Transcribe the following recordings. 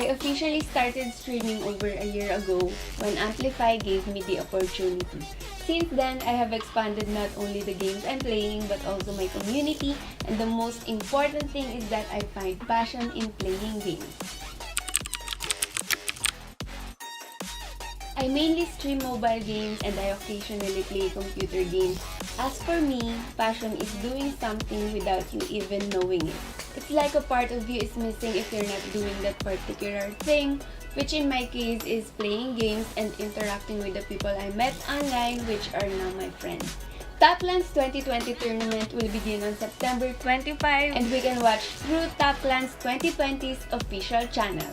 I officially started streaming over a year ago when Amplify gave me the opportunity. Since then, I have expanded not only the games I'm playing but also my community, and the most important thing is that I find passion in playing games. I mainly stream mobile games and I occasionally play computer games. As for me, passion is doing something without you even knowing it. It's like a part of you is missing if you're not doing that particular thing, which in my case is playing games and interacting with the people I met online, which are now my friends. Taplands 2020 tournament will begin on September 25 and we can watch through Taplands 2020's official channel.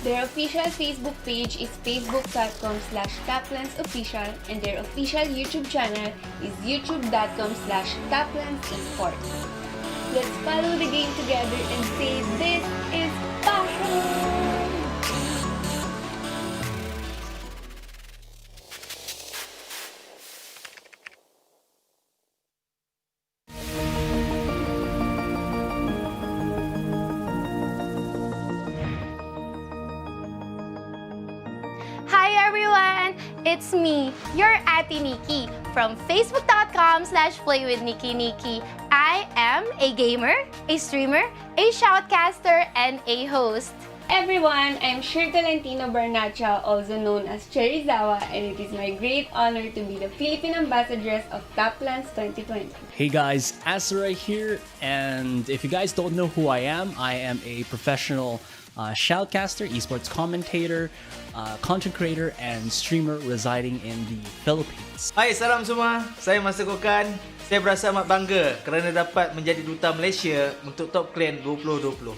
Their official Facebook page is facebook.com/taplandsofficial and their official YouTube channel is youtube.com/taplandsesports. Let's follow the game together and say this is passion! Hi everyone! It's me, your Ate Nikki from facebook.com/playwithnikki. I am a gamer, a streamer, a shoutcaster, and a host. Everyone, I'm Shir Tolentino Barnacha, also known as Cherizawa, and it is my great honor to be the Philippine Ambassadress of Taplands 2020. Hey guys, Azra here, and if you guys don't know who I am a professional shoutcaster, esports commentator, content creator, and streamer residing in the Philippines. Hai, salam semua. Saya Master Kokan. Saya berasa amat bangga kerana dapat menjadi duta Malaysia untuk Top Clan 2020.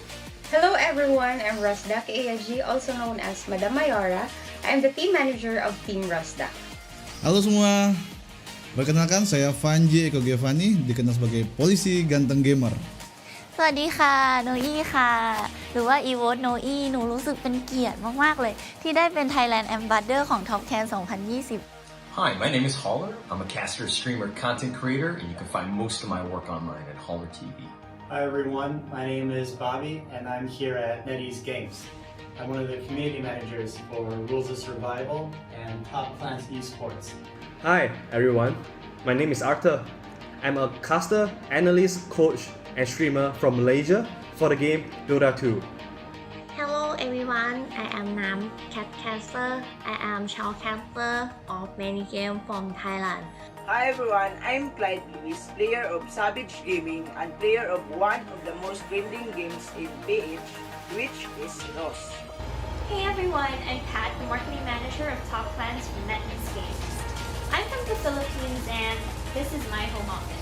Hello everyone, I'm Rosdak AIG, also known as Madam Mayora. I'm the team manager of Team Rosdak. Halo semua, perkenalkan saya Vanji Eko Giovanni, dikenal sebagai polisi ganteng gamer. สวัสดีค่ะโนอี้ค่ะหรือว่าอีโวตโนอี้หนูรู้สึกเป็นเกียรติมากๆเลยที่ได้เป็น Thailand Ambassador ของ Top Can 2020 Hi, my name is Holler. I'm a caster, streamer, content creator, and you can find most of my work online at Holler TV. Hi everyone, my name is Bobby and I'm here at NetEase Games. I'm one of the community managers for Rules of Survival and Top Clans Esports. Hi everyone, my name is Arthur. I'm a caster, analyst, coach, and streamer from Malaysia for the game Dota 2. Hello everyone, I am Nam, Catcaster. I am shoutcaster of many games from Thailand. Hi everyone, I'm Clyde Lewis, player of Savage Gaming and player of one of the most trending games in PH, which is Ross. Hey everyone, I'm Pat, the marketing manager of Top Clans from NetEase Games. I'm from the Philippines and this is my home office.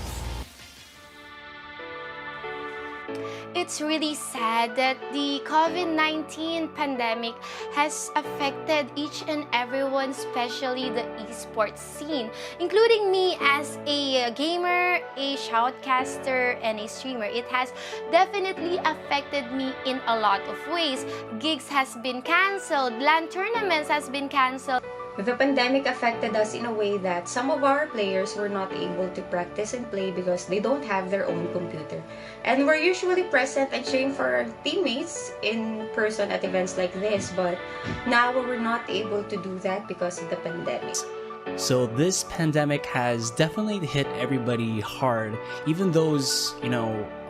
It's really sad that the COVID-19 pandemic has affected each and everyone, especially the esports scene, including me as a gamer, a shoutcaster, and a streamer. It has definitely affected me in a lot of ways. Gigs has been cancelled, LAN tournaments has been cancelled. The pandemic affected us in a way that some of our players were not able to practice and play because they don't have their own computer. And we're usually present and cheering for our teammates in person at events like this, but now we're not able to do that because of the pandemic. So this pandemic has definitely hit everybody hard, even those,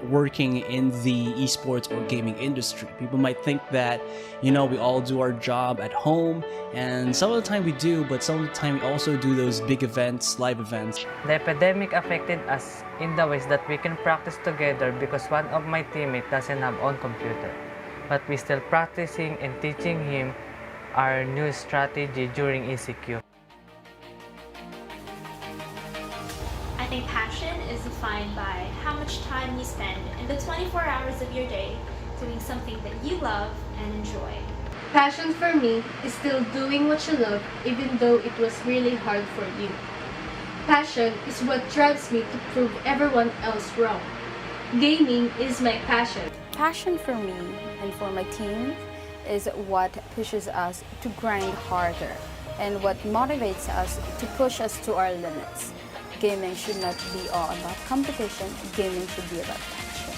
working in the esports or gaming industry. People might think that, we all do our job at home, and some of the time we do, but some of the time we also do those big events, live events. The epidemic affected us in the ways that we can practice together because one of my teammates doesn't have own computer. But we still practicing and teaching him our new strategy during ECQ. I think passion is defined by how much time you spend in the 24 hours of your day doing something that you love and enjoy. Passion for me is still doing what you love even though it was really hard for you. Passion is what drives me to prove everyone else wrong. Gaming is my passion. Passion for me and for my team is what pushes us to grind harder and what motivates us to push us to our limits. Gaming should not be all about competition. Gaming should be about passion.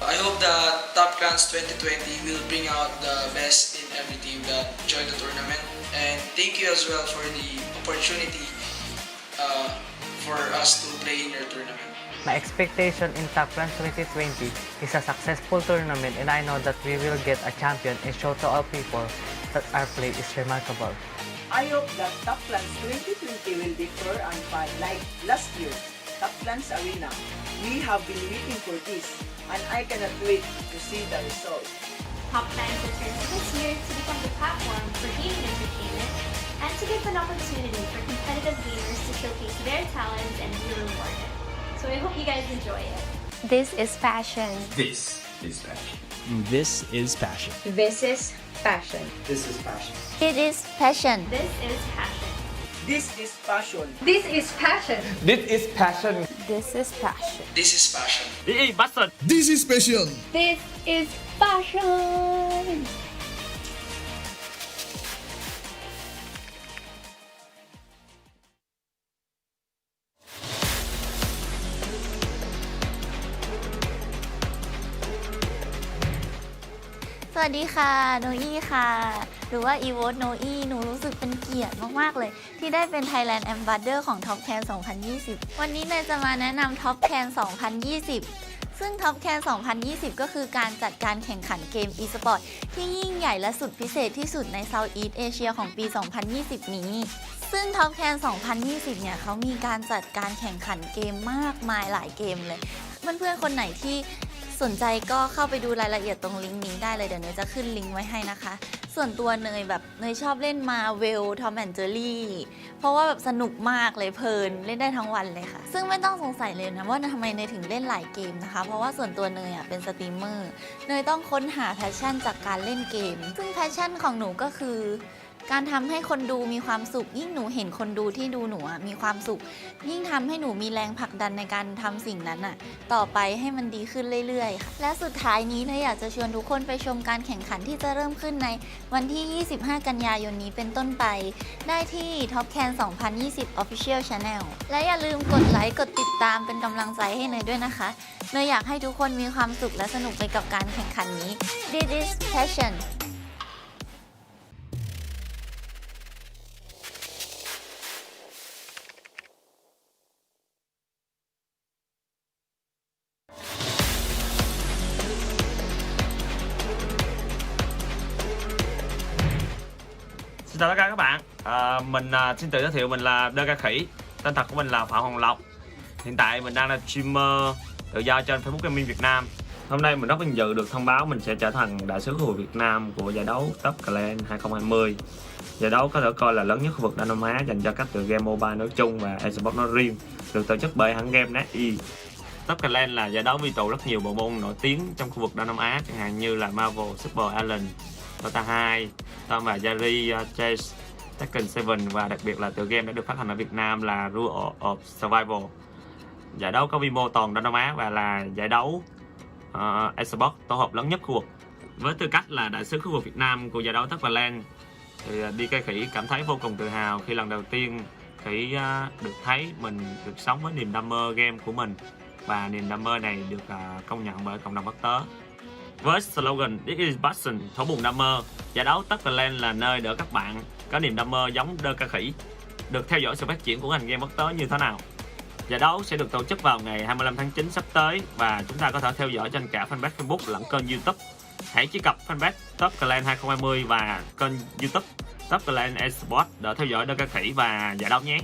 I hope that Top Clans 2020 will bring out the best in every team that join the tournament. And thank you as well for the opportunity for us to play in your tournament. My expectation in Top Clans 2020 is a successful tournament, and I know that we will get a champion and show to all people that our play is remarkable. I hope that Top Clans 2020 will be fair and fun like last year, Top Clans Arena. We have been waiting for this, and I cannot wait to see the result. Top Clans returns this year to become the platform for gaming entertainment and to give an opportunity for competitive gamers to showcase their talents and be rewarded. So I hope you guys enjoy it. This is passion. This is passion. This is passion. This is passion. This is passion. It is passion. This is passion. This is passion. This is passion. This is passion. This is passion. This is passion. This is passion. This is passion. This is passion!สวัสดีค่ะโนอี้ค่ะหรือว่าอีโวตโนอี้หนูรู้สึกเป็นเกียรติมากๆเลยที่ได้เป็น Thailand Ambassador ของ Top Can 2020 วันนี้เนยจะมาแนะนำ Top Can 2020 ซึ่ง Top Can 2020 ก็คือการจัดการแข่งขันเกม e-sport ที่ยิ่งใหญ่และสุดพิเศษที่สุดใน Southeast Asia ของปี 2020 นี้ซึ่ง Top Can 2020 เนี่ยเขามีการจัดการแข่งขันเกมมากมายหลายเกมเลยเพื่อนๆคนไหนที่สนใจก็เข้าไปดูรายละเอียดตรงลิงก์นี้ได้เลยเดี๋ยวเนยจะขึ้นลิงก์ไว้ให้นะคะส่วนตัวเนยชอบเล่นมาเวลทอมแอนด์เจอรี่เพราะว่าแบบสนุกมากเลยเพลินเล่นได้ทั้งวันเลยค่ะซึ่งไม่ต้องสงสัยเลยนะว่าทำไมเนยถึงเล่นหลายเกมนะคะเพราะว่าส่วนตัวเนยเป็นสตรีมเมอร์เนยต้องค้นหาแพชชั่นจากการเล่นเกมซึ่งแพชชั่นของหนูก็คือการทำให้คนดูมีความสุขยิ่งหนูเห็นคนดูที่ดูหนูมีความสุขยิ่งทำให้หนูมีแรงผลักดันในการทำสิ่งนั้นต่อไปให้มันดีขึ้นเรื่อยๆค่ะและสุดท้ายนี้อยากจะชวนทุกคนไปชมการแข่งขันที่จะเริ่มขึ้นในวันที่ 25 กันยายนนี้เป็นต้นไปได้ที่ Top Can 2020 Official Channel และอย่าลืมกดไลค์กดติดตามเป็นกำลังใจให้เนยด้วยนะคะเนยอยากให้ทุกคนมีความสุขและสนุกไปกับการแข่งขันนี้ This is passion Xin chào tất cả các bạn, mình xin tự giới thiệu mình là Đơ Ca Khỉ. Tên thật của mình là Phạm Hoàng Lộc. Hiện tại mình đang là streamer tự do trên Facebook Gaming Việt Nam. Hôm nay mình rất vinh dự được thông báo mình sẽ trở thành đại sứ khu vực Việt Nam của giải đấu Top Clans 2020. Giải đấu có thể coi là lớn nhất khu vực Đông Nam Á dành cho các tựa game mobile nói chung và esports nói riêng, được tổ chức bởi hãng game NetEase. Top Clans là giải đấu quy tụ rất nhiều bộ môn nổi tiếng trong khu vực Đông Nam Á, chẳng hạn như là Marvel, Super Alien, Dota 2, Tom và Jerry, Chase, Tekken 7 và đặc biệt là tựa game đã được phát hành ở Việt Nam là Rule of Survival. Giải đấu có quy mô toàn Đông Nam Á và là giải đấu esports tổ hợp lớn nhất khu vực. Với tư cách là đại sứ khu vực Việt Nam của giải đấu Top Clans thì DK Khỉ cảm thấy vô cùng tự hào khi lần đầu tiên Khỉ được thấy mình được sống với niềm đam mê game của mình và niềm đam mê này được công nhận bởi cộng đồng quốc tế. Với slogan This is passion, thổ buồn đam mê, giải đấu Top Clans là nơi để các bạn có niềm đam mê giống Đơ Ca Khỉ được theo dõi sự phát triển của ngành game quốc tế như thế nào. Giải đấu sẽ được tổ chức vào ngày 25 tháng 9 sắp tới và chúng ta có thể theo dõi trên cả fanpage Facebook lẫn kênh YouTube. Hãy truy cập fanpage Top Clans 2020 và kênh YouTube Top Clans Esports để theo dõi Đơ Ca Khỉ và giải đấu nhé.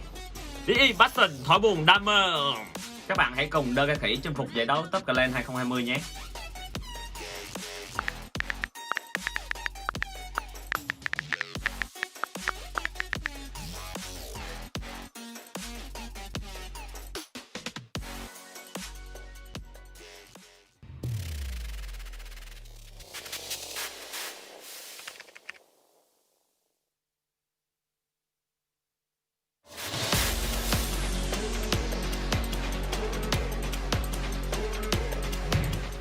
This is passion, thổi buồn đam mê. Các bạn hãy cùng Đơ Ca Khỉ chinh phục giải đấu Top Clans 2020 nhé.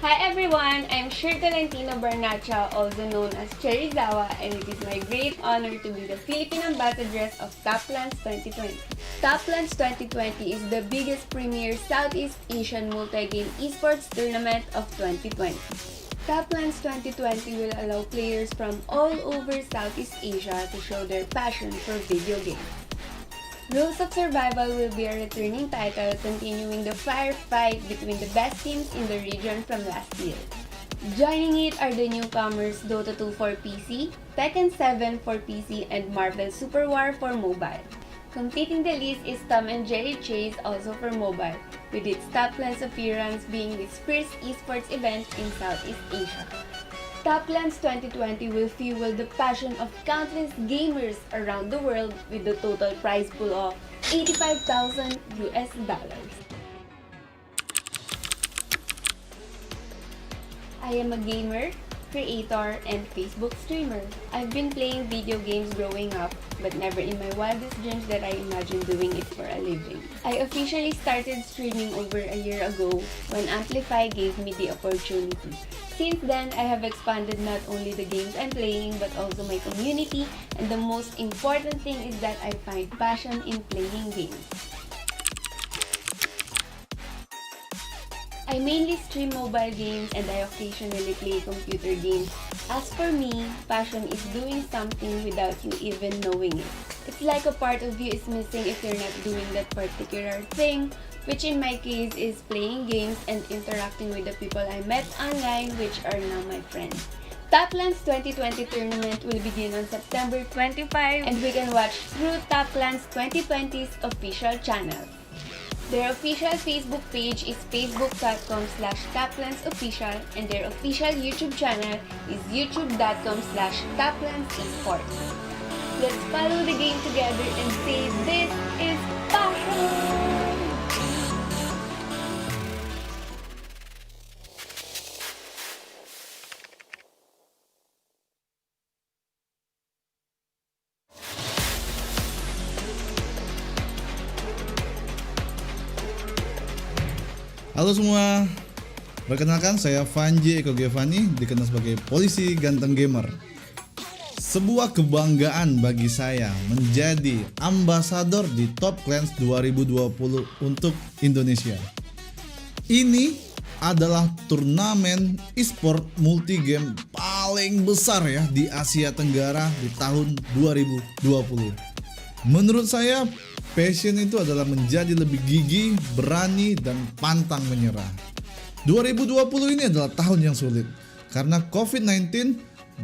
Hi everyone, I'm Shir Tolentino Barnacha, also known as Cherizawa, and it is my great honor to be the Philippine Ambassadress of Taplands 2020. Taplands 2020 is the biggest premier Southeast Asian multi-game esports tournament of 2020. Taplands 2020 will allow players from all over Southeast Asia to show their passion for video games. Rules of Survival will be a returning title, continuing the firefight between the best teams in the region from last year. Joining it are the newcomers Dota 2 for PC, Tekken 7 for PC, and Marvel Super War for mobile. Completing the list is Tom and Jerry Chase, also for mobile, with its Taplands appearance being its first esports event in Southeast Asia. Taplands 2020 will fuel the passion of countless gamers around the world with the total prize pool of $85,000. I am a gamer, creator, and Facebook streamer. I've been playing video games growing up, but never in my wildest dreams that I imagined doing it for a living. I officially started streaming over a year ago when Amplify gave me the opportunity. Since then, I have expanded not only the games I'm playing but also my community, and the most important thing is that I find passion in playing games. I mainly stream mobile games and I occasionally play computer games. As for me, passion is doing something without you even knowing it. It's like a part of you is missing if you're not doing that particular thing, which in my case is playing games and interacting with the people I met online, which are now my friends. Taplands 2020 tournament will begin on September 25 and we can watch through Taplands 2020's official channel. Their official Facebook page is facebook.com/taplandsofficial and their official YouTube channel is youtube.com/taplandsesports. Let's follow the game together and say this is passion! Halo semua, perkenalkan saya Vanji Eko Giovanni, dikenal sebagai polisi ganteng gamer. Sebuah kebanggaan bagi saya menjadi ambasador di Top Clans 2020 untuk Indonesia. Ini adalah turnamen e-sport multi-game paling besar ya di Asia Tenggara di tahun 2020. Menurut saya, passion itu adalah menjadi lebih gigih, berani, dan pantang menyerah. 2020 ini adalah tahun yang sulit. Karena COVID-19,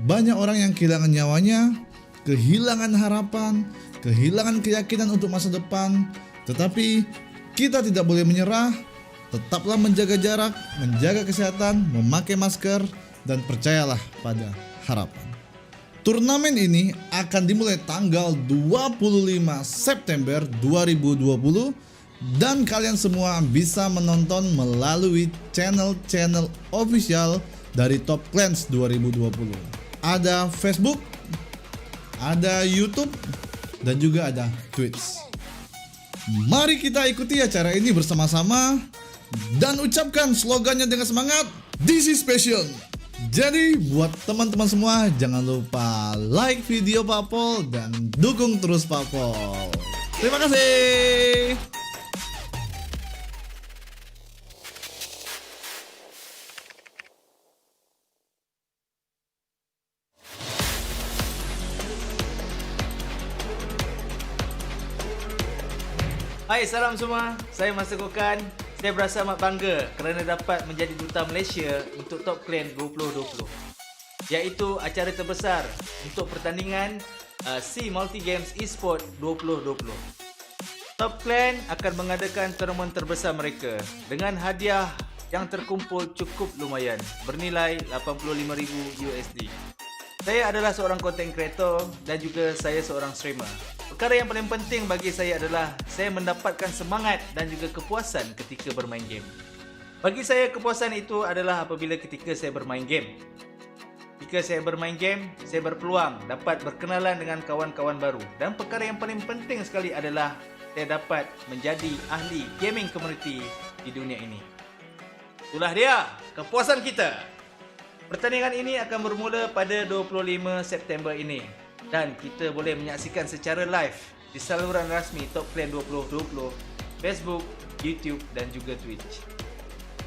banyak orang yang kehilangan nyawanya, kehilangan harapan, kehilangan keyakinan untuk masa depan. Tetapi kita tidak boleh menyerah, tetaplah menjaga jarak, menjaga kesehatan, memakai masker, dan percayalah pada harapan. Turnamen ini akan dimulai tanggal 25 September 2020 dan kalian semua bisa menonton melalui channel-channel official dari Top Clans 2020. Ada Facebook, ada YouTube, dan juga ada Twitch. Mari kita ikuti acara ini bersama-sama dan ucapkan slogannya dengan semangat, "This is passion." Jadi buat teman-teman semua jangan lupa like video Papol dan dukung terus Papol. Terima kasih. Hai, salam semua. Saya Master Kokan. Saya berasa amat bangga kerana dapat menjadi duta Malaysia untuk Top Clan 2020, iaitu acara terbesar untuk pertandingan SEA Multi Games Esport 2020. Top Clan akan mengadakan tournament terbesar mereka dengan hadiah yang terkumpul cukup lumayan bernilai $85,000 USD. Saya adalah seorang content creator dan juga saya seorang streamer. Perkara yang paling penting bagi saya adalah saya mendapatkan semangat dan juga kepuasan ketika bermain game. Bagi saya kepuasan itu adalah apabila ketika saya bermain game. Jika saya bermain game, saya berpeluang dapat berkenalan dengan kawan-kawan baru. Dan perkara yang paling penting sekali adalah saya dapat menjadi ahli gaming community di dunia ini. Itulah dia kepuasan kita. Pertandingan ini akan bermula pada 25 September ini dan kita boleh menyaksikan secara live di saluran rasmi Top Clan 2020, Facebook, YouTube dan juga Twitch.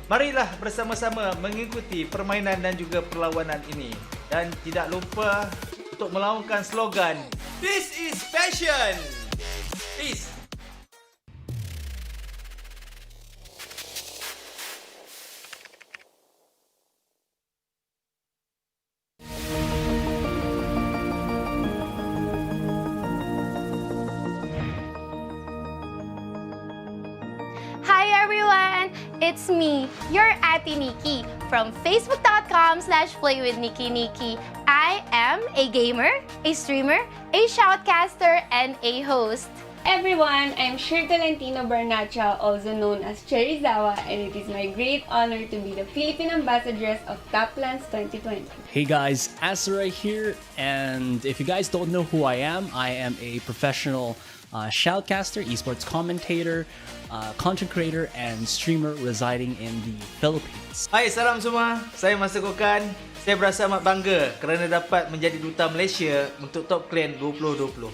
Marilah bersama-sama mengikuti permainan dan juga perlawanan ini dan tidak lupa untuk melaungkan slogan This is Passion! Peace! Hi everyone! It's me, your Ate Nikki from facebook.com/playwithnikki. I am a gamer, a streamer, a shoutcaster, and a host. Everyone, I'm Shir Tolentino Barnacha, also known as Cherizawa, and it is my great honor to be the Philippine Ambassadress of Top Clans 2020. Hey guys, Asa right here, and if you guys don't know who I am a professional shoutcaster, esports commentator, content creator, and streamer residing in the Philippines. Hai, salam semua. Saya Master Kokan. Saya berasa amat bangga kerana dapat menjadi duta Malaysia untuk Top Clan 2020.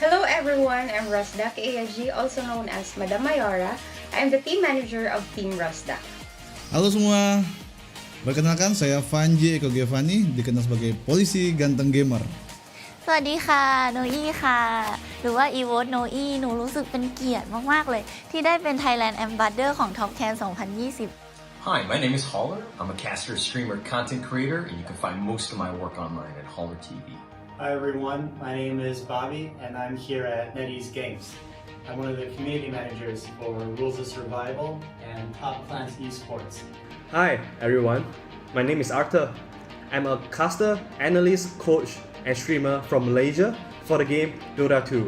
Hello everyone, I'm Rasdak ASG, also known as Madam Mayora. I'm the team manager of Team Rasdak. Halo semua, perkenalkan saya Vanji Eko Giovanni, dikenal sebagai polisi ganteng gamer. สวัสดีค่ะโนอี้ค่ะหรือว่าอีโวตโนอี้หนูรู้สึกเป็นเกียรติมากๆเลยที่ได้เป็น Thailand Ambassador ของ Top Can 2020 Hi, my name is Holler. I'm a caster, streamer, content creator, and you can find most of my work online at Holler TV. Hi everyone, my name is Bobby and I'm here at NetEase Games. I'm one of the community managers for Rules of Survival and Top Clans Esports. Hi everyone, my name is Arthur. I'm a caster, analyst, coach, and streamer from Malaysia for the game Dota 2.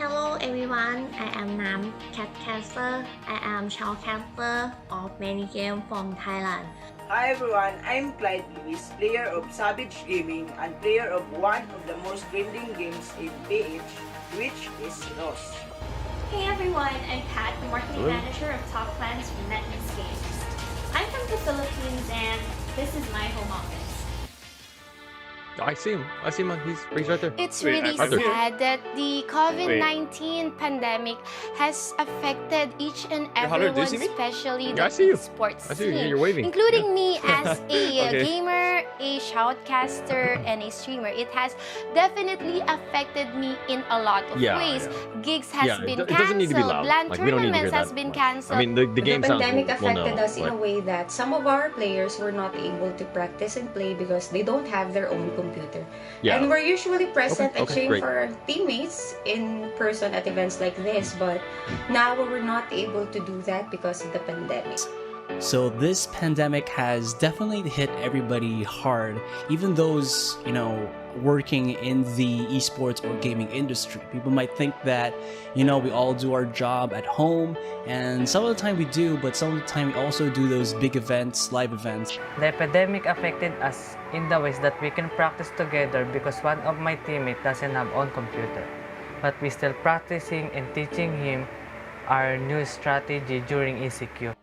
Hello everyone, I am Nam, Catcaster. I am shoutcaster of many games from Thailand. Hi everyone, I'm Clyde Lewis, player of Savage Gaming and player of one of the most trending games in PH, which is Lost. Hey everyone, I'm Pat, the marketing manager of Top Clans from NetEase Games. I'm from the Philippines and this is my home office. I see him. He's right there. It's really sad that the COVID-19 pandemic has affected each and Hunter, do you everyone, see me? especially Yeah, I the see you. sports I see you. scene, You're waving. including me as a Okay. gamer, a shoutcaster, and a streamer. It has definitely affected me in a lot of Yeah, ways. yeah. Gigs has Yeah, been it doesn't need to be cancelled, loud. LAN Like, we don't need to hear tournaments has that been much. cancelled. I mean, the game The sounds pandemic will affected know, us in a but- way that some of our players were not able to practice and play because they don't have their own computer. Yeah. And we're usually present and Okay, cheering great. for our teammates in person at events like this, but now we're not able to do that because of the pandemic. So this pandemic has definitely hit everybody hard, even those, working in the esports or gaming industry. People might think that, we all do our job at home, and some of the time we do, but some of the time we also do those big events, live events. The epidemic affected us in the ways that we can practice together because one of my teammates doesn't have own computer. But we still practicing and teaching him our new strategy during ECQ.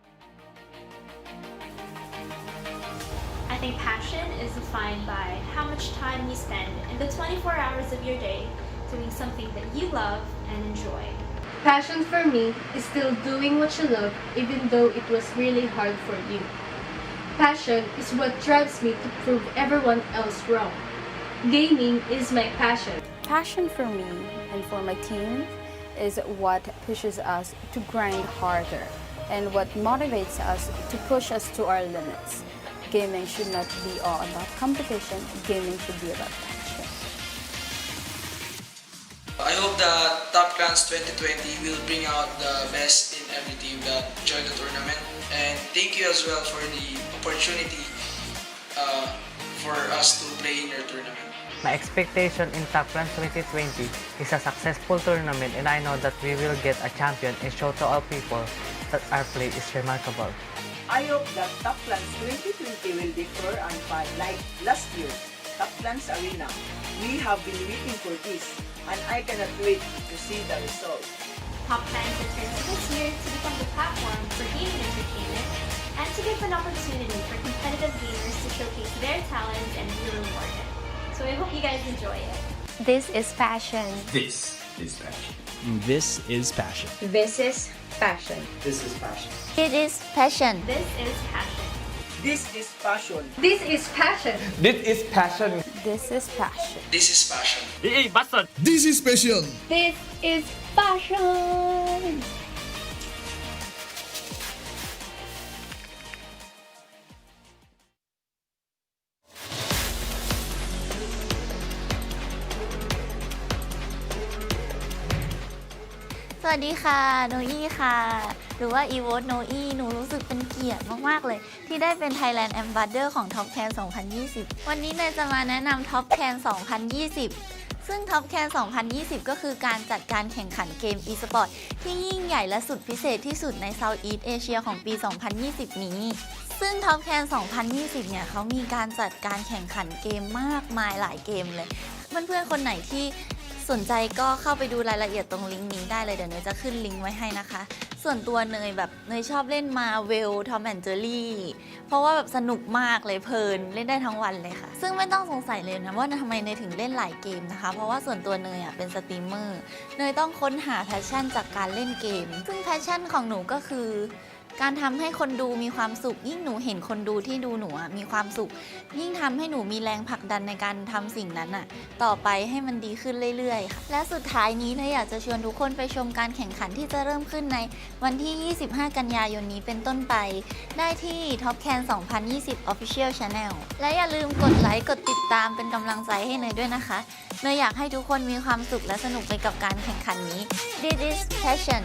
I think passion is defined by how much time you spend in the 24 hours of your day doing something that you love and enjoy. Passion for me is still doing what you love even though it was really hard for you. Passion is what drives me to prove everyone else wrong. Gaming is my passion. Passion for me and for my team is what pushes us to grind harder and what motivates us to push us to our limits. Gaming should not be all about competition. Gaming should be about passion. I hope that Top Clans 2020 will bring out the best in every team that join the tournament. And thank you as well for the opportunity for us to play in your tournament. My expectation in Top Clans 2020 is a successful tournament, and I know that we will get a champion and show to all people that our play is remarkable. I hope that Top Clans 2020 will differ and fun like last year, Top Clans Arena. We have been waiting for this, and I cannot wait to see the result. Top Clans returns this year to become the platform for gaming entertainment and to give an opportunity for competitive gamers to showcase their talents and be rewarded. So I hope you guys enjoy it. This is passion. This is passion. This is passion. This is passion. This is passion. It is passion. This is passion. This is passion. This is passion. This is passion. This is passion. This is passion. This is passion. This is passion. This is passion! สวัสดีค่ะโนอี้ค่ะหรือว่าอีโวโนอี้หนูรู้สึกเป็นเกียรติมากๆเลยที่ได้เป็น Thailand Ambassador ของ Top 10 2020 วันนี้เนยจะมาแนะนำ Top 10 2020 ซึ่ง Top 10 2020 ก็คือการจัดการแข่งขันเกม e-sport ที่ยิ่งใหญ่และสุดพิเศษที่สุดใน Southeast Asia ของปี 2020 นี้ซึ่ง Top 10 2020 เนี่ยเขามีการจัดการแข่งขันเกมมากมายหลายเกมเลยเพื่อนๆคนไหนที่สนใจก็เข้าไปดูรายละเอียดตรงลิงก์นี้ได้เลยเดี๋ยวเนยจะขึ้นลิงก์ไว้ให้นะคะส่วนตัวเนยชอบเล่นมาเวลทอมแอนด์เจอรี่เพราะว่าแบบสนุกมากเลยเพลินเล่นได้ทั้งวันเลยค่ะซึ่งไม่ต้องสงสัยเลยนะว่าทำไมเนยถึงเล่นหลายเกมนะคะเพราะว่าส่วนตัวเนยเป็นสตรีมเมอร์เนยต้องค้นหาแพชชั่นจากการเล่นเกมซึ่งแพชชั่นของหนูก็คือการทำให้คนดูมีความสุขยิ่งหนูเห็นคนดูที่ดูหนูมีความสุขยิ่งทำให้หนูมีแรงผลักดันในการทำสิ่งนั้นต่อไปให้มันดีขึ้นเรื่อยๆค่ะและสุดท้ายนี้อยากจะชวนทุกคนไปชมการแข่งขันที่จะเริ่มขึ้นในวันที่ 25 กันยายนนี้เป็นต้นไปได้ที่ Top Can 2020 Official Channel และอย่าลืมกดไลค์กดติดตามเป็นกำลังใจให้เนยด้วยนะคะเนยอยากให้ทุกคนมีความสุขและสนุกไปกับการแข่งขันนี้ This is passion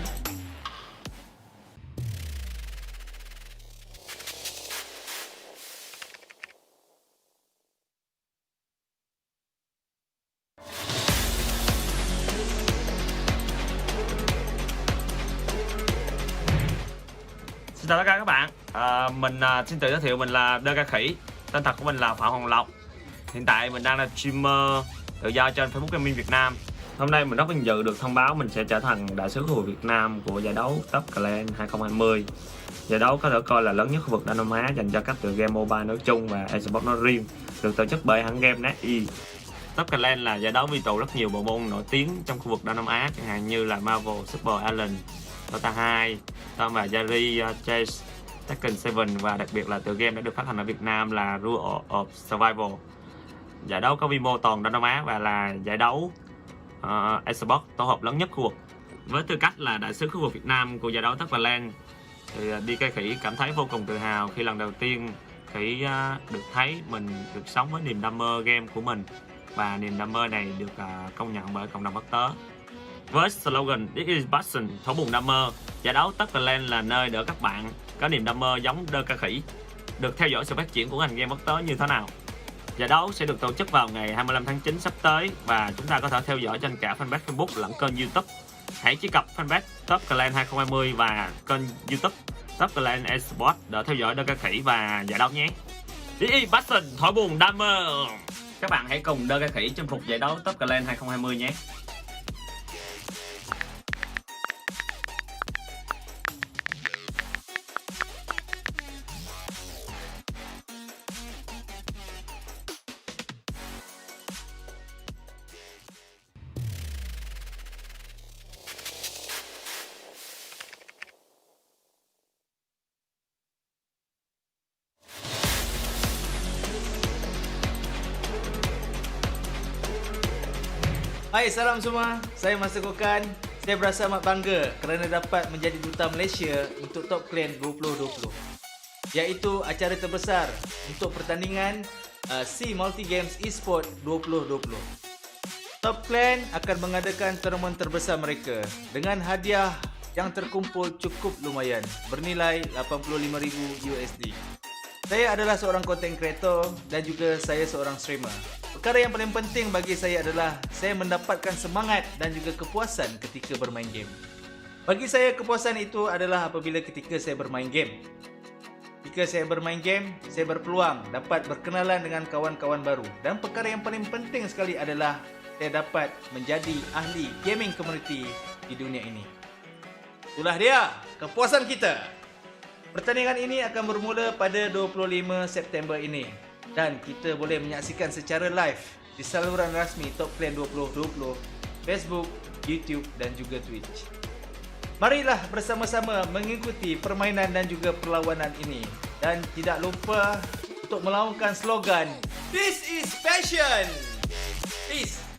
Xin chào tất cả các bạn. Mình xin tự giới thiệu mình là Đơ Ca Khỉ. Tên thật của mình là Phạm Hoàng Lộc. Hiện tại mình đang là streamer tự do trên Facebook Gaming Việt Nam. Hôm nay mình rất vinh dự được thông báo mình sẽ trở thành đại sứ khu vực Việt Nam của giải đấu Top Clan 2020. Giải đấu có thể coi là lớn nhất khu vực Đông Nam Á dành cho các tựa game mobile nói chung và esports nói riêng, được tổ chức bởi hãng game NetEase. Top Clan là giải đấu quy tụ rất nhiều bộ môn nổi tiếng trong khu vực Đông Nam Á, chẳng hạn như là Marvel, Super Alien, Dota 2, Tom và Jerry, Chase, Tekken 7 và đặc biệt là tựa game đã được phát hành ở Việt Nam là Rule of Survival. Giải đấu có quy mô toàn Đông Nam Á và là giải đấu esports tổ hợp lớn nhất khu vực. Với tư cách là đại sứ khu vực Việt Nam của giải đấu Top Clan thì DK Khỉ cảm thấy vô cùng tự hào khi lần đầu tiên Khỉ được thấy mình được sống với niềm đam mê game của mình và niềm đam mê này được công nhận bởi cộng đồng quốc tế. Với slogan This is passion, thấu buồn đam mê, giải đấu Top Clan là nơi để các bạn có niềm đam mê giống Đơ Ca Khỉ được theo dõi sự phát triển của ngành game quốc tế như thế nào. Giải đấu sẽ được tổ chức vào ngày 25 tháng 9 sắp tới và chúng ta có thể theo dõi trên cả fanpage Facebook lẫn kênh YouTube. Hãy truy cập fanpage Top Clan 2020 và kênh YouTube Top Clan Esports để theo dõi Đơ Ca Khỉ và giải đấu nhé. This is passion, thổi buồn đam mê. Các bạn hãy cùng Đơ Ca Khỉ chinh phục giải đấu Top Clan 2020 nhé. Hai, salam semua. Saya Master Kokan. Saya berasa amat bangga kerana dapat menjadi duta Malaysia untuk Top Clan 2020. Iaitu acara terbesar untuk pertandingan SEA Multi Games Esport 2020. Top Clan akan mengadakan tournament terbesar mereka dengan hadiah yang terkumpul cukup lumayan bernilai $85,000 USD. Saya adalah seorang content creator dan juga saya seorang streamer. Perkara yang paling penting bagi saya adalah saya mendapatkan semangat dan juga kepuasan ketika bermain game. Bagi saya kepuasan itu adalah apabila ketika saya bermain game. Ketika saya bermain game, saya berpeluang dapat berkenalan dengan kawan-kawan baru. Dan perkara yang paling penting sekali adalah saya dapat menjadi ahli gaming community di dunia ini. Itulah dia kepuasan kita. Pertandingan ini akan bermula pada 25 September ini dan kita boleh menyaksikan secara live di saluran rasmi Top Clan 2020, Facebook, YouTube dan juga Twitch. Marilah bersama-sama mengikuti permainan dan juga perlawanan ini dan tidak lupa untuk melaungkan slogan This is Passion! Peace!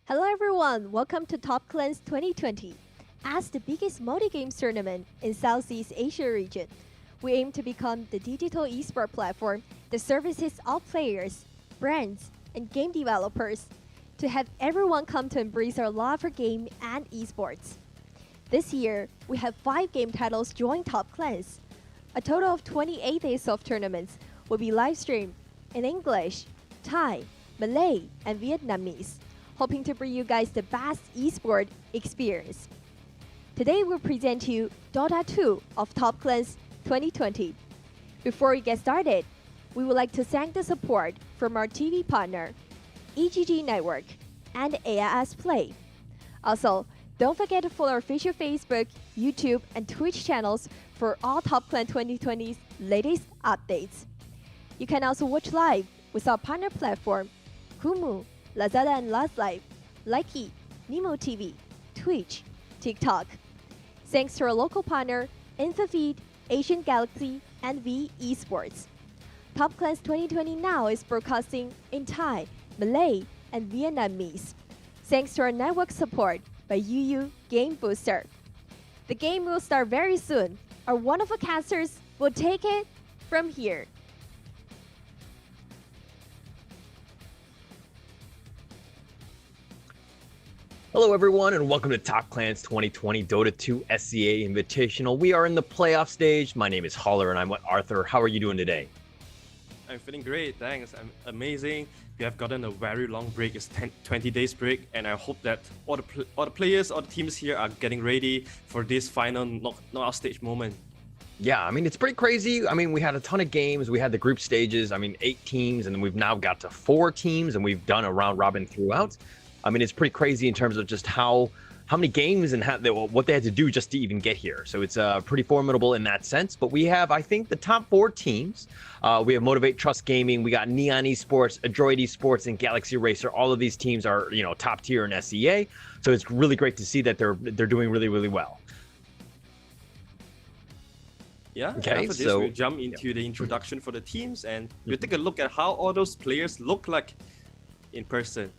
Hello everyone, welcome to Top Clans 2020. As the biggest multi-games tournament in Southeast Asia region, we aim to become the digital esport platform that services all players, brands, and game developers to have everyone come to embrace our love for game and esports. This year, we have 5 game titles join Top Clans. A total of 28 days of tournaments will be live streamed in English, Thai, Malay, and Vietnamese, hoping to bring you guys the best esport experience. Today we'll present to you Dota 2 of Top Clans 2020. Before we get started, we would like to thank the support from our TV partner, EGG Network, and AIS Play. Also, don't forget to follow our official Facebook, YouTube, and Twitch channels for all Top Clan 2020's latest updates. You can also watch live with our partner platform, Kumu, Lazada and Last Life, Likey, Nemo TV, Twitch, TikTok. Thanks to our local partner, InfoFeed, Asian Galaxy, and V Esports. Top Clans 2020 now is broadcasting in Thai, Malay, and Vietnamese. Thanks to our network support by UU Game Booster. The game will start very soon. Our wonderful casters will take it from here. Hello everyone and welcome to Top Clans 2020 Dota 2 SCA Invitational. We are in the playoff stage. My name is Holler and I'm with Arthur. How are you doing today? I'm feeling great, thanks. I'm amazing. We have gotten a very long break. It's 20 days break, and I hope that all the players, all the teams here are getting ready for this final knockout stage moment. Yeah, I mean, it's pretty crazy. I mean, we had a ton of games. We had the group stages. I mean, 8 teams, and then we've now got to 4 teams, and we've done a round robin throughout. I mean, it's pretty crazy in terms of just how many games and what they had to do just to even get here. So it's pretty formidable in that sense. But we have, I think, the top 4 teams. We have Motivate Trust Gaming, we got Neon Esports, Adroit Esports, and Galaxy Racer. All of these teams are, you know, top tier in SEA. So it's really great to see that they're doing really, really well. Yeah, okay, after this, we'll jump into the introduction for the teams, and we'll take a look at how all those players look like in person.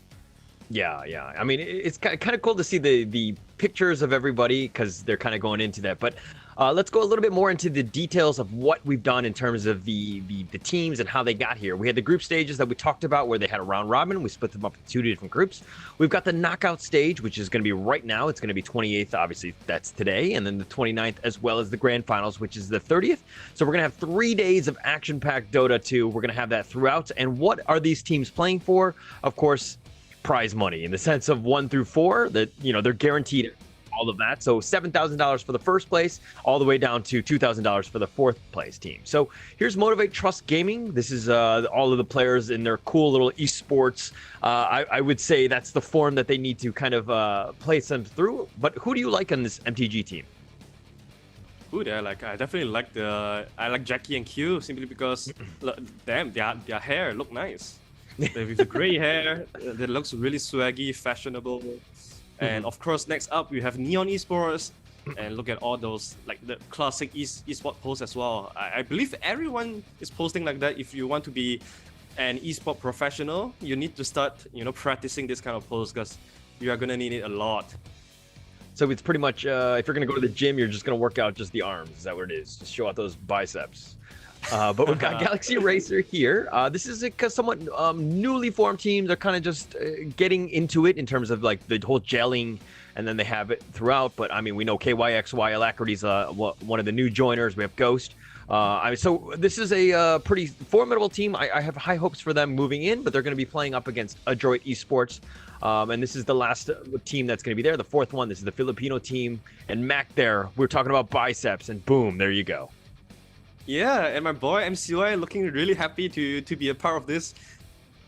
Yeah. I mean, it's kind of cool to see the pictures of everybody because they're kind of going into that. But let's go a little bit more into the details of what we've done in terms of the teams and how they got here. We had the group stages that we talked about where they had a round robin. We split them up into 2 different groups. We've got the knockout stage, which is going to be right now. It's going to be 28th, obviously, that's today. And then the 29th, as well as the grand finals, which is the 30th. So we're going to have 3 days of action-packed Dota 2. We're going to have that throughout. And what are these teams playing for? Of course, prize money in the sense of 1 through 4 that they're guaranteed all of that. So $7,000 for the first place, all the way down to $2,000 for the 4th place team. So here's Motivate Trust Gaming. This is all of the players in their cool little esports. I would say that's the form that they need to kind of place them through. But who do you like on this MTG team? Who there? Like I definitely like I like Jackie and Q simply because damn their hair look nice. With the gray hair, that looks really swaggy, fashionable. And of course, next up we have Neon Esports, and look at all those like the classic esport posts as well. I believe everyone is posting like that. If you want to be an esport professional, you need to start practicing this kind of posts because you are gonna need it a lot. So it's pretty much if you're gonna go to the gym, you're just gonna work out just the arms. Is that what it is? Just show out those biceps. But we've got Galaxy Racer here. This is a somewhat newly formed team. They're kind of just getting into it in terms of like the whole gelling, and then they have it throughout. But I mean, we know KYXY Alacrity's one of the new joiners. We have Ghost. So this is a pretty formidable team. I have high hopes for them moving in, but they're going to be playing up against Adroit Esports. And this is the last team that's going to be there, the 4th one. This is the Filipino team. And Mac there, we're talking about biceps, and boom, there you go. Yeah, and my boy MCY looking really happy to be a part of this.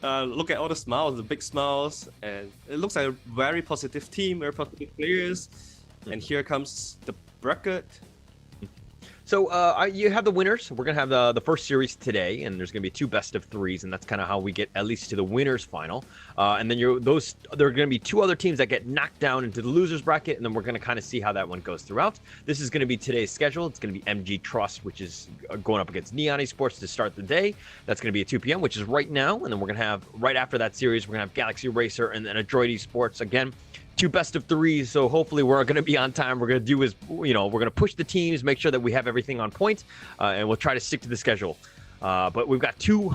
Look at all the smiles, the big smiles, and it looks like a very positive team, very positive players. And here comes the bracket. So you have the winners. We're going to have the first series today, and there's going to be 2 best of 3s, and that's kind of how we get at least to the winners final. And then there are going to be 2 other teams that get knocked down into the losers bracket, and then we're going to kind of see how that one goes throughout. This is going to be today's schedule. It's going to be MG Trust, which is going up against Neon Esports to start the day. That's going to be at 2 p.m., which is right now. And then we're going to have, right after that series, we're going to have Galaxy Racer and then Adroit Esports again. 2 best of 3s, so hopefully we're going to be on time. We're going to do is, we're going to push the teams, make sure that we have everything on point, and we'll try to stick to the schedule. But we've got two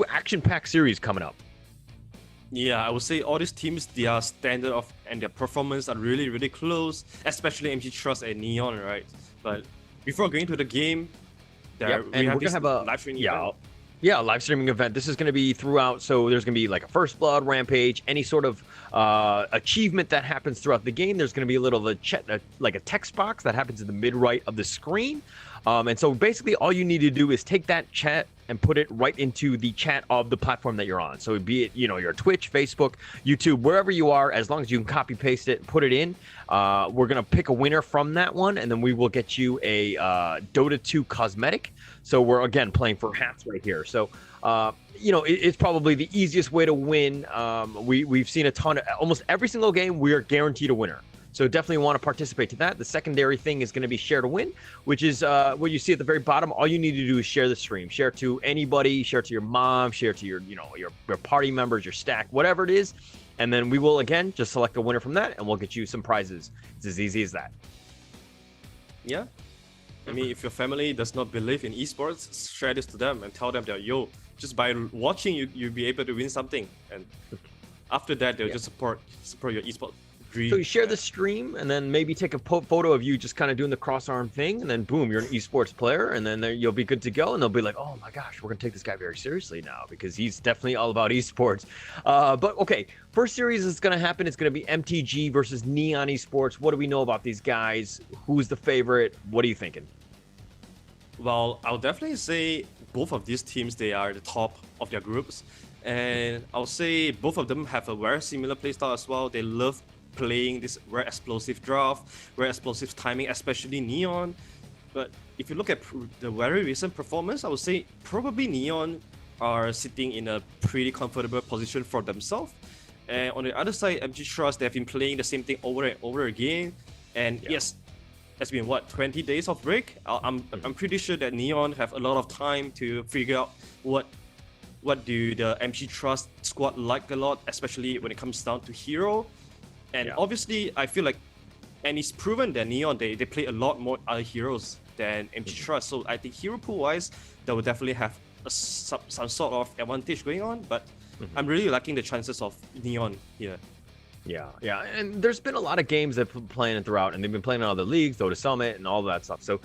action-packed series coming up. Yeah, I would say all these teams, their standard and their performance are really, really close, especially MG Trust and Neon, right? But before going to the game, we have a live streaming event. Yeah, a live streaming event. This is going to be throughout, so there's going to be like a First Blood, Rampage, any sort of achievement that happens throughout the game. There's going to be a little like a text box that happens in the mid-right of the screen. And so basically all you need to do is take that chat and put it right into the chat of the platform that you're on. So be it, your Twitch, Facebook, YouTube, wherever you are, as long as you can copy paste it, put it in. We're going to pick a winner from that one, and then we will get you a Dota 2 cosmetic. So we're, again, playing for hats right here. So, it's probably the easiest way to win. We've seen a ton of, almost every single game, we are guaranteed a winner. So definitely want to participate to that. The secondary thing is going to be share to win, which is what you see at the very bottom. All you need to do is share the stream. Share to anybody, share to your mom, share to your party members, your stack, whatever it is. And then we will, again, just select a winner from that, and we'll get you some prizes. It's as easy as that. Yeah. I mean, if your family does not believe in esports, share this to them and tell them that, just by watching, you'll be able to win something. And after that, they'll just support your esports dream. So you share the stream, and then maybe take a photo of you just kind of doing the cross-arm thing, and then boom, you're an esports player, and then you'll be good to go, and they'll be like, oh my gosh, we're going to take this guy very seriously now, because he's definitely all about esports. But okay, first series is going to happen. It's going to be MTG versus Neon Esports. What do we know about these guys? Who's the favorite? What are you thinking? Well, I'll definitely say both of these teams, they are the top of their groups. And I'll say both of them have a very similar playstyle as well. They love playing this very explosive draft, very explosive timing, especially Neon. But if you look at the very recent performance, I would say probably Neon are sitting in a pretty comfortable position for themselves. And on the other side, MG Trust, they have been playing the same thing over and over again. And yes, it's been 20 days of break. I'm pretty sure that Neon have a lot of time to figure out what what do the MG Trust squad like a lot, especially when it comes down to hero. And obviously, I feel like, and it's proven that Neon, they play a lot more other heroes than MG Trust. So I think hero pool wise, they will definitely have some sort of advantage going on. But I'm really liking the chances of Neon here. Yeah, and there's been a lot of games that playing it throughout, and they've been playing in other leagues, Dota Summit, and all that stuff. So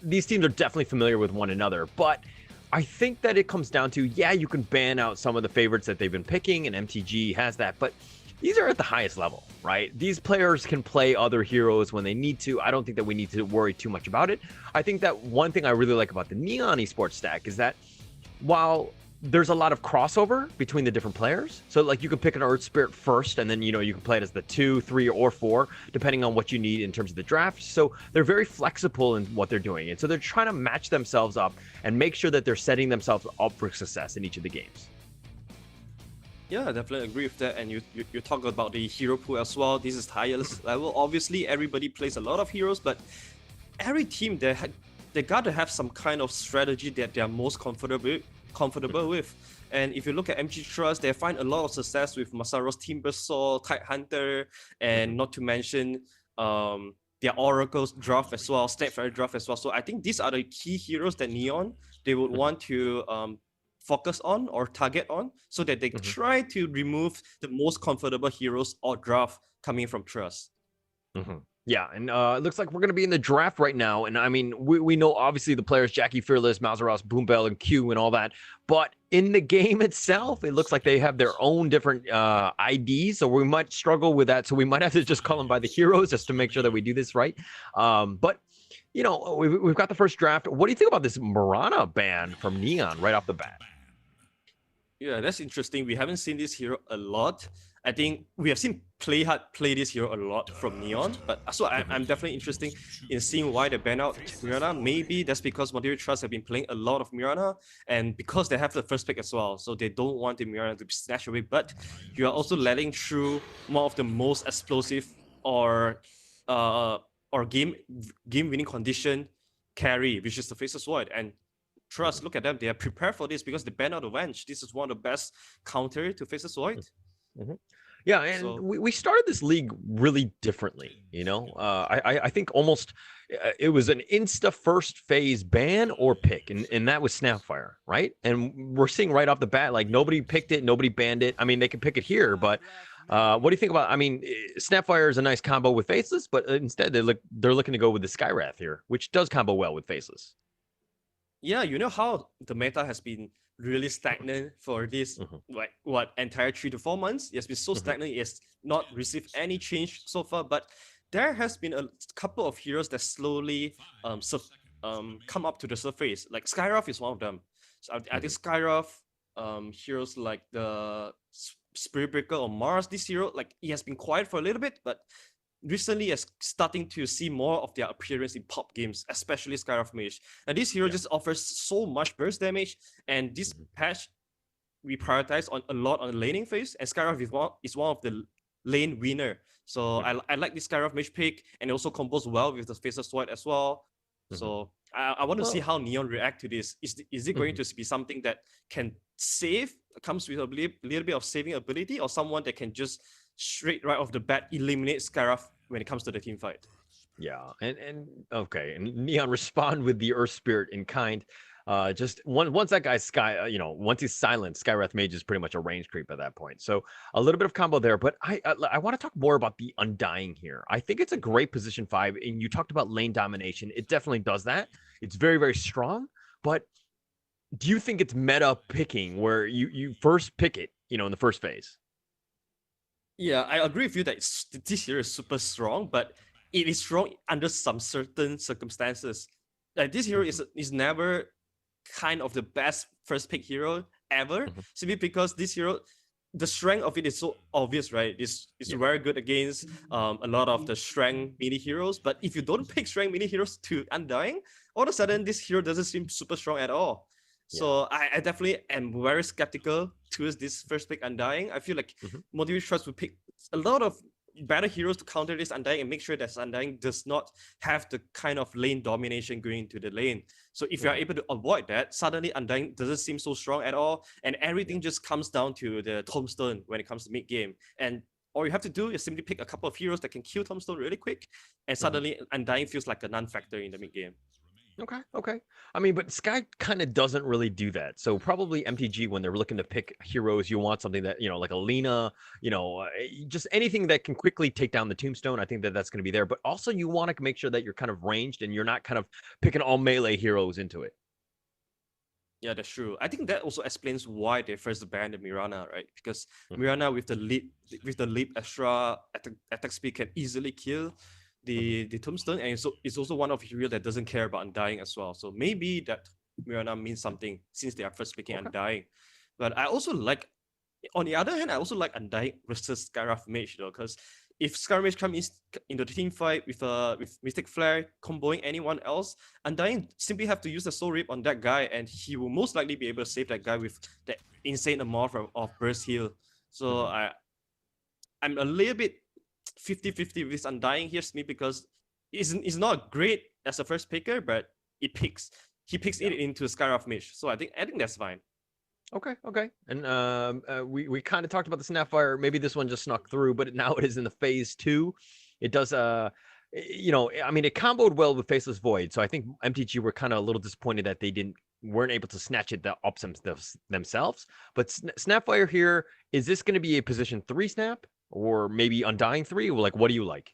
these teams are definitely familiar with one another. But I think that it comes down to, yeah, you can ban out some of the favorites that they've been picking, and MTG has that, but these are at the highest level, right? These players can play other heroes when they need to. I don't think that we need to worry too much about it. I think that one thing I really like about the Neon esports stack is that while there's a lot of crossover between the different players. So like you can pick an Earth Spirit first, and then you can play it as the 2, 3, or 4, depending on what you need in terms of the draft. So they're very flexible in what they're doing. And so they're trying to match themselves up and make sure that they're setting themselves up for success in each of the games. Yeah, I definitely agree with that. And you talk about the hero pool as well. This is highest level. Obviously, everybody plays a lot of heroes, but every team they got to have some kind of strategy that they're most comfortable with. And if you look at MG Trust, they find a lot of success with Masaro's Timbersaw, Tide Hunter, and not to mention their Oracle's draft as well, Snapfire draft as well. So I think these are the key heroes that Neon they would want to focus on or target on, so that they try to remove the most comfortable heroes or draft coming from Trust. Yeah, and it looks like we're going to be in the draft right now. And I mean, we know obviously the players, Jackie Fearless, Mazaros, Boombell, and Q and all that. But in the game itself, it looks like they have their own different IDs. So we might struggle with that. So we might have to just call them by the heroes just to make sure that we do this right. But, we've got the first draft. What do you think about this Mirana ban from Neon right off the bat? Yeah, that's interesting. We haven't seen this hero a lot. I think we have seen Playhard play this hero a lot from Neon, but so I'm definitely interested in seeing why they ban out Mirana. Maybe that's because Motivate Trust have been playing a lot of Mirana, and because they have the first pick as well, so they don't want the Mirana to be snatched away. But you are also letting through one of the most explosive or game winning condition carry, which is the Faceless Void. And Trust, look at them, they are prepared for this because they ban out the Venge. This is one of the best counter to Faceless Void. Yeah, and we started this league really differently, I think almost it was an insta first phase ban or pick, and that was Snapfire, right? And we're seeing right off the bat, like nobody picked it, nobody banned it. I mean, they can pick it here, but what do you think about, Snapfire is a nice combo with Faceless, but instead they're looking to go with the Skywrath here, which does combo well with Faceless. Yeah, you know how the meta has been really stagnant for this entire 3 to 4 months. It has been so stagnant, it has not received any change so far, but there has been a couple of heroes that slowly come up to the surface. Like Skywrath is one of them. So I think Skywrath, heroes like the Spirit Breaker or Mars, this hero, like he has been quiet for a little bit, but recently is starting to see more of their appearance in pop games, especially Skywrath Mage. And this hero just offers so much burst damage, and this patch we prioritize a lot on the laning phase, and Skywrath is one of the lane winner. So I like this Skywrath Mage pick, and it also combos well with the Faceless Void as well. So I want to see how Neon react to this. Is it going to be something that can comes with a little bit of saving ability, or someone that can just straight right off the bat eliminate Skywrath when it comes to the team fight? Yeah, and okay, and Neon respond with the Earth Spirit in kind. Just once that guy's once he's silent, Skywrath Mage is pretty much a range creep at that point. So a little bit of combo there, but I want to talk more about the Undying here. I think it's a great position 5, and you talked about lane domination. It definitely does that. It's very, very strong, but do you think it's meta picking where you first pick it, in the first phase? Yeah, I agree with you that this hero is super strong, but it is strong under some certain circumstances. Like this hero is never kind of the best first pick hero ever, simply because this hero, the strength of it is so obvious, right? It's very good against a lot of the strength mini heroes. But if you don't pick strength mini heroes to Undying, all of a sudden this hero doesn't seem super strong at all. So I definitely am very skeptical towards this first pick Undying. I feel like Motivate Trust would pick a lot of better heroes to counter this Undying and make sure that Undying does not have the kind of lane domination going into the lane. So if you are able to avoid that, suddenly Undying doesn't seem so strong at all, and everything just comes down to the tombstone when it comes to mid game. And all you have to do is simply pick a couple of heroes that can kill tombstone really quick, and suddenly Undying feels like a non-factor in the mid game. Okay. I mean, but Sky kind of doesn't really do that. So probably MTG, when they're looking to pick heroes, you want something that, like a Lina, just anything that can quickly take down the tombstone. I think that that's going to be there. But also you want to make sure that you're kind of ranged and you're not kind of picking all melee heroes into it. Yeah, that's true. I think that also explains why they first banned the Mirana, right? Because Mirana with the leap extra attack speed can easily kill the tombstone, and it's also one of the heroes that doesn't care about Undying as well. So maybe that Mirana means something since they are first picking Undying. But I also like, on the other hand, I also like Undying versus Skywrath Mage though, because if Skywrath Mage comes into the team fight with Mystic Flare comboing anyone else, Undying simply have to use the Soul Rip on that guy, and he will most likely be able to save that guy with that insane amount of burst heal. So I'm a little bit 50-50 with this Undying here, Smith, because it's not great as a first picker, but he picks it into Skywrath Mage. So I think that's fine. Okay. And we kind of talked about the Snapfire. Maybe this one just snuck through, but now it is in the phase 2. It does I mean, it comboed well with Faceless Void. So I think MTG were kind of a little disappointed that they weren't able to snatch it up themselves. But Snapfire here, is this going to be a position 3 snap or maybe Undying 3? Or like, what do you like?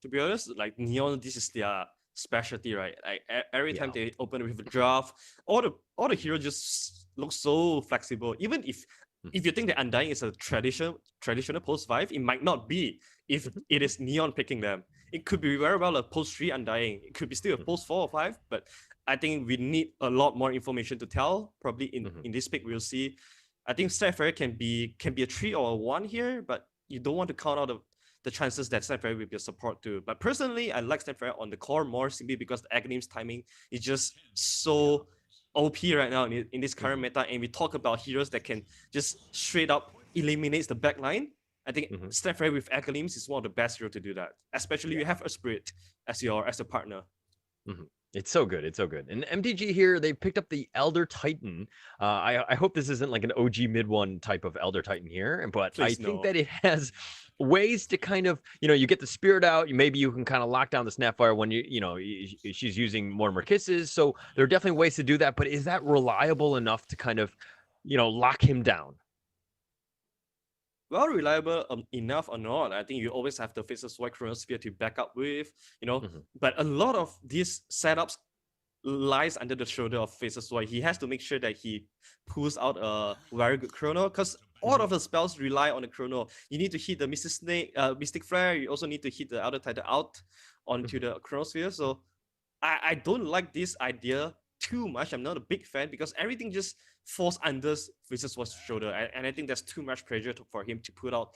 To be honest, like Neon, this is their specialty, right? Like every time they open with a draft, all the heroes just look so flexible. Even if you think that Undying is a traditional post 5, it might not be if it is Neon picking them. It could be very well a post 3 Undying. It could be still a post 4 or 5, but I think we need a lot more information to tell. Probably in this pick we'll see. I think Snapfire can be a 3 or a 1 here, but you don't want to count out the chances that Snapfire will be a support too. But personally, I like Snapfire on the core more simply because the Aghanim's timing is just so OP right now in this current meta, and we talk about heroes that can just straight up eliminate the backline. I think Snapfire with Aghanims is one of the best heroes to do that, especially you have a Spirit as a partner. It's so good. And MTG here, they picked up the Elder Titan. I hope this isn't like an OG mid one type of Elder Titan here, but I think that it has ways to kind of, you get the Spirit out. Maybe you can kind of lock down the Snapfire when she's using Mortimer Kisses. So there are definitely ways to do that. But is that reliable enough to kind of, lock him down? Well, reliable enough or not, I think you always have the Faceless Void Chronosphere to back up with, But a lot of these setups lies under the shoulder of Faceless Void. He has to make sure that he pulls out a very good Chrono, because all of the spells rely on the Chrono. You need to hit the Mystic Flare. You also need to hit the Elder Titan out onto the Chronosphere. So I don't like this idea too much. I'm not a big fan because everything just falls under Faceless Void's shoulder, and I think there's too much pressure for him to put out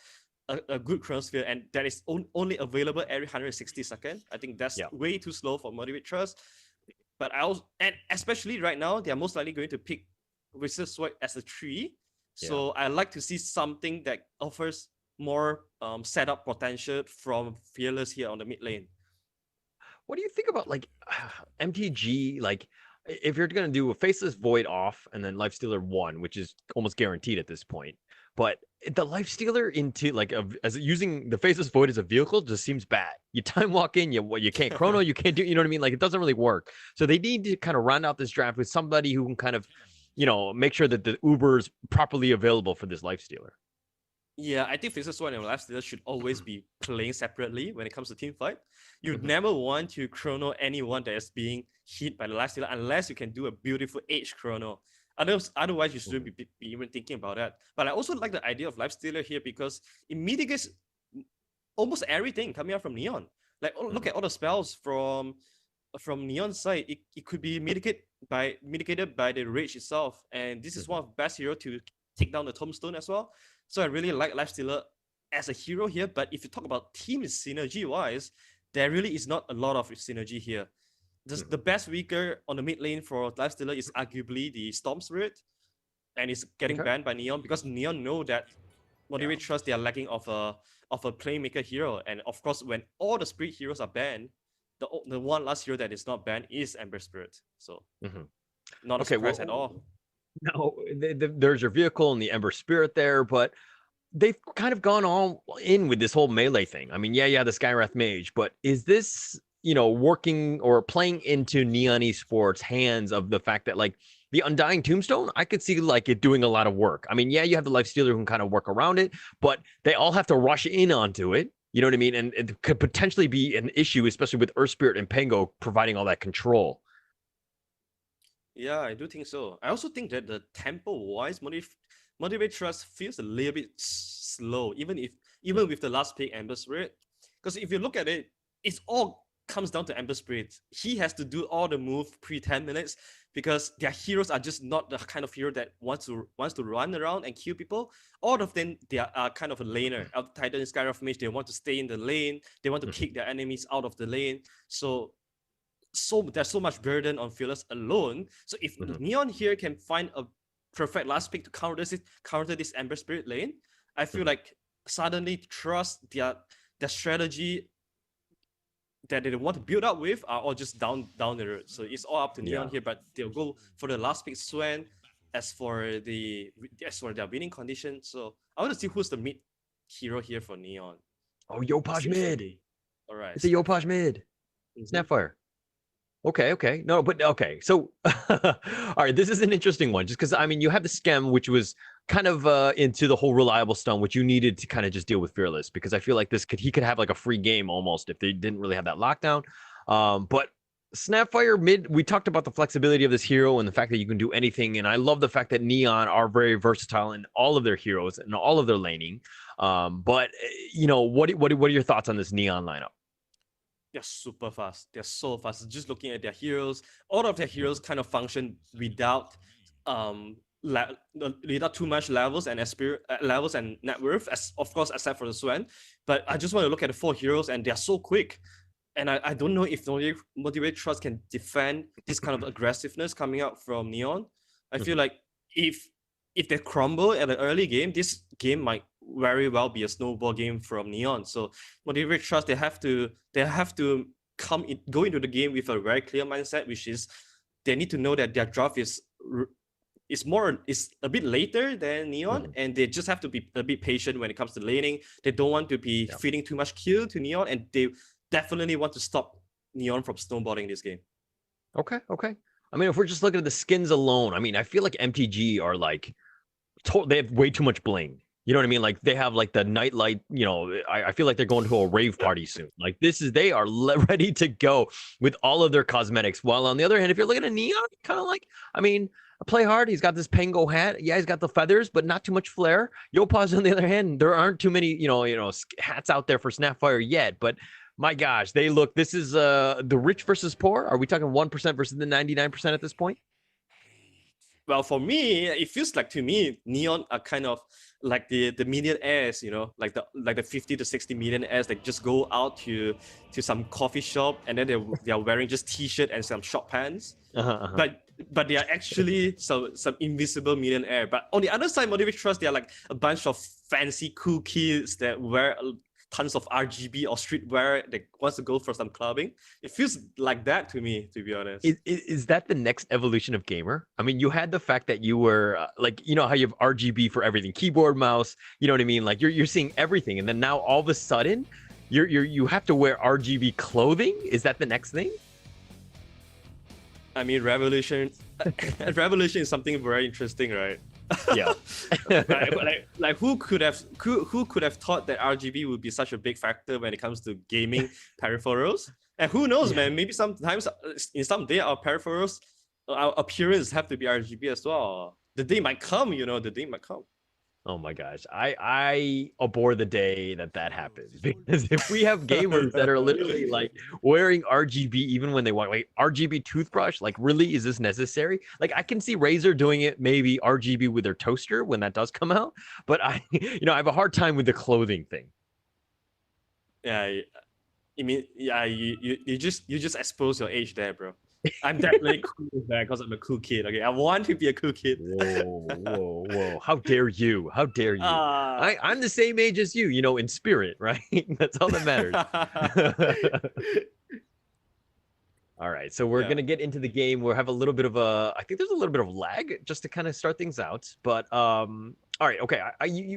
a good Chronosphere, and that is only available every 160 seconds. I think that's way too slow for Motivate Trust. But and especially right now, they are most likely going to pick Faceless Void as a 3. So I like to see something that offers more setup potential from Fearless here on the mid lane. What do you think about like MTG? Like, if you're going to do a Faceless Void off and then Lifestealer 1, which is almost guaranteed at this point, but the Lifestealer into like as using the Faceless Void as a vehicle just seems bad. You time walk in, you can't Chrono, you can't do, you know what I mean? Like, it doesn't really work. So they need to kind of round out this draft with somebody who can kind of, make sure that the Uber is properly available for this Lifestealer. Yeah, I think Faceless Void and Lifestealer should always be playing separately when it comes to team fight. You'd never want to Chrono anyone that is being hit by the Lifestealer unless you can do a beautiful Edge Chrono. Otherwise, you shouldn't be even thinking about that. But I also like the idea of Lifestealer here because it mitigates almost everything coming out from Neon. Like, look at all the spells from Neon's side. It could be mitigated by the Rage itself. And this is one of the best heroes to take down the Tombstone as well. So I really like Lifestealer as a hero here. But if you talk about team synergy-wise, there really is not a lot of synergy here. The best weaker on the mid lane for Lifestealer is arguably the Storm Spirit, and it's getting banned by Neon because Neon know that Motivate Trust, they are lacking of a playmaker hero, and of course, when all the Spirit heroes are banned, the one last hero that is not banned is Ember Spirit. So not a Okay, surprise at all. No, there's your vehicle and the Ember Spirit there, but they've kind of gone all in with this whole melee thing. I mean, yeah, you have the Skywrath Mage, but is this, working or playing into Neon Esports' hands of the fact that like the Undying Tombstone, I could see like it doing a lot of work. I mean, yeah, you have the Life Stealer who can kind of work around it, but they all have to rush in onto it. You know what I mean? And it could potentially be an issue, especially with Earth Spirit and Pango providing all that control. Yeah, I do think so. I also think that the tempo-wise, Motivate Trust feels a little bit slow, even with the last pick Ember Spirit. Because if you look at it, it's all comes down to Ember Spirit. He has to do all the move pre 10 minutes because their heroes are just not the kind of hero that wants to run around and kill people. All of them, they are kind of a laner. Titan and Skywrath Mage, they want to stay in the lane. They want to kick their enemies out of the lane. So there's so much burden on Fearless alone. So if Neon here can find a perfect last pick to counter this Ember Spirit lane, I feel like suddenly trust their strategy that they want to build up with are all just down the road. So it's all up to Neon here, but they'll go for the last pick Swan as for their winning condition. So I want to see who's the mid hero here for Neon. Oh, Yopaj mid. All right. It's a Yopaj mid. Snapfire. Okay. No, but okay. So, all right, this is an interesting one just because, I mean, you have the Schem, which was kind of into the whole reliable stun, which you needed to kind of just deal with Fearless because I feel like he could have like a free game almost if they didn't really have that lockdown. But Snapfire mid, we talked about the flexibility of this hero and the fact that you can do anything. And I love the fact that Neon are very versatile in all of their heroes and all of their laning. But, what are your thoughts on this Neon lineup? They're super fast. They're so fast. Just looking at their heroes, all of their heroes kind of function without without too much levels and levels and net worth, as of course except for the Swan. But I just want to look at the 4 heroes, and they're so quick. And I don't know if Motivate Trust can defend this kind of aggressiveness coming out from Neon. I feel like if they crumble at an early game, this game might very well be a snowball game from Neon. So Motivate Trust, they have to go into the game with a very clear mindset, which is they need to know that their draft is a bit later than Neon, and they just have to be a bit patient when it comes to laning. They don't want to be feeding too much kill to Neon, and they definitely want to stop Neon from snowballing this game. Okay. I mean, if we're just looking at the skins alone, I mean, I feel like MTG are like, they have way too much bling. You know what I mean? Like they have like the nightlight, I feel like they're going to a rave party soon. Like they are ready to go with all of their cosmetics. While on the other hand, if you're looking at Neon, kind of like, I mean, play hard. He's got this Pango hat. Yeah, he's got the feathers, but not too much flair. Yopaj on the other hand, there aren't too many, hats out there for Snapfire yet, but my gosh, this is the rich versus poor. Are we talking 1% versus the 99% at this point? Well, for me, it feels like to me, Neon are kind of like the millionaires, like the 50 to 60 millionaires that just go out to some coffee shop and then they are wearing just t-shirt and some short pants. But they are actually some invisible millionaire. But on the other side, Motivate Trust, they are like a bunch of fancy cool kids that wear tons of RGB or streetwear that wants to go for some clubbing. It feels like that to me, to be honest. Is that the next evolution of gamer? I mean, you had the fact that you were like, how you have RGB for everything, keyboard, mouse, you know what I mean? Like you're seeing everything, and then now all of a sudden, you have to wear RGB clothing. Is that the next thing? I mean, Revolution is something very interesting, right? Yeah. like who could have thought that RGB would be such a big factor when it comes to gaming peripherals? And who knows, man? Maybe sometimes in some day our peripherals, our appearance have to be RGB as well. The day might come, the day might come. Oh my gosh, I abhor the day that happens, because if we have gamers that are literally like wearing RGB even when they want, wait, RGB toothbrush, like really, is this necessary? Like I can see Razer doing it, maybe RGB with their toaster when that does come out, but I have a hard time with the clothing thing. Yeah, you just expose your age there, bro. I'm definitely cool because I'm a cool kid. Okay, I want to be a cool kid. Whoa! How dare you? How dare you? I'm the same age as you. In spirit, right? That's all that matters. All right, so we're gonna get into the game. We'll have a little bit of I think there's a little bit of lag just to kind of start things out. But all right, okay.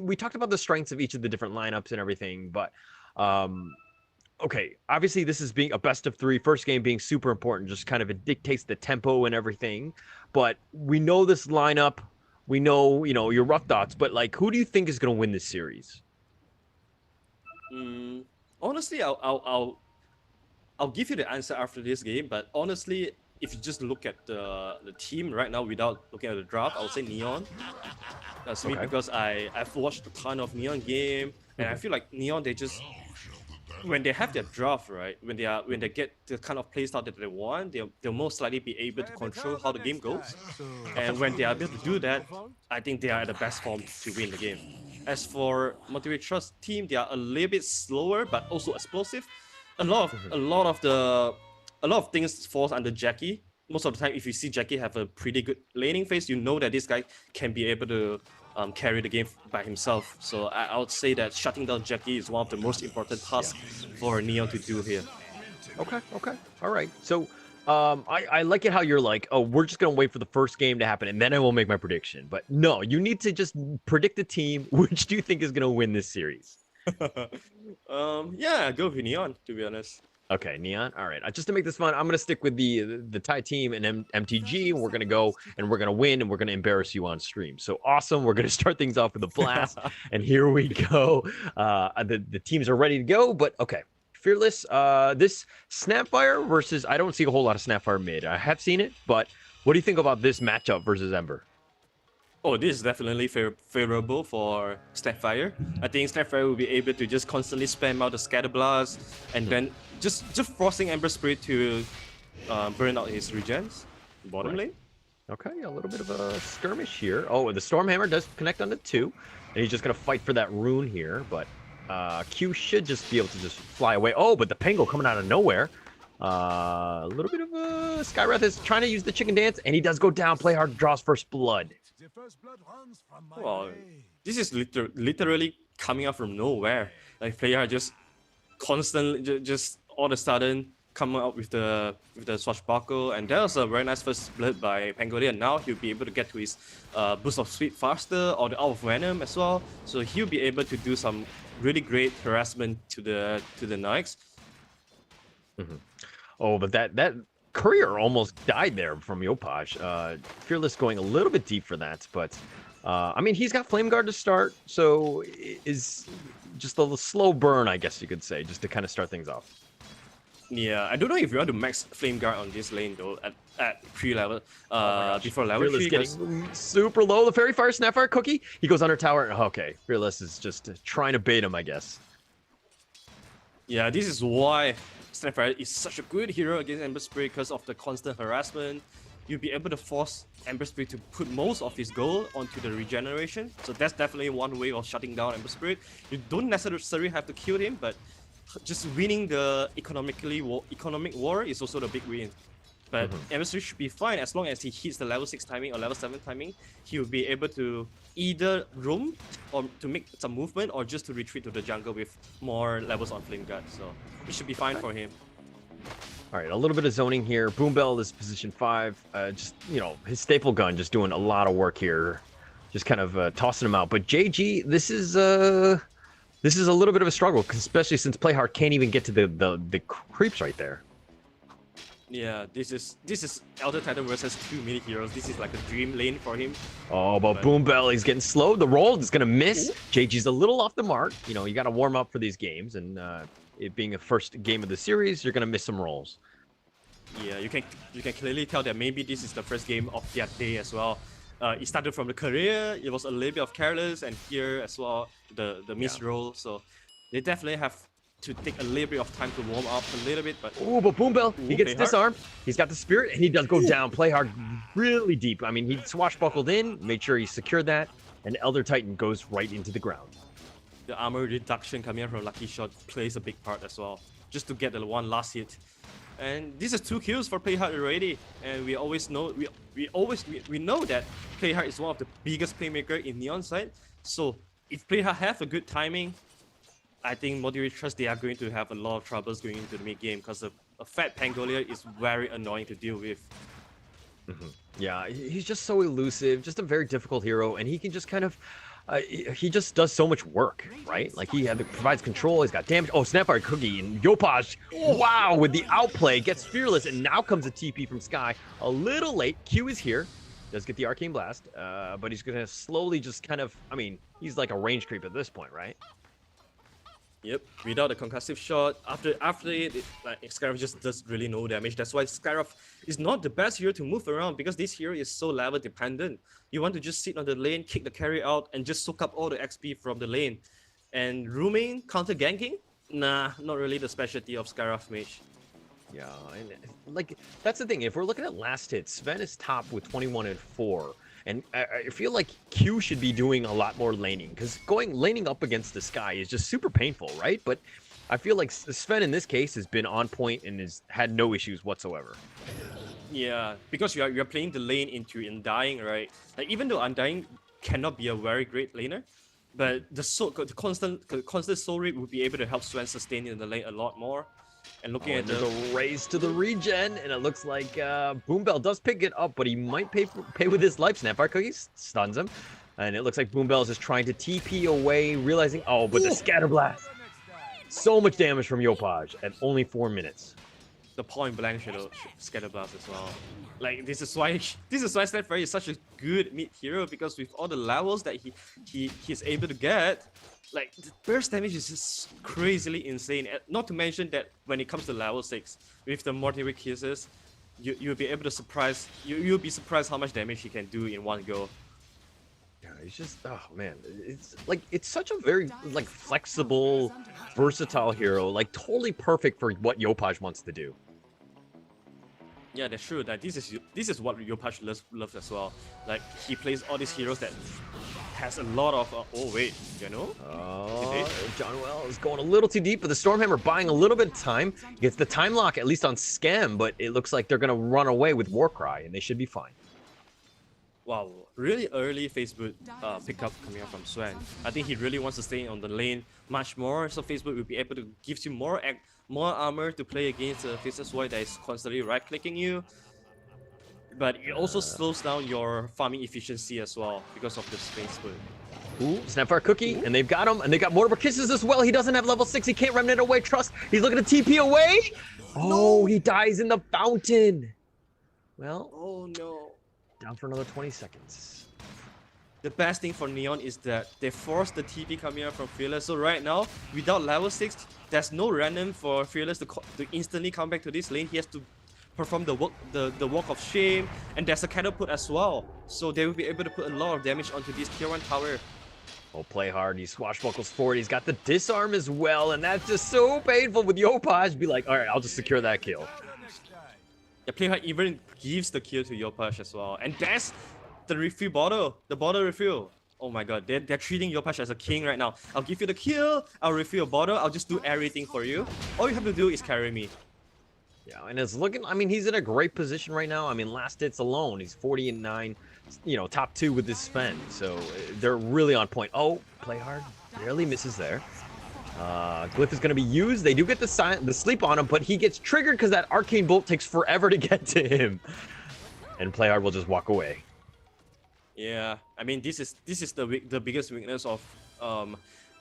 We talked about the strengths of each of the different lineups and everything, but okay. Obviously, this is being a best of three. First game being super important. Just kind of it dictates the tempo and everything. But we know this lineup. We know your rough thoughts. But like, who do you think is gonna win this series? Honestly, I'll give you the answer after this game, but honestly, if you just look at the team right now without looking at the draft, I would say Neon. That's me because I've watched a ton of Neon game, and I feel like Neon, they just, when they have their draft, right, when they get the kind of playstyle that they want, they'll most likely be able to control how the game goes. And when they are able to do that, I think they are at the best form to win the game. As for Motivate Trust team, they are a little bit slower but also explosive. A lot of things falls under Jackie. Most of the time, if you see Jackie have a pretty good laning phase, you know that this guy can be able to carry the game by himself. So I would say that shutting down Jackie is one of the most important tasks for Neon to do here. Okay. All right. So I like it how you're like, oh, we're just gonna wait for the first game to happen and then I will make my prediction. But no, you need to just predict the team. Which do you think is gonna win this series? Yeah, go with Neon, to be honest. Okay, Neon. All right. Just to make this fun, I'm gonna stick with the Thai team and MTG. And we're gonna go and we're gonna win and we're gonna embarrass you on stream. So awesome. We're gonna start things off with a blast. And here we go. The teams are ready to go. But okay, Fearless. This Snapfire versus I don't see a whole lot of Snapfire mid. I have seen it, but what do you think about this matchup versus Ember? Oh, this is definitely favorable for Snapfire. I think Snapfire will be able to just constantly spam out the Scatter Blast and then just forcing Ember Spirit to burn out his regens. Bottom lane. Okay, a little bit of a skirmish here. Oh, the Stormhammer does connect onto 2. And he's just going to fight for that rune here. But Q should just be able to just fly away. Oh, but the Pengo coming out of nowhere. A little bit of a Skywrath is trying to use the chicken dance. And he does go down. Play hard, draws first blood. Well, this is literally coming out from nowhere. Like player just constantly, just all of a sudden coming up with the swashbuckle, and that was a very nice first split by Pangolier. Now he'll be able to get to his boost of speed faster or the out of venom as well. So he'll be able to do some really great harassment to the Nikes. Oh, but that courier almost died there from Yopaj. Fearless going a little bit deep for that, but I mean, he's got Flame Guard to start, so is just a slow burn, I guess you could say, just to kind of start things off. Yeah, I don't know if you want to max Flame Guard on this lane though at pre-level, before level 3. Getting super low. The Fairy Fire Snapfire Cookie. He goes under tower. Okay, Fearless is just trying to bait him, I guess. Yeah, this is why Snapfire is such a good hero against Ember Spirit because of the constant harassment. You'll be able to force Ember Spirit to put most of his gold onto the regeneration. So that's definitely one way of shutting down Ember Spirit. You don't necessarily have to kill him, but just winning the economic war is also the big win. But Ember Spirit should be fine as long as he hits the level 6 timing or level 7 timing. He will be able to either roam or to make some movement or just to retreat to the jungle with more levels on Flame Guard. So it should be fine for him. All right, a little bit of zoning here. Boombell is position 5. Just, his staple gun just doing a lot of work here. Just kind of tossing him out. But JG, this is a little bit of a struggle, especially since Playhard can't even get to the creeps right there. Yeah, this is Elder Titan versus 2 mini heroes. This is like a dream lane for him. Oh, but Boombell, he's getting slow. The roll is going to miss. JG's a little off the mark. You got to warm up for these games, and it being a first game of the series, you're going to miss some rolls. Yeah, you can clearly tell that maybe this is the first game of their day as well. It started from the career, it was a little bit of careless, and here as well, the missed roll. So they definitely have to take a little bit of time to warm up a little bit. But Boombell, he gets disarmed. He's got the spirit, and he does go down. Play hard really deep. I mean, he swashbuckled in, made sure he secured that, and Elder Titan goes right into the ground. The armor reduction coming out from Lucky Shot plays a big part as well, just to get the one last hit. And this is 2 kills for Playhard already. And we always know we know that Playhard is one of the biggest playmaker in Neon side. So if Playhard have a good timing, I think Motivate Trust they are going to have a lot of troubles going into the mid game because a fat Pangolier is very annoying to deal with. Yeah, he's just so elusive, just a very difficult hero, and he can just kind of, he just does so much work, right? Like provides control, he's got damage. Oh, Snapfire Cookie and Yopaj, wow, with the outplay, gets fearless, and now comes a TP from Sky. A little late, Q is here, does get the Arcane Blast, but he's gonna slowly just kind of, I mean, he's like a range creep at this point, right? Yep, without a concussive shot, after it like Scarab just does really no damage. That's why Scarab is not the best hero to move around because this hero is so level dependent. You want to just sit on the lane, kick the carry out, and just soak up all the XP from the lane. And rooming, counter ganking? Nah, not really the specialty of Scarab Mage. Yeah, and like that's the thing. If we're looking at last hit, Sven is top with 21 and 4. And I feel like Q should be doing a lot more laning because laning up against the Sky is just super painful, right? But I feel like Sven in this case has been on point and has had no issues whatsoever. Yeah, because you're playing the lane into Undying, right? Like even though Undying cannot be a very great laner, but the constant soul rate would be able to help Sven sustain in the lane a lot more. And looking at there's a race to the regen, and it looks like Boombell does pick it up, but he might pay with his life. Snapfire Cookies stuns him, and it looks like Boombell is just trying to TP away, realizing, oh, but the Scatter Blast. So much damage from Yopaj at only 4 minutes. The point blank Scatter Blast as well. Like this is why Snapfire is such a good mid hero because with all the levels that he's able to get. Like, the burst damage is just crazily insane. Not to mention that when it comes to level 6, with the Mortimer Kisses, you'll be able to you'll be surprised how much damage he can do in one go. Yeah, he's just, oh man, it's such a very like flexible, versatile hero, like totally perfect for what Yopaj wants to do. Yeah, that's true. That this is what Yopaj loves as well. Like he plays all these heroes that has a lot of oh wait, you know? Oh, John Well is going a little too deep, but the Stormhammer buying a little bit of time. Gets the time lock at least on Scam, but it looks like they're gonna run away with Warcry, and they should be fine. Wow, really early Facebook pickup coming out from Sven. I think he really wants to stay on the lane much more, so Facebook will be able to give you more armor to play against the Faceless Void that is constantly right-clicking you. But it also slows down your farming efficiency as well because of the space split. Ooh, Snapfire Cookie, and they've got him, and they got Mortimer Kisses as well. He doesn't have level 6, he can't Remnant away. Trust, he's looking to TP away. Oh, he dies in the fountain. Well, oh no. Down for another 20 seconds. The best thing for Neon is that they forced the TP coming out from Fearless. So right now, without level 6, there's no random for Fearless to instantly come back to this lane. He has to perform the walk of shame, and there's a catapult as well, so they will be able to put a lot of damage onto this tier 1 tower. Oh, play hard. He swashbuckles forward. He's got the disarm as well, and that's just so painful with Yopaj. Be like, all right, I'll just secure that kill. The player even gives the kill to Yopaj as well, and that's the refill bottle, the bottle refill. Oh my god, they're treating Yopaj as a king right now. I'll give you the kill, I'll refill a bottle, I'll just do everything for you. All you have to do is carry me. Yeah, and it's looking, I mean, he's in a great position right now. I mean, last hits alone, he's 40 and 9, you know, top 2 with this Sven. So they're really on point. Oh, play hard, barely misses there. Glyph is going to be used. They do get the sleep on him, but he gets triggered because that Arcane Bolt takes forever to get to him. And play hard will just walk away. Yeah, I mean, this is the biggest weakness of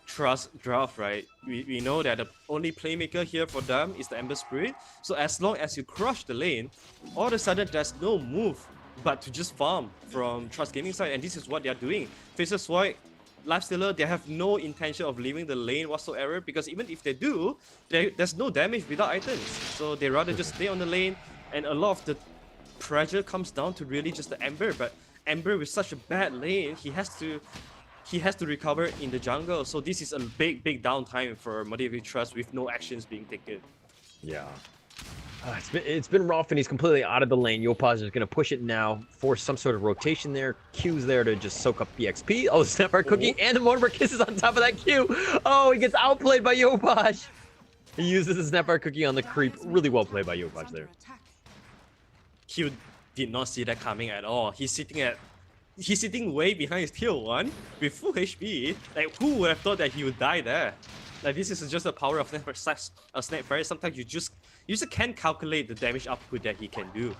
Trust draft, right? We know that the only playmaker here for them is the Ember Spirit. So as long as you crush the lane, all of a sudden there's no move but to just farm from Trust Gaming side, and this is what they are doing. Faceless Void, Lifestealer, they have no intention of leaving the lane whatsoever, because even if they do, there's no damage without items. So they rather just stay on the lane, and a lot of the pressure comes down to really just the Ember. But Ember with such a bad lane, he has to recover in the jungle. So this is a big downtime for Motivate Trust with no actions being taken. Yeah. It's been rough, and he's completely out of the lane. Yopaj is going to push it now, force some sort of rotation there. Q's there to just soak up the XP. Oh, Snapfire Cookie and the Mortimer Kisses on top of that Q. Oh, he gets outplayed by Yopaj. He uses the Snapfire Cookie on the creep. Really well played by Yopaj there. Q did not see that coming at all. He's sitting way behind his tier 1 with full HP. Like, who would have thought that he would die there? Like, this is just the power of Snapfire. Sometimes you just can't calculate the damage output that he can do.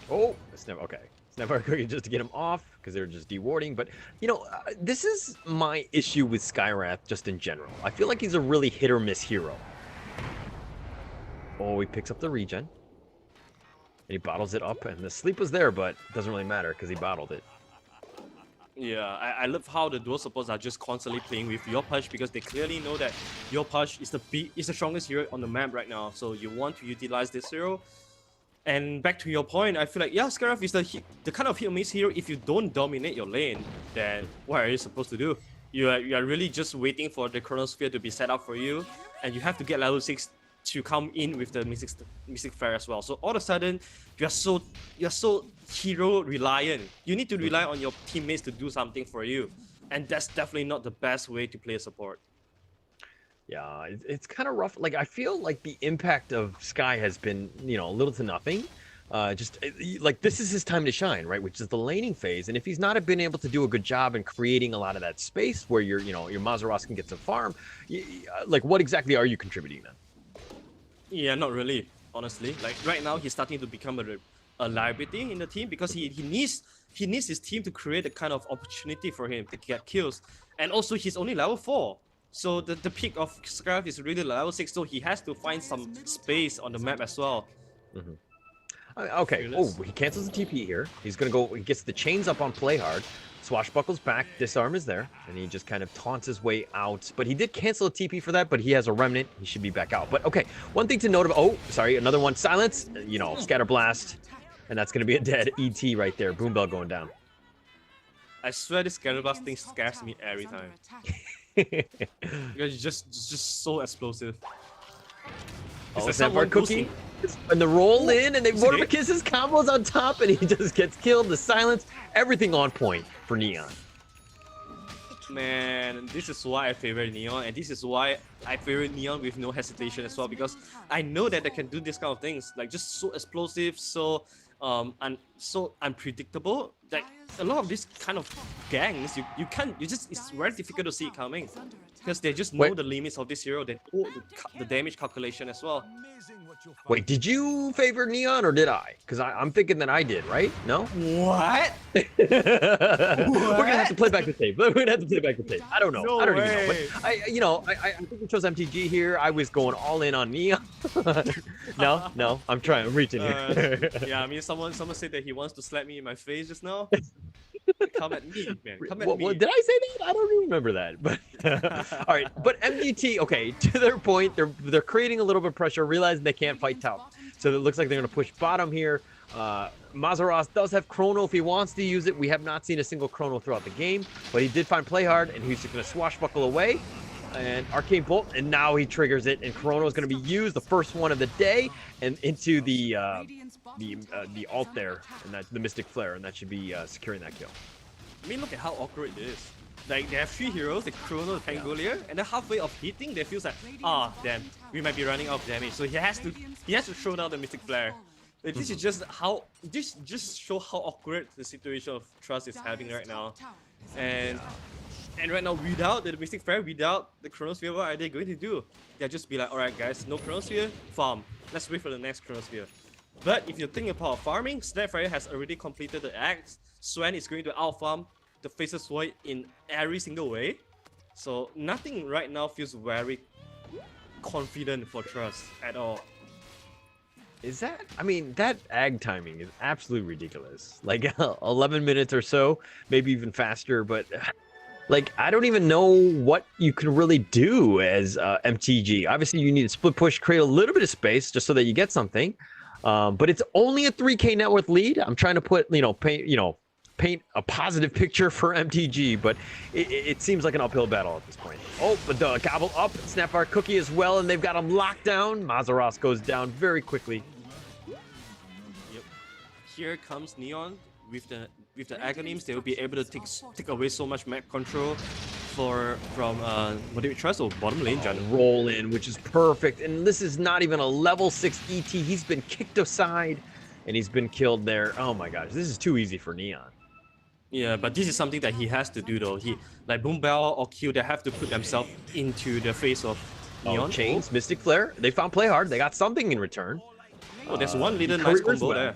Oh, okay. Snapfire Cookie just to get him off because they're just dewarding. But, you know, this is my issue with Skywrath just in general. I feel like he's a really hit or miss hero. Oh, he picks up the regen. And he bottles it up. And the sleep was there, but it doesn't really matter because he bottled it. Yeah, I love how the dual supports are just constantly playing with Yopaj because they clearly know that Yopaj is the strongest hero on the map right now. So you want to utilize this hero. And back to your point, I feel like, yeah, Skywrath is the kind of hit or miss hero. If you don't dominate your lane, then what are you supposed to do? You are really just waiting for the Chronosphere to be set up for you, and you have to get level 6 to come in with the Mystic Flare as well. So all of a sudden, you're so hero reliant. You need to rely on your teammates to do something for you, and that's definitely not the best way to play a support. Yeah, it's kind of rough. Like, I feel like the impact of Sky has been, you know, little to nothing. Like, this is his time to shine, right? Which is the laning phase. And if he's not been able to do a good job in creating a lot of that space where your Mazaros can get some farm, like, what exactly are you contributing then? Yeah, not really, honestly. Like, right now, he's starting to become a liability in the team because he needs his team to create a kind of opportunity for him to get kills. And also, he's only level 4. So the peak of Skywrath is really level 6, so he has to find some space on the map as well. Okay, oh, he cancels the TP here. He's gonna go, he gets the chains up on Play Hard. Swashbuckles back, Disarm is there, and he just kind of taunts his way out. But he did cancel a TP for that, but he has a Remnant. He should be back out. But okay, one thing to note about, oh, sorry, another one, Silence, you know, Scatter Blast. And that's gonna be a dead ET right there. Boom Bell going down. I swear this Scatter Blast thing scares me every time. Because it's just so explosive. Oh, Snapfire Cookie. And the roll in, and they Mortimer Kisses combos on top, and he just gets killed. The silence, everything on point for Neon. Man, this is why I favorite Neon, and this is why I favorite Neon with no hesitation as well, because I know that they can do this kind of things, like just so explosive, so unpredictable. Like a lot of these kind of gangs, it's very difficult to see it coming because they just know the limits of this hero. They know the damage calculation as well. Wait, did you favor Neon or did I? Because I'm thinking that I did, right? No? What? We're gonna have to play back the tape. We're gonna have to play back the tape. I don't know. No I don't way. even know. But I think we chose MTG here. I was going all in on Neon. No, I'm reaching here. Yeah, I mean, someone said that he wants to slap me in my face just now. Come at me, man. Come at me. Did I say that? I don't even remember that. But all right. But MDT, okay, to their point, they're creating a little bit of pressure, realizing they can't fight top. So it looks like they're gonna push bottom here. Mazaros does have Chrono if he wants to use it. We have not seen a single Chrono throughout the game, but he did find Play Hard, and he's just gonna swashbuckle away. And Arcane Bolt, and now he triggers it, and Chrono is going to be used, the first one of the day, and into the alt there, and that the Mystic Flare, and that should be securing that kill. I mean, look at how awkward it is. Like, they have 3 heroes, the Chrono, the Pangolier, and then halfway of hitting, they feel like, damn, we might be running out of damage. So he has to throw down the Mystic Flare. Like, this is just show how awkward the situation of Trust is having right now. And right now, without the Mystic Flare, without the Chronosphere, what are they going to do? They'll just be like, alright guys, no Chronosphere, farm. Let's wait for the next Chronosphere. But if you're thinking about farming, Snapfire has already completed the act. Swan is going to out-farm the Faceless Void in every single way. So nothing right now feels very confident for Trust at all. Is that, I mean, that ag timing is absolutely ridiculous. Like 11 minutes or so, maybe even faster, but like, I don't even know what you can really do as MTG. Obviously, you need to split push, create a little bit of space just so that you get something. But it's only a 3K net worth lead. I'm trying to put, paint a positive picture for MTG, but it seems like an uphill battle at this point. Oh, but the gobble up, Snapfire Cookie as well, and they've got him locked down. Mazaros goes down very quickly. Yep. Here comes Neon with the Agonyms. They will be able to take away so much map control from Motivate Trust or bottom lane jungle. Roll in, which is perfect. And this is not even a level 6 ET. He's been kicked aside and he's been killed there. Oh my gosh, this is too easy for Neon. Yeah, but this is something that he has to do though. He like Boom Bell or Q, they have to put themselves into the face of Neon. Chains, Mystic Flare. They found Play Hard. They got something in return. Oh, there's one little nice combo there.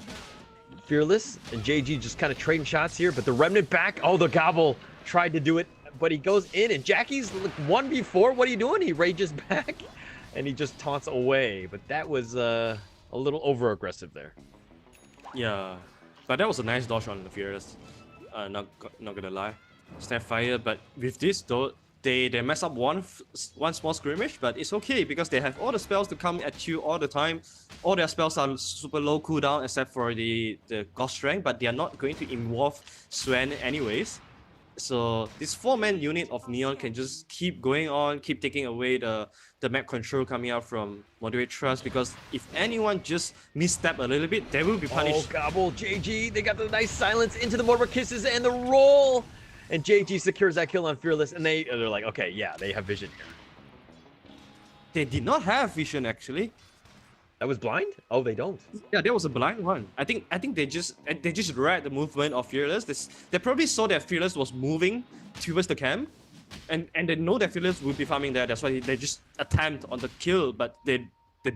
Fearless and JG just kind of trading shots here, but the Remnant back. Oh, the Gobble tried to do it, but he goes in, and Jackie's 1v4. What are you doing? He rages back, and he just taunts away. But that was a little over-aggressive there. Yeah, but that was a nice dodge on the Fearless. Not gonna lie. Snapfire, but with this though, they mess up one small skirmish, but it's okay because they have all the spells to come at you all the time. All their spells are super low cooldown except for the God Strength, but they are not going to involve Sven anyways. So this 4-man unit of Neon can just keep going on, keep taking away the map control coming out from Moderate Trust, because if anyone just misstep a little bit, they will be punished. Oh, Gobble, JG, they got the nice silence into the Mortar Kisses and the roll. And JG secures that kill on Fearless, and they're like, okay, yeah, they have vision here. They did not have vision actually. That was blind? Oh, they don't. Yeah, that was a blind one. I think they just read the movement of Fearless. They probably saw that Fearless was moving towards the camp, and they know that Fearless would be farming there. That's why they just attempt on the kill, but they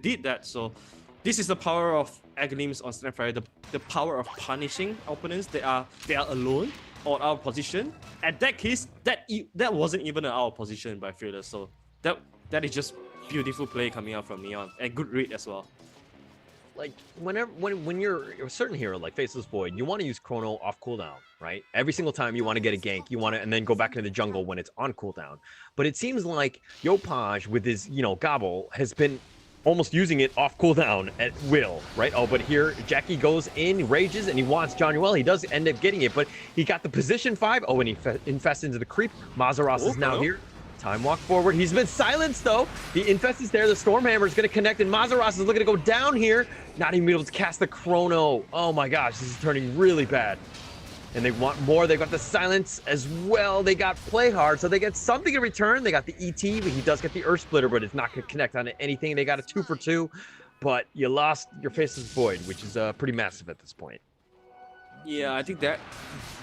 did that. So this is the power of Aghalim's on Snapfire, the power of punishing opponents. They are alone or out of position. At that case, that wasn't even an out of position by Fearless. So that is just beautiful play coming out from Neon, and good read as well. Like when you're a certain hero like Faceless Void, you want to use Chrono off cooldown, right? Every single time you want to get a gank, you want to, and then go back into the jungle when it's on cooldown. But it seems like Yopaj with his Gobble has been almost using it off cooldown at will, right? Oh, but here Jackie goes in, rages, and he wants John Yuel. He does end up getting it, but he got the position 5. Oh, and he infests into the creep. Mazaros is now here. Time walk forward. He's been silenced though. The Infest is there. The Stormhammer is going to connect, and Mazaros is looking to go down here. Not even able to cast the Chrono. Oh my gosh, this is turning really bad. And they want more. They got the silence as well. They got Play Hard, so they get something in return. They got the ET, but he does get the Earth Splitter, but it's not going to connect onto anything. They got a 2 for 2, but you lost your Faceless Void, which is pretty massive at this point. Yeah, I think that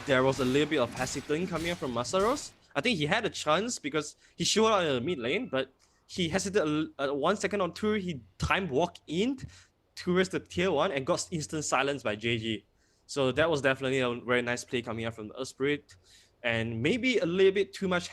there was a little bit of hesitance coming from Masaros. I think he had a chance because he showed up in the mid lane, but he hesitated 1 second or 2. He time walked in towards the tier 1 and got instant silenced by JG. So that was definitely a very nice play coming out from the Earth Spirit, and maybe a little bit too much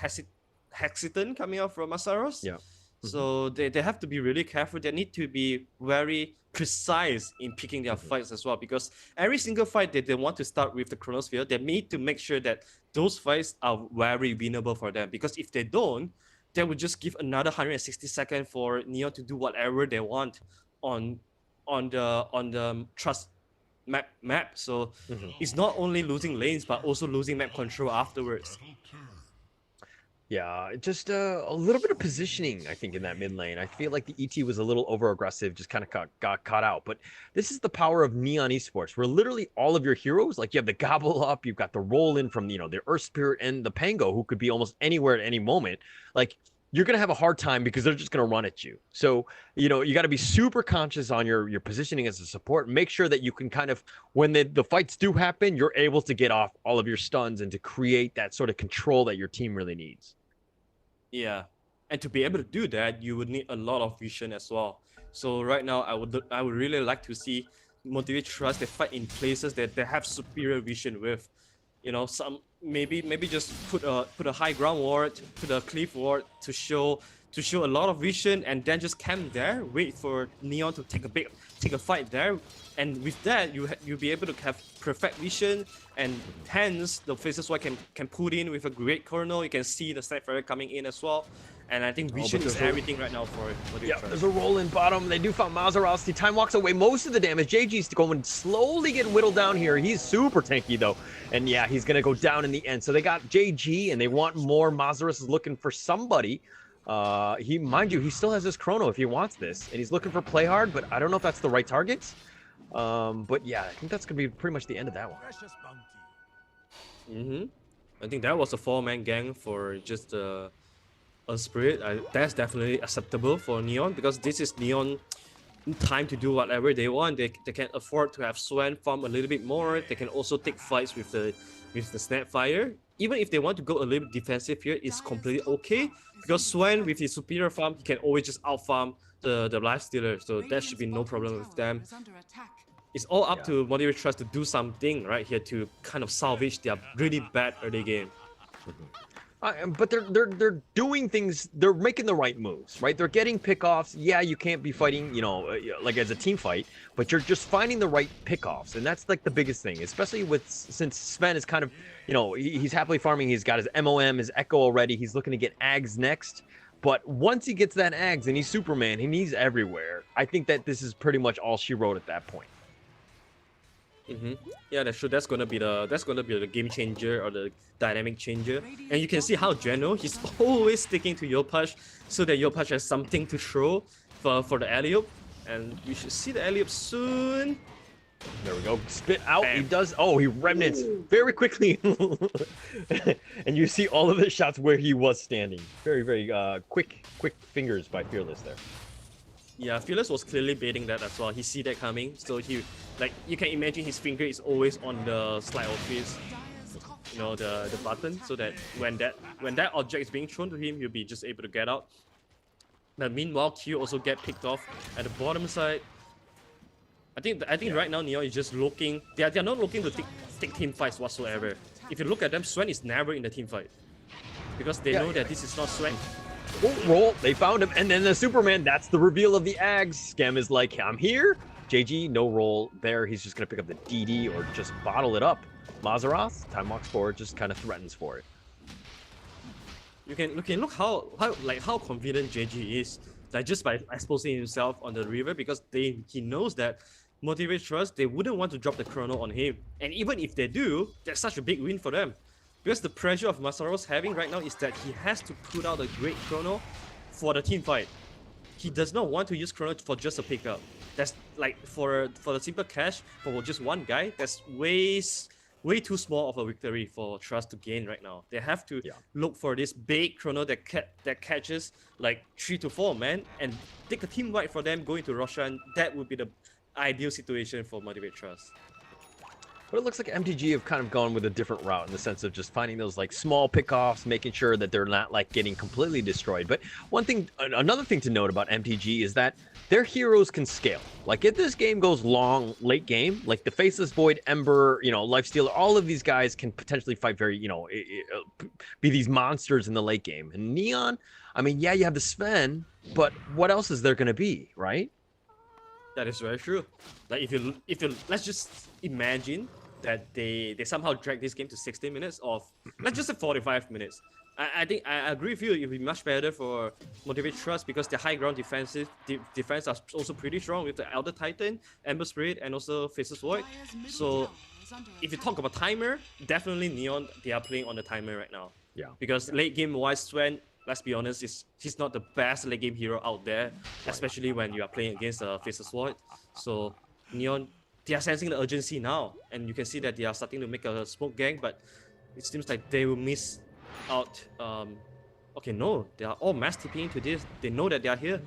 hesitant coming out from Masaros. Yeah. So they have to be really careful. They need to be very precise in picking their fights as well, because every single fight that they want to start with the Chronosphere, they need to make sure that those fights are very winnable for them, because if they don't, they would just give another 160 seconds for Neon to do whatever they want on the Trust map. So it's not only losing lanes but also losing map control afterwards. Yeah, just a little bit of positioning, I think, in that mid lane. I feel like the ET was a little over-aggressive, just kind of got caught out. But this is the power of Neon Esports, where literally all of your heroes, like you have the Gobble up, you've got the roll in from, the Earth Spirit and the Pango, who could be almost anywhere at any moment. Like, you're going to have a hard time because they're just going to run at you. So, you got to be super conscious on your positioning as a support. Make sure that you can kind of, when the fights do happen, you're able to get off all of your stuns and to create that sort of control that your team really needs. Yeah, and to be able to do that, you would need a lot of vision as well. So right now, I would really like to see Motivate Trust. They fight in places that they have superior vision with. Some maybe just put a high ground ward, put a cliff ward to show a lot of vision, and then just camp there, wait for Neon to take a fight there, and with that you'll be able to have perfect vision, and hence the Faceless Void can put in with a great Chrono. You can see the Snapfire coming in as well, and I think vision is everything right now for it. Yeah, there's a roll in bottom. They do find Mazaros. He time walks away most of the damage. JG's going slowly getting whittled down here. He's super tanky though, and yeah, he's gonna go down in the end. So they got JG, and they want more. Mazaros is looking for somebody. Mind you, he still has his Chrono if he wants this, and he's looking for Play Hard, but I don't know if that's the right target. But yeah, I think that's gonna be pretty much the end of that one. I think that was a 4-man gang for just a Spirit. That's definitely acceptable for Neon, because this is Neon time to do whatever they want. They can afford to have Swan farm a little bit more. They can also take fights with the Snapfire. Even if they want to go a little bit defensive here, it's completely okay, because Swan with his superior farm, he can always just out farm the Lifestealer, so that should be no problem with them. It's all up to Motivate Trust to do something right here to kind of salvage their really bad early game. But they're doing things. They're making the right moves, right? They're getting pickoffs. Yeah, you can't be fighting, like as a team fight, but you're just finding the right pickoffs, and that's like the biggest thing. Especially since Sven is kind of, he's happily farming. He's got his MOM, his Echo already. He's looking to get Ags next. But once he gets that Ags and he's Superman, and he's everywhere. I think that this is pretty much all she wrote at that point. Yeah, that's true. That's gonna be the game changer or the dynamic changer. And you can see how Geno, he's always sticking to Yopaj so that Yopaj has something to throw for the alley-oop. And we should see the alley-oop soon. There we go. Spit out. Bam. He does. Oh, he remnants very quickly. And you see all of the shots where he was standing. Very, very quick fingers by Fearless there. Yeah, Fearless was clearly baiting that as well. He see that coming, so he, like, you can imagine his finger is always on the slide of his, the button, so that when that object is being thrown to him, he'll be just able to get out. But meanwhile, Q also get picked off at the bottom side. I think right now Neon is just looking. They're not looking to take team fights whatsoever. If you look at them, Swen is never in the team fight because they know that this is not Swen. Oh, roll, they found him, and then the Superman, that's the reveal of the Ags. Scam is like, I'm here. JG, no roll there. He's just gonna pick up the DD or just bottle it up. Mazaroth, time walks forward, just kind of threatens for it. You can look how confident JG is, like just by exposing himself on the river, because he knows that Motivate Trust, they wouldn't want to drop the chrono on him, and even if they do, that's such a big win for them. Because the pressure of Masaro's having right now is that he has to put out a great chrono for the team fight. He does not want to use chrono for just a pickup. That's like for the simple cash for just one guy. That's way too small of a victory for Trust to gain right now. They have to look for this big chrono that catches like 3 to 4 man and take a team fight for them going to Roshan. That would be the ideal situation for Motivate Trust. But it looks like MTG have kind of gone with a different route in the sense of just finding those like small pickoffs, making sure that they're not like getting completely destroyed. But another thing to note about MTG is that their heroes can scale. Like if this game goes long, late game, like the Faceless Void, Ember, Lifestealer, all of these guys can potentially fight very, be these monsters in the late game. And Neon, I mean, yeah, you have the Sven, but what else is there going to be, right? That is very true. Like if you let's just imagine that they somehow drag this game to 60 minutes or let's just say 45 minutes. I think I agree with you. It would be much better for Motivate Trust because the high ground defense are also pretty strong with the Elder Titan, Ember Spirit, and also Faceless Void. So if you talk about timer, definitely Neon, they are playing on the timer right now. Yeah. Because late game wise, Swen, let's be honest, he's not the best late game hero out there, especially when you are playing against Faceless Void. So Neon, they are sensing the urgency now, and you can see that they are starting to make a smoke gang, but it seems like they will miss out. Okay, no, they are all mass TPing into this. They know that they are here.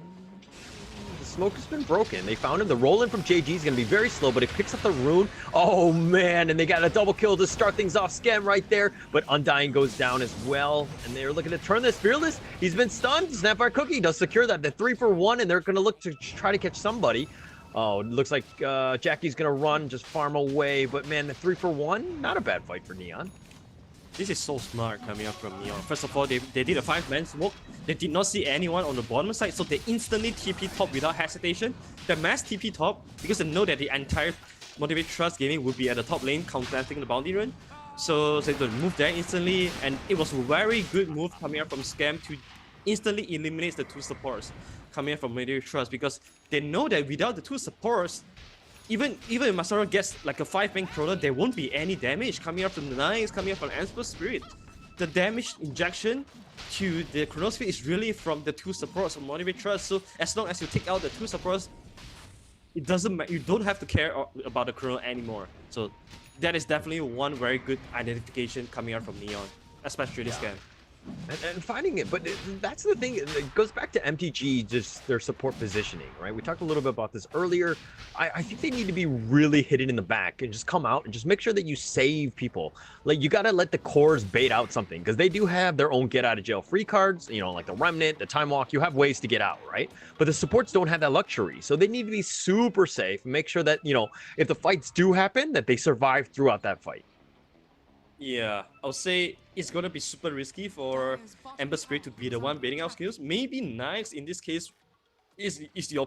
The smoke has been broken. They found him. The roll in from JG is going to be very slow, but it picks up the rune. Oh man, and they got a double kill to start things off. Scam right there, but Undying goes down as well, and they're looking to turn this. Fearless, he's been stunned. Snapfire Cookie does secure that. The 3 for 1, and they're going to look to try to catch somebody. Oh, it looks like Jackie's going to run, just farm away, but man, the 3 for 1, not a bad fight for Neon. This is so smart coming up from Neon. First of all, they did a 5-man smoke. They did not see anyone on the bottom side, so they instantly TP top without hesitation. The mass TP top because they know that the entire Motivate Trust gaming would be at the top lane, counteracting the bounty run. So they move there instantly, and it was a very good move coming up from Scam to instantly eliminate the 2 supports coming up from Motivate Trust because they know that without the 2 supports, even if Masaru gets like a 5-man crawler, there won't be any damage coming up from the Knights, coming up from Ember Spirit. The damage injection to the Chronosphere is really from the 2 supports of Motivate Trust. So as long as you take out the 2 supports, it doesn't matter. You don't have to care about the Chrono anymore. So that is definitely one very good identification coming out from Neon. especially this game. And finding it, but that's the thing. It goes back to MTG, just their support positioning, right? We talked a little bit about this earlier. I think they need to be really hidden in the back and just come out and just make sure that you save people. Like, you got to let the cores bait out something, because they do have their own get out of jail free cards, you know, like the Remnant, the Time Walk. You have ways to get out, right? But the supports don't have that luxury. So they need to be super safe and make sure that, you know, if the fights do happen, that they survive throughout that fight. Yeah, I'll say it's gonna be super risky for Ember Spirit to be the one baiting out skills. Maybe Knights in this case is your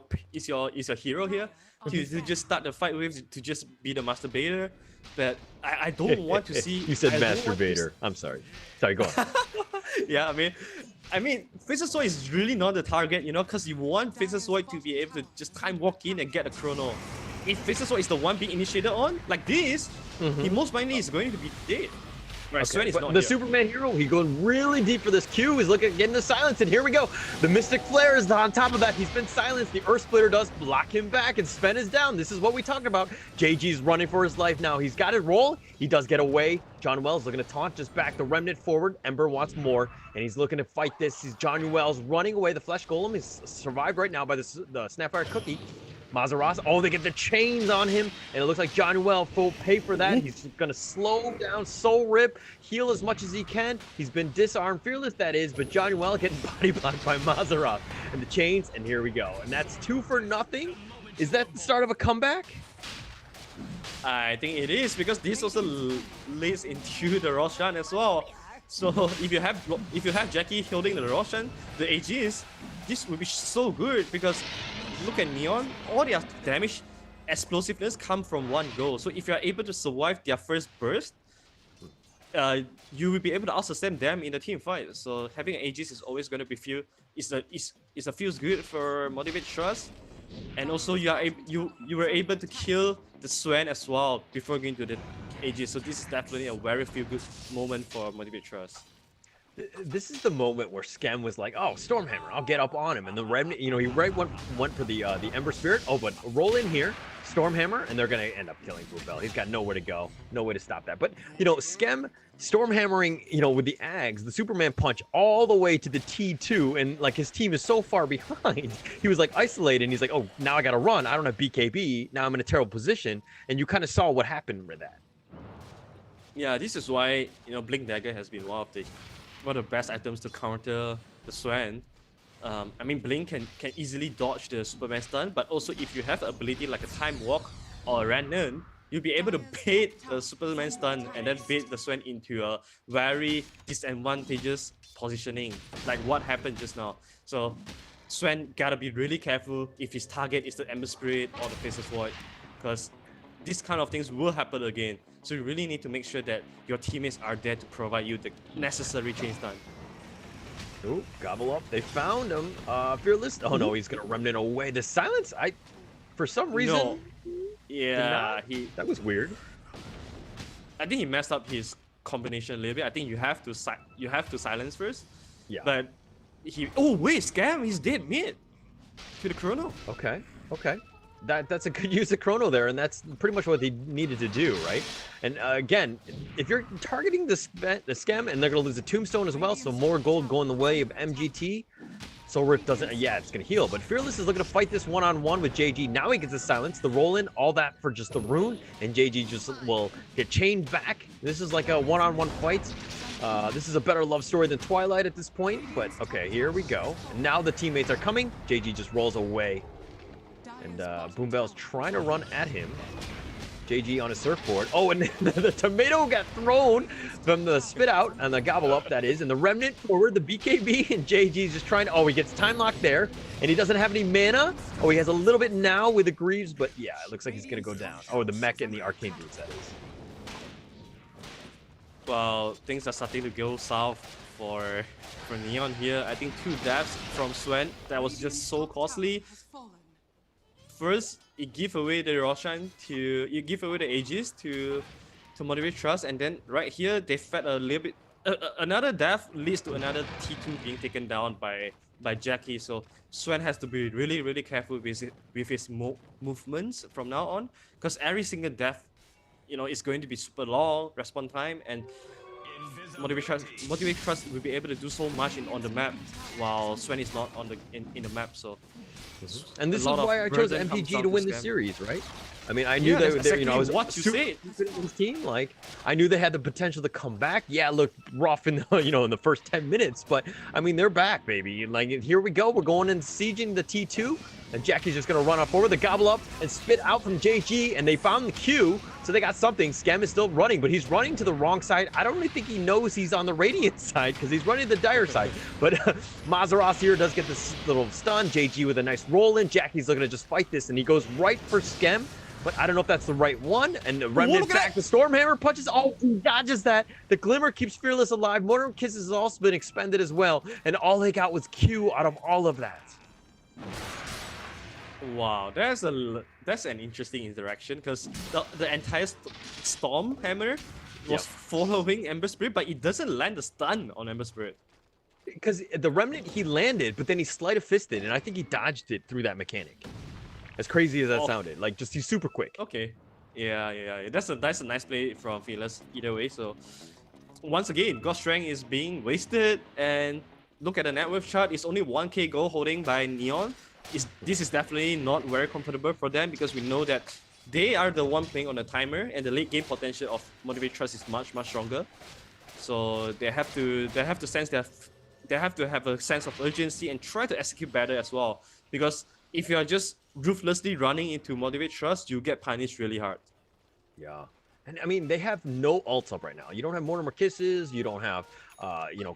hero here to just start the fight with, to just be the masturbator. But I don't want to see. You said masturbator. I'm sorry. Sorry, go on. Yeah, I mean, Faceless Sword is really not the target, you know, because you want Faceless Sword to be able to just time walk in and get a chrono. If Faceless Sword is the one being initiated on, like this, he most likely is going to be dead. Right, Sven is but not the here. Superman hero, he going really deep for this Q. He's looking at getting the silence, and here we go. The Mystic Flare is on top of that. He's been silenced. The Earth Splitter does block him back, and Sven is down. This is what we talked about. JG's running for his life now. He's got it roll. He does get away. John Wells looking to taunt, just back the Remnant forward. Ember wants more, and he's looking to fight this. John Wells running away. The Flesh Golem is survived right now by the Snapfire Cookie. Mazaras, oh, they get the chains on him, and it looks like Johnny Well full pay for that. He's gonna slow down, soul rip, heal as much as he can. He's been disarmed, fearless that is, but Johnny Well getting body blocked by Mazaras. And the chains, and here we go. And that's 2-0. Is that the start of a comeback? I think it is, because this also leads into the Roshan as well. So if you have Jackie holding the Roshan, the Aegis, this will be so good, because look at Neon, all their damage explosiveness come from one go. So if you are able to survive their first burst, you will be able to outsustain them in the team fight. So having an Aegis is always going to be feels good for Motivate Trust. And also you were able to kill the Swan as well before going to the Aegis. So this is definitely a very feel good moment for Motivate Trust. This is the moment where Scam was like, "Oh, Stormhammer, I'll get up on him." And the Remnant, you know, he went for the Ember Spirit. Oh, but roll in here, Stormhammer, and they're gonna end up killing Bluebell. He's got nowhere to go, no way to stop that. But you know, Scam Stormhammering, you know, with the Ags, the Superman punch all the way to the T2, and like his team is so far behind, he was like isolated. And he's like, "Oh, now I gotta run. I don't have BKB. Now I'm in a terrible position." And you kind of saw what happened with that. Yeah, this is why, you know, Blink Dagger has been one of the best items to counter the Swan. I mean, Blink can easily dodge the Superman stun, but also if you have the ability like a Time Walk or a Random, you'll be able to bait the Superman stun and then bait the Swan into a very disadvantageous positioning, like what happened just now. So Swan gotta be really careful if his target is the Ember Spirit or the Faceless Void, because these kind of things will happen again. So you really need to make sure that your teammates are there to provide you the necessary chain stun. Ooh, gobble up. They found him. Fearless. Oh no, he's gonna Remnant away. The silence, for some reason. No. Yeah, that was weird. I think he messed up his combination a little bit. I think you have to silence first. Yeah. But oh wait, Scam, he's dead mid to the Chrono. Okay. That's a good use of Chrono there, and that's pretty much what they needed to do, right? And again, if you're targeting the Scam, and they're going to lose a Tombstone as well, so more gold going the way of MGT. Soul Rift doesn't, yeah, it's going to heal, but Fearless is looking to fight this one-on-one with JG. Now he gets the silence, the roll-in, all that for just the rune, and JG just will get chained back. This is like a one-on-one fight. This is a better love story than Twilight at this point, but okay, here we go. And now the teammates are coming. JG just rolls away. And Boombell's trying to run at him. JG on his surfboard. Oh, and the tomato got thrown from the spit out and the gobble up, that is. And the Remnant forward, the BKB, and JG's just trying to... Oh, he gets time locked there. And he doesn't have any mana. Oh, he has a little bit now with the Greaves, but yeah, it looks like he's going to go down. Oh, the mech and the Arcane Boots, that is. Well, things are starting to go south for Neon here. I think 2 deaths from Swen. That was just so costly. First, you give away the Roshan you give away the Aegis to Motivate Trust, and then right here they fed a little bit. Another death leads to another T2 being taken down by Jackie. So Swen has to be really careful with his movements from now on, because every single death, you know, is going to be super long respawn time, and Motivate Trust will be able to do so much on the map, while Sven is not on in the map. So, and this is a lot why of I chose burden comes MPG down to win the Scam. series, right? I mean, I knew that's they you know, I was exactly what you super said. confident in this team. Like, I knew they had the potential to come back. Yeah, it looked rough in the, in the first 10 minutes, but I mean, they're back, baby. Like, here we go. We're going and sieging the T2, and Jackie's just gonna run up forward, the gobble up and spit out from JG, and they found the Q, so they got something. Scam is still running, but he's running to the wrong side. I don't really think he knows he's on the Radiant side because he's running the Dire side. But Mazaros here does get this little stun. JG with a nice roll in. Jackie's looking to just fight this, and he goes right for Scam. But I don't know if that's the right one. And the Remnant back. The Stormhammer punches. Oh, he dodges that. The Glimmer keeps Fearless alive. Mortal Kisses has also been expended as well. And all they got was Q out of all of that. Wow, that's an interesting interaction because the entire Stormhammer was following Ember Spirit, but it doesn't land the stun on Ember Spirit. Because the Remnant, he landed, but then he sleight of fisted, and I think he dodged it through that mechanic. As crazy as that sounded, like just he's super quick. Okay, yeah. That's a nice play from Fearless either way. So once again, God Strength is being wasted, and look at the net worth chart. It's only 1k gold holding by Neon. This is definitely not very comfortable for them because we know that they are the one playing on the timer, and the late game potential of Motivate Trust is much stronger. So they have to sense that they have to have a sense of urgency and try to execute better as well. Because if you are just ruthlessly running into Motivate Trust, you get punished really hard. Yeah. And I mean, they have no ults up right now. You don't have Mortimer Kisses, you don't have,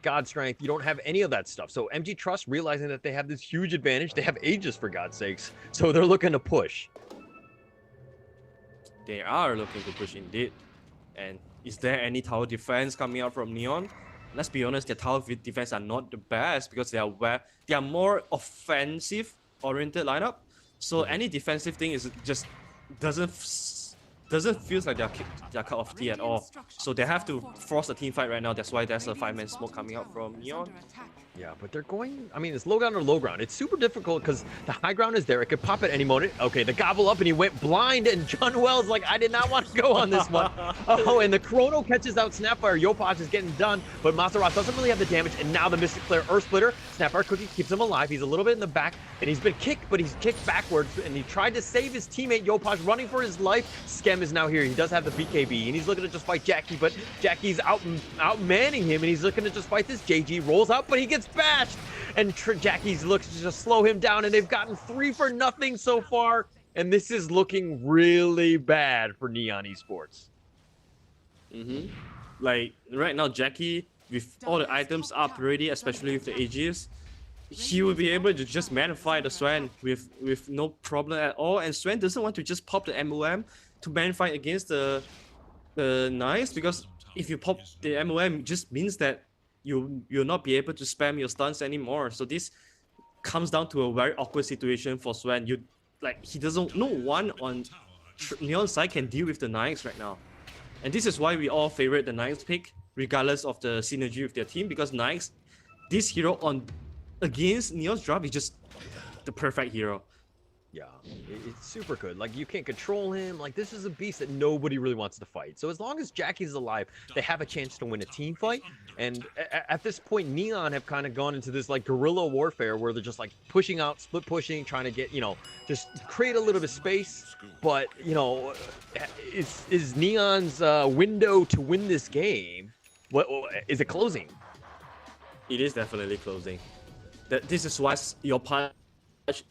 God Strength, you don't have any of that stuff. So MG Trust, realizing that they have this huge advantage, they have Aegis for God's sakes, so they're looking to push. They are looking to push indeed. And is there any tower defense coming out from Neon? Let's be honest, their tower defense are not the best because they are more offensive oriented lineup. So any defensive thing is just doesn't feel like they're cut off tea at all. So they have to force a team fight right now. That's why there's a 5-man smoke coming out from Neon. Yeah, but they're going, I mean, it's low ground or low ground. It's super difficult because the high ground is there. It could pop at any moment. Okay, the gobble up and he went blind, and John Wells like, I did not want to go on this one. Oh, and the Chrono catches out Snapfire. Yopaj is getting done, but Masarat doesn't really have the damage, and now the Mystic Flare Earth Splitter. Snapfire Cookie keeps him alive. He's a little bit in the back, and he's been kicked, but he's kicked backwards, and he tried to save his teammate. Yopaj running for his life. Skem is now here. He does have the BKB, and he's looking to just fight Jackie, but Jackie's outmanning him, and he's looking to just fight this. JG rolls up, but he gets bashed. And Jackie's looks to just slow him down, and they've gotten 3 for nothing so far. And this is looking really bad for Neon Esports. Like right now, Jackie, with all the items up already, especially with the Aegis, he will be able to just manify the Swan with no problem at all. And Swan doesn't want to just pop the MOM to manify against the Knights, because if you pop the MOM, it just means that you'll not be able to spam your stuns anymore. So this comes down to a very awkward situation for Swan. No one on Neon's side can deal with the Knights right now. And this is why we all favorite the Knights pick, regardless of the synergy with their team, because Knights, this hero against Neon's draft is just the perfect hero. Yeah, it's super good. Like, you can't control him. Like, this is a beast that nobody really wants to fight. So as long as Jackie's alive, they have a chance to win a team fight. And at this point, Neon have kind of gone into this, like, guerrilla warfare where they're just, like, pushing out, split pushing, trying to get, just create a little bit of space. But, is Neon's window to win this game, is it closing? It is definitely closing. This is why your part.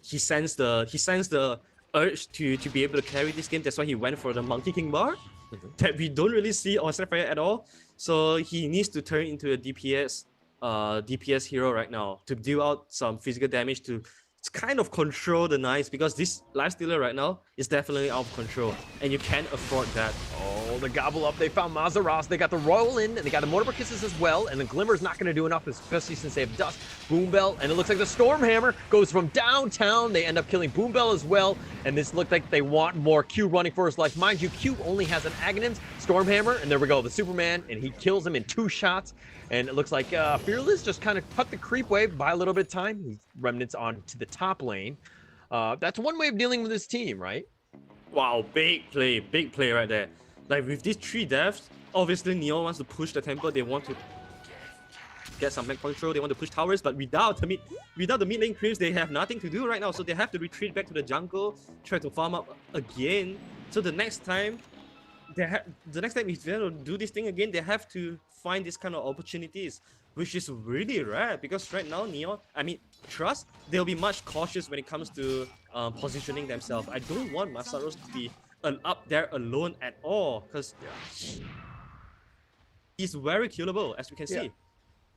He sensed the urge to be able to carry this game. That's why he went for the Monkey King bar that we don't really see on Snapfire at all. So he needs to turn into a DPS hero right now to deal out some physical damage to kind of control the Knights, because this Lifestealer right now is definitely out of control and you can't afford that. Oh, the gobble up. They found Mazaros. They got the Royal in, and they got the Mortimer Kisses as well. And the Glimmer's not going to do enough, especially since they have Dust. Boom Bell, and it looks like the Stormhammer goes from downtown. They end up killing Boom Bell as well. And this looked like they want more. Q running for his life. Mind you, Q only has an Aghanim, Stormhammer, and there we go, the Superman, and he kills him in 2 shots. And it looks like Fearless just kind of cut the creep wave by a little bit of time. He remnants on to the top lane. That's one way of dealing with this team, right? Wow, big play right there. Like with these 3 deaths, obviously Neo wants to push the tempo. They want to get some land control. They want to push towers, but without the mid lane creeps, they have nothing to do right now. So they have to retreat back to the jungle, try to farm up again. So the next time if they want to do this thing again, they have to find this kind of opportunities, which is really rare because right now Trust, they'll be much cautious when it comes to positioning themselves. I don't want Masaros to be up there alone at all because he's very killable, as we can see.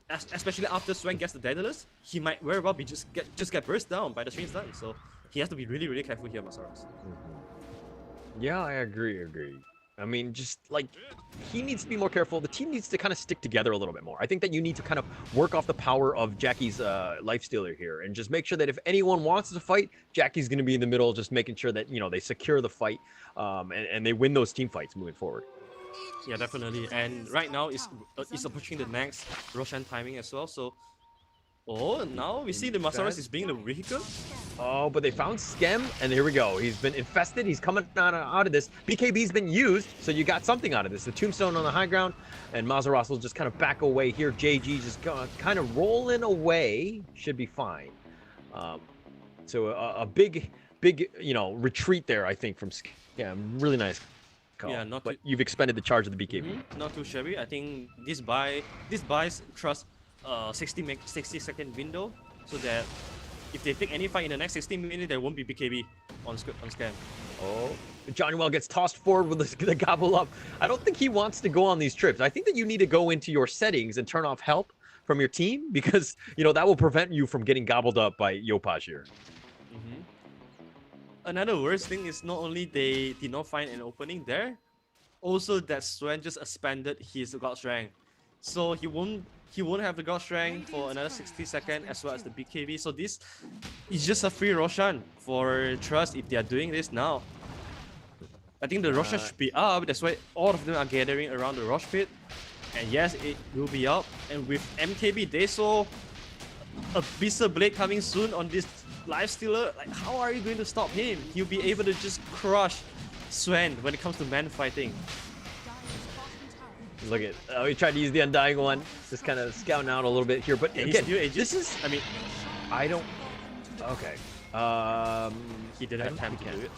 Especially after Swan gets the Daedalus, he might very well be just get burst down by the Strange Stun. So he has to be really careful here, Masaros. Yeah, I agree. I mean, just like he needs to be more careful. The team needs to kind of stick together a little bit more. I think that you need to kind of work off the power of Jackie's lifestealer here and just make sure that if anyone wants to fight, Jackie's going to be in the middle, just making sure that, you know, they secure the fight and they win those team fights moving forward. Yeah, definitely. And right now it's approaching the next Roshan timing as well. So, now we see the Masaros is being the vehicle. Oh, but they found Skem, and here we go. He's been infested. He's coming out of this. BKB's been used, so you got something out of this. The Tombstone on the high ground, and Masaros will just kind of back away here. JG just kind of rolling away. Should be fine. So a big, you know, retreat there, I think, from Skem. Yeah, really nice call. Yeah, but you've expended the charge of the BKB. Not too shabby. I think this buys Trust 60-second window, so that if they take any fight in the next 16 minutes, there won't be BKB on Scam. Oh, Johnny Well gets tossed forward with the gobble up. I don't think he wants to go on these trips. I think that you need to go into your settings and turn off help from your team because, you know, that will prevent you from getting gobbled up by Yopaj here. Another worst thing is not only they did not find an opening there, also that Swan just expanded his God Strength. So he won't have the God Strength for another 60 seconds as well as the BKB. So this is just a free Roshan for Trust if they are doing this now. I think the Roshan should be up. That's why all of them are gathering around the Rosh Pit. And yes, it will be up. And with MKB, they saw a Abyssal Blade coming soon on this Lifestealer. Like, how are you going to stop him? He'll be able to just crush Swan when it comes to man fighting. Look at, he tried to use the Undying one, just kind of scouting out a little bit here. But again, this is, I mean, I don't, okay. He didn't have time to do it.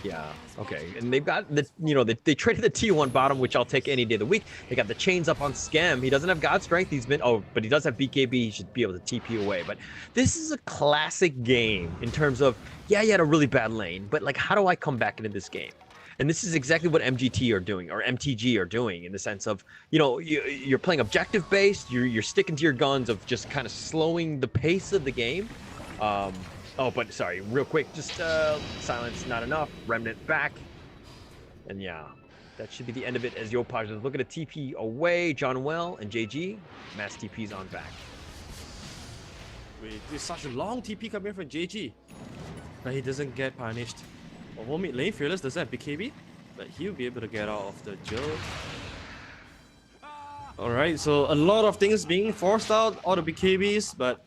Yeah, okay. And they've got the, you know, they traded the T1 bottom, which I'll take any day of the week. They got the chains up on Scam. He doesn't have God Strength. He's been, but he does have BKB. He should be able to TP away. But this is a classic game in terms of, yeah, you had a really bad lane, but like, how do I come back into this game? And this is exactly what MGT are doing, or MTG are doing, in the sense of, you know, you're playing objective-based, you're sticking to your guns of just kind of slowing the pace of the game. Oh, but sorry, real quick, just silence, not enough, Remnant back. And yeah, that should be the end of it as Yopaj is looking to TP away. John Well and JG, mass TP's on back. Wait, there's such a long TP coming from JG, but he doesn't get punished. Although mid lane Fearless doesn't have BKB, but he'll be able to get out of the jail. Alright, so a lot of things being forced out, all the BKBs, but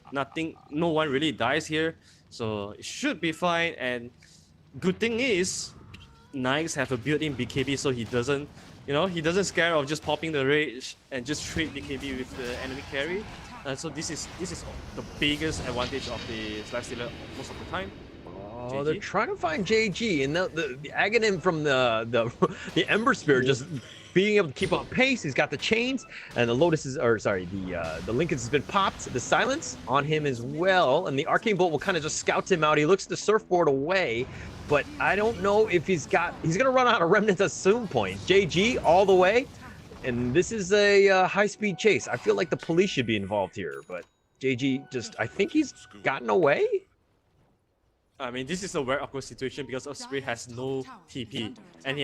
no one really dies here. So it should be fine, and good thing is, Nikes have a built-in BKB, so he doesn't scare of just popping the rage and just trade BKB with the enemy carry. So this is the biggest advantage of the Lifestealer most of the time. Oh, they're trying to find JG, and the Aghanim from the Ember Spear just being able to keep up pace. He's got the chains, and the Lotus is, or sorry, the Lincoln has been popped. The silence on him as well, and the Arcane Bolt will kind of just scout him out. He looks to surfboard away, but I don't know if he's gonna run out of remnants at some point. JG all the way, and this is a high-speed chase. I feel like the police should be involved here, but JG just, I think he's gotten away. I mean, this is a very awkward situation because Osprey has no TP, and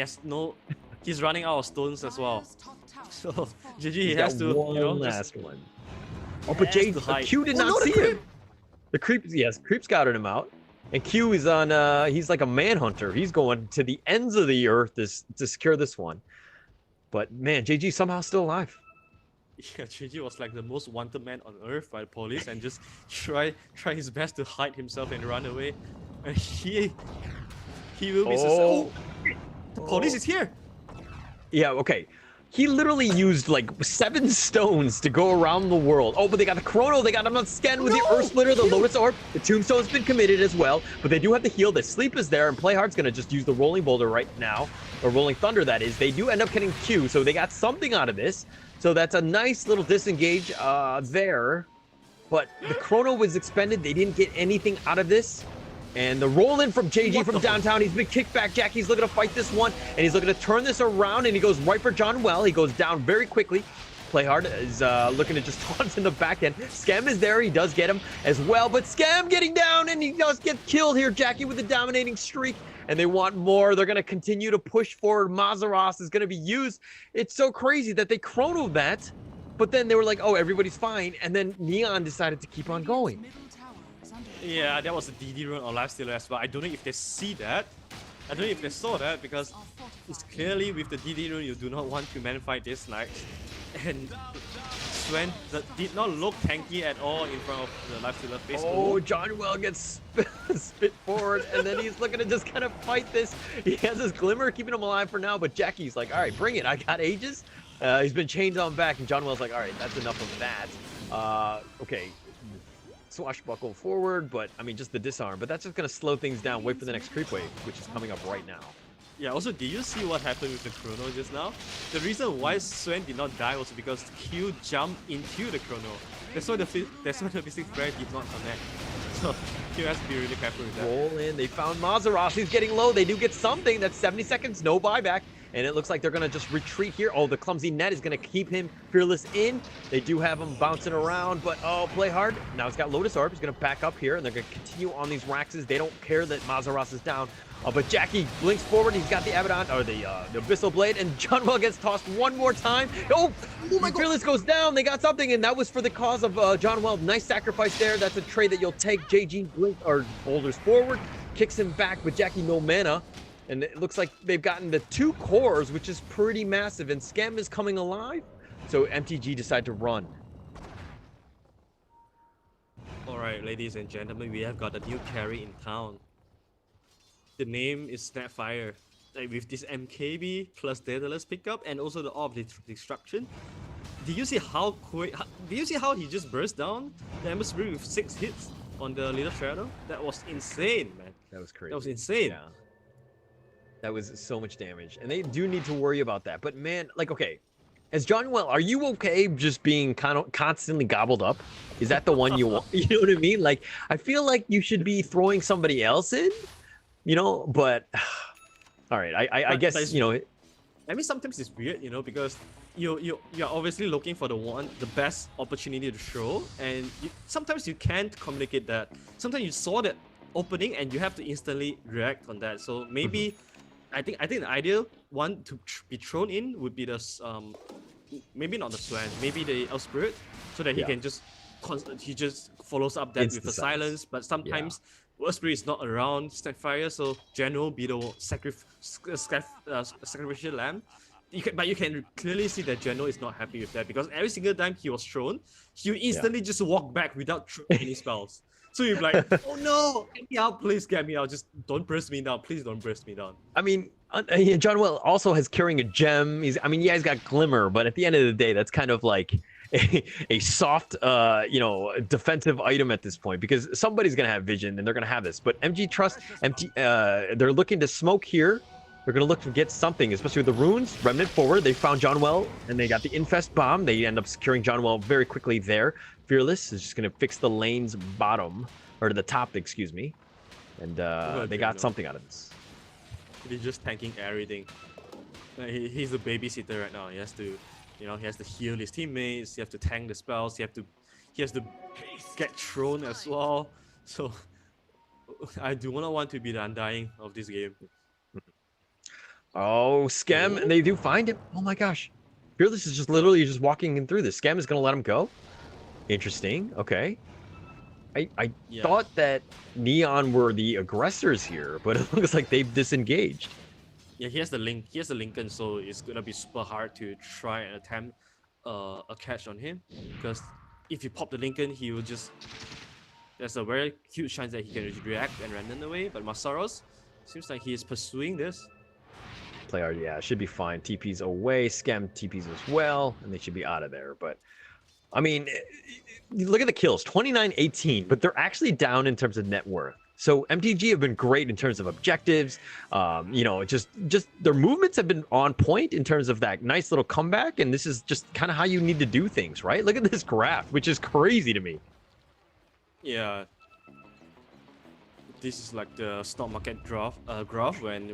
he's running out of stones as well. So GG has to, last one. Oh, but Q did not see him. The creep scouted him out, and Q is on. He's like a manhunter. He's going to the ends of the earth to secure this one. But man, JG somehow still alive. Yeah, JG was like the most wanted man on earth by the police, and just try his best to hide himself and run away. And he will be successful. Oh, the police is here. Yeah, okay. He literally used like 7 stones to go around the world. Oh, but they got the Chrono. They got him on scan with the Earth Splitter, the Lotus Orb. The Tombstone's been committed as well, but they do have the heal. The sleep is there, and Playhard's going to just use the Rolling Boulder right now, or Rolling Thunder, that is. They do end up getting Q, so they got something out of this. So that's a nice little disengage there. But the Chrono was expended. They didn't get anything out of this. And the roll in from JG from downtown. He's been kicked back. Jackie's looking to fight this one, and he's looking to turn this around, and he goes right for John Well. He goes down very quickly. Playhard is looking to just taunt in the back end. Scam is there. He does get him as well, but Scam getting down, and he does get killed here. Jackie with the dominating streak, and they want more. They're going to continue to push forward. Mazaros is going to be used. It's so crazy that they chronoed that, but then they were like, oh, everybody's fine, and then Neon decided to keep on going. Yeah, that was a DD run on lifestealer as well. I don't know if they see that. I don't know if they saw that, because it's clearly with the DD run you do not want to manify this knight. And Swen did not look tanky at all in front of the lifestealer face. Oh, John Well gets spit forward, and then he's looking to just kind of fight this. He has his glimmer keeping him alive for now, but Jackie's like, all right, bring it. I got Aegis. He's been chained on back, and John Well's like, all right, that's enough of that. Okay. Swashbuckle forward, but I mean, just the disarm. But that's just going to slow things down. Wait for the next creep wave, which is coming up right now. Yeah, also, did you see what happened with the Chrono just now? The reason why Swen did not die was because Q jumped into the Chrono. That's why the Mystic Flare did not connect. So Q has to be really careful with that. Roll in. They found Mazaros. He's getting low. They do get something. That's 70 seconds. No buyback. And it looks like they're going to just retreat here. Oh, the clumsy net is going to keep him Fearless in. They do have him bouncing around, but oh, play hard. Now he's got Lotus Orb. He's going to back up here, and they're going to continue on these Raxes. They don't care that Mazaros is down. But Jackie blinks forward. He's got the Abaddon, or the Abyssal Blade, and John Well gets tossed one more time. Oh my God. Fearless goes down. They got something, and that was for the cause of John Well. Nice sacrifice there. That's a trade that you'll take. JG blink, or boulders forward, kicks him back, but Jackie no mana. And it looks like they've gotten the 2 cores, which is pretty massive. And Scam is coming alive. So MTG decide to run. Alright, ladies and gentlemen, we have got a new carry in town. The name is Snapfire. Like, with this MKB plus Daedalus pickup and also the Orb Destruction. Did you see how quick? Did you see how he just burst down the Ember Spirit with 6 hits on the Little Shadow? That was insane, man. That was crazy. That was insane. Yeah. That was so much damage, and they do need to worry about that. But man, like, okay, as John Well, are you okay just being kind of constantly gobbled up? Is that the one you want? You know what I mean? Like, I feel like you should be throwing somebody else in, you know. But all right, I guess, you know. I mean, sometimes it's weird, you know, because you're obviously looking for the best opportunity to show, and sometimes you can't communicate that. Sometimes you saw that opening and you have to instantly react on that. So maybe. I think the ideal one to be thrown in would be the maybe not the Swan, maybe the Elf Spirit, so that he can just follows up that with the silence. But sometimes Elf Spirit is not around Snapfire, so General be the sacrificial lamb. But you can clearly see that General is not happy with that, because every single time he was thrown, he would instantly just walk back without throwing any spells. So you're like, oh no, get me out, please get me out. Just don't burst me down. Please don't burst me down. I mean, John Well also has carrying a gem. He's got Glimmer, but at the end of the day, that's kind of like a soft, you know, defensive item at this point, because somebody's going to have vision and they're going to have this. But MG Trust, they're looking to smoke here. They're going to look to get something, especially with the runes. Remnant forward. They found John Well, and they got the Infest Bomb. They end up securing John Well very quickly there. Fearless is just going to fix the lane's bottom, or to the top, excuse me. And they got something out of this. He's just tanking everything. He's a babysitter right now. He has to, you know, he has to heal his teammates. He has to tank the spells. He has to get thrown as well. So I do not want to be the Undying of this game. Oh, Scam, and they do find him. Oh my gosh. Fearless is just literally just walking in through this. Scam is going to let him go. Interesting. Okay. I thought that Neon were the aggressors here, but it looks like they've disengaged. Yeah, he has the link. He has the Lincoln, so it's gonna be super hard to try and attempt a catch on him, because if you pop the Lincoln, he will just. There's a very huge chance that he can react and run away. But Masaros seems like he is pursuing this. Play hard, yeah, should be fine. TP's away, Scam TP's as well, and they should be out of there. But I mean, look at the kills, 29-18, but they're actually down in terms of net worth. So MTG have been great in terms of objectives. Just their movements have been on point in terms of that nice little comeback, and this is just kind of how you need to do things, right? Look at this graph, which is crazy to me. Yeah. This is like the stock market graph when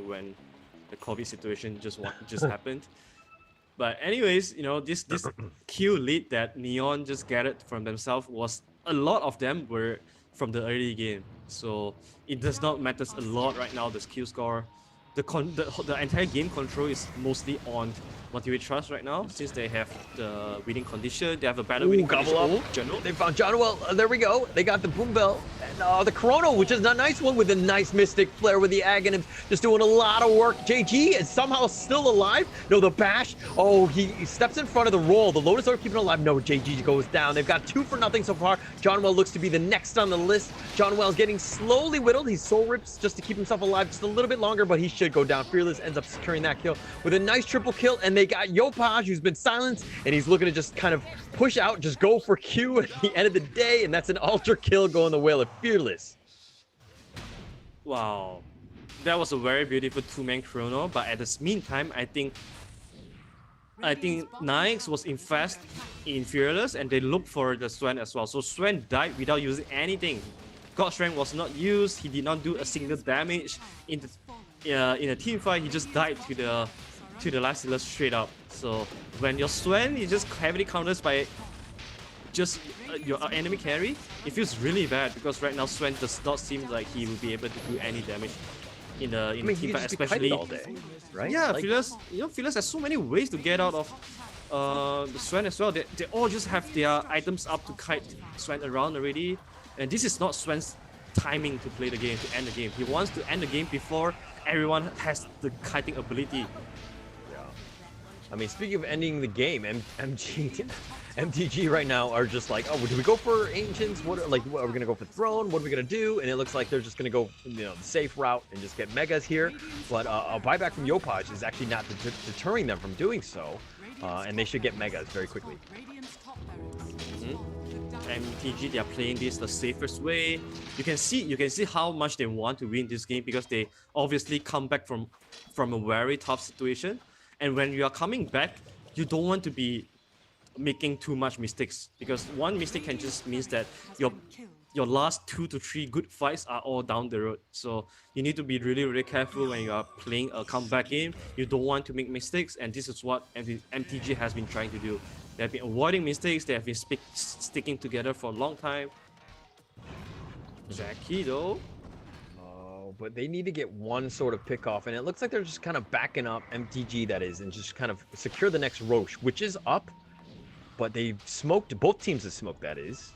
the COVID situation just happened. But anyways, this kill lead that Neon just gathered from themselves was a lot of them were from the early game. So it does not matter a lot right now, the skill score. The entire game control is mostly on Motivate Trust right now, since they have the winning condition. They have a better winning condition. They found John. Well, there we go. They got the Boom Bell. And the Chrono, which is a nice one with a nice Mystic Flare with the Aghanim, just doing a lot of work. JG is somehow still alive. No, the Bash. Oh, he steps in front of the roll. The Lotus Orb keeping alive. No, JG goes down. They've got 2-0 so far. John Well looks to be the next on the list. John Well's getting slowly whittled. He soul rips just to keep himself alive just a little bit longer, but he should go down. Fearless ends up securing that kill with a nice triple kill, and they got Yopaj, who's been silenced, and he's looking to just kind of push out, just go for Q at the end of the day, and that's an ultra kill going the way of Fearless. Wow, that was a very beautiful two-man chrono, but at the meantime, I think Nyx was infest in Fearless, and they looked for the Swen as well. So Swen died without using anything. God Strength was not used. He did not do a single damage in a team fight. He just died to the last healer straight up. So when your Swen is just heavily counters by just your enemy carry, it feels really bad, because right now Swen does not seem like he will be able to do any damage in a team fight, especially all day, right? Yeah, Fearless. Fearless has so many ways to get out of the Swen as well. They all just have their items up to kite Swen around already, and this is not Swen's timing to play the game, to end the game. He wants to end the game before everyone has the kiting ability. I mean, speaking of ending the game, MTG right now are just like, oh, do we go for Ancients? What are we gonna go for Throne? What are we gonna do? And it looks like they're just gonna go, the safe route and just get Megas here. But a buyback from Yopaj is actually not deterring them from doing so, and they should get Megas very quickly. MTG, they are playing this the safest way. You can see how much they want to win this game, because they obviously come back from a very tough situation. And when you are coming back, you don't want to be making too much mistakes, because one mistake can just means that your last 2 to 3 good fights are all down the road. So you need to be really, really careful when you are playing a comeback game. You don't want to make mistakes, and this is what MTG has been trying to do. They have been avoiding mistakes. They have been sticking together for a long time. Jackie though. But they need to get one sort of pick off, and it looks like they're just kind of backing up MTG, that is, and just kind of secure the next Roche, which is up, but they've smoked, both teams have smoked, that is.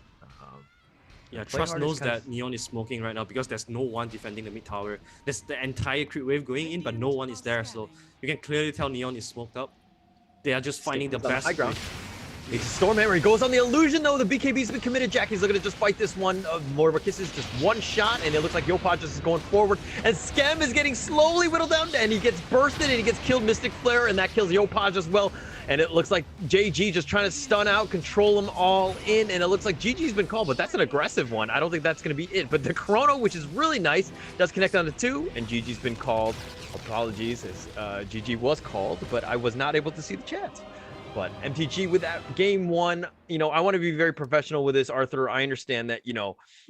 Yeah, Trust knows that Neon is smoking right now, because there's no one defending the mid tower. There's the entire creep wave going in, but no one is there, so you can clearly tell Neon is smoked up. They are just finding the best high ground. It's Stormhammer. He goes on the illusion, though. The BKB's been committed. Jackie's looking to just fight this one. More of a kisses, just one shot, and it looks like Yopaj just is going forward. And Scam is getting slowly whittled down, and he gets bursted, and he gets killed Mystic Flare, and that kills Yopaj as well. And it looks like JG just trying to stun out, control them all in, and it looks like GG's been called, but that's an aggressive one. I don't think that's going to be it. But the Chrono, which is really nice, does connect on the 2, and GG's been called. Apologies, as GG was called, but I was not able to see the chat. But MTG with that game 1, I want to be very professional with this, Arthur. I understand that,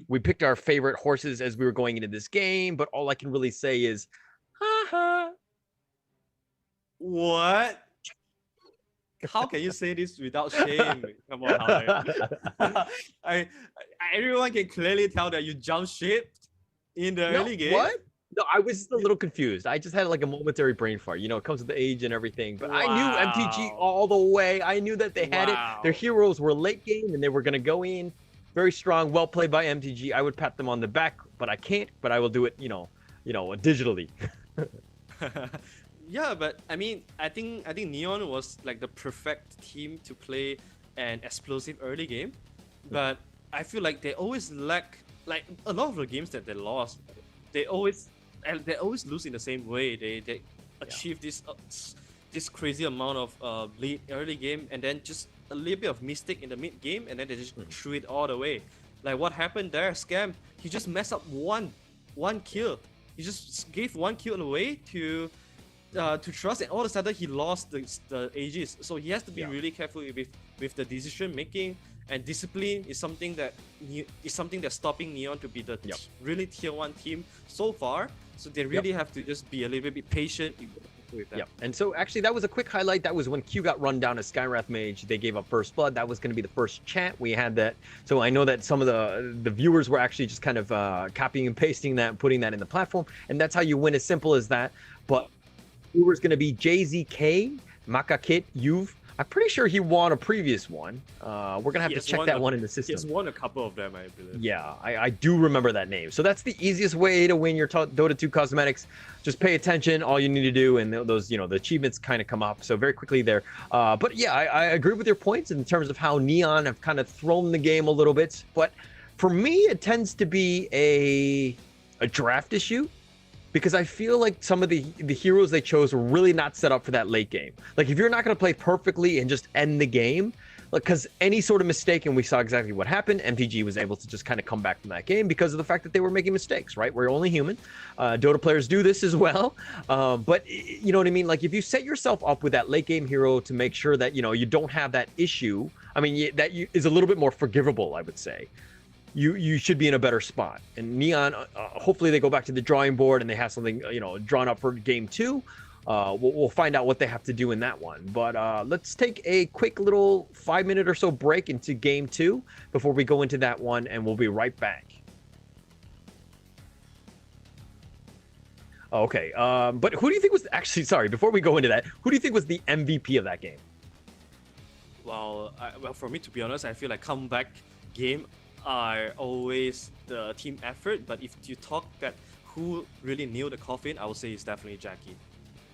we picked our favorite horses as we were going into this game, but all I can really say is, haha. What? How can you say this without shame? Come on, everyone can clearly tell that you jump ship in the early game. What? No, I was a little confused. I just had like a momentary brain fart. It comes with the age and everything. But I knew MTG all the way. I knew that they had it. Their heroes were late game and they were going to go in. Very strong. Well played by MTG. I would pat them on the back, but I can't. But I will do it, digitally. Yeah, but I mean, I think Neon was like the perfect team to play an explosive early game. But I feel like they always lack, like a lot of the games that they lost, they always lose in the same way. They achieve this crazy amount of lead early game, and then just a little bit of mistake in the mid game, and then they just threw it all the way. Like what happened there, Scam, he just messed up one kill. He just gave one kill away to Trust, and all of a sudden he lost the Aegis. So he has to be really careful with the decision making, and discipline is something that's stopping Neon to be the really tier 1 team so far. So they really have to just be a little bit patient with that. Yep. And so actually that was a quick highlight. That was when Q got run down as Skywrath Mage. They gave up first blood. That was going to be the first chat we had that. So I know that some of the viewers were actually just kind of copying and pasting that and putting that in the platform. And that's how you win, as simple as that. But viewer's going to be JZK, Makakit, Yuv. I'm pretty sure he won a previous one. We're going to have to check that one in the system. He's won a couple of them, I believe. Yeah, I do remember that name. So that's the easiest way to win your Dota 2 cosmetics. Just pay attention, all you need to do, and those, the achievements kind of come up so very quickly there. But yeah, I agree with your points in terms of how Neon have kind of thrown the game a little bit. But for me, it tends to be a draft issue, because I feel like some of the heroes they chose were really not set up for that late game. Like, if you're not going to play perfectly and just end the game, because any sort of mistake, and we saw exactly what happened, MTG was able to just kind of come back from that game because of the fact that they were making mistakes, right? We're only human. Dota players do this as well. But you know what I mean? Like, if you set yourself up with that late game hero to make sure that, you don't have that issue, I mean, is a little bit more forgivable, I would say. You should be in a better spot. And Neon, hopefully they go back to the drawing board and they have something, drawn up for game 2. We'll find out what they have to do in that one. But let's take a quick little 5-minute or so break into game 2 before we go into that one, and we'll be right back. Okay, but who do you think was actually, sorry, before we go into that, who do you think was the MVP of that game? Well, for me, to be honest, I feel like comeback game are always the team effort, but if you talk that who really nailed the coffin, I would say it's definitely Jackie.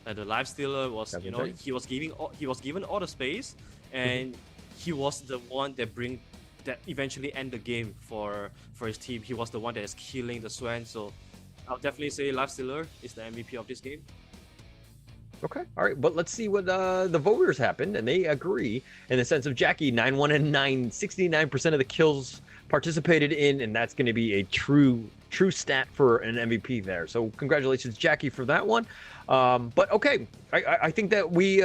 The life stealer was, he was given all the space, and he was the one that eventually end the game for his team. He was the one that is killing the Swan, so I'll definitely say life stealer is the MVP of this game. Okay, all right, but let's see what the voters happened, and they agree in the sense of Jackie, 9-1 and 9, 69% of the kills participated in, and that's going to be a true stat for an MVP there. So congratulations, Jackie, for that one. But okay, I think that we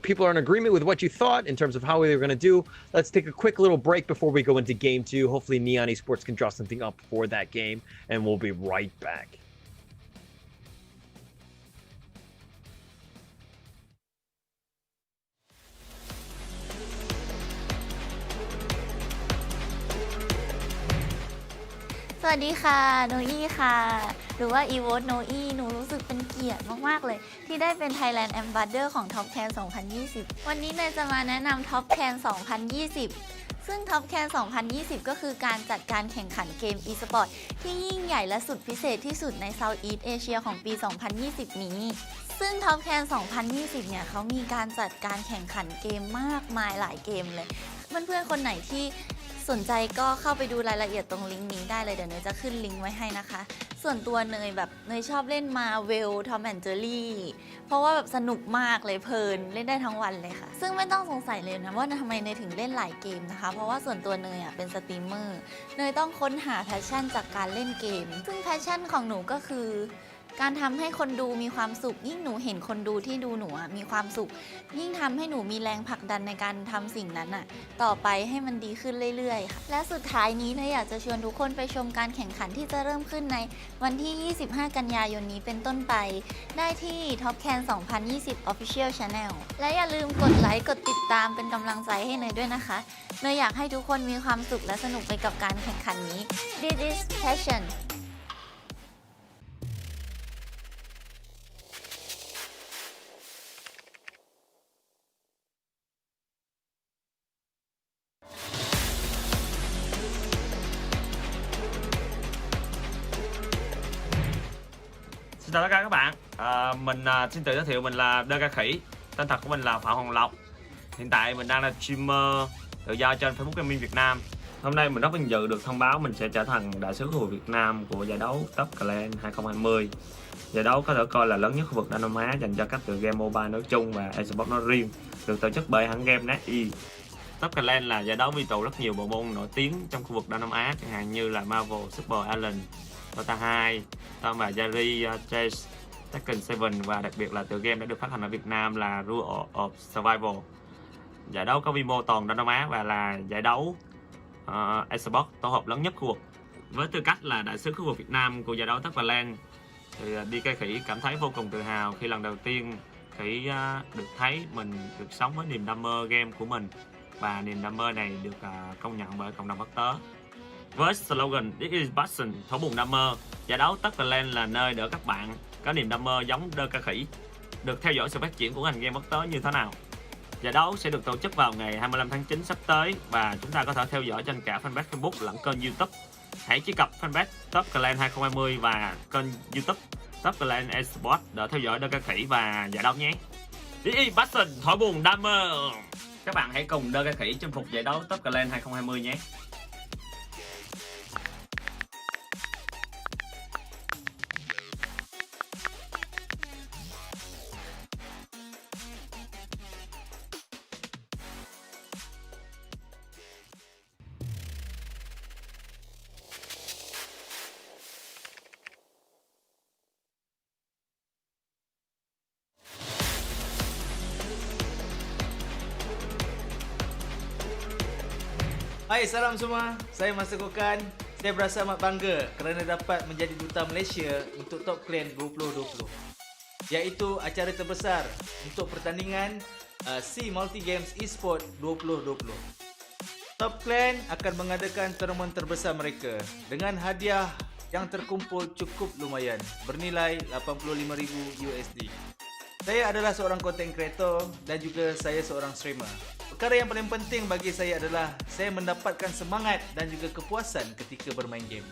people are in agreement with what you thought in terms of how we were going to do. Let's take a quick little break before we go into game 2. Hopefully Neon Esports can draw something up for that game, and we'll be right back.สวัสดีค่ะโนอี้ค่ะหรือว่าอีโวตโนอี้หนูรู้สึกเป็นเกียรติมากๆเลยที่ได้เป็น Thailand Ambassador ของ Top Can 2020 วันนี้เนยจะมาแนะนำ Top Can 2020 ซึ่ง Top Can 2020 ก็คือการจัดการแข่งขันเกม e-sport ที่ยิ่งใหญ่และสุดพิเศษที่สุดใน Southeast Asia ของปี 2020 นี้ซึ่ง Top Can 2020 เนี่ยเขามีการจัดการแข่งขันเกมมากมายหลายเกมเลยเพื่อนๆคนไหนที่สนใจก็เข้าไปดูรายละเอียดตรงลิงก์นี้ได้เลยเดี๋ยวเนยจะขึ้นลิงก์ไว้ให้นะคะส่วนตัวเนยชอบเล่นมาเวลทอมแอนด์เจอรี่เพราะว่าแบบสนุกมากเลยเพลินเล่นได้ทั้งวันเลยค่ะซึ่งไม่ต้องสงสัยเลยนะว่าทำไมเนยถึงเล่นหลายเกมนะคะเพราะว่าส่วนตัวเนยเป็นสตรีมเมอร์เนยต้องค้นหาแพชชั่นจากการเล่นเกมซึ่งแพชชั่นของหนูก็คือการทำให้คนดูมีความสุขยิ่งหนูเห็นคนดูที่ดูหนูมีความสุขยิ่งทำให้หนูมีแรงผลักดันในการทำสิ่งนั้นต่อไปให้มันดีขึ้นเรื่อยๆค่ะและสุดท้ายนี้เนยอยากจะชวนทุกคนไปชมการแข่งขันที่จะเริ่มขึ้นในวันที่ 25 กันยายนนี้เป็นต้นไปได้ที่ Top Can 2020 Official Channel และอย่าลืมกดไลค์กดติดตามเป็นกำลังใจให้เนยด้วยนะคะเนยอยากให้ทุกคนมีความสุขและสนุกไปกับการแข่งขันนี้ This is passion Xin chào tất cả các bạn, mình xin tự giới thiệu mình là Dota Khỉ, tên thật của mình là Phạm Hồng Lộc. Hiện tại mình đang là streamer tự do trên Facebook Gaming Việt Nam. Hôm nay mình rất vinh dự được thông báo mình sẽ trở thành đại sứ khu vực Việt Nam của giải đấu Top Clan 2020. Giải đấu có thể coi là lớn nhất khu vực Đông Nam Á dành cho các tựa game mobile nói chung và esports nói riêng, được tổ chức bởi hãng game NetEase. Top Clan là giải đấu vi tụ rất nhiều bộ môn nổi tiếng trong khu vực Đông Nam Á, chẳng hạn như là Marvel Super Alien, Dota 2, Tom và Jerry Chase, Tekken 7 và đặc biệt là tựa game đã được phát hành ở Việt Nam là Rule of Survival. Giải đấu có quy mô toàn Đông Nam Á và là giải đấu esports tổ hợp lớn nhất khu vực. Với tư cách là đại sứ khu vực Việt Nam của giải đấu Top Clan thì DK Khỉ cảm thấy vô cùng tự hào khi lần đầu tiên Khỉ được thấy mình được sống với niềm đam mê game của mình, và niềm đam mê này được công nhận bởi cộng đồng quốc tế. Với slogan This is passion, thấu buồn đam mê, giải đấu Top Clan là nơi để các bạn có niềm đam mê giống DK Khỉ được theo dõi sự phát triển của ngành game quốc tế như thế nào. Giải đấu sẽ được tổ chức vào ngày 25 tháng 9 sắp tới và chúng ta có thể theo dõi trên cả fanpage Facebook lẫn kênh YouTube. Hãy truy cập fanpage Top Clan 2020 và kênh YouTube Top Clan Esports để theo dõi DK Khỉ và giải đấu nhé. Đi passion, thổi buồn đam mê. Các bạn hãy cùng DK Khỉ chinh phục giải đấu Top Clan 2020 nhé. Hai, salam semua. Saya Mas Tegukan. Saya berasa amat bangga kerana dapat menjadi duta Malaysia untuk Top Clan 2020. Iaitu acara terbesar untuk pertandingan C Multi Games Esport 2020. Top Clan akan mengadakan tournament terbesar mereka dengan hadiah yang terkumpul cukup lumayan bernilai $85,000 USD. Saya adalah seorang content creator dan juga saya seorang streamer. Perkara yang paling penting bagi saya adalah saya mendapatkan semangat dan juga kepuasan ketika bermain game.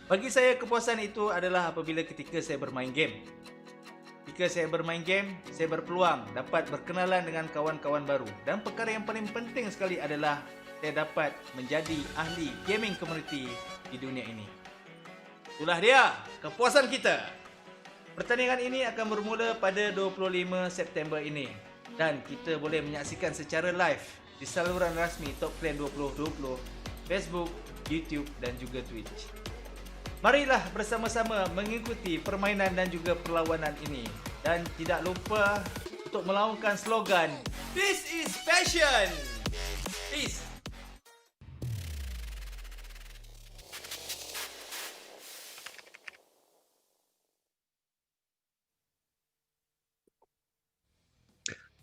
Bagi saya kepuasan itu adalah apabila ketika saya bermain game. Ketika saya bermain game, saya berpeluang dapat berkenalan dengan kawan-kawan baru. Dan perkara yang paling penting sekali adalah saya dapat menjadi ahli gaming community di dunia ini. Itulah dia kepuasan kita. Pertandingan ini akan bermula pada 25 September ini. Dan kita boleh menyaksikan secara live di saluran rasmi Top Clan 2020, Facebook, YouTube dan juga Twitch. Marilah bersama-sama mengikuti permainan dan juga perlawanan ini. Dan tidak lupa untuk melaungkan slogan This is passion! Peace!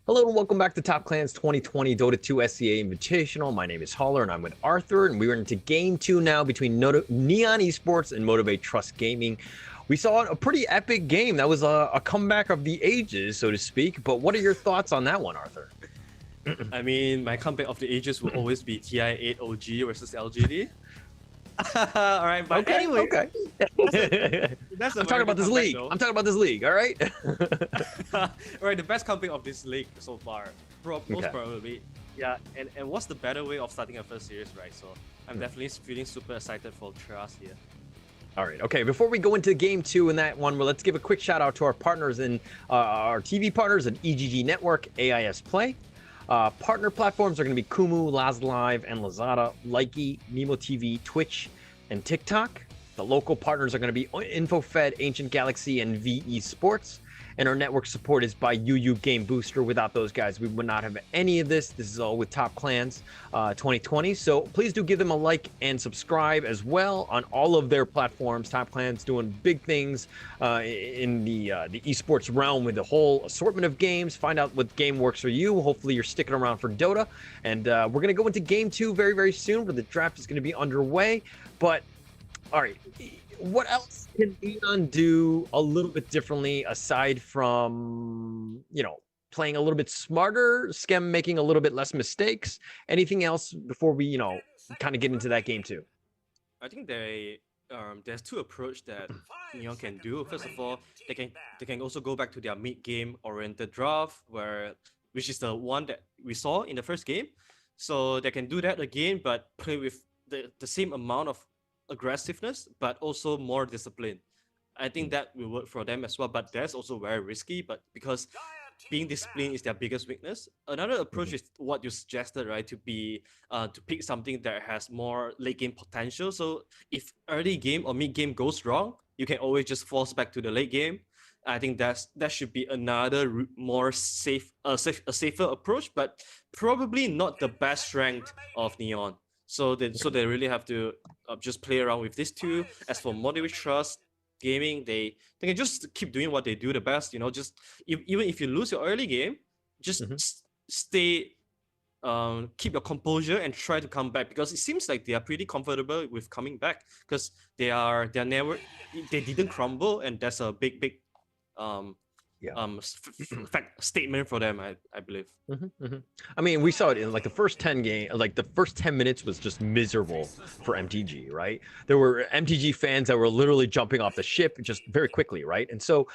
Hello and welcome back to Top Clan's 2020 Dota 2 SCA Invitational. My name is Holler and I'm with Arthur, and we're into Game 2 now between Neon Esports and Motivate Trust Gaming. We saw a pretty epic game. That was a comeback of the ages, so to speak. But what are your thoughts on that one, Arthur? I mean, my comeback of the ages will always be TI8 OG versus LGD. All right, but okay, anyway, okay. I'm talking about this league. Though. I'm talking about this league. All right. All right, the best comeback of this league so far, most Okay. probably. Yeah, and what's the better way of starting a first series, right? So I'm definitely feeling super excited for Trust here. All right. Okay. Before we go into Game 2 in that one, well, let's give a quick shout out to our partners and our TV partners at EGG Network, AIS Play. Partner platforms are going to be Kumu, Laz Live, and Lazada, Likey, Nemo TV, Twitch, and TikTok. The local partners are going to be InfoFed, Ancient Galaxy, and VE Sports. And our network support is by UU Game Booster. Without those guys, we would not have any of this. This is all with Top Clans 2020. So please do give them a like and subscribe as well on all of their platforms. Top Clans doing big things in the esports realm with a whole assortment of games. Find out what game works for you. Hopefully you're sticking around for Dota. And we're going to go into Game 2 very, very soon, where the draft is going to be underway. But, all right, what else can Neon do a little bit differently aside from, playing a little bit smarter, Skem making a little bit less mistakes? Anything else before we, kind of get into that Game 2? I think there's two approaches that Neon can do. First of all, they can also go back to their mid-game oriented draft, which is the one that we saw in the first game. So they can do that again, but play with the same amount of aggressiveness, but also more discipline. I think that will work for them as well, but that's also very risky. But because being disciplined is their biggest weakness, another approach is what you suggested, right? To pick something that has more late game potential. So if early game or mid game goes wrong, you can always just force back to the late game. I think that should be another more a safer approach, but probably not the best strength of Neon. So they really have to just play around with these two. As for Motivate Trust Gaming, they can just keep doing what they do the best. Just even if you lose your early game, just stay, keep your composure and try to come back, because it seems like they are pretty comfortable with coming back, because they didn't crumble, and that's a big fact statement for them, I believe. I mean, we saw it in like the first 10 minutes was just miserable for MTG, right? There were MTG fans that were literally jumping off the ship just very quickly, right? And so,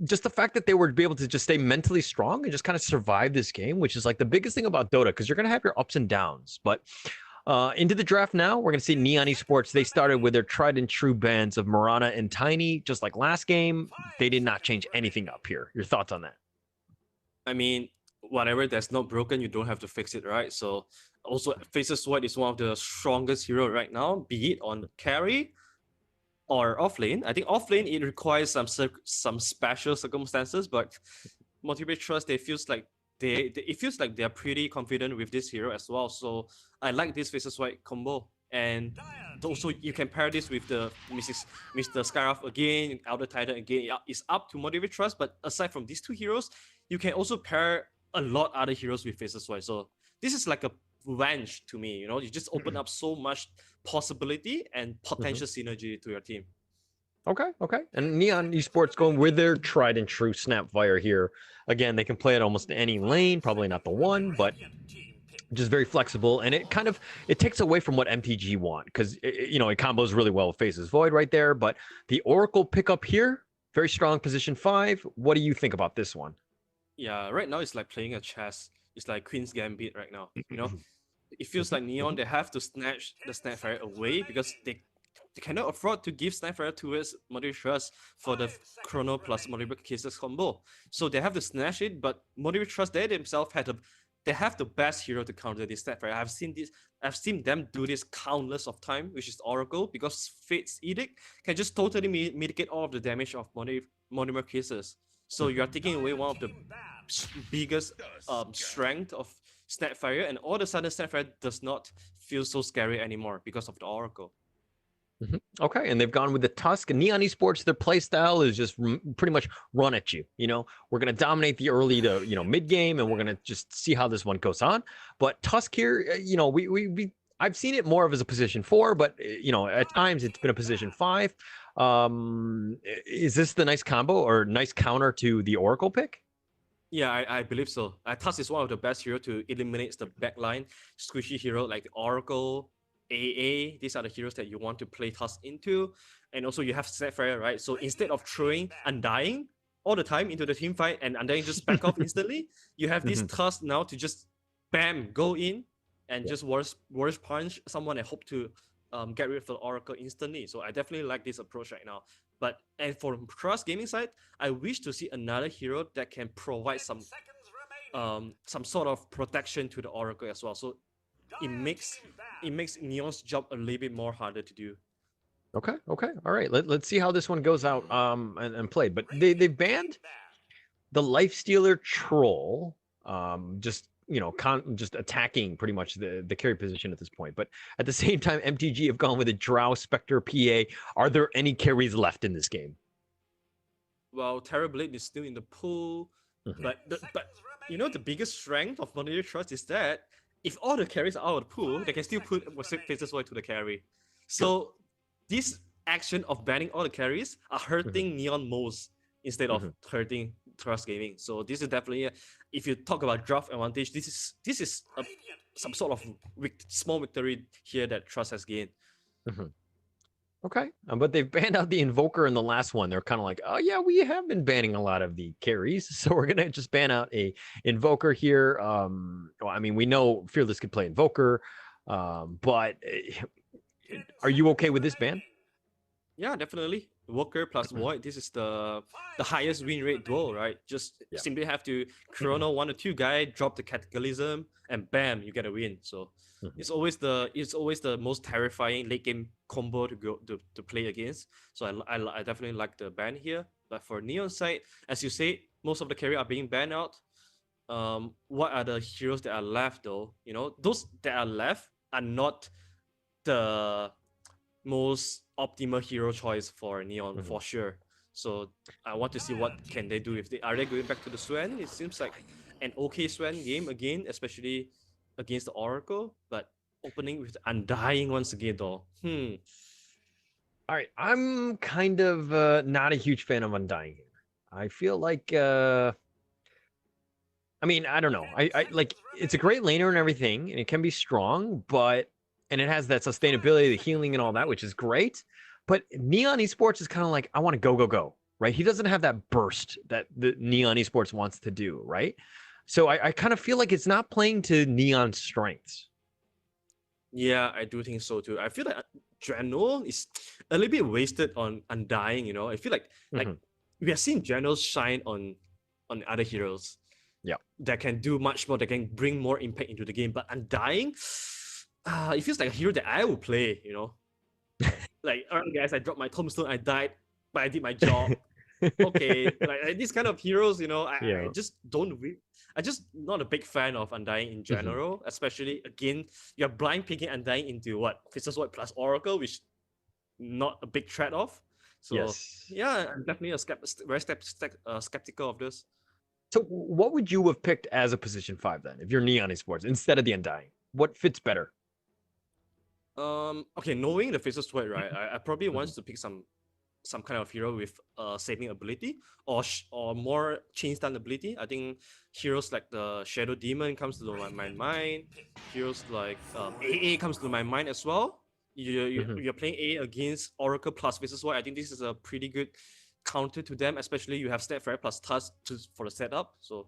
just the fact that they were able to just stay mentally strong and just kind of survive this game, which is like the biggest thing about Dota, because you're going to have your ups and downs. But into the draft now, we're going to see Neon Esports. They started with their tried and true bands of Marana and Tiny, just like last game. They did not change anything up here. Your thoughts on that? I mean, whatever that's not broken, you don't have to fix it, right? So also, Faceless Void is one of the strongest hero right now, be it on carry or offlane. I think offlane it requires some special circumstances, but Motivate Trust, it feels like they're pretty confident with this hero as well. So I like this Faceless Void combo. And also you can pair this with the Mr. Scaraf again, Elder Titan again. It's up to Motivate Trust, but aside from these two heroes, you can also pair a lot other heroes with Faceless Void. So this is like a wrench to me, you just open up so much possibility and potential synergy to your team. Okay. And Neon Esports going with their tried and true Snapfire here. Again, they can play it almost any lane, probably not the one, but just very flexible, and it takes away from what MTG want, because it combos really well with Faces Void right there. But the Oracle pickup here, very strong position 5. What do you think about this one? Yeah, right now it's like playing a chess. It's like Queen's Gambit right now. It feels like Neon, they have to snatch the Snapfire away, because they cannot afford to give Snapfire towards Motivate Trust for the Chrono plus Motivate Cases combo. So they have to snatch it, but Motivate Trust, they themselves they have the best hero to counter this Snapfire. I've seen them do this countless of time, which is Oracle, because Fate's Edict can just totally mitigate all of the damage of Monomer Cases. So you are taking away one of the biggest strength of Snapfire, and all of a sudden Snapfire does not feel so scary anymore because of the Oracle. Okay, and they've gone with the Tusk. And Neon Esports, their play style is just pretty much run at you. We're going to dominate the early to mid game, and we're going to just see how this one goes on. But Tusk here, I've seen it more of as a position 4, but at times it's been a position 5. Is this the nice combo or nice counter to the Oracle pick? Yeah, I believe so. Tusk is one of the best hero to eliminate the backline squishy hero like the Oracle, AA. These are the heroes that you want to play Tusk into. And also you have Snapfire, right? So instead of throwing Undying all the time into the team fight and Undying just back off instantly, you have this Tusk now to just bam, go in and just worst punch someone and hope to get rid of the Oracle instantly. So I definitely like this approach right now. And for Trust Gaming side, I wish to see another hero that can provide some sort of protection to the Oracle as well. So it makes Neon's job a little bit more harder to do. Okay. All right. Let's see how this one goes out and played. But they banned the Lifestealer Troll, just attacking pretty much the carry position at this point. But at the same time, MTG have gone with a Drow Spectre PA. Are there any carries left in this game? Well, Terrorblade is still in the pool, but the biggest strength of Monoid Trust is that if all the carries are out of the pool, they can still put Faceless Void to the carry. So this action of banning all the carries are hurting Neon most instead of hurting Trust Gaming. So this is definitely, if you talk about draft advantage, this is some sort of small victory here that Trust has gained. Okay, but they've banned out the Invoker in the last one. They're kind of like, oh yeah, we have been banning a lot of the carries, so we're gonna just ban out a Invoker here. I mean, we know Fearless could play Invoker. But are you okay with this ban? Yeah, definitely. Walker plus Void. This is the highest win rate duel, right? Just simply have to chrono 1 or 2 guy, drop the Cataclysm, and bam, you get a win. So it's always the most terrifying late game combo to go to play against. So I definitely like the ban here. But for Neon side, as you say, most of the carry are being banned out. What are the heroes that are left though? You know, those that are left are not the most optimal hero choice for Neon for sure. So I want to see what can they do if they are they going back to the Swan. It seems like an okay Swan game again, especially against the Oracle, but opening with Undying once again though. All right, I'm kind of not a huge fan of Undying here. I feel like I mean, I don't know. I like it's a great laner and everything, and it can be strong, but and it has that sustainability, the healing, and all that, which is great. But Neon Esports is kind of like I want to go, right? He doesn't have that burst that the Neon Esports wants to do, right? So I kind of feel like it's not playing to Neon's strengths. Yeah, I do think so too. I feel like General is a little bit wasted on Undying, you know. I feel like we have seen General shine on other heroes. Yeah. That can do much more, that can bring more impact into the game. But Undying, it feels like a hero that I will play, you know. Like, alright guys, I dropped my tombstone, I died, but I did my job. Okay. Like these kind of heroes, you know, I just don't I just not a big fan of Undying in general, especially again, you're blind picking Undying into what? Faceless Void plus Oracle, which not a big threat of. So yeah, I'm definitely very skeptical of this. So what would you have picked as a position 5 then, if you're Neon Esports, instead of the Undying? What fits better? Okay, knowing the Faceless Void, right, I probably want to pick some kind of hero with saving ability or more chain stun ability. I think heroes like the Shadow Demon comes to my mind. Heroes like AA comes to my mind as well. You're playing AA against Oracle plus Faceless Void. I think this is a pretty good counter to them, especially you have Snap Fire plus Tusk for the setup. So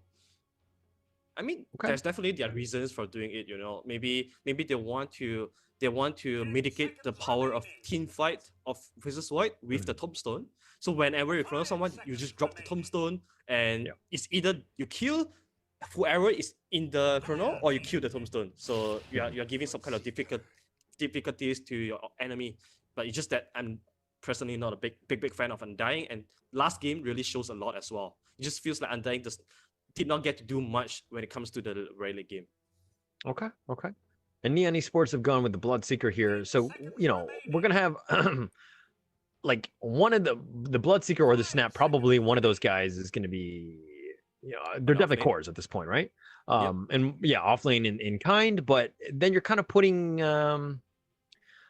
I mean, there's definitely their reasons for doing it. You know, maybe they want to mitigate the power of team fight of Faceless Void with the tombstone. So whenever you chrono someone, you just drop the tombstone, and it's either you kill whoever is in the chrono or you kill the tombstone. So you're giving some kind of difficulties to your enemy. But it's just that I'm personally not a big fan of Undying, and last game really shows a lot as well. It just feels like Undying did not get to do much when it comes to the very late game. Okay. And Neon Esports have gone with the Bloodseeker here. So, you know, we're going to have like one of the Bloodseeker or the Snap, probably one of those guys is going to be, you know, they're definitely cores at this point, right? And yeah, offlane in kind, but then you're kind of putting,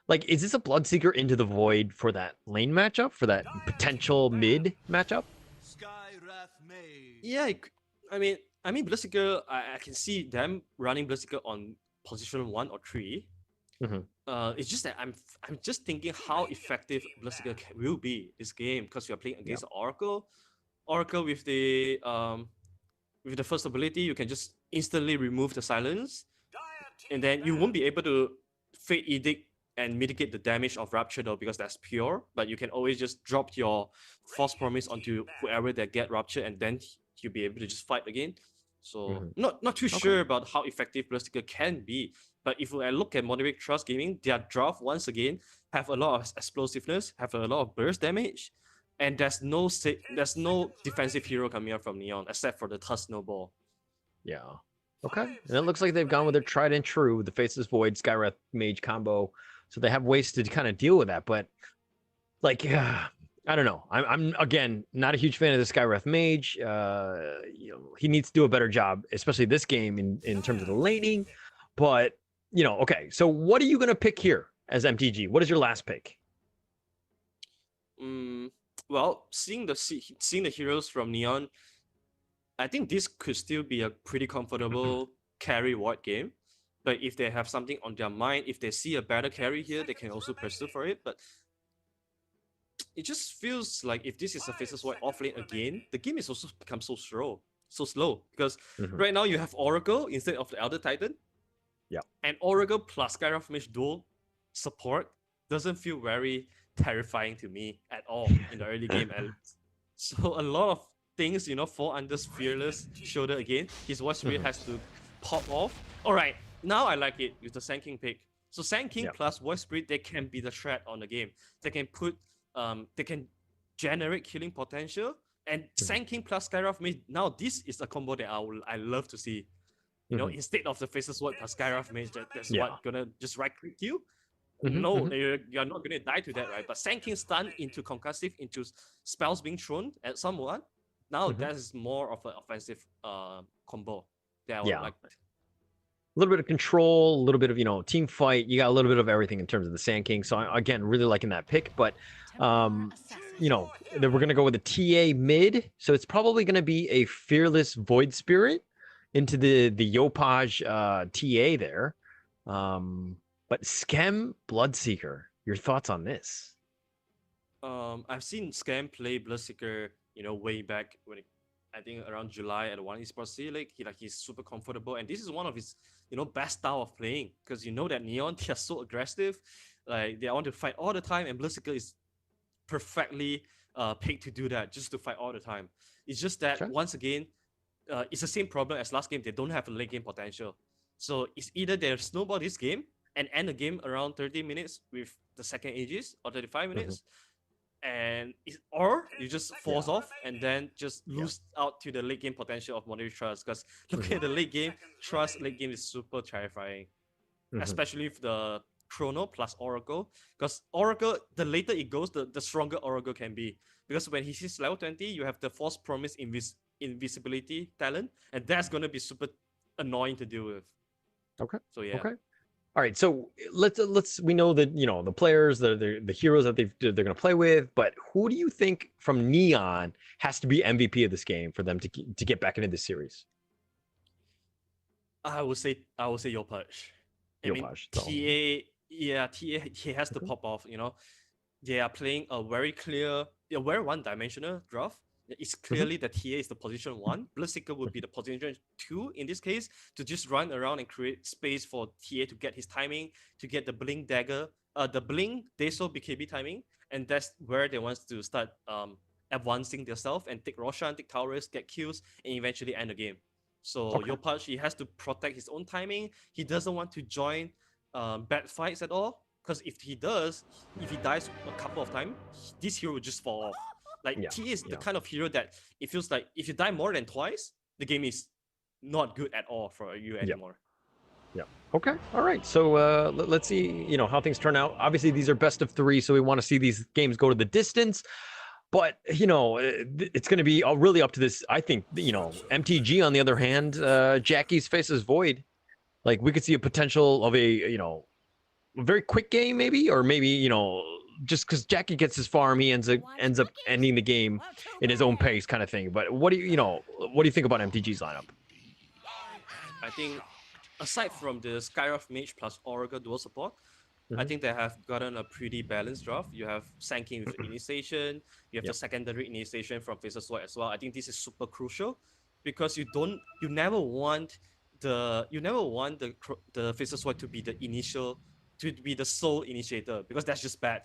like, is this a Bloodseeker into the Void for that lane matchup, for that potential mid matchup? Yeah, I mean, Bloodseeker, I can see them running Bloodseeker on position 1 or 3. It's just that I'm just thinking how effective Bloodseeker will be this game, because we are playing against Oracle. Oracle with the first ability, you can just instantly remove the silence, and then you won't be able to Fate Edict and mitigate the damage of Rapture though, because that's pure. But you can always just drop your False Promise onto whoever that get Rapture, and then you'll be able to just fight again. So not too sure about how effective Bloodseeker can be. But if I look at Moderate Trust Gaming, their draft once again have a lot of explosiveness, have a lot of burst damage, and there's no defensive hero coming out from Neon except for the Tusk Snowball. Yeah. Okay. And it looks like they've gone with their tried and true, the Faceless Void, Skywrath Mage combo. So they have ways to kind of deal with that. But like, I don't know. I'm again not a huge fan of the Skywrath Mage. You know, he needs to do a better job, especially this game in terms of the laning. But you know, okay. So what are you gonna pick here as MTG? What is your last pick? Well, seeing the heroes from Neon, I think this could still be a pretty comfortable carry Void game. But if they have something on their mind, if they see a better carry here, they can also pursue for it. But it just feels like if this is a Faceless Void offlane again, the game is also become so slow. Because right now you have Oracle instead of the Elder Titan. And Oracle plus Skyrim Mage dual support doesn't feel very terrifying to me at all in the early game. So a lot of things, fall under Fearless shoulder again. His voice spirit has to pop off. All right, now I like it with the Sand King pick. So Sand King plus voice spirit, they can be the threat on the game. They can they can generate killing potential. And Sand King plus Skyrim Mage, now this is a combo that I love to see. Instead of the Faceless Void plus Skyrim Mage, that's what gonna just right click you. No, you're not gonna die to that, right? But Sand King stun into concussive, into spells being thrown at someone. Now that is more of an offensive combo that I would like. A little bit of control, a little bit of team fight. You got a little bit of everything in terms of the Sand King. So again, really liking that pick. But then we're gonna go with the TA mid. So it's probably gonna be a Fearless Void Spirit into the Yopaj TA there. But Skem Bloodseeker, your thoughts on this? I've seen Skem play Bloodseeker, way back I think around July at one esports league. He's super comfortable, and this is one of his best style of playing, because that Neon, they are so aggressive, like they want to fight all the time, and Bloodseeker is perfectly picked to do that, just to fight all the time. It's just that once again, it's the same problem as last game. They don't have a late game potential, so it's either they snowball this game and end the game around 30 minutes with the second Aegis, or 35 minutes, or you just force off and then just lose out to the late game potential of Monetary Trust. Because looking at the late game, Trust late game is super terrifying, especially if the Chrono plus Oracle. Because Oracle, the later it goes, the stronger Oracle can be. Because when he hits level 20, you have the False Promise invisibility talent, and that's gonna be super annoying to deal with. Okay. So yeah. Okay. All right, so we know that the players, the heroes that they're going to play with, but who do you think from Neon has to be MVP of this game for them to get back into this series? I would say Yopaj. Yopaj. TA, he has to pop off. They are playing a very clear, very one-dimensional draft. It's clearly that TA is the position 1. Bloodseeker would be the position 2 in this case, to just run around and create space for TA to get his timing, to get the Blink Dagger, the Blink Deso BKB timing, and that's where they want to start advancing themselves and take Roshan, take towers, get kills, and eventually end the game. So Yopaj, he has to protect his own timing. He doesn't want to join bad fights at all, because if he dies a couple of times, this hero will just fall off. Like, he is the kind of hero that it feels like if you die more than twice, the game is not good at all for you anymore. Yeah. Okay. All right. So let's see, how things turn out. Obviously, these are best of 3, so we want to see these games go to the distance. But it's going to be really up to this. I think MTG, on the other hand, Jackie's Faceless Void. Like, we could see a potential of a very quick game, maybe, or maybe just because Jackie gets his farm, he ends up ending the game in his own pace, kind of thing. But what do you think about MTG's lineup? I think aside from the Skyrim Mage plus Oracle dual support, I think they have gotten a pretty balanced draft. You have Sand King with initiation, you have the secondary initiation from Faceless Void as well. I think this is super crucial, because you never want the Faceless Void to be the initial, to be the sole initiator, because that's just bad.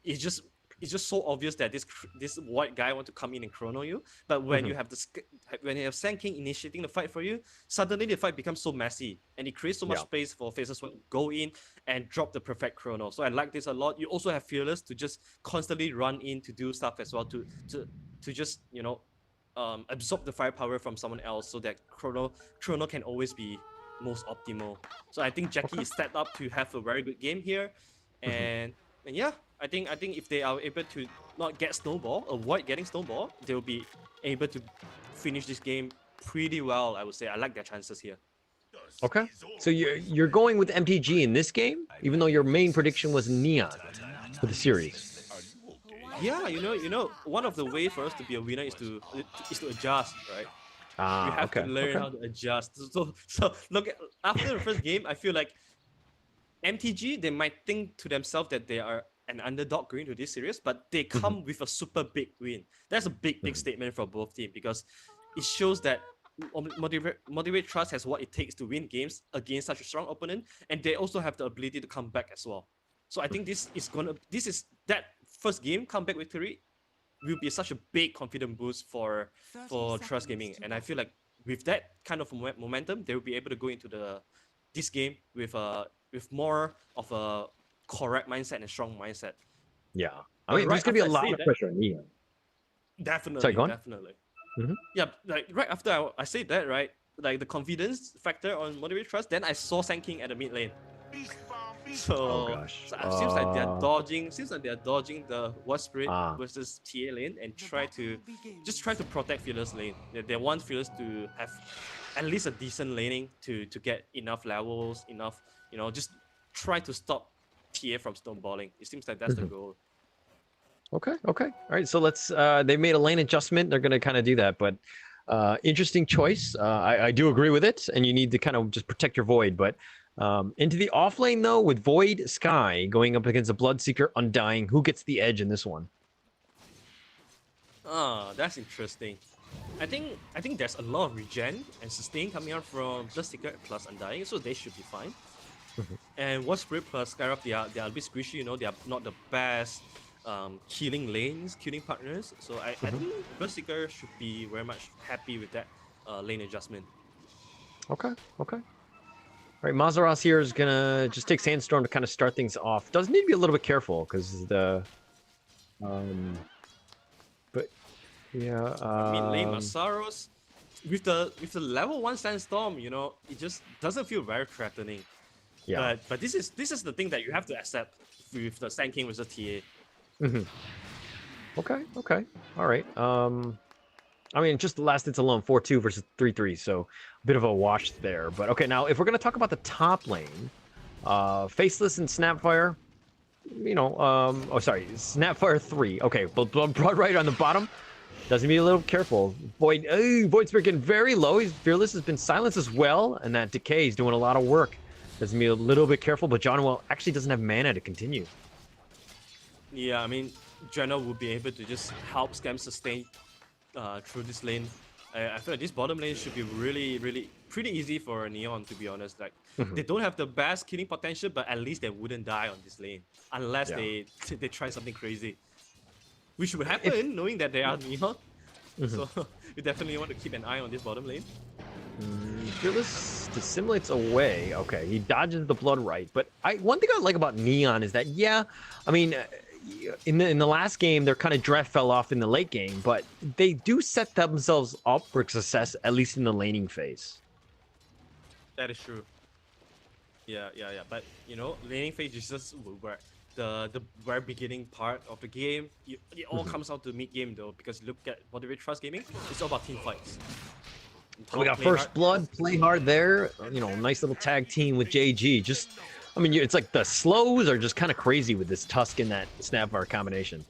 It's just so obvious that this white guy want to come in and chrono you. But when you have Sand King initiating the fight for you, suddenly the fight becomes so messy, and it creates so much space for Faceless to go in and drop the perfect chrono. So I like this a lot. You also have Fearless to just constantly run in to do stuff as well, to just absorb the firepower from someone else, so that chrono can always be most optimal. So I think Jackie is set up to have a very good game here, and yeah, I think if they are able to not get snowball, avoid getting snowball, they will be able to finish this game pretty well. I would say I like their chances here. Okay, so you're going with MTG in this game, even though your main prediction was Neon for the series. Yeah, one of the ways for us to be a winner is to adjust, right? We have to learn how to adjust. So look, after the first game, I feel like MTG, they might think to themselves that they are an underdog going to this series, but they come with a super big win. That's a big statement for both teams, because it shows that Motivate Trust has what it takes to win games against such a strong opponent, and they also have the ability to come back as well. So I think this is that first game comeback victory will be such a big confidence boost for Trust Gaming, and I feel like with that kind of momentum, they will be able to go into this game with more of a correct mindset and strong mindset. Yeah, I mean, there's gonna be a lot of pressure on Neon. Definitely, Sorry, go on. definitely. Mhm. Yeah, like right after I said that, right, like the confidence factor on Motivate Trust, then I saw Sand King at the mid lane. So, Oh gosh. so it seems like they're dodging. Seems like they're dodging the Wasp Spirit versus TA lane and try to protect Fearless lane. They want Fearless to have at least a decent laning to get enough levels, enough, just try to stop TA from snowballing. It seems like that's the goal. Okay. All right. So let's. They made a lane adjustment. They're gonna kind of do that, but interesting choice. I do agree with it, and you need to kind of just protect your Void. But into the off lane though, with Void Sky going up against a Bloodseeker Undying, who gets the edge in this one? That's interesting. I think there's a lot of regen and sustain coming out from Bloodseeker plus Undying, so they should be fine. And Wasp Spirit plus Skyrock, they are a bit squishy. They are not the best killing lanes, killing partners. So I think Bloodseeker should be very much happy with that lane adjustment. Okay. All right, Mazaros here is gonna just take Sandstorm to kind of start things off. Does need to be a little bit careful because the, but yeah. I mean, lane Mazaros with the level 1 Sandstorm, it just doesn't feel very threatening. Yeah. But this is the thing that you have to accept with the Sand King versus TA. Okay. All right. I mean, just the last hits alone, 4-2 versus 3-3, so a bit of a wash there. But okay, now if we're gonna talk about the top lane, Faceless and Snapfire, Snapfire 3. Okay, but Broad Rider on the bottom. Doesn't be a little careful. Void Spirit getting very low. Fearless has been silenced as well, and that Decay is doing a lot of work. Doesn't be a little bit careful, but Johnwell actually doesn't have mana to continue. Yeah, I mean, Jenna will be able to just help Scam sustain through this lane. I feel like this bottom lane should be really, really pretty easy for Neon, to be honest. Like, they don't have the best killing potential, but at least they wouldn't die on this lane unless they try something crazy, which would happen knowing that they are Neon. So you definitely want to keep an eye on this bottom lane. Fearless dissimulates away. Okay, he dodges the Blood Right. But one thing I like about Neon is that, I mean, in the last game, their kind of drift fell off in the late game, but they do set themselves up for success, at least in the laning phase. That is true. Yeah. But laning phase is just where the very beginning part of the game. It all comes out to mid game though, because look at Motivate Trust Gaming. It's all about team fights. We got First Blood, play hard there. Nice little tag team with JG. I mean, it's like the slows are just kind of crazy with this Tusk and that Snapfire combination.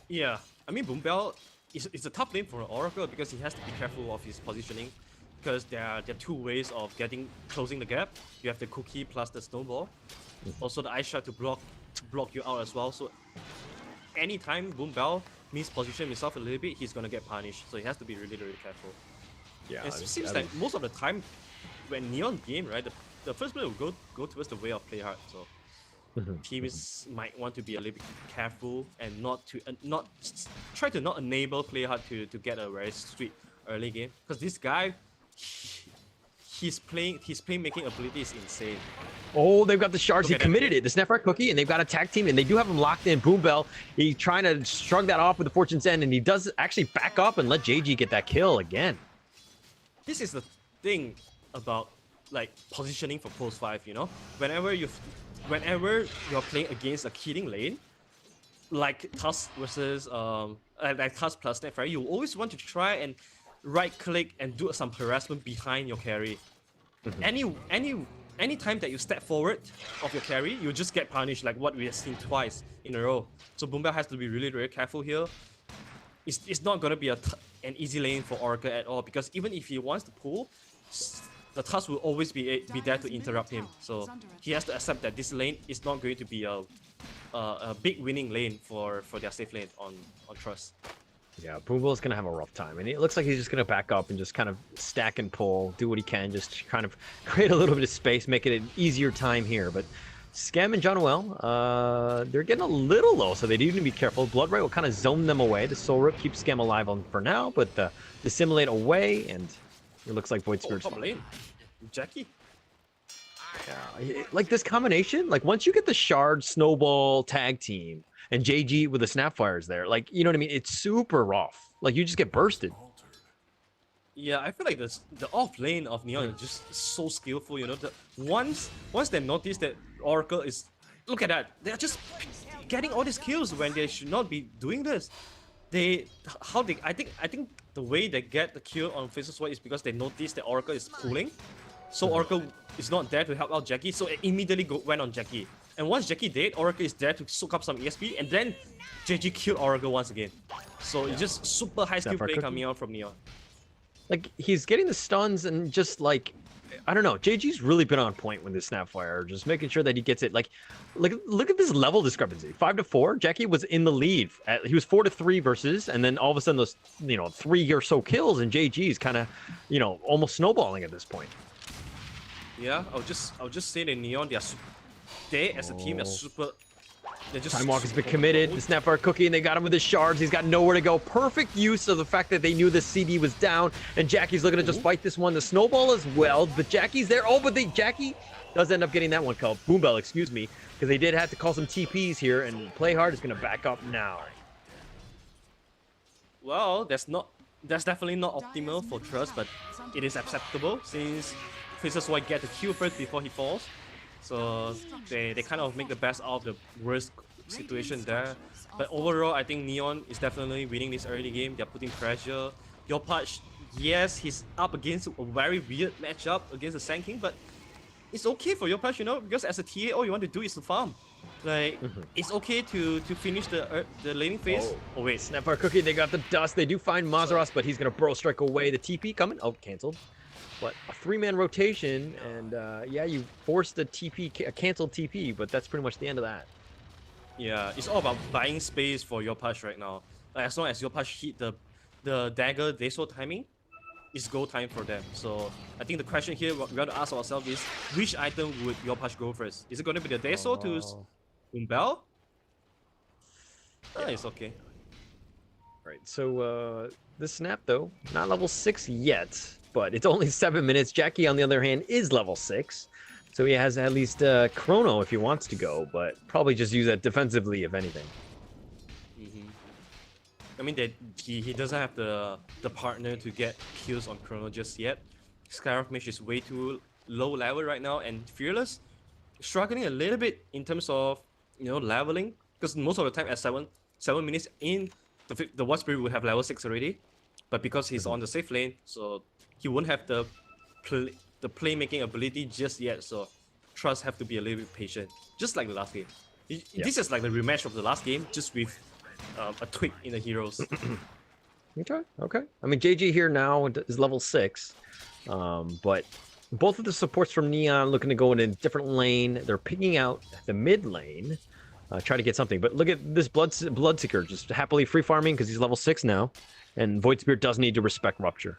Yeah, I mean, Boombell is a tough lane for Oracle because he has to be careful of his positioning, because there are two ways of closing the gap. You have the cookie plus the snowball. Also the ice shot to block you out as well. So anytime Boombell misposition himself a little bit, he's gonna get punished. So he has to be really, really careful. Yeah, it seems like most of the time when Neon game, right, the first player will go towards the way of play hard. So teams might want to be a little bit careful and not try to not enable play hard to get a very sweet early game, because this guy, his playmaking ability is insane. Oh, they've got the shards. He committed it. The Snapfire Cookie, and they've got a tag team, and they do have him locked in. Boombell, he's trying to shrug that off with the Fortune's End, and he does actually back up and let JG get that kill again. This is the thing about like positioning for post 5, whenever you're playing against a killing lane, like Tusk versus like Tusk plus Snapfire, you always want to try and right click and do some harassment behind your carry. Any time that you step forward of your carry, you just get punished, like what we have seen twice in a row. So Boombell has to be really, really careful here. It's not gonna be an easy lane for Oracle at all, because even if he wants to pull, the Tusk will always be there to interrupt him. So he has to accept that this lane is not going to be a big winning lane for their safe lane on Trust. Yeah, Boombo's gonna have a rough time, and it looks like he's just gonna back up and just kind of stack and pull, do what he can, just to kind of create a little bit of space, make it an easier time here. But Scam and John Noel, they're getting a little low, so they do need to be careful. Blood Right will kind of zone them away. The Soul Rip keeps Scam alive on for now, but Dissimulate away, and it looks like Void Spirit's top lane. Jackie. Yeah, like this combination, like once you get the Shard, Snowball, Tag Team, and JG with the Snapfires there, like, you know what I mean? It's super rough. Like, you just get bursted. Yeah, I feel like the off lane of Neon is just so skillful, you know. Once they notice that Oracle is, look at that, they're just getting all these kills when they should not be doing this. I think the way they get the kill on Faceless Void is because they notice that Oracle is pulling. So Oracle is not there to help out Jackie, so it immediately went on Jackie. And once Jackie dead, Oracle is there to soak up some ESP, and then JG killed Oracle once again. So it's just super high skill play coming out from Neon. Like, he's getting the stuns and just like, I don't know, JG's really been on point with this Snapfire, just making sure that he gets it. Like, look at this level discrepancy. 5-4, Jackie was in the lead. He was 4-3 versus, and then all of a sudden those, 3 or so kills, and JG's kind of, almost snowballing at this point. Yeah, I'll just say that Neon, they as a team are super. Time Walk has been committed. The Snapfire Cookie, and they got him with his shards. He's got nowhere to go. Perfect use of the fact that they knew the CD was down, and Jackie's looking to just fight this one. The Snowball as well, but Jackie's there. Oh, but Jackie does end up getting that one called. Boombell, excuse me, because they did have to call some TPs here, and Play Hard is going to back up now. Well, that's definitely not optimal for Trust, but it is acceptable since Faceless Void get the kill first before he falls. So they kind of make the best out of the worst situation there. But overall, I think Neon is definitely winning this early game. They're putting pressure. Yopaj, yes, he's up against a very weird matchup against the Sand King, but it's okay for Yopaj, because as a TA, all you want to do is to farm. Like, it's okay to finish the laning phase. Oh wait, Snapfire Cookie, they got the dust. They do find Mazaros, but he's going to Burrow Strike away. The TP coming. Oh, cancelled. But a 3-man rotation, and yeah, you forced a TP, a canceled TP, but that's pretty much the end of that. Yeah, it's all about buying space for Yopaj right now. Like, as long as Yopaj hit the dagger Deso timing, it's go time for them. So I think the question here we got to ask ourselves is, which item would Yopaj go first? Is it going to be the Deso to Umbel? Yeah. It's okay. Right, so the Snap though, not level 6 yet, but it's only 7 minutes. Jackie, on the other hand, is level 6. So he has at least Chrono if he wants to go, but probably just use that defensively, if anything. I mean, he doesn't have the partner to get kills on Chrono just yet. Skyrock Mage is way too low level right now, and Fearless struggling a little bit in terms of leveling, because most of the time at 7 minutes in, the Watch Spirit would have level 6 already, but because he's on the safe lane, so he won't have the playmaking ability just yet. So Trust have to be a little bit patient, just like the last game. This is like the rematch of the last game, just with a tweak in the heroes. Okay. I mean, JG here now is level 6, but both of the supports from Neon looking to go in a different lane. They're picking out the mid lane, try to get something. But look at this Bloodseeker just happily free farming because he's level 6 now, and Void Spirit does need to respect Rupture.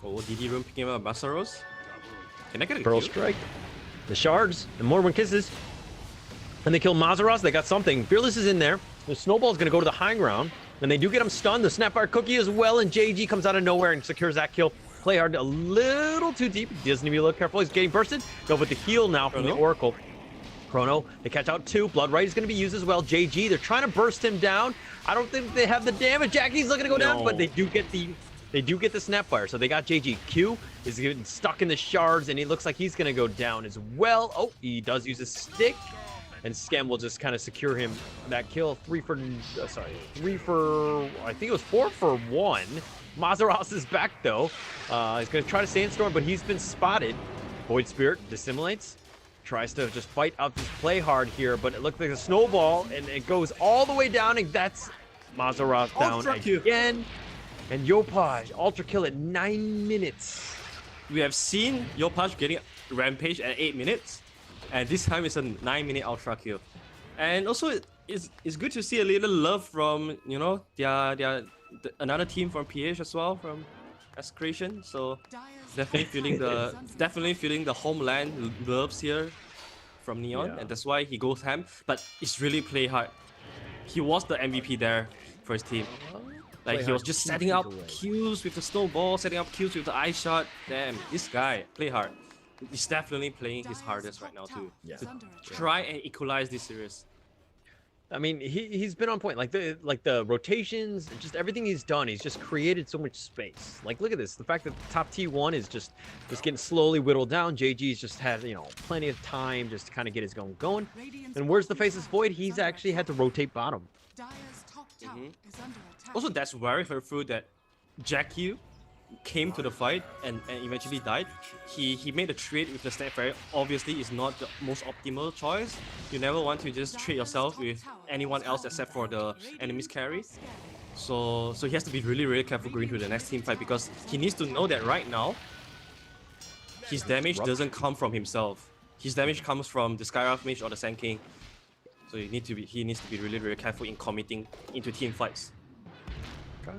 Oh, DD Room picking up Masaros. Can I get a Pearl kill? Strike, the shards, and Mormon Kisses. And they kill Mazaros. They got something. Fearless is in there. The Snowball's going to go to the high ground. And they do get him stunned. The Snapfire Cookie as well. And JG comes out of nowhere and secures that kill. Play Hard a little too deep. He doesn't need to be a little careful. He's getting bursted. Go with the heal now from the Oracle. Chrono, they catch out 2. Blood Right is going to be used as well. JG, they're trying to burst him down. I don't think they have the damage. Jackie's looking to go down, but they do get the Snapfire. So they got JG. Q is getting stuck in the shards, and it looks like he's going to go down as well. Oh, he does use a stick. And Scam will just kind of secure him that kill. 3 for, I think it was 4 for 1. Mazaros is back though. He's going to try to Sandstorm, but he's been spotted. Void Spirit dissimulates. Tries to just fight out this Play Hard here, but it looks like a snowball, and it goes all the way down, and that's Mazaros down again. And Yopaj, Ultra Kill at 9 minutes. We have seen Yopaj getting Rampage at 8 minutes. And this time it's a 9-minute Ultra Kill. And also, it's good to see a little love from another team from PH as well, from Excretion. So definitely feeling the homeland loves here from Neon, Yeah. and that's why he goes ham. But it's really play hard. He was the MVP there for his team. Like Play he was hard, just keep setting it up away. Qs with the snowball, setting up Qs with the ice shot. Damn, this guy play hard. He's definitely playing his hardest right now too. Yeah. To try and equalize this series. I mean, he's been on point. Like the rotations, just everything he's done. He's just created so much space. Like look at this. The fact that the top T1 is just getting slowly whittled down. JG's just had plenty of time just to kind of get his going. And where's the Faceless Void? He's actually had to rotate bottom. Also, that's very hurtful that Jackie came to the fight and eventually died. He made a trade with the Snapfire. Obviously, is not the most optimal choice. You never want to just trade yourself with anyone else except for the enemy's carry. So he has to be really careful going to the next team fight, because he needs to know that right now his damage doesn't come from himself. His damage comes from the Skyrath Mage or the Sand King. So he needs to be really careful in committing into team fights. Okay.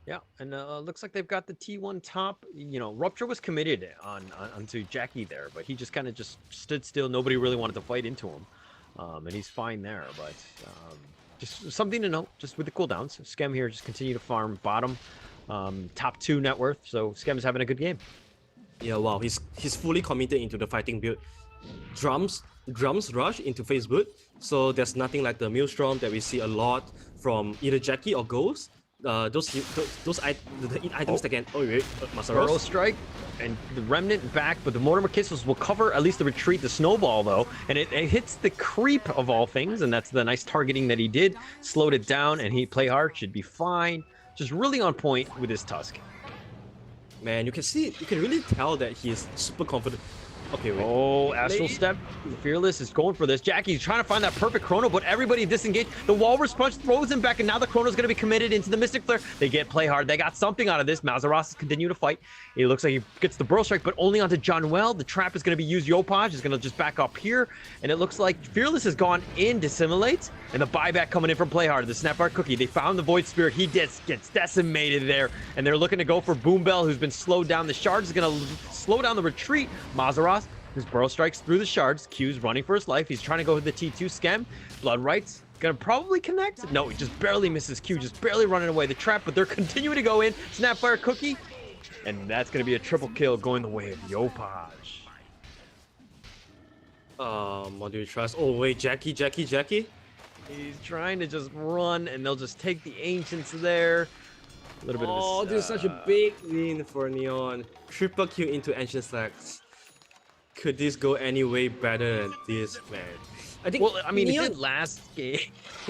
Yeah, and looks like they've got the T1 top. Rupture was committed onto Jackie there, but he just kind of stood still. Nobody really wanted to fight into him, and he's fine there. But just something to note, just with the cooldowns. Skem here just continue to farm bottom, top 2 net worth. So Skem's having a good game. Yeah, wow, he's fully committed into the fighting build. Drums rush into face boot, so there's nothing like the Maelstrom that we see a lot from either Jackie or Ghost. The items that can Burrow strike and the remnant back, but the Mortimer Kisses will cover at least the retreat, the snowball though, and it hits the creep of all things, and that's the nice targeting that he did. Slowed it down, and he play hard, should be fine. Just really on point with his Tusk. Man, you can really tell that he is super confident. Okay, wait. Oh, Astral Step. Fearless is going for this. Jackie's trying to find that perfect chrono, but everybody disengaged. The Walrus Punch throws him back, and now the chrono's going to be committed into the Mystic Flare. They get play hard. They got something out of this. Mazaros continue to fight. It looks like he gets the Burrow Strike, but only onto John Well. The trap is going to be used. Yopaj is going to just back up here, and it looks like Fearless has gone in, Dissimulates, and the buyback coming in from play hard. The Snapfire Cookie. They found the Void Spirit. He gets decimated there, and they're looking to go for Boom Bell, who's been slowed down. The Shard is going to slow down the retreat. Mazaros, his Burrow strikes through the shards. Q's running for his life. He's trying to go with the T2 Skem. Blood Rights gonna probably connect. No, he just barely misses Q, just barely running away the trap, but they're continuing to go in. Snapfire Cookie, and that's gonna be a triple kill going the way of Yopaj. What do you trust? Oh wait, Jackie. He's trying to just run, and they'll just take the Ancients there. A little bit of this is such a big win for Neon. Triple kill into Ancient Slacks. Could this go any way better than this, man? I think. Well, I mean, Neon... it did last game.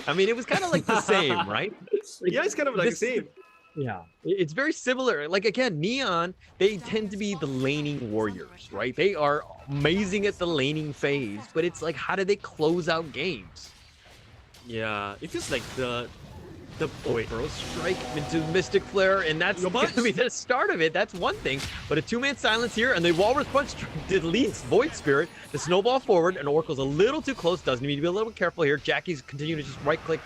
I mean, it was kind of like the same, right? Yeah, it's kind of like the same. Yeah, it's very similar. Like again, Neon, they tend to be the laning warriors, right? They are amazing at the laning phase, but it's like, how do they close out games? Yeah, it feels like the Burrow strike into Mystic Flare, and that's gonna be the start of it. That's one thing, but a 2-man silence here, and the Walrus Punch deletes Void Spirit. The snowball forward, and Oracle's a little too close. Does need to be a little bit careful here. Jackie's continuing to just right click,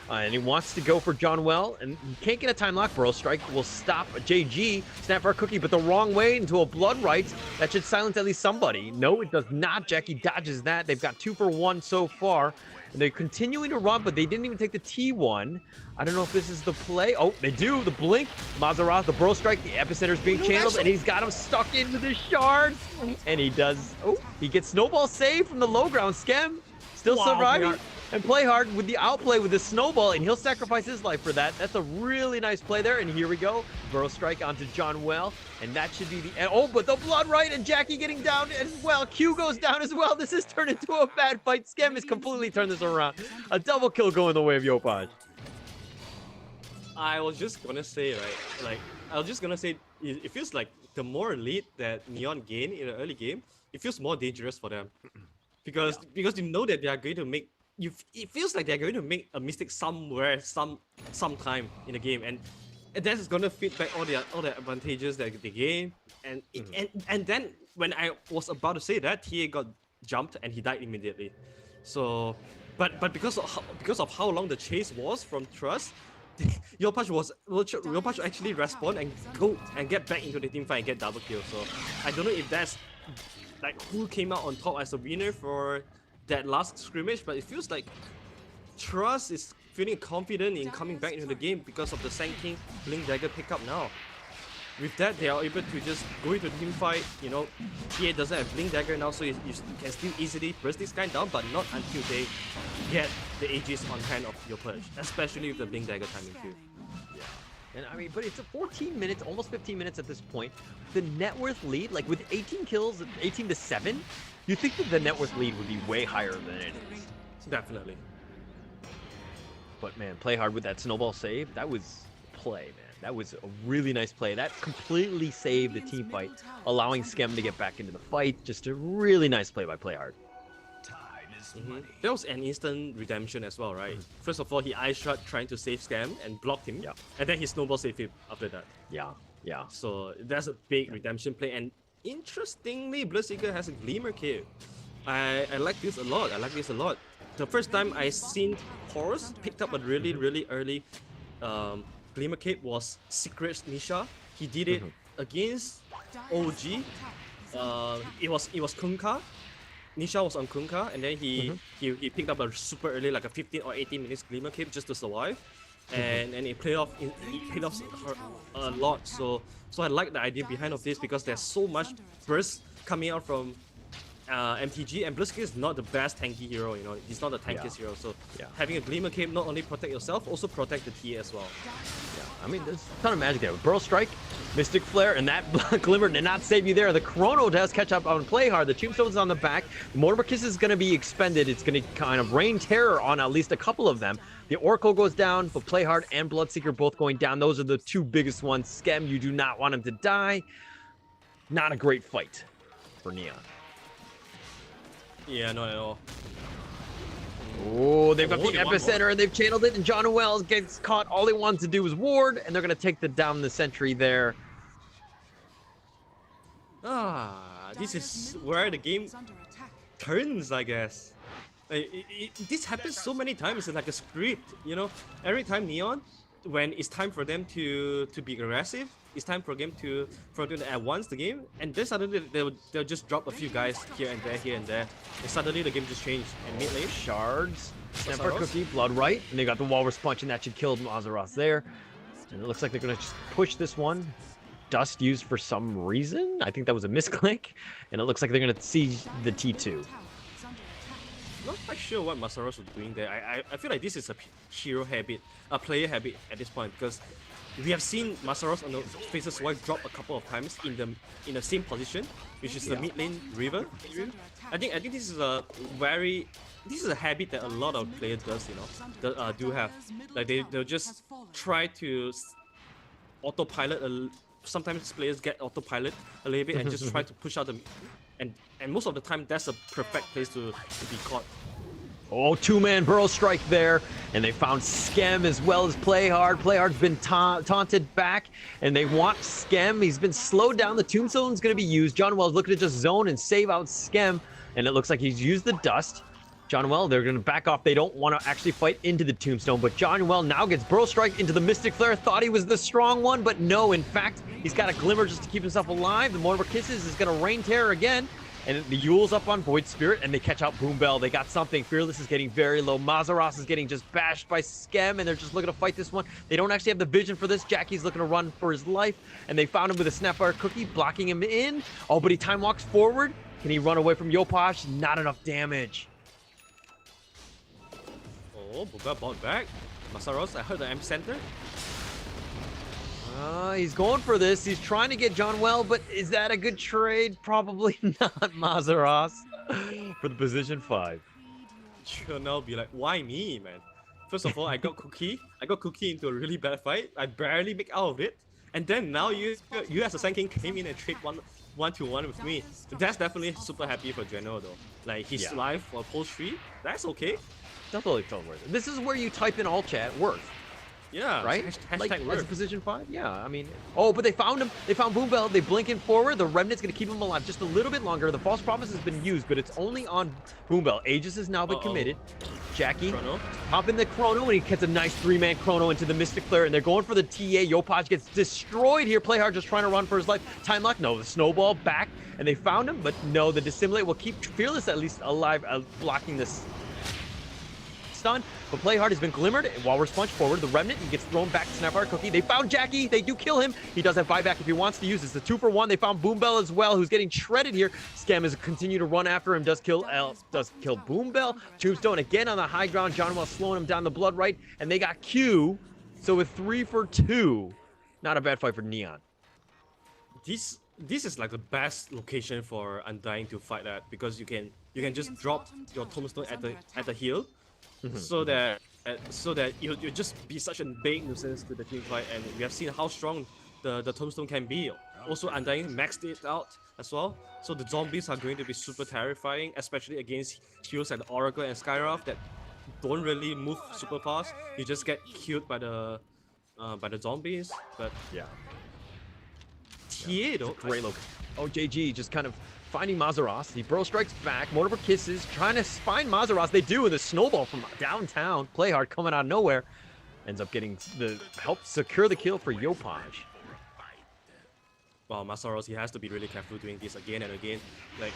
and he wants to go for John Well, and he can't get a time lock. Burrow strike will stop JG. Snapfire Cookie, but the wrong way into a Blood Rights. That should silence at least somebody. No, it does not. Jackie dodges that. They've got 2 for 1 so far. They're continuing to run, but they didn't even take the T1. I don't know if this is the play. Oh, they do. The blink. Mazaroth, the Burrow strike. The Epicenter's being channeled, and he's got him stuck into the shards. And he does. Oh, he gets Snowball saved from the low ground. Skem still surviving. And play hard with the outplay with the Snowball, and he'll sacrifice his life for that. That's a really nice play there, and here we go. Burrow strike onto John Well, and that should be the end. Oh, but the Blood Right, and Jackie getting down as well. Q goes down as well. This has turned into a bad fight. Skem has completely turned this around. A double kill going the way of Yopaj. I was just gonna say, it feels like the more lead that Neon gain in the early game, it feels more dangerous for them. Because you know that they are going to make it feels like they're going to make a mistake somewhere, sometime in the game, and that is gonna feed back all the advantages that they gain. And then when I was about to say that, TA got jumped and he died immediately. So but because of how long the chase was from Trust, Yopash actually respawn and go and get back into the team fight and get double kill. So I don't know if that's like who came out on top as a winner for that last scrimmage, but it feels like Trust is feeling confident in coming back into the game because of the Sand King Blink Dagger pickup now. With that, they are able to just go into the team fight. You know, TA doesn't have Blink Dagger now, so you can still easily burst this guy down, but not until they get the Aegis on hand of your Purge, especially with the Blink Dagger timing too. And I mean, but it's a 14 minutes, almost 15 minutes at this point. The net worth lead, like with 18 kills, 18 to 7, you think that the net worth lead would be way higher than it is. Definitely. But man, play hard with that snowball save. That was play, man. That was a really nice play. That completely saved the team fight, allowing Skem to get back into the fight. Just a really nice play by Playhard. That was an instant redemption as well, right? First of all, he ice shot trying to save Scam and blocked him. And then he snowball saved him after that. Yeah. So that's a big redemption play. And interestingly, Bloodseeker has a Glimmer Cape. I like this a lot. The first time I seen Horus picked up a really early Glimmer Cape was Secret Nisha. He did it against OG. It was Kunkka. Nisha was on Kunkka, and then he picked up a super early, like a 15 or 18 minutes Glimmer Cape just to survive, and it paid off a lot. So I like the idea behind of this because there's so much burst coming out from MTG, and Blitzkrieg is not the best tanky hero. You know, he's not the tankiest hero. So having a Glimmer Cape not only protect yourself, also protect the TA as well. I mean, there's a ton of magic there. Burrow Strike, Mystic Flare, and that Glimmer did not save you there. The Chrono does catch up on Playhard. The Tombstone's on the back. The Mortimer Kiss is going to be expended. It's going to kind of rain terror on at least a couple of them. The Oracle goes down, but Playhard and Bloodseeker both going down. Those are the two biggest ones. Skem, you do not want him to die. Not a great fight for Neon. Yeah, not at all. Oh, they've got the epicenter and they've channeled it, and John Wells gets caught. All he wants to do is ward, and they're going to take down the sentry there. This is where the game turns, I guess. This happens so many times. It's like a script, you know. Every time Neon, when it's time for them to be aggressive, it's time for them to advance the game, and then suddenly they'll just drop a few guys here and there, and suddenly the game just changed. And mid lane, Shards, Snapper Cookie, Blood Right, and they got the Walrus Punch, and that should kill Mazaros there. And it looks like they're going to just push this one. Dust used for some reason. I think that was a misclick, and it looks like they're going to siege the T2. Not quite sure what Masaros was doing there. I feel like this is a hero habit, a player habit at this point, because we have seen Masaros on the Faceless Wife drop a couple of times in the same position, which is the mid lane river. I think this is a habit that a lot of players does, you know, do have. Like they'll just try to autopilot. Sometimes players get autopilot a little bit and just try to push out the, and most of the time that's a perfect place to be caught. Oh, two-man Burrow Strike there, and they found Skem as well as Playhard. Playhard's been taunted back, and they want Skem. He's been slowed down. The Tombstone's going to be used. John Wells looking to just zone and save out Skem, and it looks like he's used the Dust. John Well, they're going to back off. They don't want to actually fight into the Tombstone, but John Well now gets Burrow Strike into the Mystic Flare. Thought he was the strong one, but no, in fact, he's got a Glimmer just to keep himself alive. The Mortimer Kisses is going to rain terror again. And the Yule's up on Void Spirit, and they catch out Boom Bell. They got something. Fearless is getting very low. Mazaros is getting just bashed by Skem, and they're just looking to fight this one. They don't actually have the vision for this. Jackie's looking to run for his life, and they found him with a Snapfire Cookie, blocking him in. Oh, but he time walks forward. Can he run away from Yopash? Not enough damage. Oh, Boom Bell bought back. Masaros, I heard the M Center. He's going for this. He's trying to get John Well, but is that a good trade? Probably not. Mazaros for the position 5. You'll now be like, why me, man? First of all, I got Cookie. I got Cookie into a really bad fight. I barely make out of it. And then now you as a Sand King came in and trade one-to-one with me. That's definitely super happy for General though. Like he's live for post 3. That's okay. Definitely felt worth it. This is where you type in all chat worth. Yeah, right? Hashtag like worth. as a position 5? Yeah, I mean... Oh, but they found him. They found Boom Bell. They blink in forward. The Remnant's going to keep him alive just a little bit longer. The False Promise has been used, but it's only on Boom Bell. Aegis has now been committed. Jackie Chrono. hop in the Chrono, and he gets a nice 3-man Chrono into the Mystic Flare, and they're going for the TA. Yopaj gets destroyed here. Playhard just trying to run for his life. Time lock, no, the Snowball back, and they found him, but no, the Dissimulate will keep Fearless at least alive, blocking this stun. But Playhard has been glimmered, and Walrus Punch forward, the Remnant, he gets thrown back to Snapheart Cookie. They found Jackie, they do kill him. He does have buyback if he wants to use it. It's the 2-for-1. They found Boombell as well, who's getting shredded here. Scam is continue to run after him, does kill Boombell. Tombstone again on the high ground. John Wells slowing him down the blood right, and they got Q. So with 3 for 2, not a bad fight for Neon. This is like the best location for Undying to fight at, because you can just drop your Tombstone at the heel. So that you just be such a big nuisance to the team fight, and we have seen how strong the Tombstone can be. Also, Undying maxed it out as well, so the zombies are going to be super terrifying, especially against heroes like Oracle and Skywrath that don't really move super fast. You just get killed by the zombies. But yeah, TA though, great look. Oh, JG just kind of finding Mazaros. He bro strikes back. Mortimer kisses, trying to find Mazaros. They do with a snowball from downtown. Playhard coming out of nowhere. Ends up getting the help secure the kill for Yopaj. Wow, Masaros, he has to be really careful doing this again and again. Like,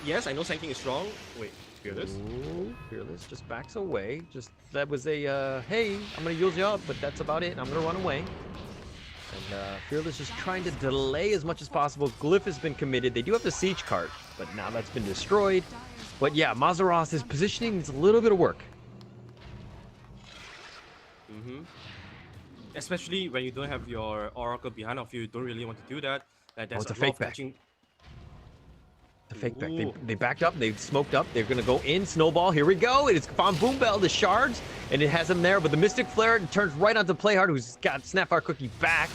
yes, I know Sanking is strong. Wait, Fearless? Ooh, Fearless just backs away. That was a, hey, I'm gonna use you up, but that's about it. I'm gonna run away. And Fearless just trying to delay as much as possible. Glyph has been committed. They do have the siege cart, but now that's been destroyed. But yeah, Mazaros, his positioning needs a little bit of work. Especially when you don't have your Oracle behind of you, you don't really want to do that. It's a fake back. The fake back. They backed up, they smoked up, they're gonna go in, snowball, here we go. It is found Boombell, the shards, and it has him there, but the Mystic Flare turns right onto Playhard, who's got Snapheart Cookie back.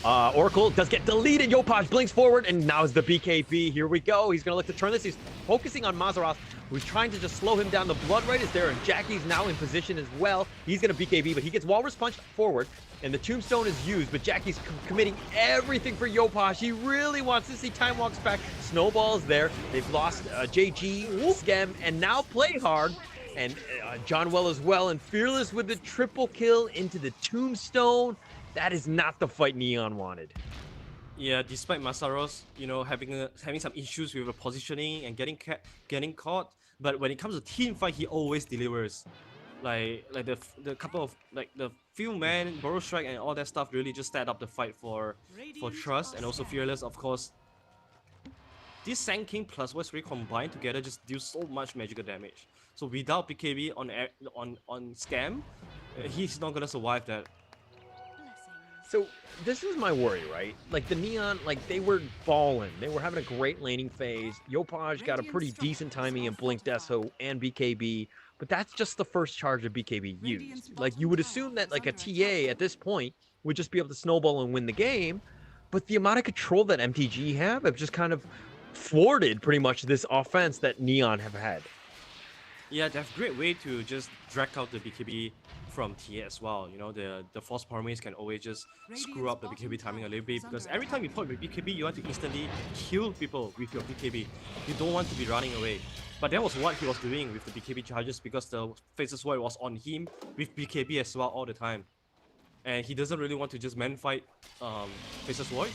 Oracle does get deleted. Yopaj blinks forward, and now is the BKB. Here we go. He's gonna look to turn this. He's focusing on Mazaros, who's trying to just slow him down. The blood rate is there, and Jackie's now in position as well. He's gonna BKB, but he gets Walrus punched forward, and the Tombstone is used, but Jackie's committing everything for Yopaj. He really wants to see Time Walks back. Snowball is there. They've lost JG, Scam, and now Playhard, and John Well as well, and Fearless with the triple kill into the Tombstone. That is not the fight Neon wanted. Yeah, despite Masaros, having some issues with the positioning and getting caught, but when it comes to team fight, he always delivers. Like the couple of the few man Burrow Strike and all that stuff really just set up the fight for Trust, and also Fearless, of course. This Sand King plus West Ray combined together just deal so much magical damage. So without BKB on Scam, he's not gonna survive that. So this is my worry, right? Like the Neon, they were balling. They were having a great laning phase. Yopaj got a pretty decent timing in Blink Deso and BKB, but that's just the first charge of BKB used. Like you would assume that a TA at this point would just be able to snowball and win the game, but the amount of control that MTG have just kind of thwarted pretty much this offense that Neon have had. Yeah, they have a great way to just drag out the BKB from TA as well. The Force Promise can always just screw up the BKB timing a little bit, because every time you put with BKB, you want to instantly kill people with your BKB. You don't want to be running away. But that was what he was doing with the BKB charges, because the Faceless Void was on him with BKB as well all the time. And he doesn't really want to just man fight Faceless Void.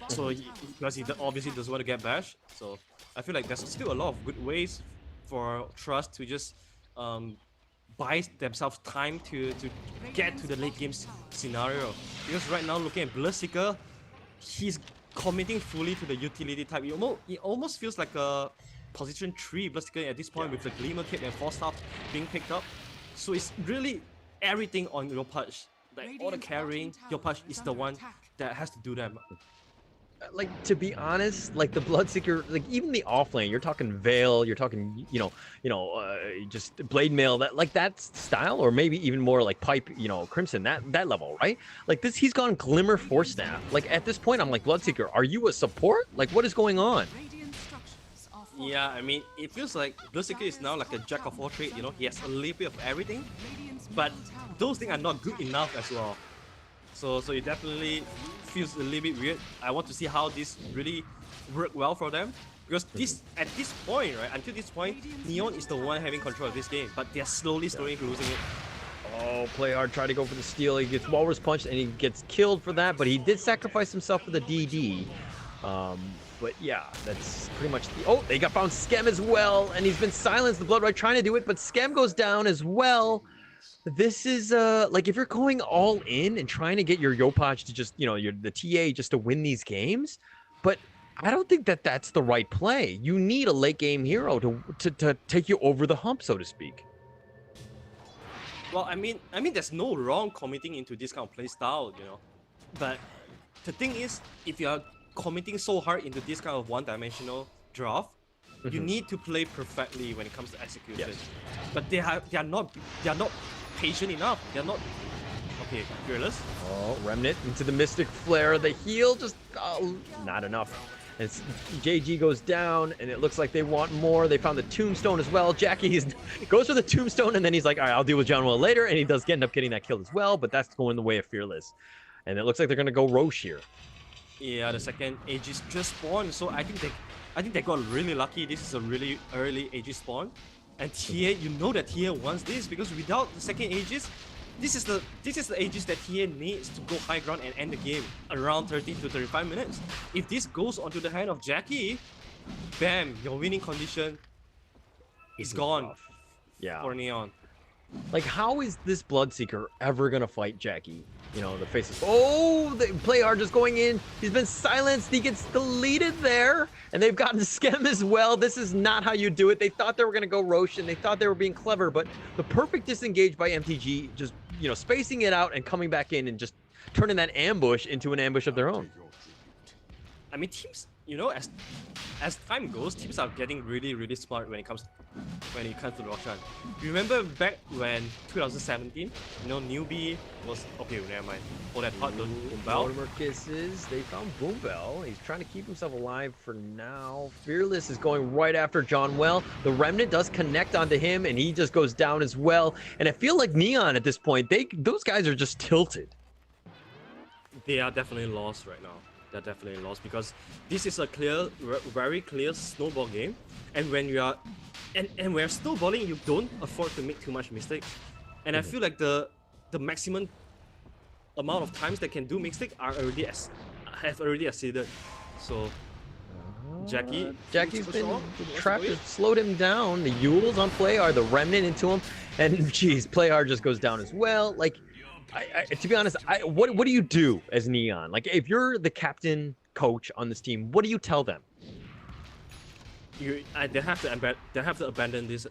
So because he obviously doesn't want to get bashed. So I feel like there's still a lot of good ways for Trust to just buy themselves time to get to the late game scenario. Because right now, looking at Bloodseeker, he's committing fully to the utility type. It almost feels like a position 3 Bloodseeker at this point, with the Gleamer Cape and Force Staff being picked up. So it's really everything on Yopaj. All the carrying, Yopaj is the one that has to do them. To be honest, the Bloodseeker, even the offlane, you're talking Veil, you're talking, just Blade Mail, that style, or maybe even more Pipe, Crimson, that level, right? He's gone Glimmer Force Staff. At this point, I'm like, Bloodseeker, are you a support? What is going on? Yeah, I mean, it feels like Bloodseeker is now like a jack of all trades, he has a little bit of everything, but those things are not good enough as well. So it definitely feels a little bit weird. I want to see how this really work well for them. Because at this point, right, until this point, Neon is the one having control of this game, but they're slowly losing it. Oh, Playhard tried to go for the steal. He gets Walrus punched and he gets killed for that, but he did sacrifice himself for the DD. But yeah, that's pretty much the... Oh, they got found Skem as well, and he's been silenced. The Blood Right trying to do it, but Skem goes down as well. This is, like, if you're going all in and trying to get your Yopaj to just, the TA just to win these games, but I don't think that that's the right play. You need a late game hero to take you over the hump, so to speak. Well, I mean, there's no wrong committing into this kind of play style, But the thing is, if you are committing so hard into this kind of one-dimensional draft, you need to play perfectly when it comes to execution. Yes. But they are not patient enough. They're not. Okay, Fearless. Oh, Remnant into the Mystic Flare. The heal just not enough. And JG goes down, and it looks like they want more. They found the Tombstone as well. Jackie goes for the Tombstone, and then he's like, all right, I'll deal with John Well later. And he does end up getting that kill as well, but that's going the way of Fearless. And it looks like they're going to go Roche here. Yeah, the second Aegis just spawned, so I think they got really lucky. This is a really early Aegis spawn. And TA, you know that TA wants this, because without the second Aegis, this is the Aegis that TA needs to go high ground and end the game around 30 to 35 minutes. If this goes onto the hand of Jackie, bam, your winning condition is gone. Yeah. For Neon. Like, how is this Bloodseeker ever gonna fight Jackie? The faces. Oh, the Playhard just going in. He's been silenced. He gets deleted there. And they've gotten Skem as well. This is not how you do it. They thought they were gonna go Roche, and they thought they were being clever, but the perfect disengage by MTG, just, spacing it out and coming back in and just turning that ambush into an ambush of their own. I mean, teams, as time goes, teams are getting really, really smart when it comes to Roshan. Remember back when 2017, newbie was okay. Never mind. For that part, the Boombell. Mortimer kisses. They found Boombell. He's trying to keep himself alive for now. Fearless is going right after John Well. The Remnant does connect onto him, and he just goes down as well. And I feel like Neon at this point, those guys are just tilted. They are definitely lost right now. They're definitely lost because this is a very clear snowball game, and when you are, and when snowballing, you don't afford to make too much mistakes, and I feel like the maximum amount of times they can do mistake have already exceeded. So Jackie's been trapped to slowed him down. The Yules on play are the Remnant into him, and geez, Playhard just goes down as well. Like, to be honest, what do you do as Neon? Like, if you're the captain coach on this team, what do you tell them? They have to abandon this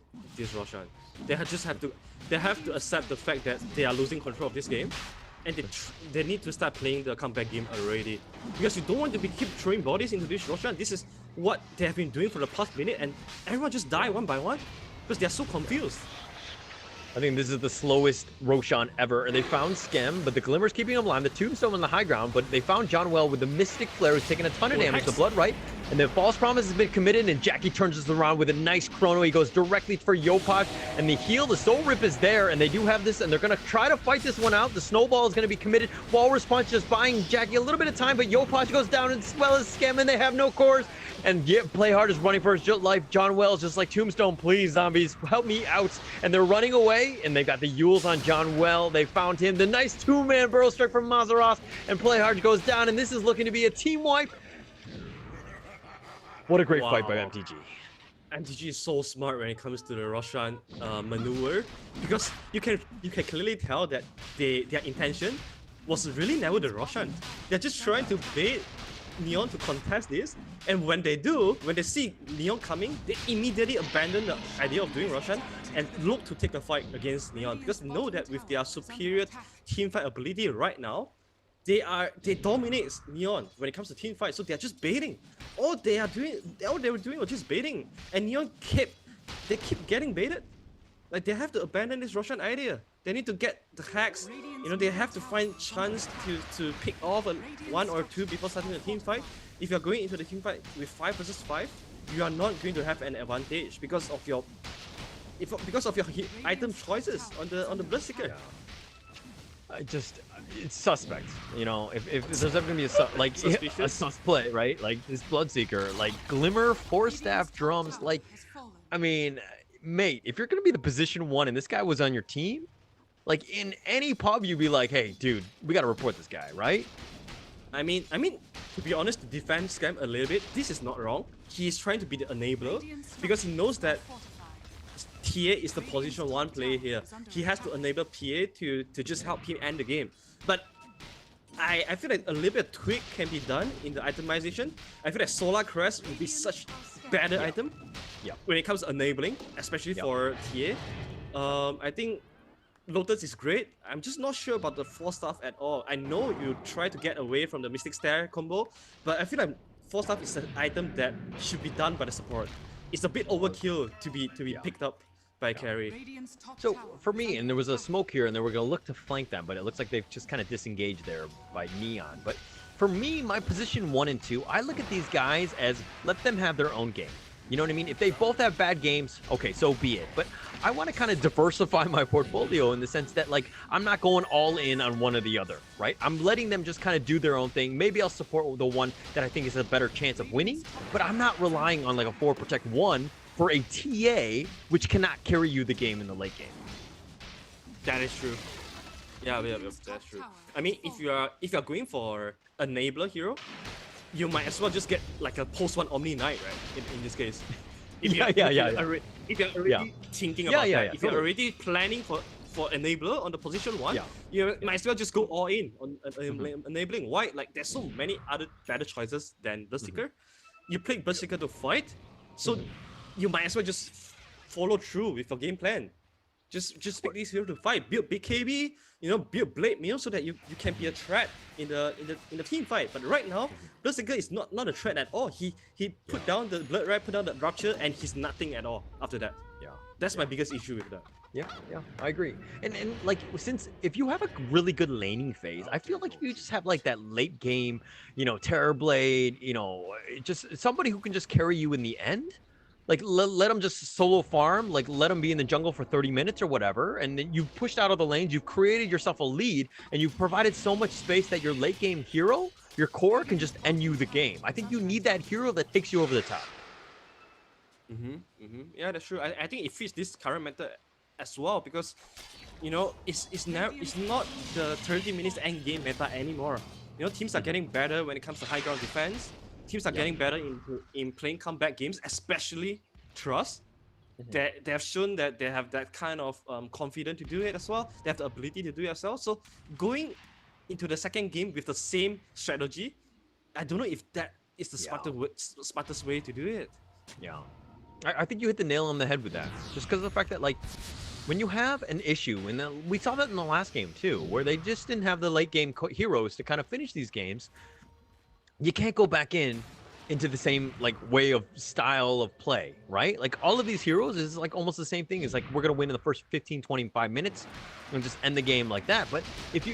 Roshan. They have to accept the fact that they are losing control of this game, and they need to start playing the comeback game already. Because you don't want to keep throwing bodies into this Roshan. This is what they have been doing for the past minute, and everyone just die one by one because they are so confused. I think this is the slowest Roshan ever. They found Skem, but the Glimmer's keeping him alive. The Tombstone on the high ground, but they found John Well with the Mystic Flare, who's taking a ton of damage. The Blood Right, and then False Promise has been committed, and Jackie turns this around with a nice chrono. He goes directly for Yopaj, and the heal, the Soul Rip is there, and they do have this, and they're going to try to fight this one out. The Snowball is going to be committed. Walrus Punch just buying Jackie a little bit of time, but Yopaj goes down as well as Skem, and they have no cores. And Playhard is running for his life. John Wells just like, Tombstone, please, zombies, help me out. And they're running away, and they've got the Yules on John Well. They found him. The nice two-man burrow strike from Mazaros, and Playhard goes down, and this is looking to be a team wipe. What a great fight by MTG. MTG is so smart when it comes to the Roshan maneuver, because you can clearly tell that their intention was really never the Roshan. They're just trying to bait Neon to contest this, and when they see Neon coming, they immediately abandon the idea of doing Roshan and look to take the fight against Neon, because they know that with their superior teamfight ability right now, they dominate Neon when it comes to teamfight. So they're just baiting. All they were doing was just baiting, and Neon keep getting baited. Like, they have to abandon this Roshan idea. They need to get the hacks. They have to find chance to pick off one or two before starting the team fight. If you're going into the team fight with 5 versus 5, you are not going to have an advantage because of your item choices on the Bloodseeker. it's suspect. You know, if there's ever gonna be a like a Suspicious? sus play, right? Like this Bloodseeker, like Glimmer, 4-staff drums, like, I mean, mate, if you're gonna be the position 1 and this guy was on your team, like in any pub, you'd be like, hey, dude, we gotta report this guy, right? I mean, to be honest, to defend Scam a little bit, this is not wrong. He's trying to be the enabler because he knows that TA is the position 1 player here. He has to enable PA to just help him end the game. But I feel like a little bit of tweak can be done in the itemization. I feel like Solar Crest would be such better item when it comes to enabling, especially for TA. I think Lotus is great. I'm just not sure about the 4-staff at all. I know you try to get away from the Mystic Stare combo, but I feel like 4-staff is an item that should be done by the support. It's a bit overkill to be picked up by carry. So for me, and there was a smoke here, and they were gonna look to flank them, but it looks like they've just kind of disengaged there by Neon. But for me, my position 1 and 2, I look at these guys as let them have their own game. You know what I mean? If they both have bad games, okay, so be it. But I want to kind of diversify my portfolio in the sense that, like, I'm not going all in on one or the other, right? I'm letting them just kind of do their own thing. Maybe I'll support the one that I think is a better chance of winning, but I'm not relying on like a 4 protect 1 for a TA which cannot carry you the game in the late game. That is true. Yeah, that's true. I mean, if you're going for enabler hero, you might as well just get like a post 1 Omni Knight, right? In this case. If you're already thinking about that, if you're already planning for enabler on the position 1, you might as well just go all in on enabling. Why? Like, there's so many other better choices than Berserker. You play Berserker to fight, so you might as well just follow through with your game plan. Just pick these heroes to fight. Build BKB, build Blade Mail so that you can be a threat in the team fight. But right now, Berserker is not a threat at all. He put down the Blood Rat, put down the Rupture, and he's nothing at all after that. That's my biggest issue with that. Yeah, I agree. And like, since if you have a really good laning phase, I feel like if you just have like that late game, Terrorblade, just somebody who can just carry you in the end. Like, let them just solo farm, like, let them be in the jungle for 30 minutes or whatever, and then you've pushed out of the lanes, you've created yourself a lead, and you've provided so much space that your late game hero, your core, can just end you the game. I think you need that hero that takes you over the top. Yeah, that's true. I think it fits this current meta as well, because, it's not the 30 minutes end game meta anymore. Teams are getting better when it comes to high ground defense. Teams are getting better in playing comeback games, especially Trust. They have shown that they have that kind of confidence to do it as well. They have the ability to do it as well. So going into the second game with the same strategy, I don't know if that is the smartest way to do it. Yeah, I think you hit the nail on the head with that. Just because of the fact that, like, when you have an issue, and we saw that in the last game too, where they just didn't have the late game heroes to kind of finish these games, you can't go back into the same like way of style of play, right? Like, all of these heroes is like almost the same thing. It's like, we're gonna win in the first 15-25 minutes and just end the game like that. But if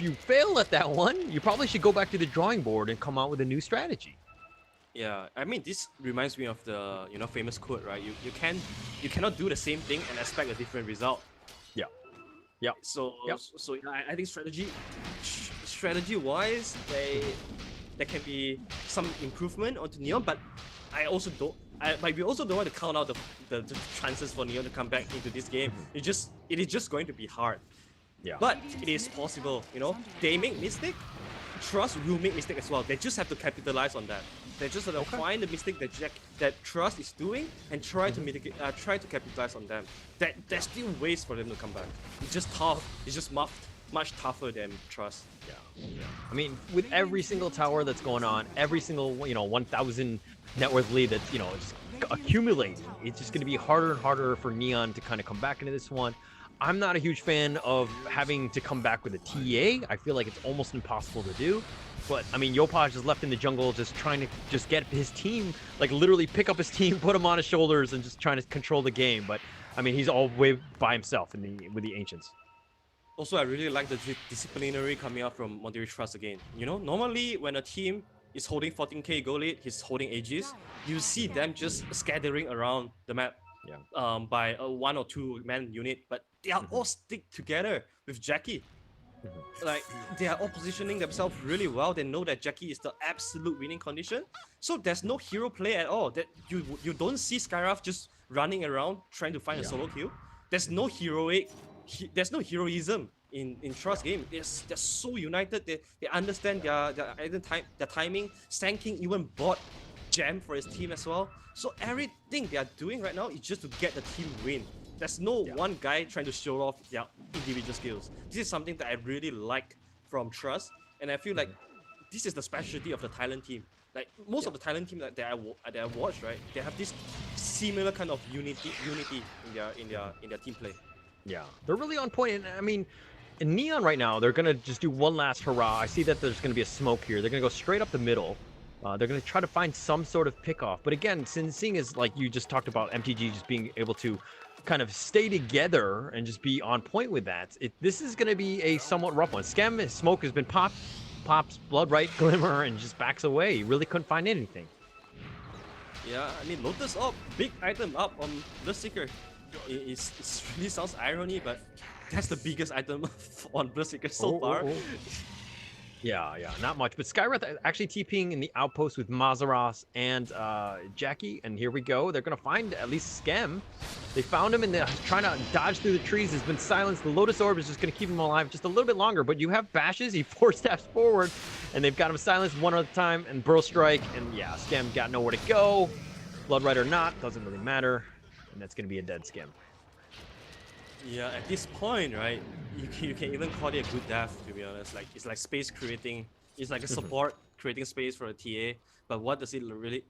you fail at that one, you probably should go back to the drawing board and come out with a new strategy. Yeah, I mean, this reminds me of the famous quote, right? You cannot do the same thing and expect a different result. Yeah. So I think strategy wise, there can be some improvement onto Neon, but we also don't want to count out the chances for Neon to come back into this game. It is just going to be hard. Yeah. But it is possible. They make mistake. Trust will make mistake as well. They just have to capitalize on that. They just have to find the mistake that Trust is doing and try to mitigate, try to capitalize on them. There's still ways for them to come back. It's just tough. It's just much tougher than Trust. Yeah. I mean, with every single tower that's going on, every single 1,000 net worth lead that's just accumulating, it's just going to be harder and harder for Neon to kind of come back into this one. I'm not a huge fan of having to come back with a TA. I feel like it's almost impossible to do. But I mean, Yopaj is left in the jungle just trying to get his team, like literally pick up his team, put him on his shoulders, and just trying to control the game. But I mean, he's all way by himself with the Ancients. Also, I really like the disciplinary coming out from Monterey Trust again. Normally when a team is holding 14k goal lead, he's holding Aegis, you see them just scattering around the map by a 1 or 2 man unit, but they are all stick together with Jackie. Like they are all positioning themselves really well. They know that Jackie is the absolute winning condition. So there's no hero play at all. That you don't see Skyraf just running around trying to find a solo kill. There's no there's no heroism in Trust game. They're so united. They understand their timing. Sanking even bought Jam for his team as well. So everything they are doing right now is just to get the team win. There's no one guy trying to show off their individual skills. This is something that I really like from Trust, and I feel like this is the specialty of the Thailand team. Like most of the Thailand team that I watch, right? They have this similar kind of unity in their team play. Yeah, they're really on point. And I mean, in Neon right now, they're gonna just do one last hurrah. I see that there's gonna be a smoke here. They're gonna go straight up the middle. They're gonna try to find some sort of pickoff. But again, seeing as like you just talked about MTG just being able to kind of stay together and just be on point with that, this is gonna be a somewhat rough one. Scam, his smoke has been pops blood right glimmer and just backs away. He really couldn't find anything. Yeah, I mean Lotus up, big item up on Bloodseeker. It really sounds irony, but that's the biggest item on Bloodseeker so far. Yeah, not much. But Skywrath actually TPing in the outpost with Mazaros and Jackie, and here we go. They're gonna find at least Scam. They found him and they're trying to dodge through the trees. Has been silenced. The Lotus Orb is just gonna keep him alive just a little bit longer. But you have bashes. He 4 steps forward, and they've got him silenced one at a time. And Burrow Strike, and yeah, Scam got nowhere to go. Blood Right or not, doesn't really matter, and that's gonna be a dead Scam. Yeah, at this point, right, you can even call it a good death, to be honest. Like it's like space creating, it's like a support creating space for a TA. But what does it really?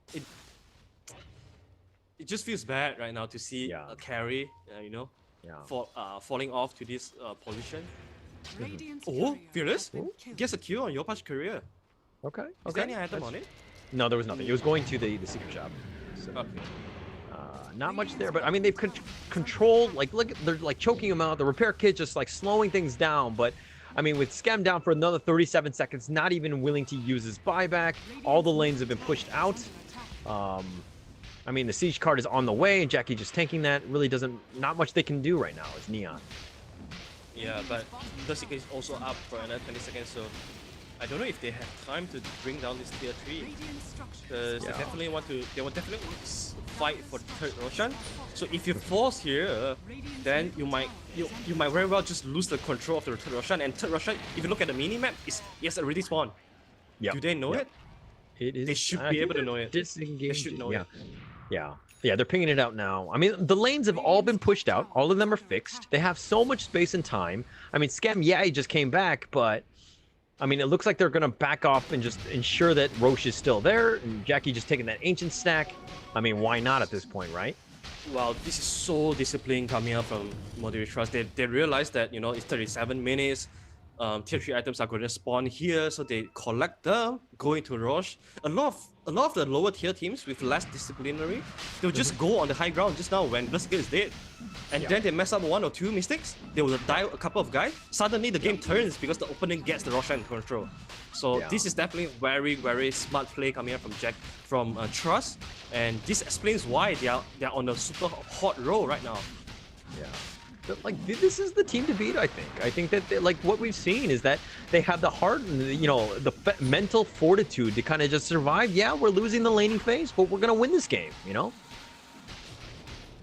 It just feels bad right now to see a carry, falling off to this position. Oh, Fearless gets a kill on Yopash's career. Okay. Is there any item on it? No, there was nothing. It was going to the secret shop. So. Okay. Not much there, but I mean they've controlled, like look, they're like choking him out. The repair kit just like slowing things down. But I mean with Scam down for another 37 seconds, not even willing to use his buyback. All the lanes have been pushed out. I mean the siege card is on the way, and Jackie just tanking that. Really not much they can do right now. It's Neon. Yeah, but Bloodseeker is also up for another 20 seconds, so I don't know if they have time to bring down this tier 3. Because they definitely want to fight for the third Roshan. So if you force here, then you might very well just lose the control of the third Roshan. And third Roshan, if you look at the minimap, it's already spawned. Yeah. Do they know it? It is. They should be able to know it. Disengaged. They should know it. Yeah, they're pinging it out now. I mean, the lanes have all been pushed out. All of them are fixed. They have so much space and time. I mean, Scam, he just came back, but I mean, it looks like they're going to back off and just ensure that Roche is still there, and Jackie just taking that ancient stack. I mean, why not at this point, right? Wow, this is so disciplined coming out from Moderate Trust. They realize that, it's 37 minutes. Tier 3 items are going to spawn here, so they collect them, go into Roche. A lot of the lower tier teams with less disciplinary, they'll just go on the high ground just now when Bloodseeker is dead. And then they mess up 1 or 2 mistakes, they will die a couple of guys. Suddenly the game turns because the opponent gets the Roshan control. So this is definitely very, very smart play coming out from Trust. And this explains why they're on a super hot roll right now. Yeah. But like this is the team to beat, I think. I think that like what we've seen is that they have the heart and the mental fortitude to kind of just survive. Yeah, we're losing the laning phase, but we're gonna win this game.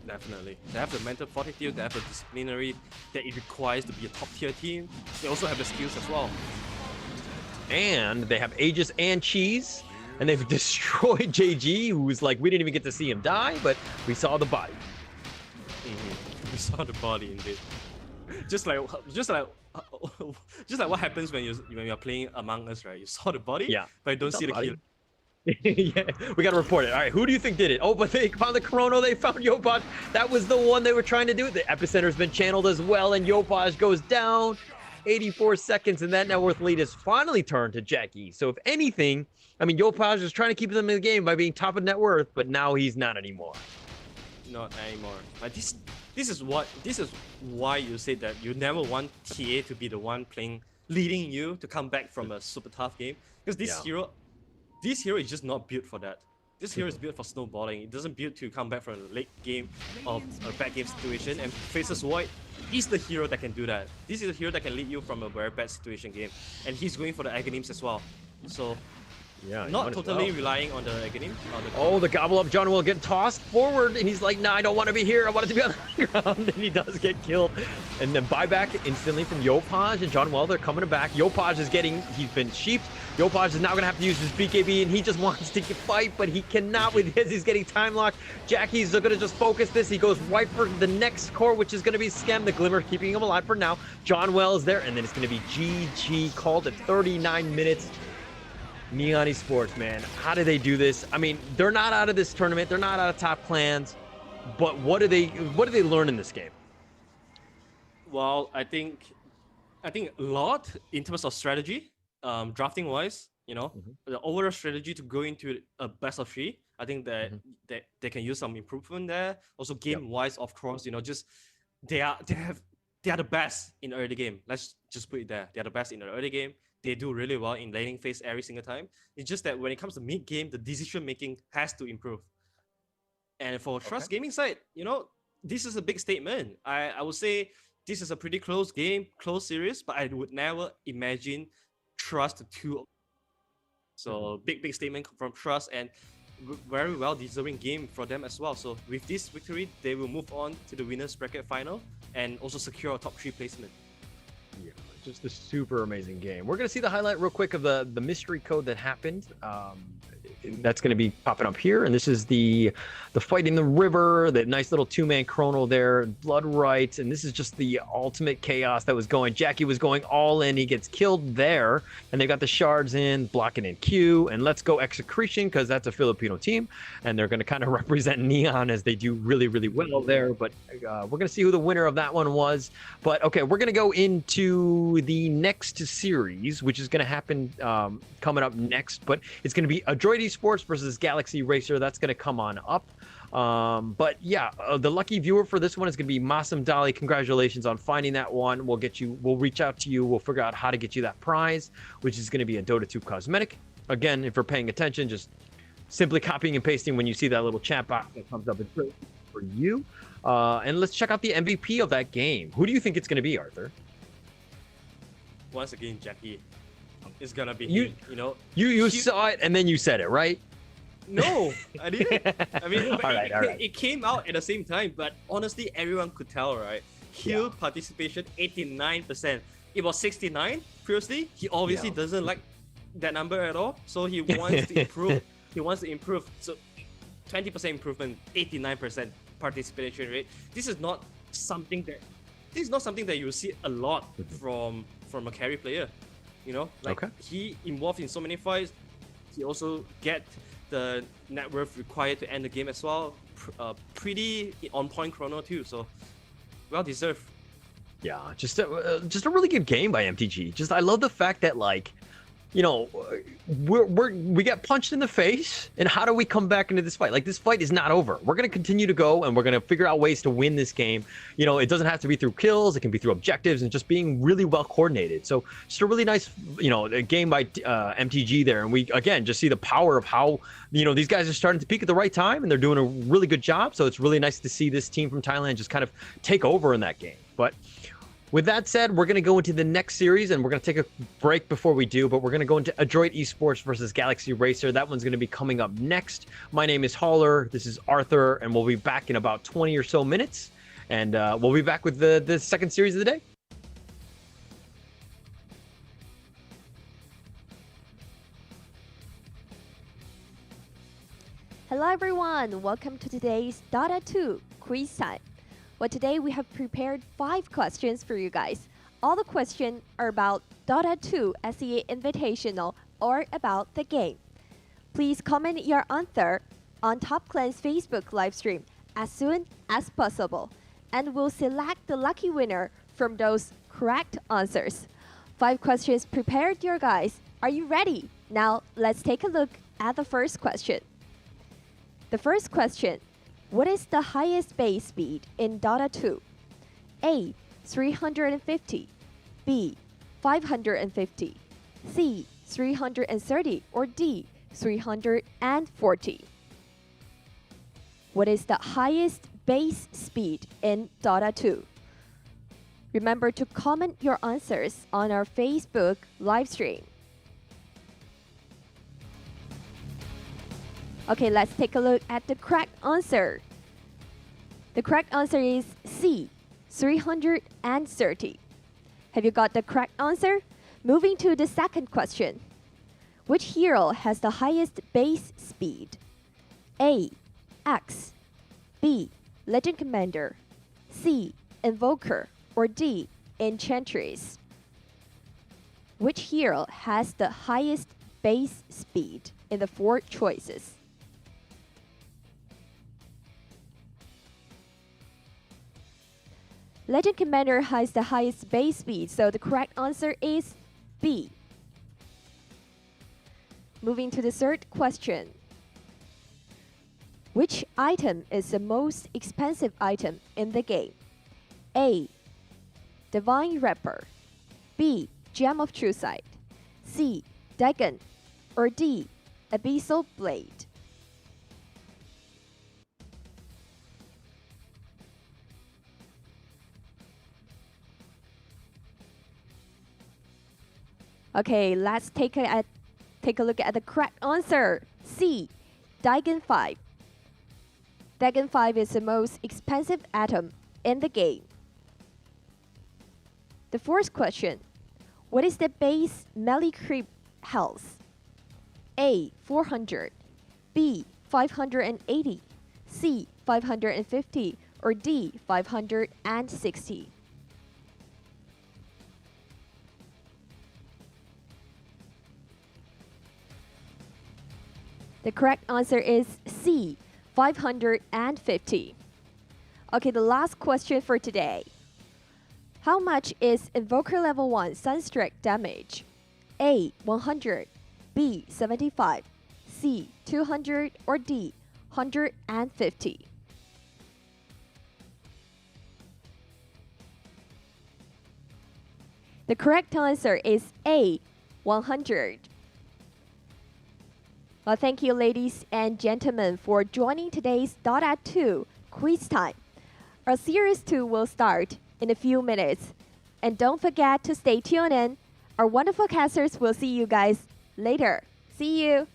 Definitely, they have the mental fortitude, they have the disciplinary that it requires to be a top tier team. They also have the skills as well. And they have Aegis and Cheese, and they've destroyed JG, who's like we didn't even get to see him die, but we saw the body. We saw the body indeed. Just like what happens when you're playing Among Us, right? You saw the body, but you don't see the kill. Yeah, we gotta report it. All right, who do you think did it? Oh, but they found the Chrono. They found Yopaj. That was the one they were trying to do. The Epicenter's been channeled as well, and Yopaj goes down. 84 seconds, and that net worth lead is finally turned to Jackie. So if anything, I mean, Yopaj is trying to keep them in the game by being top of net worth, but now he's not anymore. Not anymore. But this is why you say that you never want TA to be the one leading you to come back from a super tough game, because this hero is just not built for that. This hero is built for snowballing. It doesn't build to come back from a late game of a bad game situation and faces Void. He's the hero that can do that. This is the hero that can lead you from a very bad situation game. And he's going for the Aghanims as well. So Yeah, not totally relying on the Aghanim. Oh, the gobble up. John will get tossed forward, and he's like, nah, I don't want to be here. I want it to be on the ground. And he does get killed. And then buyback instantly from Yopaj and John Well. They're coming back. Yopaj is he's been sheeped. Yopaj is now going to have to use his BKB, and he just wants to fight, but he cannot with his. He's getting time locked. Jackie's going to just focus this. He goes right for the next core, which is going to be Skem. The Glimmer keeping him alive for now. John Well is there, and then it's going to be GG called at 39 minutes. Neon Esports, man, how do they do this? I mean, they're not out of this tournament. They're not out of top clans, but what do they learn in this game? Well, I think a lot in terms of strategy, drafting wise. The overall strategy to go into a best of 3. I think that they can use some improvement there. Also, game wise, of course, just they are the best in early game. Let's just put it there. They are the best in the early game. They do really well in laning phase every single time. It's just that when it comes to mid game, the decision making has to improve. And for Trust Gaming side, this is a big statement. I would say this is a pretty close game, close series, but I would never imagine Trust 2. So big statement from Trust, and very well deserving game for them as well. So with this victory, they will move on to the winners bracket final and also secure a top 3 placement. Yeah, just a super amazing game. We're going to see the highlight real quick of the mystery code that happened. That's going to be popping up here, and this is the fight in the river, that nice little 2-man chrono there, blood rights, and this is just the ultimate chaos that was going. Jackie was going all in. He gets killed there, and they got the shards in, blocking in Q, and let's go Execration, because that's a Filipino team, and they're going to kind of represent Neon as they do really, really well there. But we're going to see who the winner of that one was. But okay, we're going to go into the next series, which is going to happen coming up next, but it's going to be Adroit Esports versus Galaxy Racer. That's going to come on up. But yeah, the lucky viewer for this one is going to be Masam Dali. Congratulations on finding that one. We'll reach out to you. We'll figure out how to get you that prize, which is going to be a Dota 2 cosmetic. Again, if you're paying attention, just simply copying and pasting when you see that little chat box that comes up. It's great for you. And let's check out the MVP of that game. Who do you think it's going to be, Arthur? Once again, Jackie, it's gonna be you. him, You saw it and then you said it, right? No, I didn't. I mean, all right. It came out at the same time, but honestly, everyone could tell, right? Heal participation 89%. It was 69 previously. He obviously doesn't like that number at all, so he wants to improve. So 20% improvement, 89% participation rate. This is not something that you see a lot from a carry player. He involved in so many fights. He also get the net worth required to end the game as well. Pretty on point chrono too. So well deserved. Yeah, just a really good game by MTG. I love the fact that we get punched in the face, and how do we come back into this fight? This fight is not over. We're going to continue to go, and we're going to figure out ways to win this game. It doesn't have to be through kills. It can be through objectives and just being really well coordinated. So just a really nice, game by MTG there. And we, again, just see the power of how, these guys are starting to peak at the right time, and they're doing a really good job. So it's really nice to see this team from Thailand just kind of take over in that game. But with that said, we're going to go into the next series, and we're going to take a break before we do, but we're going to go into Adroit Esports versus Galaxy Racer. That one's going to be coming up next. My name is Haller. This is Arthur, and we'll be back in about 20 or so minutes, and we'll be back with the second series of the day. Hello everyone, welcome to today's Dota 2 quiz time. Well, today we have prepared 5 questions for you guys. All the questions are about Dota 2 SEA Invitational or about the game. Please comment your answer on Top Clan's Facebook livestream as soon as possible, and we'll select the lucky winner from those correct answers. 5 questions prepared, dear guys. Are you ready? Now, let's take a look at the first question. The first question. What is the highest base speed in Dota 2? A. 350. B. 550. C. 330. Or D. 340. What is the highest base speed in Dota 2? Remember to comment your answers on our Facebook live stream. Okay, let's take a look at the correct answer. The correct answer is C, 330. Have you got the correct answer? Moving to the second question. Which hero has the highest base speed? A, X, B, Legend Commander, C, Invoker, or D, Enchantress? Which hero has the highest base speed in the 4 choices? Legend Commander has the highest base speed, so the correct answer is B. Moving to the third question. Which item is the most expensive item in the game? A, Divine Rapper, B, Gem of True Sight, C, Dagon, or D, Abyssal Blade? Okay, let's take a look at the correct answer. C, Dagon 5. Dagon 5 is the most expensive item in the game. The fourth question. What is the base melee creep health? A, 400, B, 580, C, 550, or D, 560? The correct answer is C, 550. Okay, the last question for today. How much is Invoker level 1 Sunstrike damage? A, 100, B, 75, C, 200, or D, 150? The correct answer is A, 100. Well, thank you, ladies and gentlemen, for joining today's Dota 2 quiz time. Our Series 2 will start in a few minutes. And don't forget to stay tuned in. Our wonderful casters will see you guys later. See you!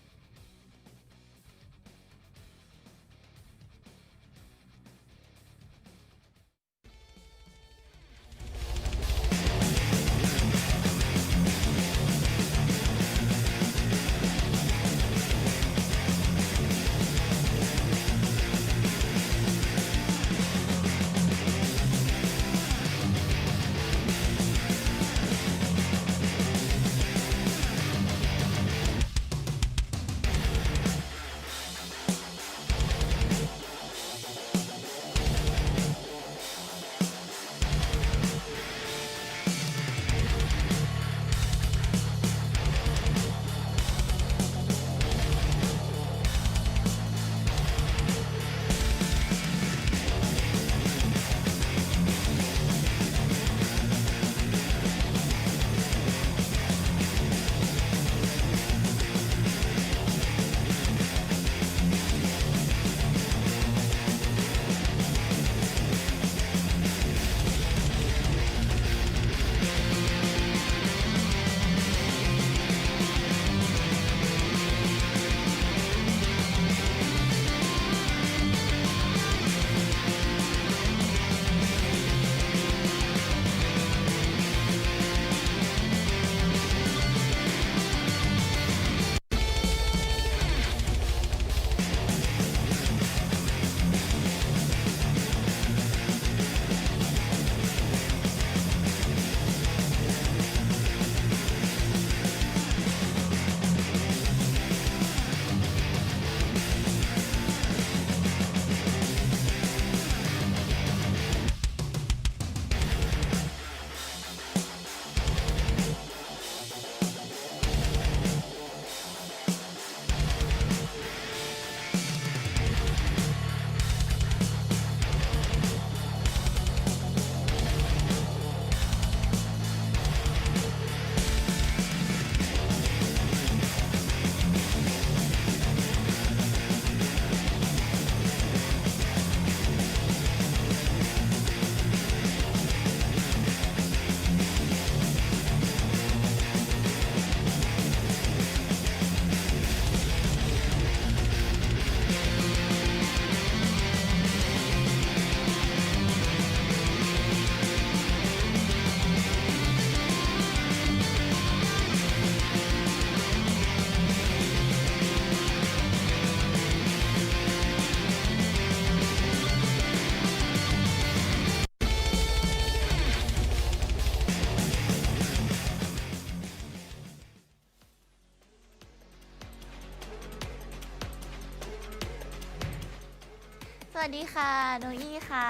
วัสดีค่ะ โนอี้ค่ะ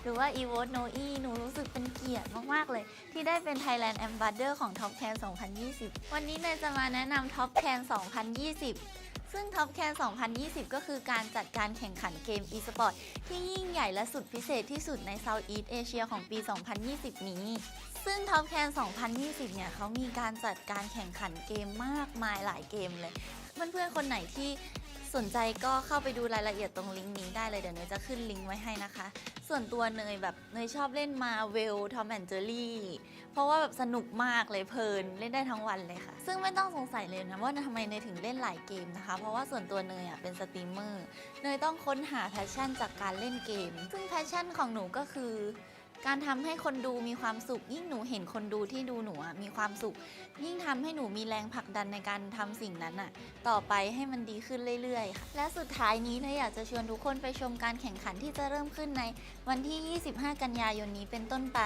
หรือว่าอีโวตโนอี้หนูรู้สึกเป็นเกียรติมากๆเลย ที่ได้เป็น Thailand Ambassador ของ Top Can 2020 วันนี้เนยจะมาแนะนำ Top Can 2020 ซึ่ง Top Can 2020 ก็คือการจัดการแข่งขันเกม e-sport ที่ยิ่งใหญ่และสุดพิเศษที่สุดใน Southeast Asia ของปี 2020 นี้ ซึ่ง Top Can 2020 เนี่ยเขามีการจัดการแข่งขันเกมมากมายหลายเกมเลย เพื่อนๆ คนไหนที่สนใจก็เข้าไปดูรายละเอียดตรงลิงก์นี้ได้เลย เดี๋ยวเนยจะขึ้นลิงก์ไว้ให้นะคะ ส่วนตัวเนยชอบเล่นมาเวลทอมแอนด์เจอรี่เพราะว่าแบบสนุกมากเลยเพลินเล่นได้ทั้งวันเลยค่ะ ซึ่งไม่ต้องสงสัยเลยนะว่าทำไมเนยถึงเล่นหลายเกมนะคะ เพราะว่าส่วนตัวเนยเป็นสตรีมเมอร์เนยต้องค้นหาแพชชั่นจากการเล่นเกม ซึ่งแพชชั่นของหนูก็คือการทำให้คนดูมีความสุขยิ่งหนูเห็นคนดูที่ดูหนูมีความสุขยิ่งทำให้หนูมีแรงผลักดันในการทำสิ่งนั้นต่อไปให้มันดีขึ้นเรื่อยๆค่ะและสุดท้ายนี้เนยอยากจะชวนทุกคนไปชมการแข่งขันที่จะเริ่มขึ้นในวันที่ 25 กันยายนนี้เป็นต้นไป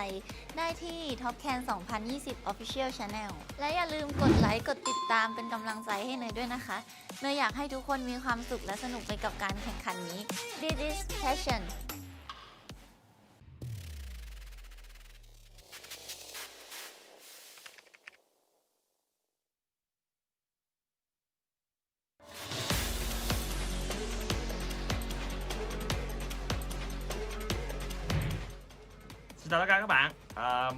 ได้ที่ Top Can 2020 Official Channel และอย่าลืมกดไลค์กดติดตามเป็นกำลังใจให้เนยด้วยนะคะเนยอยากให้ทุกคนมีความสุขและสนุกไปกับการแข่งขันนี้ This is passion Xin chào tất cả các bạn,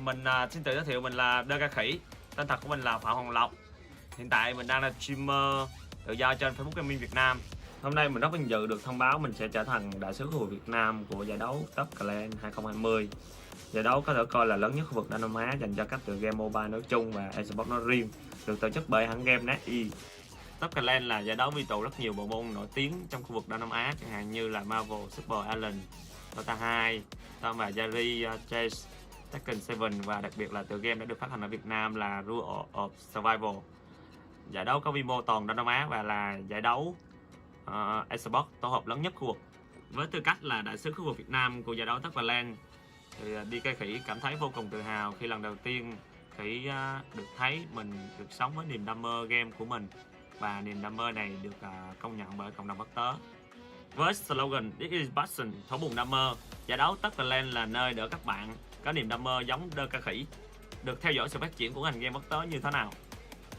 mình xin tự giới thiệu mình là Đơ Ca Khỉ, tên thật của mình là Phạm Hồng Lộc. Hiện tại mình đang là streamer tự do trên Facebook Gaming Việt Nam. Hôm nay mình rất vinh dự được thông báo mình sẽ trở thành đại sứ khu vực Việt Nam của giải đấu Top Clan 2020. Giải đấu có thể coi là lớn nhất khu vực Đông Nam Á dành cho các tựa game mobile nói chung và esports nói riêng, được tổ chức bởi hãng game NetE. Top Clan là giải đấu quy tụ rất nhiều bộ môn nổi tiếng trong khu vực Đông Nam Á, chẳng hạn như là Marvel, Super Alien, Dota 2, Tom và Jerry, Chase, Tekken 7 và đặc biệt là tựa game đã được phát hành ở Việt Nam là Rule of Survival. Giải đấu có quy mô toàn Đông Nam Á và là giải đấu esports tổ hợp lớn nhất khu vực. Với tư cách là đại sứ khu vực Việt Nam của giải đấu Top Clan thì DK Khỉ cảm thấy vô cùng tự hào khi lần đầu tiên Khỉ được thấy mình được sống với niềm đam mê game của mình và niềm đam mê này được công nhận bởi cộng đồng quốc tế. Với slogan This is passion, thấu bùn đam mê, giải đấu Top Clan là nơi để các bạn có niềm đam mê giống Đơ Ca Khỉ được theo dõi sự phát triển của ngành game quốc tế như thế nào.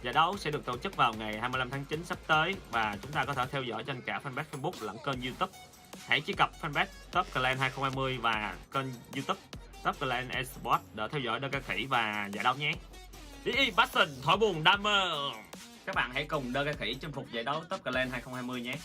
Giải đấu sẽ được tổ chức vào ngày 25 tháng 9 sắp tới và chúng ta có thể theo dõi trên cả fanpage Facebook lẫn kênh YouTube. Hãy truy cập fanpage Top Clan 2020 và kênh YouTube Top Clan Esports để theo dõi Đơ Ca Khỉ và giải đấu nhé. This is passion, thổi bùn đam mê. Các bạn hãy cùng Đơ Ca Khỉ chinh phục giải đấu Top Clan 2020 nhé.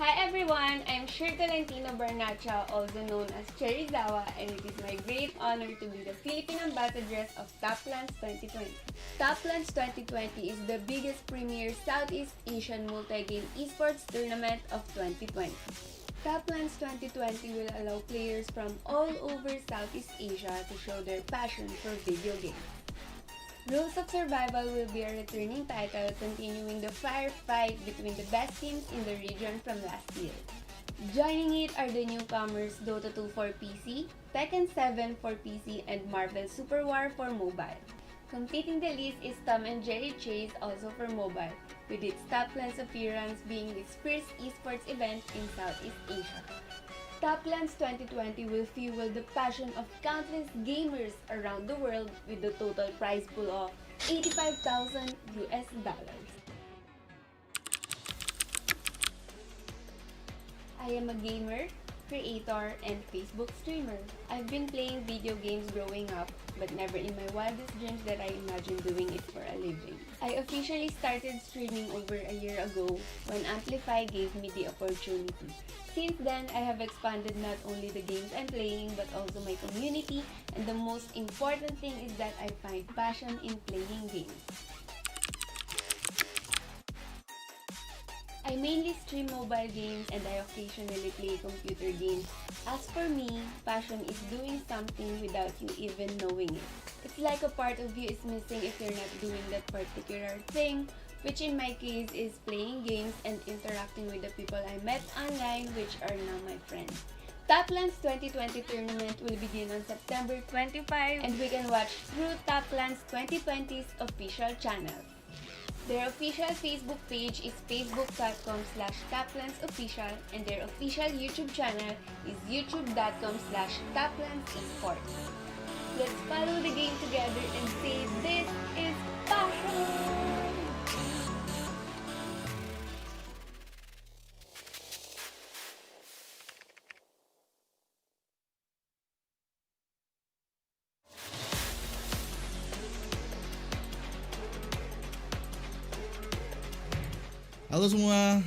Hi everyone, I'm Shir Tolentino Barnacha, also known as Cherizawa, and it is my great honor to be the Philippine Ambassadress of Toplands 2020. Toplands 2020 is the biggest premier Southeast Asian multi-game esports tournament of 2020. Toplands 2020 will allow players from all over Southeast Asia to show their passion for video games. Rules of Survival will be a returning title, continuing the firefight between the best teams in the region from last year. Joining it are the newcomers Dota 2 for PC, Tekken 7 for PC, and Marvel Super War for mobile. Completing the list is Tom and Jerry Chase, also for mobile, with its Toplands appearance being its first esports event in Southeast Asia. Toplands 2020 will fuel the passion of countless gamers around the world with the total prize pool of $85,000 US. I am a gamer, creator, and Facebook streamer. I've been playing video games growing up, but never in my wildest dreams that I imagined doing it for a living. I officially started streaming over a year ago when Amplify gave me the opportunity. Since then, I have expanded not only the games I'm playing but also my community, and the most important thing is that I find passion in playing games. I mainly stream mobile games and I occasionally play computer games. As for me, passion is doing something without you even knowing it. It's like a part of you is missing if you're not doing that particular thing, which in my case is playing games and interacting with the people I met online, which are now my friends. Taplands 2020 tournament will begin on September 25 and we can watch through Taplands 2020's official channel. Their official Facebook page is facebook.com/taplandsofficial and their official YouTube channel is youtube.com/taplandsesports. Let's follow the game together and say this is passion! Halo semua,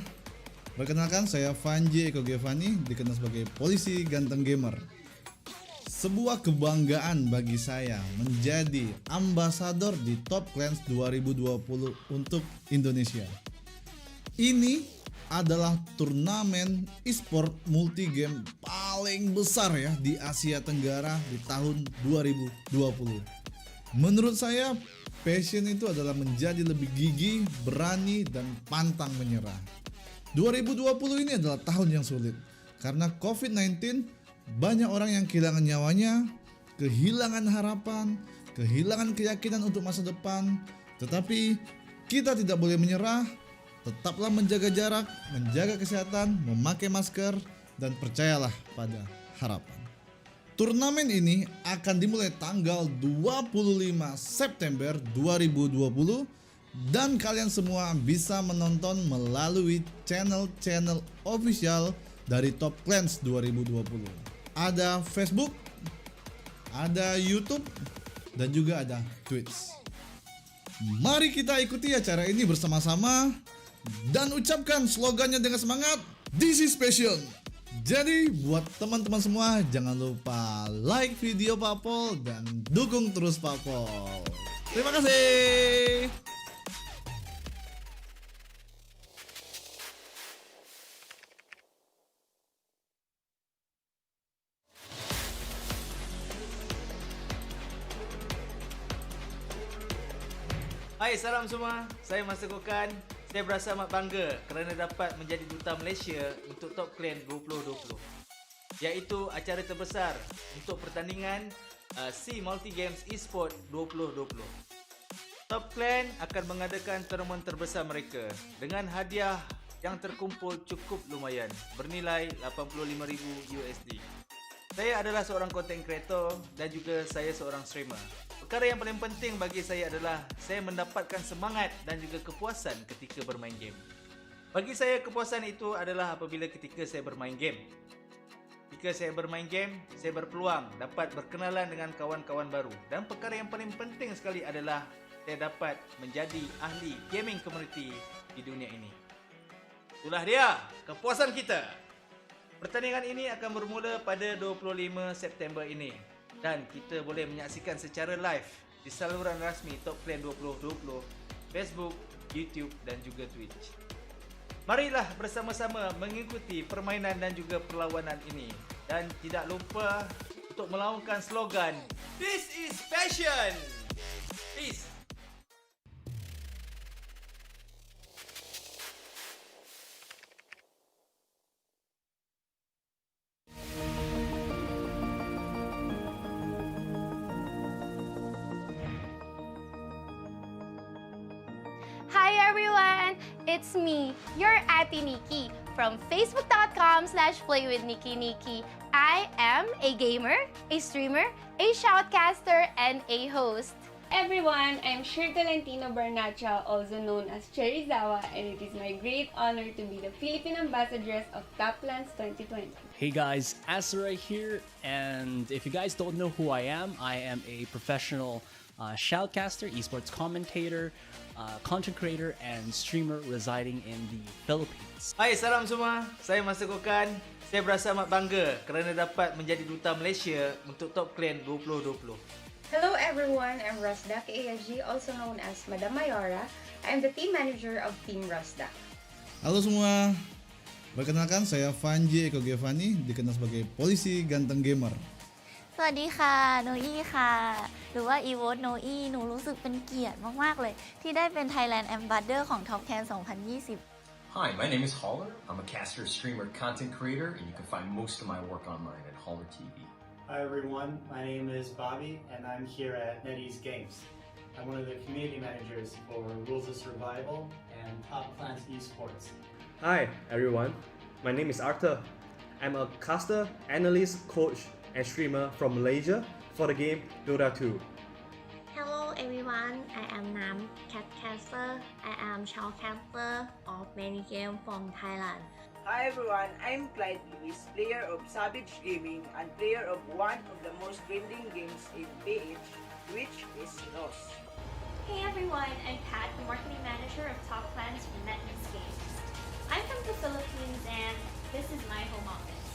perkenalkan saya Vanji Eko Giovanni, dikenal sebagai polisi ganteng gamer. Sebuah kebanggaan bagi saya menjadi ambasador di Top Clans 2020 untuk Indonesia. Ini adalah turnamen e-sport multi-game paling besar ya di Asia Tenggara di tahun 2020. Menurut saya, passion itu adalah menjadi lebih gigih, berani, dan pantang menyerah. 2020 ini adalah tahun yang sulit karena COVID-19, banyak orang yang kehilangan nyawanya, kehilangan harapan, kehilangan keyakinan untuk masa depan. Tetapi kita tidak boleh menyerah, tetaplah menjaga jarak, menjaga kesehatan, memakai masker, dan percayalah pada harapan. Turnamen ini akan dimulai tanggal 25 September 2020 dan kalian semua bisa menonton melalui channel-channel official dari Top Clans 2020. Ada Facebook, ada YouTube, dan juga ada Twitch. Mari kita ikuti acara ini bersama-sama dan ucapkan slogannya dengan semangat, "This is passion." Jadi buat teman-teman semua jangan lupa like video Papol dan dukung terus Papol. Terima kasih. Hai, salam semua. Saya Master Kokan. Saya berasa amat bangga kerana dapat menjadi duta Malaysia untuk Top Clan 2020, iaitu acara terbesar untuk pertandingan SEA Multi Games Esport 2020. Top Clan akan mengadakan tournament terbesar mereka dengan hadiah yang terkumpul cukup lumayan bernilai $85,000 USD. Saya adalah seorang content creator dan juga saya seorang streamer. Perkara yang paling penting bagi saya adalah saya mendapatkan semangat dan juga kepuasan ketika bermain game. Bagi saya kepuasan itu adalah apabila ketika saya bermain game. Jika saya bermain game, saya berpeluang dapat berkenalan dengan kawan-kawan baru. Dan perkara yang paling penting sekali adalah saya dapat menjadi ahli gaming community di dunia ini. Itulah dia kepuasan kita. Pertandingan ini akan bermula pada 25 September ini. Dan kita boleh menyaksikan secara live di saluran rasmi Top Clan 2020, Facebook, YouTube dan juga Twitch. Marilah bersama-sama mengikuti permainan dan juga perlawanan ini. Dan tidak lupa untuk melaungkan slogan This is Passion! Peace! Hi everyone! It's me, your Ate Nikki from facebook.com/playwithnikki. I am a gamer, a streamer, a shoutcaster, and a host. Everyone, I'm Shir Tolentino Barnacha, also known as Cherizawa, and it is my great honor to be the Philippine Ambassadress of Taplands 2020. Hey guys, Asa right here, and if you guys don't know who I am a professional shoutcaster, esports commentator, content creator, and streamer residing in the Philippines. Hai, salam semua. Saya Master Kokan. Saya berasa amat bangga kerana dapat menjadi duta Malaysia untuk Top Clan 2020. Hello everyone, I'm Rasdak ASG, also known as Madam Mayora. I'm the team manager of Team Rasdak. Halo semua, perkenalkan saya Vanji Eko Giovanni, dikenal sebagai polisi ganteng gamer. สวัสดีค่ะโนอี้ค่ะหรือว่าอีโวตโนอี้หนูรู้สึกเป็นเกียรติมากๆเลยที่ได้เป็น Thailand Ambassador ของ Top 10 2020 Hi, my name is Holler. I'm a caster, streamer, content creator, and you can find most of my work online at Holler TV. Hi everyone, my name is Bobby and I'm here at NetEase Games. I'm one of the community managers for Rules of Survival and Top Clans Esports. Hi everyone, my name is Arthur. I'm a caster, analyst, coach, and streamer from Malaysia for the game Dota 2. Hello everyone, I am Nam, cat caster. I am shoutcaster of many games from Thailand. Hi everyone, I'm Clyde Lewis, player of Savage Gaming and player of one of the most trending games in PH, which is Lost. Hey everyone, I'm Pat, the marketing manager of Top Clans from NetEase Games. I'm from the Philippines and this is my home office.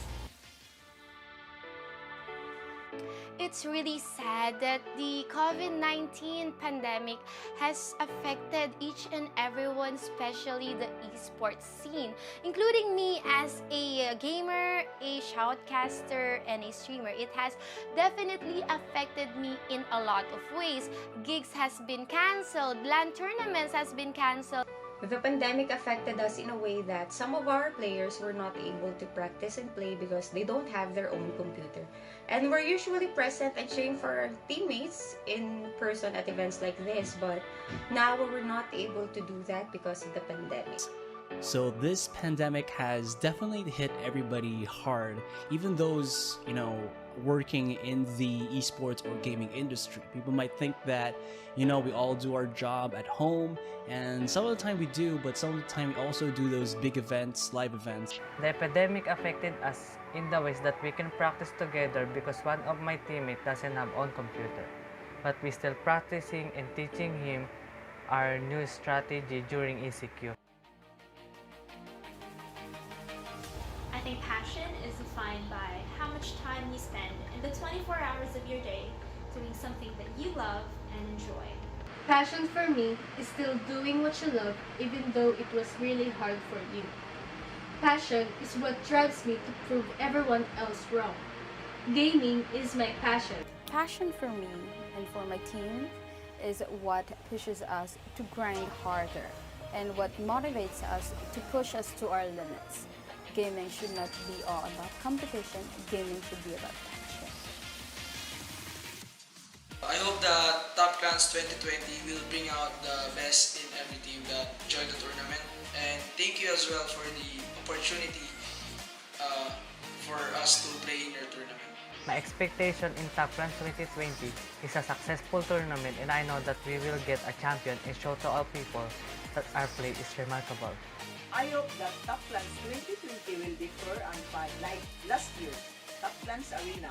It's really sad that the COVID-19 pandemic has affected each and everyone, especially the esports scene, including me as a gamer, a shoutcaster, and a streamer. It has definitely affected me in a lot of ways. Gigs has been cancelled, LAN tournaments has been cancelled. The pandemic affected us in a way that some of our players were not able to practice and play because they don't have their own computer. And we're usually present and cheering for our teammates in person at events like this, but now we're not able to do that because of the pandemic. So this pandemic has definitely hit everybody hard, even those, working in the esports or gaming industry. People might think that, we all do our job at home, and some of the time we do, but some of the time we also do those big events, live events. The epidemic affected us in the ways that we can practice together because one of my teammates doesn't have own computer. But we still practicing and teaching him our new strategy during ECQ. I think passion is defined by how much time you spend in the 24 hours of your day doing something that you love and enjoy. Passion for me is still doing what you love even though it was really hard for you. Passion is what drives me to prove everyone else wrong. Gaming is my passion. Passion for me and for my team is what pushes us to grind harder and what motivates us to push us to our limits. Gaming should not be all about competition, gaming should be about passion. I hope that Top Clans 2020 will bring out the best in every team that join the tournament. And thank you as well for the opportunity for us to play in your tournament. My expectation in Top Clans 2020 is a successful tournament, and I know that we will get a champion and show to all people that our play is remarkable. I hope that Top Clans 2020 will be fair and fun like last year, Top Clans Arena.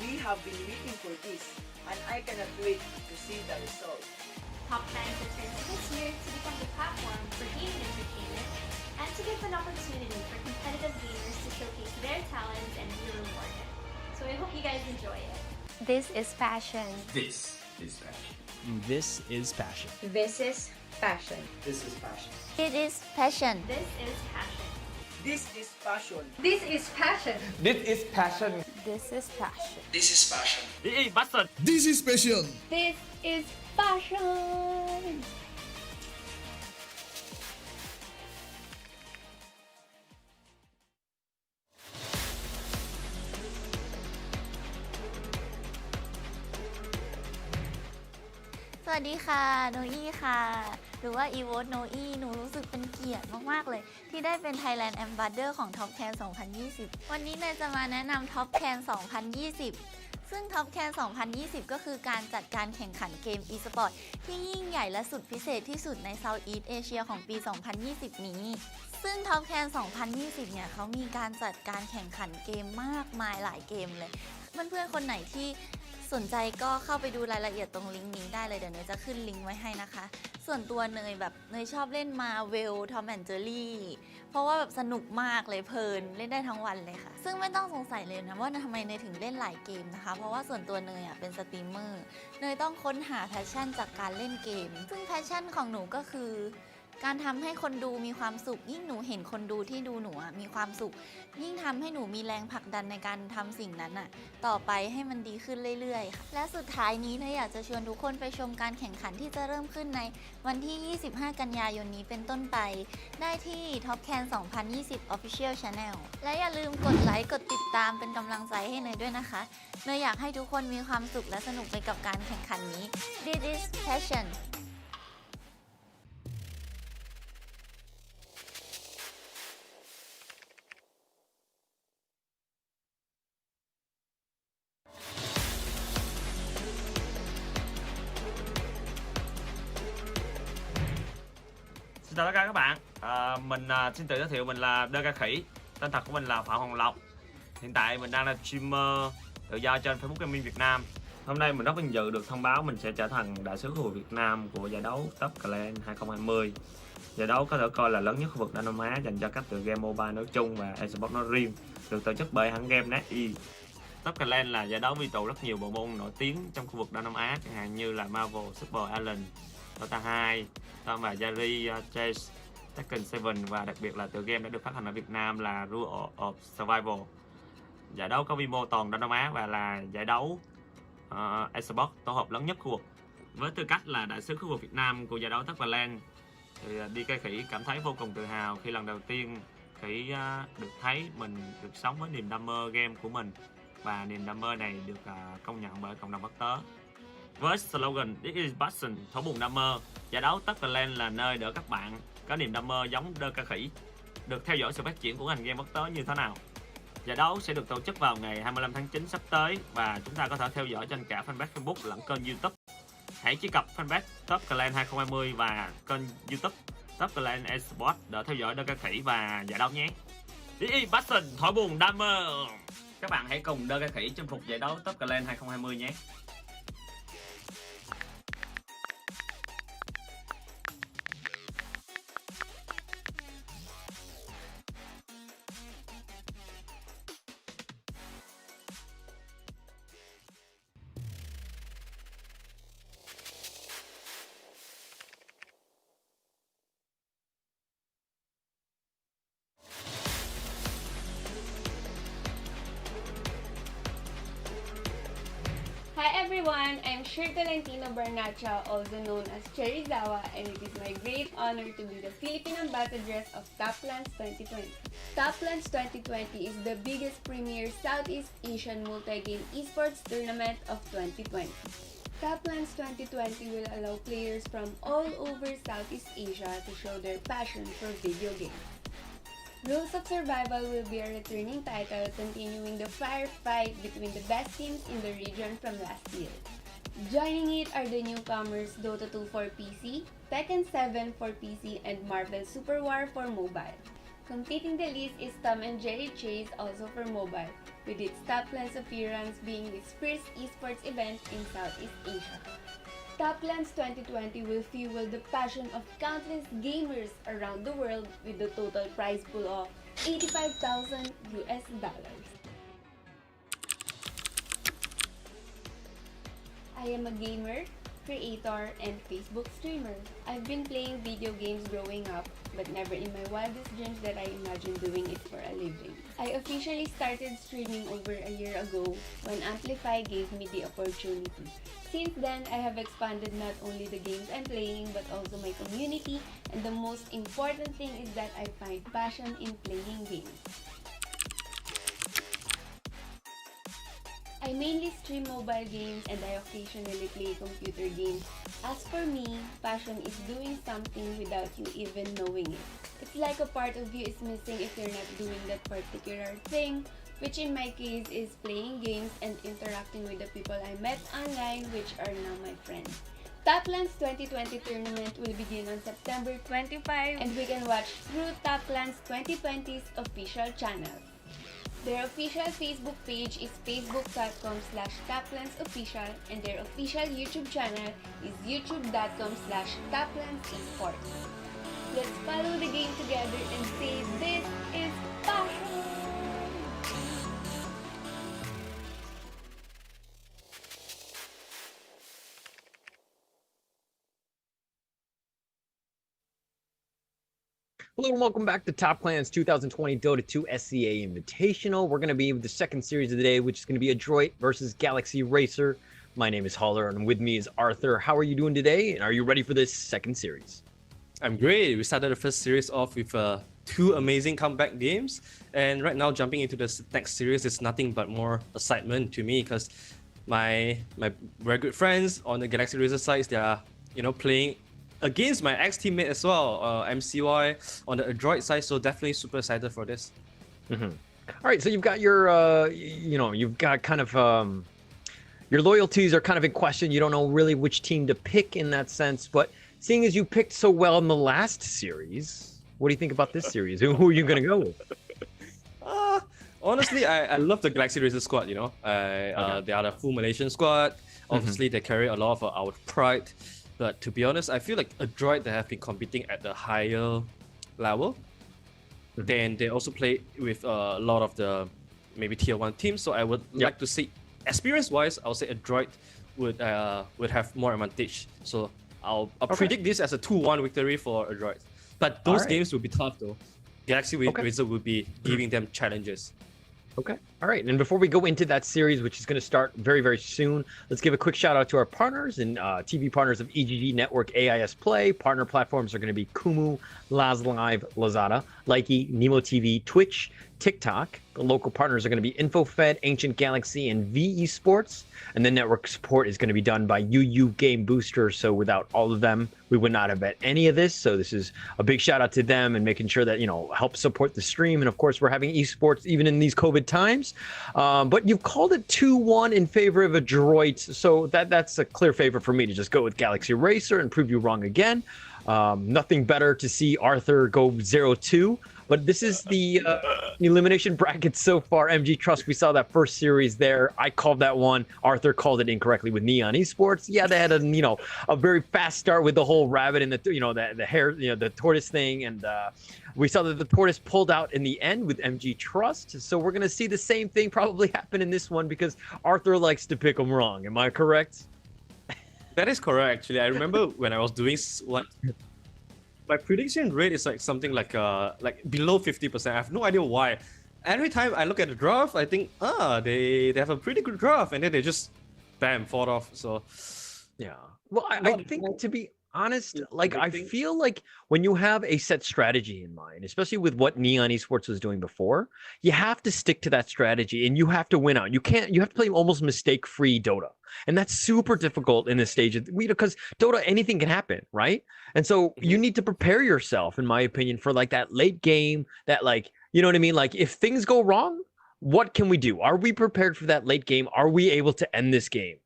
We have been waiting for this and I cannot wait to see the result. Top Clans returns this year to become the platform for gaming entertainment and to give an opportunity for competitive gamers to showcase their talents and be rewarded. So I hope you guys enjoy it. This is passion. This is passion. This is passion. This is passion. This is passion. It is passion. This is passion. This is passion. This is passion. This is passion. This is passion. This is passion. This is passion. This is passion. This is passion!สวัสดีค่ะโนอี้ค่ะหรือว่าอีโวตโนอี้หนูรู้สึกเป็นเกียรติมากๆเลยที่ได้เป็น Thailand Ambassador ของ Top 10 2020 วันนี้เนยจะมาแนะนำ Top 10 2020 ซึ่ง Top 10 2020 ก็คือการจัดการแข่งขันเกม e-sport ที่ยิ่งใหญ่และสุดพิเศษที่สุดใน Southeast Asia ของปี 2020 นี้ ซึ่ง Top 10 2020 เนี่ยเขามีการจัดการแข่งขันเกมมากมายหลายเกมเลยเพื่อนๆคนไหนที่สนใจก็เข้าไปดูรายละเอียดตรงลิงก์นี้ได้เลยเดี๋ยวเนยจะขึ้นลิงก์ไว้ให้นะคะส่วนตัวเนยชอบเล่นมาเวลทอมแอนด์เจอรี่เพราะว่าแบบสนุกมากเลยเพลินเล่นได้ทั้งวันเลยค่ะซึ่งไม่ต้องสงสัยเลยนะว่าทำไมเนยถึงเล่นหลายเกมนะคะเพราะว่าส่วนตัวเนยเป็นสตรีมเมอร์เนยต้องค้นหาแพชชั่นจากการเล่นเกมซึ่งแพชชั่นของหนูก็คือ การทำให้คนดูมีความสุขยิ่งหนูเห็นคนดูที่ดูหนูมีความสุขยิ่งทำให้หนูมีแรงผลักดันในการทำสิ่งนั้นต่อไปให้มันดีขึ้นเรื่อยๆค่ะและสุดท้ายนี้เนยอยากจะชวนทุกคนไปชมการแข่งขันที่จะเริ่มขึ้นในวันที่ 25 กันยายนนี้เป็นต้นไปได้ที่ Top Can 2020 Official Channel และอย่าลืมกดไลค์กดติดตามเป็นกำลังใจให้เนยด้วยนะคะเนยอยากให้ทุกคนมีความสุขและสนุกไปกับการแข่งขันนี้ This is passion Xin chào tất cả các bạn, mình xin tự giới thiệu mình là Đơ Ca Khỉ. Tên thật của mình là Phạm Hoàng Lộc. Hiện tại mình đang là streamer tự do trên Facebook Gaming Việt Nam. Hôm nay mình rất vinh dự được thông báo mình sẽ trở thành đại sứ khu vực Việt Nam của giải đấu Top Clan 2020. Giải đấu có thể coi là lớn nhất khu vực Đông Nam Á dành cho các tựa game mobile nói chung và esports nói riêng, được tổ chức bởi hãng game NetEase. Top Clan là giải đấu quy tụ rất nhiều bộ môn nổi tiếng trong khu vực Đông Nam Á, chẳng hạn như là Marvel, Super Alien, Dota 2, Tom và Jerry, Chase, Tekken 7 và đặc biệt là tựa game đã được phát hành ở Việt Nam là Rule of Survival. Giải đấu có quy mô toàn Đông Nam Á và là giải đấu esports tổ hợp lớn nhất khu vực. Với tư cách là đại sứ khu vực Việt Nam của giải đấu Top Clan thì DK Khỉ cảm thấy vô cùng tự hào khi lần đầu tiên Khỉ được thấy mình được sống với niềm đam mê game của mình và niềm đam mê này được công nhận bởi cộng đồng quốc tế. Với slogan This is passion, thấu buồn đam mê, giải đấu Top Clan là nơi để các bạn có niềm đam mê giống Đơ Ca Khỉ được theo dõi sự phát triển của ngành game quốc tế như thế nào. Giải đấu sẽ được tổ chức vào ngày 25 tháng 9 sắp tới và chúng ta có thể theo dõi trên cả fanpage Facebook lẫn kênh YouTube. Hãy truy cập fanpage Top Clan 2020 và kênh YouTube Top Clan Esports để theo dõi Đơ Ca Khỉ và giải đấu nhé. This is passion, thổi buồn đam mê. Các bạn hãy cùng Đơ Ca Khỉ chinh phục giải đấu Top Clan 2020 nhé. Hi everyone, I'm Shir Tolentino Barnacha, also known as Cherizawa, and it is my great honor to be the Philippine Ambassadress of Toplands 2020. Toplands 2020 is the biggest premier Southeast Asian multi-game esports tournament of 2020. Toplands 2020 will allow players from all over Southeast Asia to show their passion for video games. Rules of Survival will be a returning title continuing the firefight between the best teams in the region from last year. Joining it are the newcomers Dota 2 for PC, Tekken 7 for PC, and Marvel Super War for mobile. Completing the list is Tom and Jerry Chase also for mobile, with its Toplands appearance being its first esports event in Southeast Asia. Toplands 2020 will fuel the passion of countless gamers around the world with the total prize pool of $85,000 US. I am a gamer, creator, and Facebook streamer. I've been playing video games growing up, but never in my wildest dreams that I imagined doing it for a living. I officially started streaming over a year ago when Amplify gave me the opportunity. Since then, I have expanded not only the games I'm playing but also my community, and the most important thing is that I find passion in playing games. I mainly stream mobile games and I occasionally play computer games. As for me, passion is doing something without you even knowing it. It's like a part of you is missing if you're not doing that particular thing, which in my case is playing games and interacting with the people I met online, which are now my friends. Toplands 2020 tournament will begin on September 25 and we can watch through Toplands 2020's official channel. Their official Facebook page is facebook.com/toplandsofficial and their official YouTube channel is youtube.com/toplandsesports. Let's follow the game together and say this is passion! Hello and welcome back to Top Clan's 2020 Dota 2 SCA Invitational. We're going to be with the second series of the day, which is going to be Adroit versus Galaxy Racer. My name is Holler, and with me is Arthur. How are you doing today, and are you ready for this second series? I'm great. We started the first series off with two amazing comeback games, and right now jumping into the next series is nothing but more excitement to me because my very good friends on the Galaxy Racer sides, they are playing against my ex-teammate as well, MCY on the Adroit side, so definitely super excited for this. All right, so you've got your, you've got kind of, your loyalties are kind of in question. You don't know really which team to pick in that sense, but seeing as you picked so well in the last series, what do you think about this series? Who are you going to go with? Honestly, I love the Galaxy Racer squad, They are the full Malaysian squad. Obviously, they carry a lot of our pride. But to be honest, I feel like Adroit, they have been competing at the higher level. Then they also play with a lot of the maybe tier 1 teams. So I would like to see, experience-wise, I would say Adroit would have more advantage. So I'll predict this as a 2-1 victory for Adroit. But those games will be tough though. Galaxy Racer will be giving them challenges. Okay. All right. And before we go into that series, which is going to start very, very soon, let's give a quick shout out to our partners and TV partners of EGG Network, AIS Play. Partner platforms are going to be Kumu, Laz Live, Lazada, Likey, Nemo TV, Twitch, TikTok. The local partners are going to be InfoFed, Ancient Galaxy, and VE Sports. And the network support is going to be done by UU Game Booster. So without all of them, we would not have had any of this. So this is a big shout out to them and making sure that, help support the stream. And of course, we're having esports even in these COVID times. But you've called it 2-1 in favor of Adroit. So that's a clear favor for me to just go with Galaxy Racer and prove you wrong again. Nothing better to see Arthur go 0-2. But this is the elimination bracket so far. MG Trust, we saw that first series there. I called that one. Arthur called it incorrectly with Neon Esports. Yeah, they had a very fast start with the whole rabbit and the hair, the tortoise thing, and we saw that the tortoise pulled out in the end with MG Trust. So we're gonna see the same thing probably happen in this one because Arthur likes to pick them wrong. Am I correct? That is correct, actually. I remember when I was doing my prediction rate is like something like below 50%. I have no idea why. Every time I look at the draft, I think they have a pretty good draft, and then they just fall off. So yeah. Well, I think to be honest, I feel like when you have a set strategy in mind, especially with what Neon Esports was doing before, you have to stick to that strategy and you have to win out. You have to play almost mistake-free Dota. And that's super difficult in this stage because Dota, anything can happen, right? And so you need to prepare yourself, in my opinion, for that late game, that you know what I mean? If things go wrong, what can we do? Are we prepared for that late game? Are we able to end this game?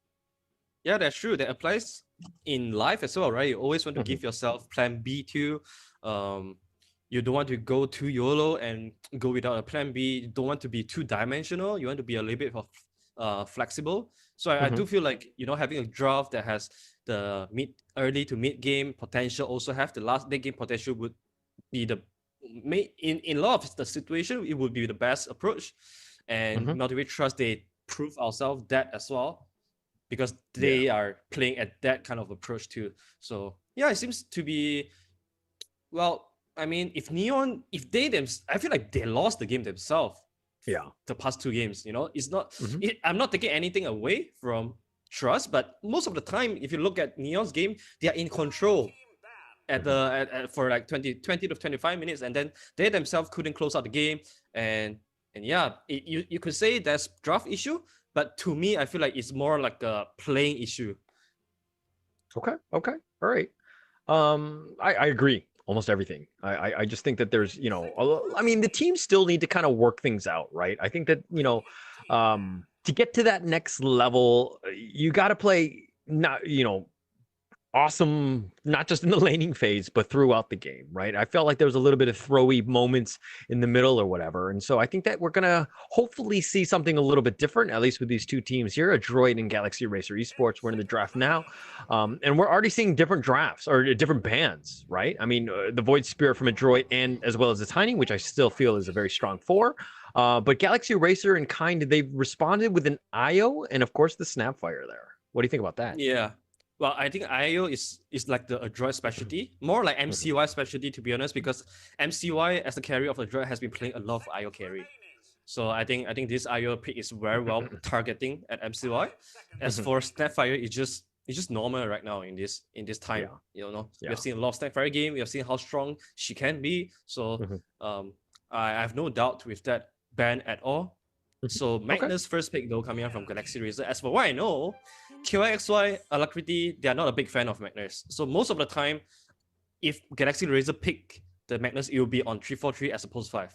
Yeah, that's true. That applies in life as well, right? You always want to give yourself plan B too. You don't want to go too YOLO and go without a plan B. You don't want to be too dimensional. You want to be a little bit flexible. So I do feel like having a draft that has the early to mid game potential, also have the late game potential, would be in a lot of the situation it would be the best approach. And Motivate Trust, they prove ourselves that as well, because they are playing at that kind of approach too. So yeah, it seems to be, well, I mean, I feel like they lost the game themselves. Yeah, the past two games, it's not. I'm not taking anything away from Trust, but most of the time, if you look at Neon's game, they are in control for like 20 to 25 minutes, and then they themselves couldn't close out the game. And yeah, you could say there's draft issue, but to me, I feel like it's more like a playing issue. Okay, all right. I agree. Almost everything. I just think that there's, I mean, the teams still need to kind of work things out, right? I think that, to get to that next level, you got to play awesome, not just in the laning phase, but throughout the game, right? I felt like there was a little bit of throwy moments in the middle or whatever. And so I think that we're going to hopefully see something a little bit different, at least with these two teams here, Adroit and Galaxy Racer Esports. We're in the draft now. And we're already seeing different drafts or different bans, right? I mean, the Void Spirit from Adroit, and as well as the Tiny, which I still feel is a very strong 4. But Galaxy Racer and Kind, they've responded with an IO and of course the Snapfire there. What do you think about that? Yeah. Well, I think IO is like the Adroit specialty, more like MCY specialty to be honest, because MCY as the carry of Adroit has been playing a lot of IO carry. So I think this IO pick is very well targeting at MCY. As for Snapfire, it's just normal right now in this time. You know, we have seen a lot of Snapfire game. We have seen how strong she can be. So I have no doubt with that ban at all. So Magnus first pick though coming out from Galaxy Razor. As for what I know, KYXY, Alacrity, they are not a big fan of Magnus. So most of the time, if Galaxy Razor pick the Magnus, it will be on 343 as opposed to 5.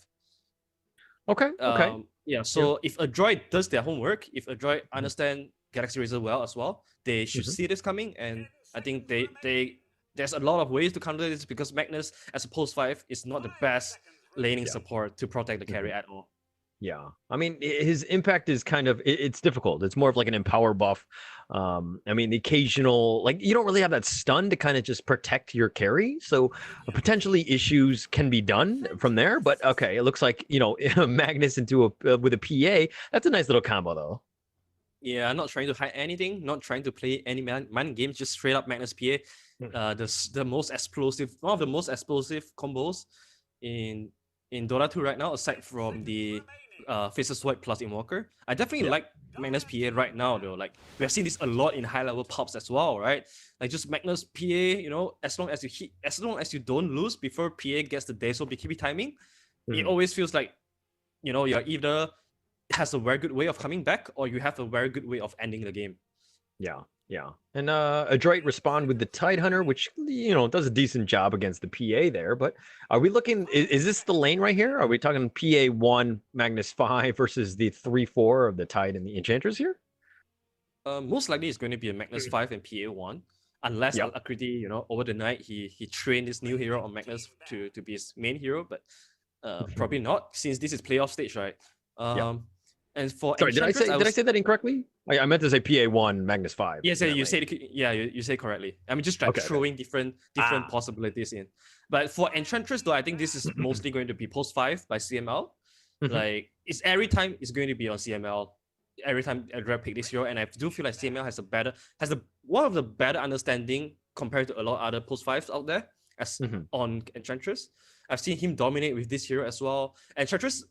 Okay. Yeah. So if a droid does their homework, if a droid understand Galaxy Razor well as well, they should see this coming. And I think they there's a lot of ways to counter this because Magnus as a post 5 is not the best laning support to protect the carry at all. Yeah, I mean, his impact is kind of, it's difficult. It's more of like an empower buff. I mean, the occasional, like, you don't really have that stun to kind of just protect your carry. So potentially issues can be done from there. But okay, it looks like, you know, Magnus into with a PA, that's a nice little combo though. Yeah, I'm not trying to hide anything, not trying to play any mind games, just straight up Magnus PA. The most explosive, one of the most explosive combos in Dota 2 right now, aside from the Faceless Void plus Invoker. I definitely like Magnus PA right now though. Like we have seen this a lot in high level pops as well, right? Like just Magnus PA, you know, as long as you hit, as long as you don't lose before PA gets the Deso BKB timing, it always feels like, you know, you're either has a very good way of coming back or you have a very good way of ending the game. Yeah. And Adroit respond with the Tidehunter, which, you know, does a decent job against the PA there. But are we looking, is this the lane right here? Are we talking PA 1, Magnus 5 versus the 3-4 of the Tide and the Enchantress here? Most likely it's going to be a Magnus 5 and PA 1. Unless Alacrity, you know, over the night he trained this new hero on Magnus to be his main hero, but probably not, since this is playoff stage, right? And for sorry, did I say that incorrectly? I meant to say PA 1, Magnus 5. Yes, you say you say correctly. I mean, just like throwing different possibilities in. But for Enchantress, though, I think this is mostly going to be post 5 by CML. Like it's every time it's going to be on CML. Every time I pick this hero, and I do feel like CML has one of the better understanding compared to a lot of other post 5s out there as on Enchantress. I've seen him dominate with this hero as well. Enchantress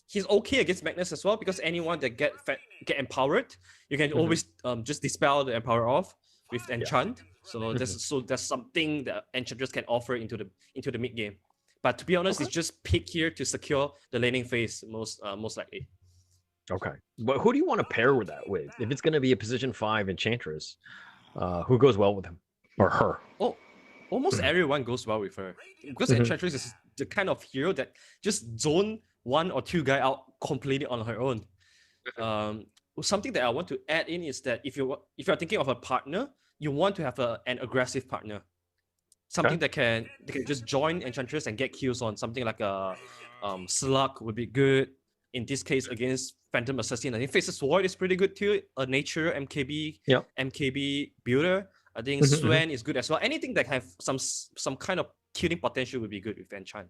he's okay against Magnus as well, because anyone that get empowered, you can always just dispel the empower off with enchant. So that's something that Enchantress can offer into the mid game. But to be honest, it's just pick here to secure the laning phase most likely. Okay, but who do you want to pair with that with? If it's going to be a position 5 Enchantress, who goes well with him or her? Oh, almost everyone goes well with her, because Enchantress is the kind of hero that just zone 1 or 2 guy out completely on her own. Something that I want to add in is that if you're thinking of a partner, you want to have an aggressive partner, something that can just join Enchantress and get kills on. Something like a Slug would be good in this case against Phantom Assassin. I think Faceless Void is pretty good too. A nature MKB builder. I think Swen is good as well. Anything that have some kind of killing potential would be good with Enchant.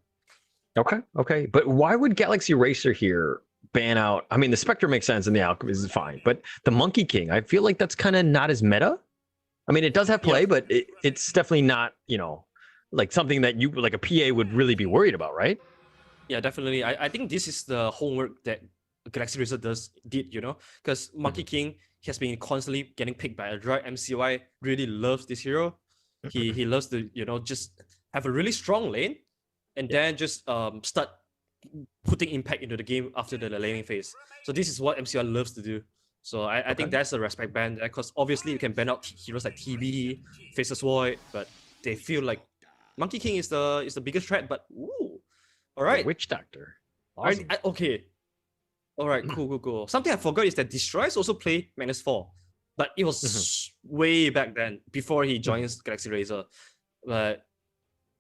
Okay. But why would Galaxy Racer here ban out? I mean, the Spectre makes sense and the Alchemist is fine, but the Monkey King, I feel like that's kind of not as meta. I mean, it does have play, but it's definitely not, you know, like something that you, like a PA would really be worried about, right? Yeah, definitely. I think this is the homework that Galaxy Racer did, you know, because Monkey King has been constantly getting picked by a droid. MCY really loves this hero. He loves to, you know, just have a really strong lane, and then just start putting impact into the game after the laning phase. So this is what MCR loves to do. So I think that's a respect ban, because obviously you can ban out heroes like TB, Faceless Void, but they feel like Monkey King is the biggest threat. But all right, Witch Doctor. Awesome. Okay. All right, cool. Something I forgot is that Destroyers also play Magnus 4, but it was way back then before he joins Galaxy Razor. But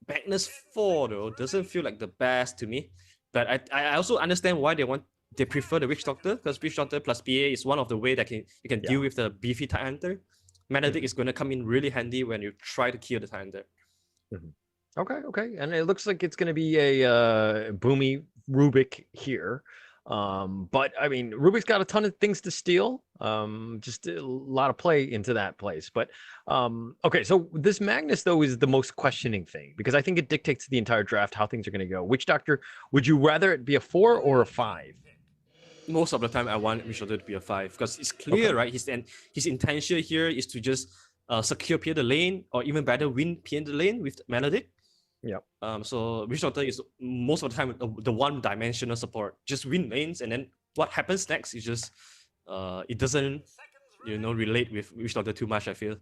Magnus 4 though doesn't feel like the best to me, but I also understand why they prefer the Witch Doctor, because Witch Doctor plus PA is one of the way that you can deal with the beefy Tidehunter. Magnetic is going to come in really handy when you try to kill the Tidehunter. Okay, and it looks like it's going to be a Boomy Rubik here. But I mean, Rubik's got a ton of things to steal. Just a lot of play into that place. But okay, so this Magnus though is the most questioning thing because I think it dictates the entire draft how things are going to go. Witch Doctor, would you rather it be a 4 or a 5? Most of the time I want Witch Doctor to be a 5 because it's clear, Okay. right? His intention here is to just secure PA the lane or even better win PA the lane with Melodic. Yep. So Witch Doctor is most of the time the one-dimensional support. Just win lanes, and then what happens next is just it doesn't relate with Witch Doctor too much. I feel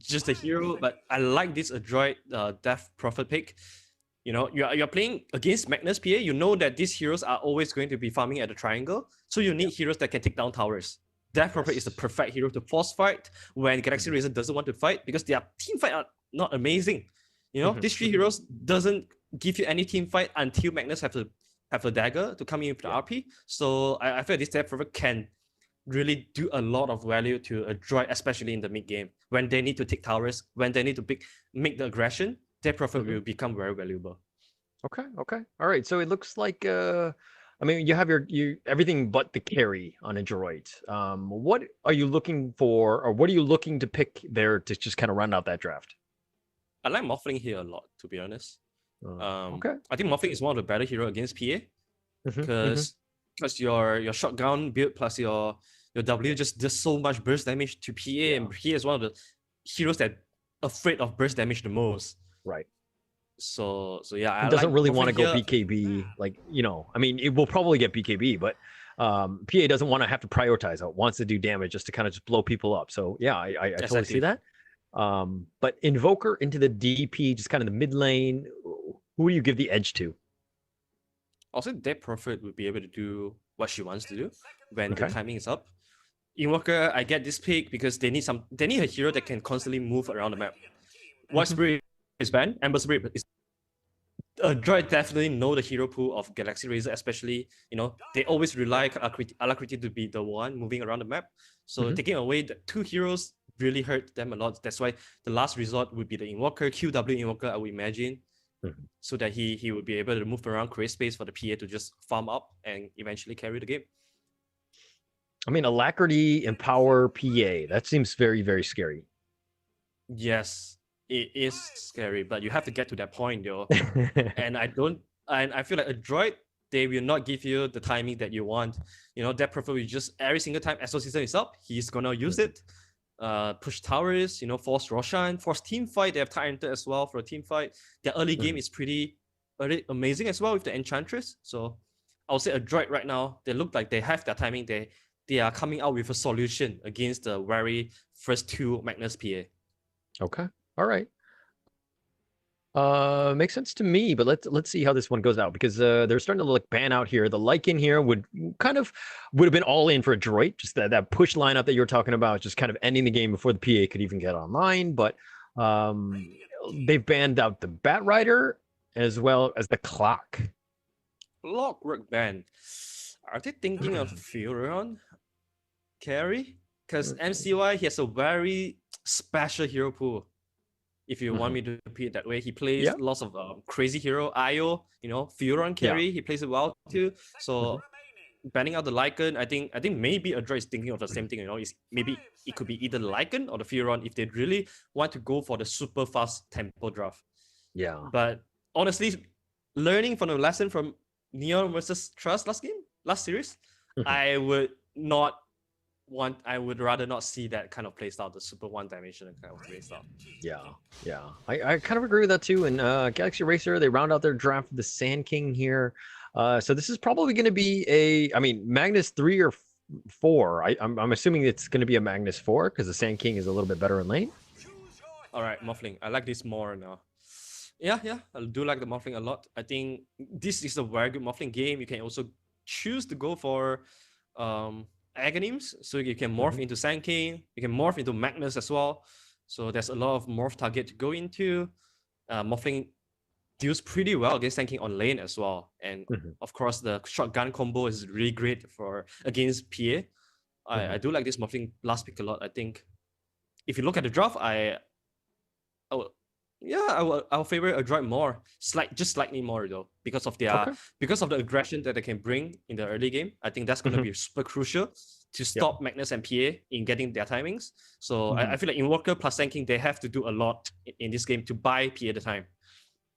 just a hero, but I like this Adroit Death Prophet pick. You're playing against Magnus PA. You know that these heroes are always going to be farming at the triangle, so you need heroes that can take down towers. Death Prophet is the perfect hero to force fight when Galaxy Razor doesn't want to fight because their team fight are not amazing. These three heroes doesn't give you any team fight until Magnus have a dagger to come in with the RP. So I feel this Death Prophet can really do a lot of value to Adroit, especially in the mid game when they need to take towers, when they need to make the aggression. Death Prophet will become very valuable. Okay. All right. So it looks like I mean, you have your everything but the carry on Adroit. What are you looking for, or what are you looking to pick there to just kind of round out that draft? I like Morphling here a lot, to be honest. Okay. I think Morphling is one of the better hero against PA because your shotgun build plus your W just does so much burst damage to PA, and PA is one of the heroes that afraid of burst damage the most. Right. So yeah, It doesn't really Morphling want to go here. BKB. Like, I mean, it will probably get BKB, but PA doesn't want to have to prioritize. It wants to do damage just to kind of just blow people up. So yeah, I totally see Exactly. that. But Invoker into the DP, just kind of the mid lane. Who do you give the edge to? Also, Death Prophet would be able to do what she wants to do when the Okay. timing is up. Invoker, I get this pick because they need a hero that can constantly move around the map. What Spirit is banned? Ember Spirit is Droid definitely know the hero pool of Galaxy Razor, especially, they always rely on Alacrity to be the one moving around the map. So taking away the two heroes really hurt them a lot. That's why the last resort would be the Invoker, QW Invoker, I would imagine, so that he would be able to move around, create space for the PA to just farm up and eventually carry the game. I mean, Alacrity, Empower, PA. That seems very, very scary. Yes, it is scary, but you have to get to that point, though. And I feel like Adroit, they will not give you the timing that you want. That Prophet will just every single time SO season is up, he's gonna use it. Push towers, force Roshan, force team fight. They have Tyrant as well for a team fight. Their early game is pretty amazing as well with the Enchantress. So I would say Adroit right now, they look like they have their timing. They are coming out with a solution against the very first two Magnus PA. Okay. All right. Makes sense to me, but let's see how this one goes out because they're starting to ban out here. The Lycan here would have been all in for a Droid, just that push lineup that you were talking about, just kind of ending the game before the PA could even get online. But they've banned out the Bat Rider as well as the Clock. Clockwork ban. Are they thinking of Furion carry? Because MCY, he has a very special hero pool. If you want me to repeat it that way, he plays lots of crazy hero, Io, Furion carry. He plays it well too. So banning out the Lycan, I think maybe Adroit is thinking of the same thing. Maybe it could be either the Lycan or the Furion if they really want to go for the super fast tempo draft. Yeah. But honestly, learning from the lesson from Neon versus Trust last series, I would rather not see that kind of playstyle, the super one-dimensional kind of playstyle. Yeah. I kind of agree with that too. And Galaxy Racer, they round out their draft with the Sand King here. So this is probably going to be Magnus 3 or 4. I'm assuming it's going to be a Magnus 4 because the Sand King is a little bit better in lane. All right, Morphling. I like this more now. Yeah, I do like the Morphling a lot. I think this is a very good Morphling game. You can also choose to go for Agonyms, so you can morph into Sand King. You can morph into Magnus as well. So there's a lot of morph target to go into. Morphling deals pretty well against Sand King on lane as well. And of course, the shotgun combo is really great against PA. I do like this Morphling last pick a lot. I think if you look at the draft, Yeah, I'll favor Adroit more, just slightly more though, because of their Okay. because of the aggression that they can bring in the early game. I think that's going to Mhm. be super crucial to stop Magnus and PA in getting their timings. So I Mhm. feel like Invoker plus tanking, they have to do a lot in this game to buy PA the time.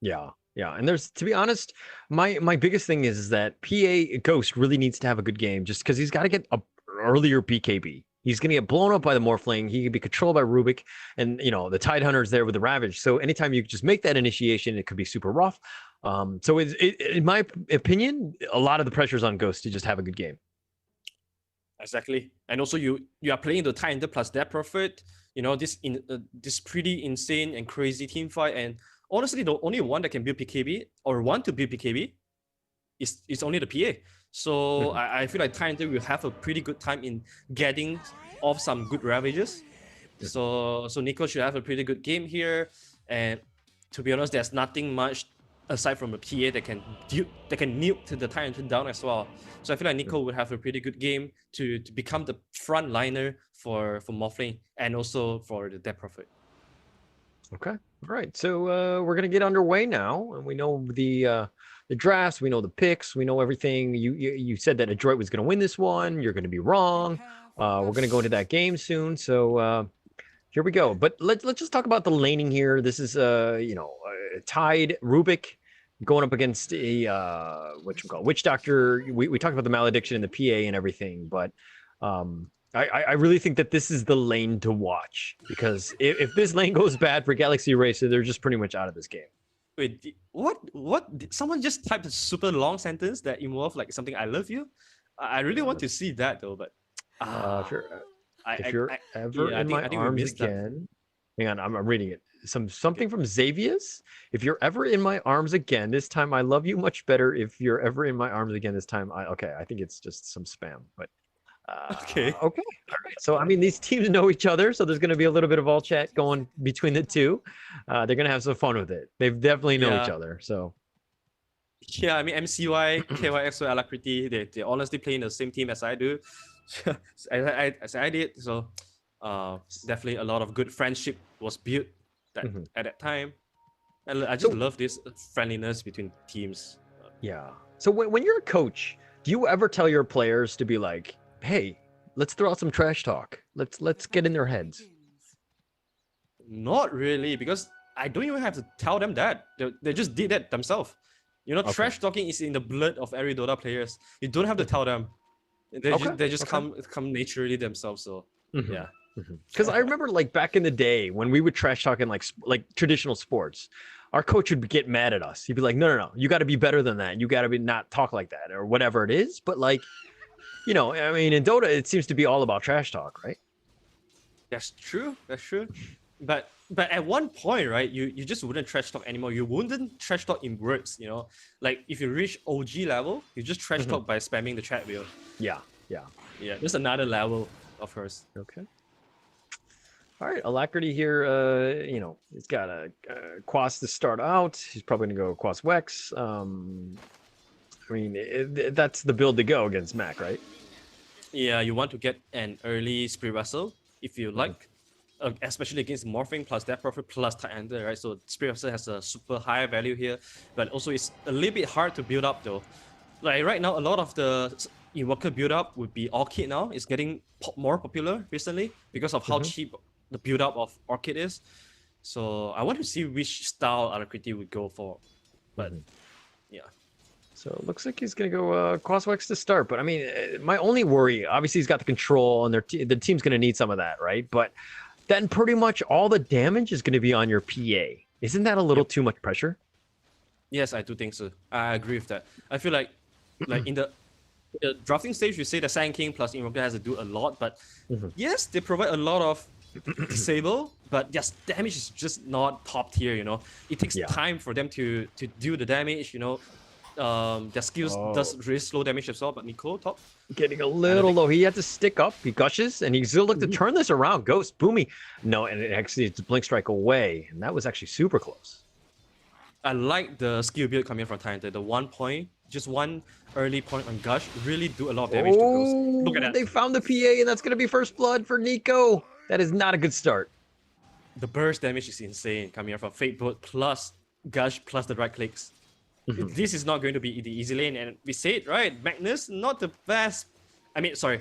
Yeah, yeah, and there's to be honest, my biggest thing is that PA Ghost really needs to have a good game just because he's got to get a earlier BKB. He's gonna get blown up by the Morphling. He can be controlled by Rubik, and the Tidehunter's there with the Ravage. So anytime you just make that initiation, it could be super rough. So in my opinion, a lot of the pressure's on Ghost to just have a good game. Exactly, and also you are playing the Tidehunter plus Death Prophet. This pretty insane and crazy team fight, and honestly, the only one that can build PKB or want to build PKB is only the PA. So I feel like Tidehunter will have a pretty good time in getting off some good ravages. So Nico should have a pretty good game here, and to be honest, there's nothing much aside from a PA that can nuke to the Tidehunter down as well. So I feel like Nico will have a pretty good game to become the front liner for Morphling and also for the Death Prophet. Okay, all right. So we're gonna get underway now, and we know the drafts, we know the picks, we know everything. You said that Adroit was gonna win this one. You're gonna be wrong. We're gonna go into that game soon. So here we go. But let's just talk about the laning here. This is Tide Rubik going up against a Witch Doctor. We talked about the malediction and the PA and everything, but I really think that this is the lane to watch, because if this lane goes bad for Galaxy Racer, they're just pretty much out of this game. Wait, what? Did someone just typed a super long sentence that involved like something "I love you"? I really want to see that though, but If you're ever in my arms again, hang on, I'm reading it. Something from Xavius. If you're ever in my arms again, this time I love you much better. If you're ever in my arms again, this time I think it's just some spam, but. Okay. All right. So I mean, these teams know each other, so there's going to be a little bit of all chat going between the two. They're going to have some fun with it. They definitely know each other. So. Yeah, I mean MCY, KYXO, Alacrity, they honestly play in the same team as I do, as I did. So definitely a lot of good friendship was built at that time. And I just love this friendliness between teams. Yeah. So when you're a coach, do you ever tell your players to be like, "Hey, let's throw out some trash talk. Let's get in their heads"? Not really, because I don't even have to tell them that. They just did that themselves. Trash talking is in the blood of every Dota players. You don't have to tell them. They just come naturally themselves. So yeah. Because I remember like back in the day when we would trash talk in like traditional sports, our coach would get mad at us. He'd be like, no, you got to be better than that. You got to be not talk like that or whatever it is. But like, I mean, in Dota, it seems to be all about trash talk, right? That's true. But at one point, right, you just wouldn't trash talk anymore. You wouldn't trash talk in words, Like if you reach OG level, you just trash talk by spamming the chat wheel. Yeah. There's another level, of course. Okay. All right, Alacrity here, he's got a Quas to start out. He's probably going to go Quas Wex. I mean, that's the build to go against Mac, right? Yeah, you want to get an early Spirit Vessel if you like, especially against Morphing plus Death Prophet plus Tidehunter, right? So Spirit Vessel has a super high value here, but also it's a little bit hard to build up though. Like right now, a lot of the Invoker build up would be Orchid now. It's getting more popular recently because of how cheap the build up of Orchid is. So I want to see which style Alacrity would go for, but yeah. So it looks like he's going to go Quaswex to start. But I mean, my only worry, obviously he's got the control and the team's going to need some of that, right? But then pretty much all the damage is going to be on your PA. Isn't that a little too much pressure? Yes, I do think so. I agree with that. I feel like in the drafting stage, you say the Sand King plus Invoker has to do a lot, but yes, they provide a lot of disable, but their damage is just not top tier, It takes time for them to do the damage, their skills does really slow damage as well, but Nico top. Getting a little low. He had to stick up. He gushes, and he's going to look to turn this around. Ghost, Boomy. No, and it's Blink Strike away, and that was actually super close. I like the skill build coming from Tidehunter. The 1 point, just one early point on Gush, really do a lot of damage to Ghost. Look at that. They found the PA, and that's going to be first blood for Nico. That is not a good start. the burst damage is insane coming out from Fate Bolt plus Gush plus the right clicks. This is not going to be the easy lane, and we said right, Magnus not the best. I mean, sorry,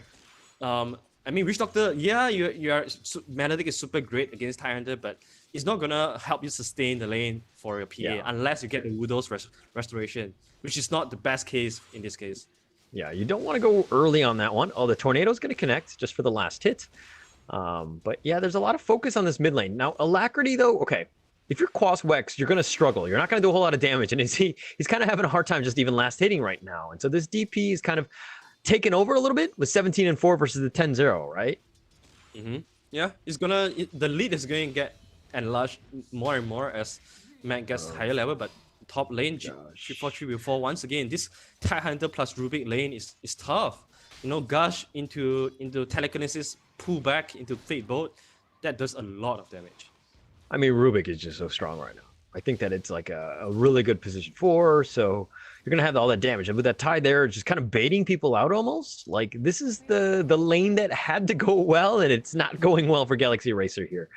Witch Doctor. Yeah, Maledict is super great against Tidehunter, but it's not gonna help you sustain the lane for your PA unless you get the Widow's restoration, which is not the best case in this case. Yeah, you don't want to go early on that one. Oh, the Tornado's going to connect just for the last hit. But yeah, there's a lot of focus on this mid lane. Now, Alacrity, though, okay, if you're Quas Wex, you're going to struggle. You're not going to do a whole lot of damage. And he's kind of having a hard time just even last hitting right now. And so this DP is kind of taken over a little bit with 17-4 versus the 10-0, right? Yeah, the lead is going to get enlarged more and more as Mac gets higher level, but top lane 3-4-3 will fall once again. This Tidehunter plus Rubik lane is tough. Gush into Telekinesis, pull back into Fate Bolt, that does a lot of damage. I mean, Rubik is just so strong right now. I think that it's like a really good position 4, so you're gonna have all that damage. And with that Tide there, just kind of baiting people out almost. Like this is the lane that had to go well, and it's not going well for Galaxy Racer here.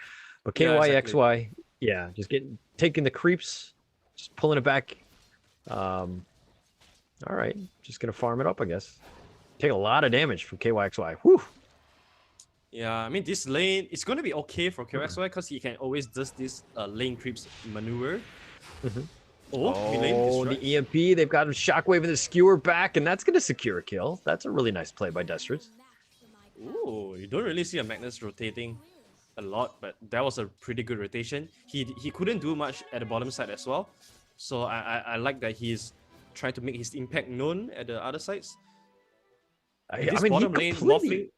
But KYXY, yeah, just taking the creeps, just pulling it back. All right, just gonna farm it up, I guess. Take a lot of damage from KYXY. Whew. Yeah, I mean this lane it's gonna be okay for KYXY because he can always do this lane creeps maneuver. Oh, the EMP, they've got him Shockwave and the Skewer back, and that's gonna secure a kill. That's a really nice play by Destros. Ooh, you don't really see a Magnus rotating a lot, but that was a pretty good rotation. He couldn't do much at the bottom side as well, so I like that he's trying to make his impact known at the other sides. This bottom lane, Morphling.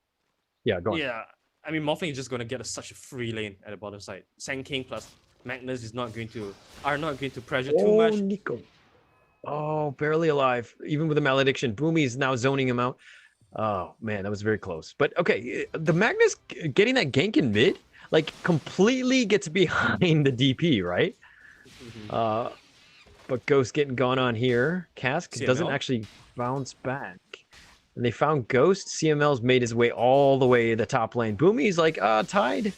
Yeah, go on. Yeah, I mean Morphling is just gonna get such a free lane at the bottom side. Sand King plus Magnus are not going to pressure too much. Nico. Oh, barely alive. Even with the malediction, Boomy's now zoning him out. Oh man, that was very close. But okay, the Magnus getting that gank in mid, like completely gets behind the DP, right? But Ghost getting gone on here. Cask doesn't actually bounce back. And they found Ghost. CML's made his way all the way to the top lane. Boomy's like, Tide.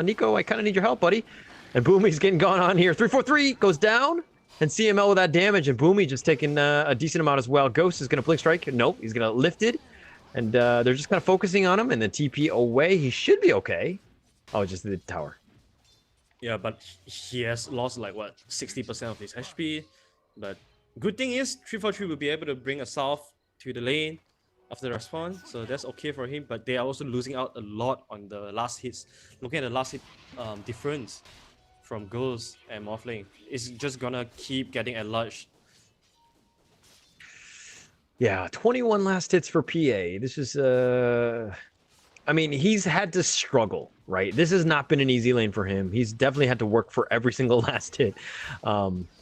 Nico, I kind of need your help, buddy. And Boomy's getting gone on here. 3-4-3 goes down. And CML with that damage. And Boomy just taking a decent amount as well. Ghost is going to Blink Strike. Nope, he's going to lift it. And they're just kind of focusing on him. And the TP away. He should be okay. Oh, just the tower. Yeah, but he has lost like, what, 60% of his HP. But good thing is, 3-4-3 will be able to bring a South to the lane after the respawn, so that's okay for him, but they are also losing out a lot on the last hits. Looking at the last hit difference from Ghost and Morphling, it's just gonna keep getting enlarged. Yeah, 21 last hits for PA. This is I mean, he's had to struggle, right? This has not been an easy lane for him. He's definitely had to work for every single last hit.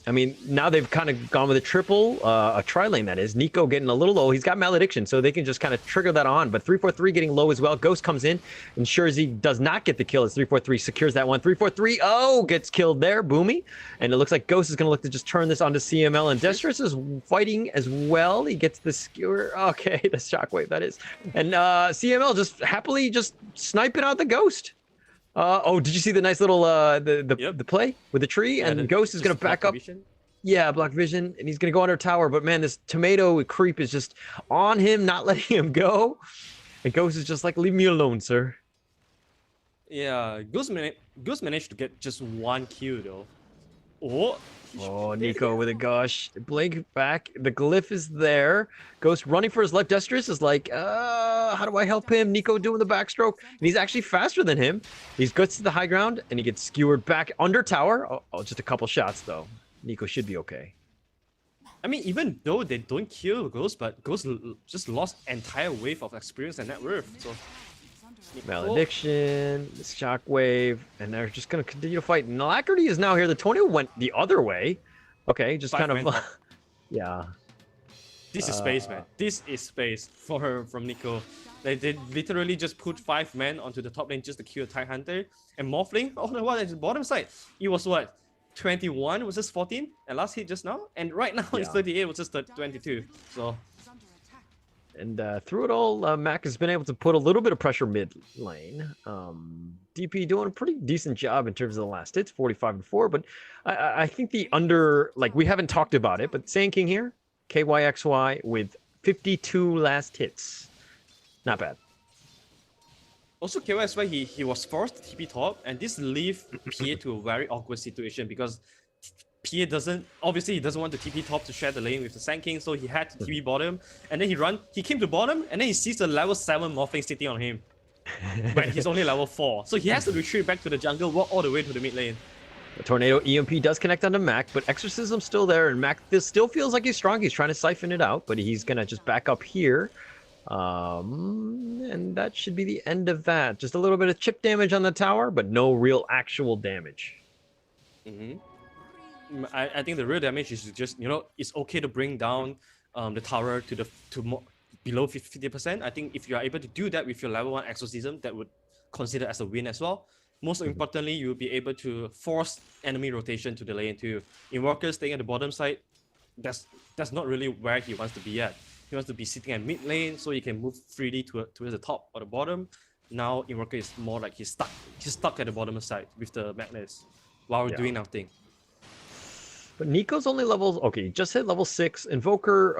I mean, now they've kind of gone with a triple, a tri-lane that is. Nico getting a little low. He's got malediction, so they can just kind of trigger that on. But 3-4-3 getting low as well. Ghost comes in, ensures he does not get the kill as 3-4-3 secures that one. 3-4-3, oh, gets killed there, Boomy. And it looks like Ghost is going to look to just turn this onto CML. And Destros is fighting as well. He gets the skewer. Okay, the shockwave, that is. And CML just happily just sniping out the Ghost. Oh, did you see the nice little the play with the tree? Yeah, and the Ghost is going to back up. Vision. Yeah, block vision, and he's going to go under tower. But man, this tomato creep is just on him, not letting him go. And Ghost is just like, leave me alone, sir. Yeah, Ghost managed to get just one kill though. Oh, Nico with a gush. Blink back. The glyph is there. Ghost running for his life. Destros is like, how do I help him? Nico doing the backstroke. And he's actually faster than him. He gets to the high ground, and he gets skewered back under tower. Oh, just a couple shots, though. Nico should be okay. I mean, even though they don't kill Ghost, but Ghost just lost entire wave of experience and net worth. So malediction, shockwave, and they're just going to continue to fight. And Alacrity is now here. The tornado went the other way. Okay, just kind of, yeah. This is space, man. This is space from Nico. They literally just put 5 men onto the top lane just to kill Tidehunter. And Morphling, oh no, what, at the bottom side, it was what? 21 versus 14 and last hit just now, and right now it's 38 versus 22. So And through it all, Mac has been able to put a little bit of pressure mid lane. DP doing a pretty decent job in terms of the last hits, 45-4. But I think we haven't talked about it, but Sand King here, KYXY with 52 last hits. Not bad. Also, KYSY, he was forced to TP top, and this leave PA to a very awkward situation because PA doesn't want to TP top to share the lane with the Sand King, so he had to TP bottom, and then he came to bottom, and then he sees the level 7 Morphling sitting on him. But he's only level 4, so he has to retreat back to the jungle, walk all the way to the mid lane. The Tornado EMP does connect onto Mac, but Exorcism's still there, and Mac still feels like he's strong. He's trying to siphon it out, but he's gonna just back up here. And that should be the end of that. Just a little bit of chip damage on the tower, but no real actual damage. I think the real damage is just, it's okay to bring down the tower to below 50%. I think if you are able to do that with your level 1 Exorcism, that would consider as a win as well. Most importantly, you'll be able to force enemy rotation to the lane too. Invoker staying at the bottom side, that's not really where he wants to be at. He wants to be sitting at mid lane so he can move freely towards the top or the bottom. Now Invoker is more like he's stuck at the bottom side with the Magnus while doing nothing. But Nico's only just hit level 6. Invoker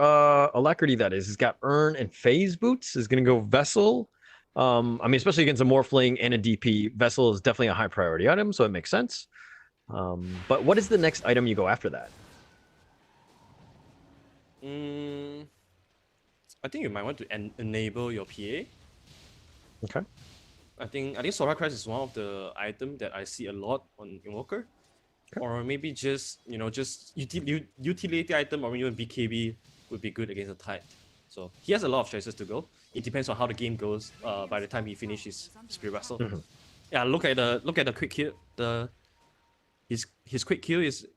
Alacrity, that is. He's got Urn and Phase Boots. Is going to go Vessel. Especially against a Morphling and a DP, Vessel is definitely a high priority item, so it makes sense. But what is the next item you go after that? I think you might want to enable your PA. Okay. I think Solar Crest is one of the items that I see a lot on Invoker. Okay. Or maybe just utility item or even BKB would be good against the Tide. So he has a lot of choices to go. It depends on how the game goes by the time he finishes his Spirit Vessel. Yeah, look at the quick kill. His quick kill is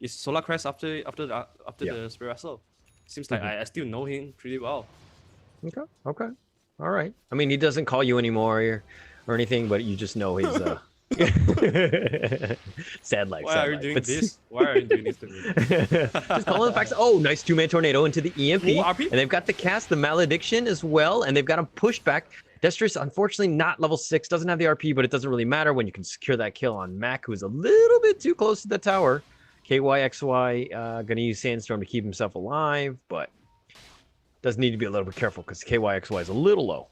Solar Crest after the Spirit Vessel. Seems like I still know him pretty well. Okay. All right. He doesn't call you anymore or anything, but you just know he's sad life. Why are you doing this? Why are you doing this to me? Just calling the facts. Oh, nice 2-man tornado into the EMP. And they've got the cast, the Malediction as well, and they've got him pushed back. Destrus, unfortunately, not level 6, doesn't have the RP, but it doesn't really matter when you can secure that kill on Mac, who's a little bit too close to the tower. KYXY gonna use Sandstorm to keep himself alive, but does need to be a little bit careful because KYXY is a little low.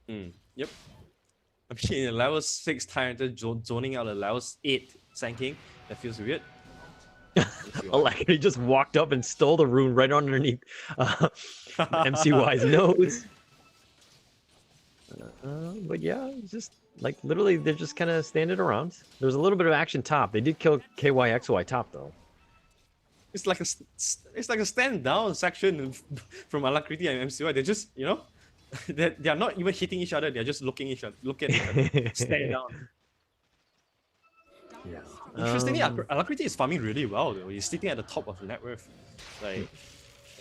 Yep. Level 6 Tyrant zoning out a level 8 Sand King. That feels weird. He just walked up and stole the rune right underneath MCY's nose. But yeah, it's just literally they're just kind of standing around. There was a little bit of action top. They did kill KYXY top though. It's like a stand down section from Alacrity and MCY. They're just they are not even hitting each other. They're just looking at each other, standing down. Yeah. Interestingly, Alacrity is farming really well though. He's sitting at the top of the net worth. It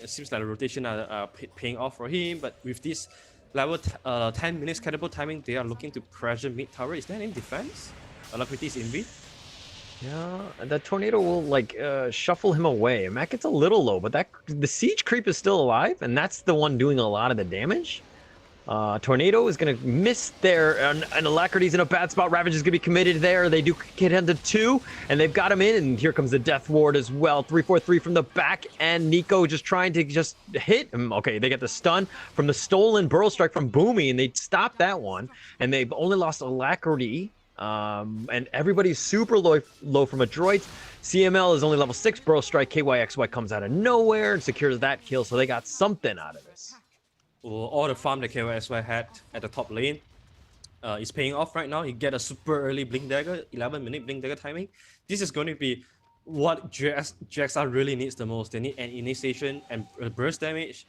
seems like the rotation are paying off for him. But with this level 10 minutes catapult timing, they are looking to pressure mid tower. Is there any defense? Alacrity is inv. Yeah, the tornado will shuffle him away. Mac gets a little low, but the siege creep is still alive, and that's the one doing a lot of the damage. Tornado is going to miss there, and Alacrity's in a bad spot. Ravage is going to be committed there. They do get into 2, and they've got him in, and here comes the Death Ward as well. 3-4-3 from the back, and Nico just trying to hit him. Okay, they get the stun from the stolen Burrow Strike from Boomy, and they stopped that one, and they've only lost Alacrity. And everybody's super low from a droid. CML is only level 6. Burrow Strike KYXY comes out of nowhere and secures that kill, so they got something out of this. All the farm that KYXY had at the top lane is paying off right now. He get a super early Blink Dagger, 11-minute Blink Dagger timing. This is going to be what GXR really needs the most. They need an initiation and burst damage,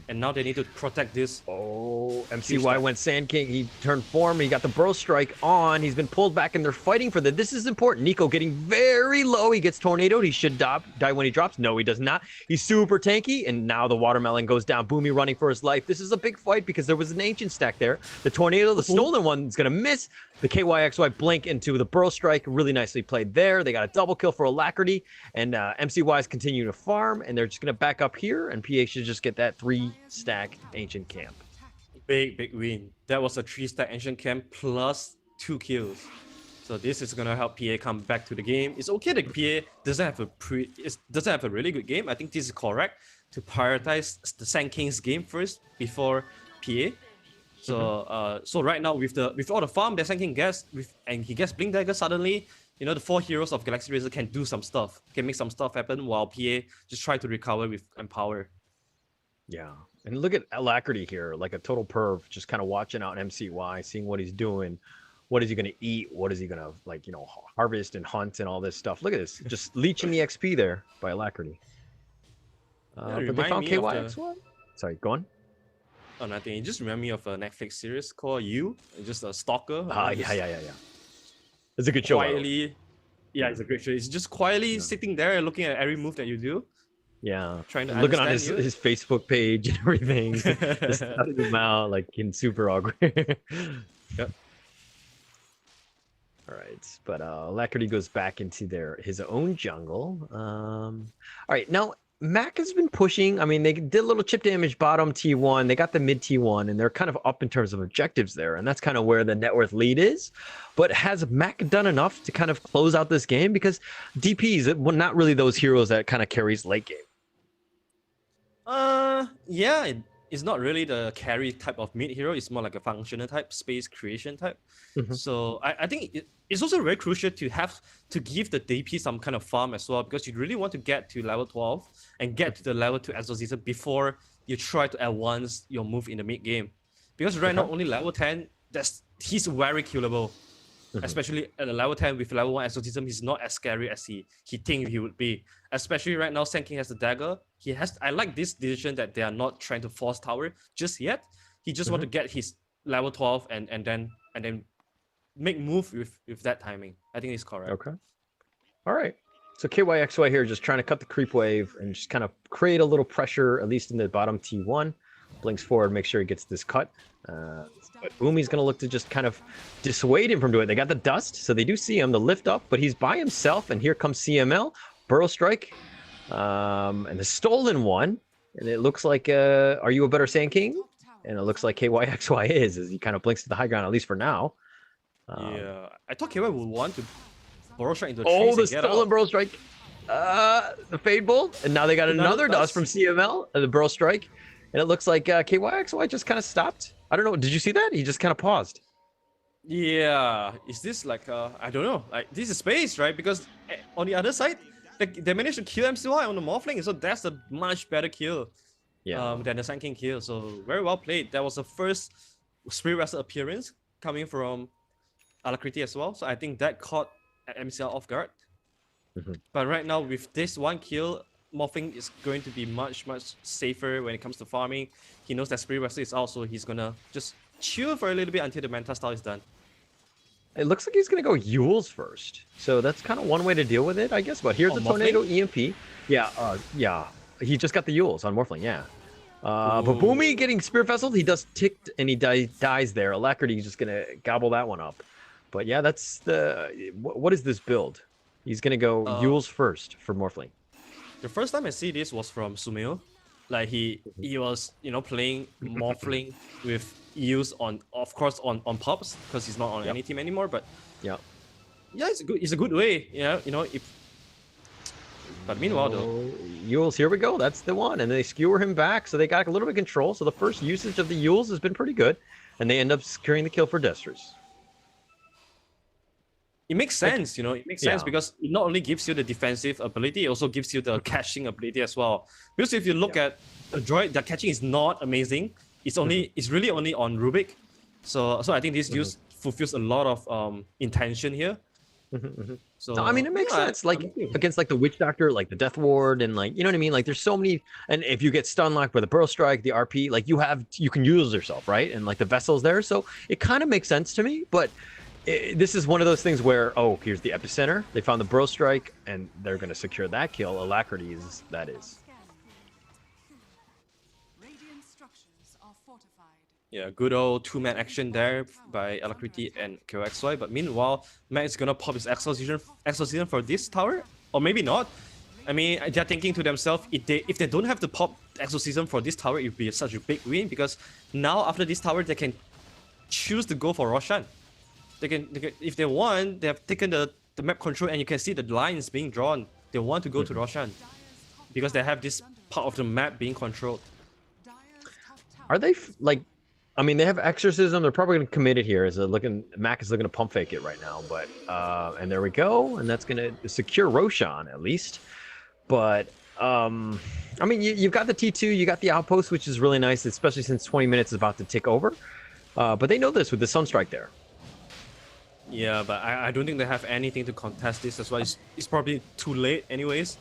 and now they need to protect this. Oh, MCY went Sand King. He turned form. He got the Burrow Strike on. He's been pulled back, and they're fighting for this is important. Nico getting very low. He gets tornadoed. He should die when he drops. No, he does not. He's super tanky, and now the Watermelon goes down. Boomy running for his life. This is a big fight because there was an Ancient stack there. The tornado, the stolen one, is going to miss. The KYXY blink into the Burrow Strike. Really nicely played there. They got a double kill for Alacrity, and MCY is continuing to farm, and they're just going to back up here, and PA should just get that 3-stack Ancient Camp. Big win. That was a 3-stack Ancient Camp plus 2 kills. So this is gonna help PA come back to the game. It's okay that PA doesn't have a really good game. I think this is correct to prioritize the Sand King's game first before PA. So so right now with all the farm that Sand King gets, and he gets Blink Dagger suddenly, you know, the 4 heroes of Galaxy Razor can do some stuff, can make some stuff happen, while PA just try to recover with Empower. Yeah, and look at Alacrity here, like a total perv, just kind of watching out MCY, seeing what he's doing. What is he going to eat? What is he going to, like, you know, harvest and hunt and all this stuff? Look at this. Just leeching the XP there by Alacrity. But they found KYXY? Sorry, go on. Oh, nothing. It just reminded me of a Netflix series called You. Just a stalker. Yeah. It's a good show. Quietly, yeah, it's a great show. It's just quietly sitting there looking at every move that you do. Yeah. Trying to looking on understand his Facebook page and everything. Just cutting him out, like, in super awkward. Yep. All right, but Alacrity goes back into his own jungle. All right, now Mac has been pushing. I mean, they did a little chip damage bottom T1. They got the mid T1, and they're kind of up in terms of objectives there, and that's kind of where the net worth lead is. But has Mac done enough to kind of close out this game? Because DPs, well, not really those heroes that kind of carries late game. Yeah, it's not really the carry type of mid hero. It's more like a functional type, space creation type. So I think it's also very crucial to have to give the DP some kind of farm as well, because you really want to get to level 12 and get to the level 2 exorcism before you try to advance your move in the mid game. Because right now only level 10, he's very killable. Especially at the level 10 with level 1 exorcism, he's not as scary as he thinks he would be. Especially right now, Sand King has the dagger. I like this decision that they are not trying to force tower just yet. He just want to get his level 12 and then make move with that timing. I think it's correct. Okay. All right. So KYXY here just trying to cut the creep wave and just kind of create a little pressure, at least in the bottom T1. Blinks forward, make sure he gets this cut. But Umi's going to look to just kind of dissuade him from doing it. They got the dust, so they do see him, the lift up, but he's by himself, and here comes CML. Burrow Strike, and the stolen one. And it looks like, are you a better Sand King? And it looks like KYXY is, as he kind of blinks to the high ground, at least for now. Yeah, I thought KY would want to Burrow Strike into the Oh, trees the and get stolen out. Burrow Strike. The Fade Bolt, and now they got another dust from CML, and the Burrow Strike. And it looks like KYXY just kind of stopped. I don't know. Did you see that? He just kind of paused. Yeah, is this like I don't know, like this is space, right? Because on the other side, they managed to kill MCY on the Morphling, so that's a much better kill than the Sand King kill. So very well played. That was the first Spirit Wrestler appearance coming from Alacrity as well. So I think that caught MCL off guard. But right now with this one kill, Morphling is going to be much safer when it comes to farming. He knows that Spirit Wrestler is out, so he's gonna just chill for a little bit until the Manta style is done. It looks like he's going to go Yules first. So that's kind of one way to deal with it, I guess. But here's the Tornado EMP. Yeah, he just got the Yules on Morphling, yeah. But Boomy getting Spear Vesseled, he does ticked and he dies there. Alacrity is just going to gobble that one up. But yeah, that's the... What is this build? He's going to go Yules first for Morphling. The first time I see this was from Sumil. Like he was, you know, playing Morphling with use on, of course, on Pops, because he's not on any team anymore. But yeah, it's a good way. Yeah, you know, if. But meanwhile, though, Yules, here we go. That's the one, and they skewer him back, so they got a little bit of control. So the first usage of the Yules has been pretty good, and they end up securing the kill for Destros. It makes sense, you know. It makes sense because it not only gives you the defensive ability, it also gives you the catching ability as well. Because if you look at a droid, the catching is not amazing. It's really only on Rubik. So I think this use fulfills a lot of intention here. So no, I mean, it makes sense. Like against like the Witch Doctor, like the Death Ward, and like, you know what I mean. Like there's so many, and if you get stun locked by the Burrow Strike, the RP, like you can use yourself, right? And like the vessel's there, so it kind of makes sense to me. But this is one of those things where, here's the epicenter. They found the Burrow Strike, and they're going to secure that kill. Alacrity is that is. Yeah, good old two-man action there by Alacrity and KOXY. But meanwhile, Mac is gonna pop his exorcism for this tower. or maybe not. I mean, they're thinking to themselves, if they don't have to pop exorcism for this tower, it would be such a big win, because now after this tower they can choose to go for Roshan. They can if they want, they have taken the map control, and you can see the lines being drawn. They want to go to Roshan because they have this part of the map being controlled. Are they like? I mean, they have exorcism. They're probably going to commit it here. Mac is looking to pump fake it right now, but and there we go, and that's going to secure Roshan at least. But I mean, you've got the T2, you got the outpost, which is really nice, especially since 20 minutes is about to tick over. But they know this with the Sunstrike there. Yeah, but I don't think they have anything to contest this. That's why it's probably too late, anyways.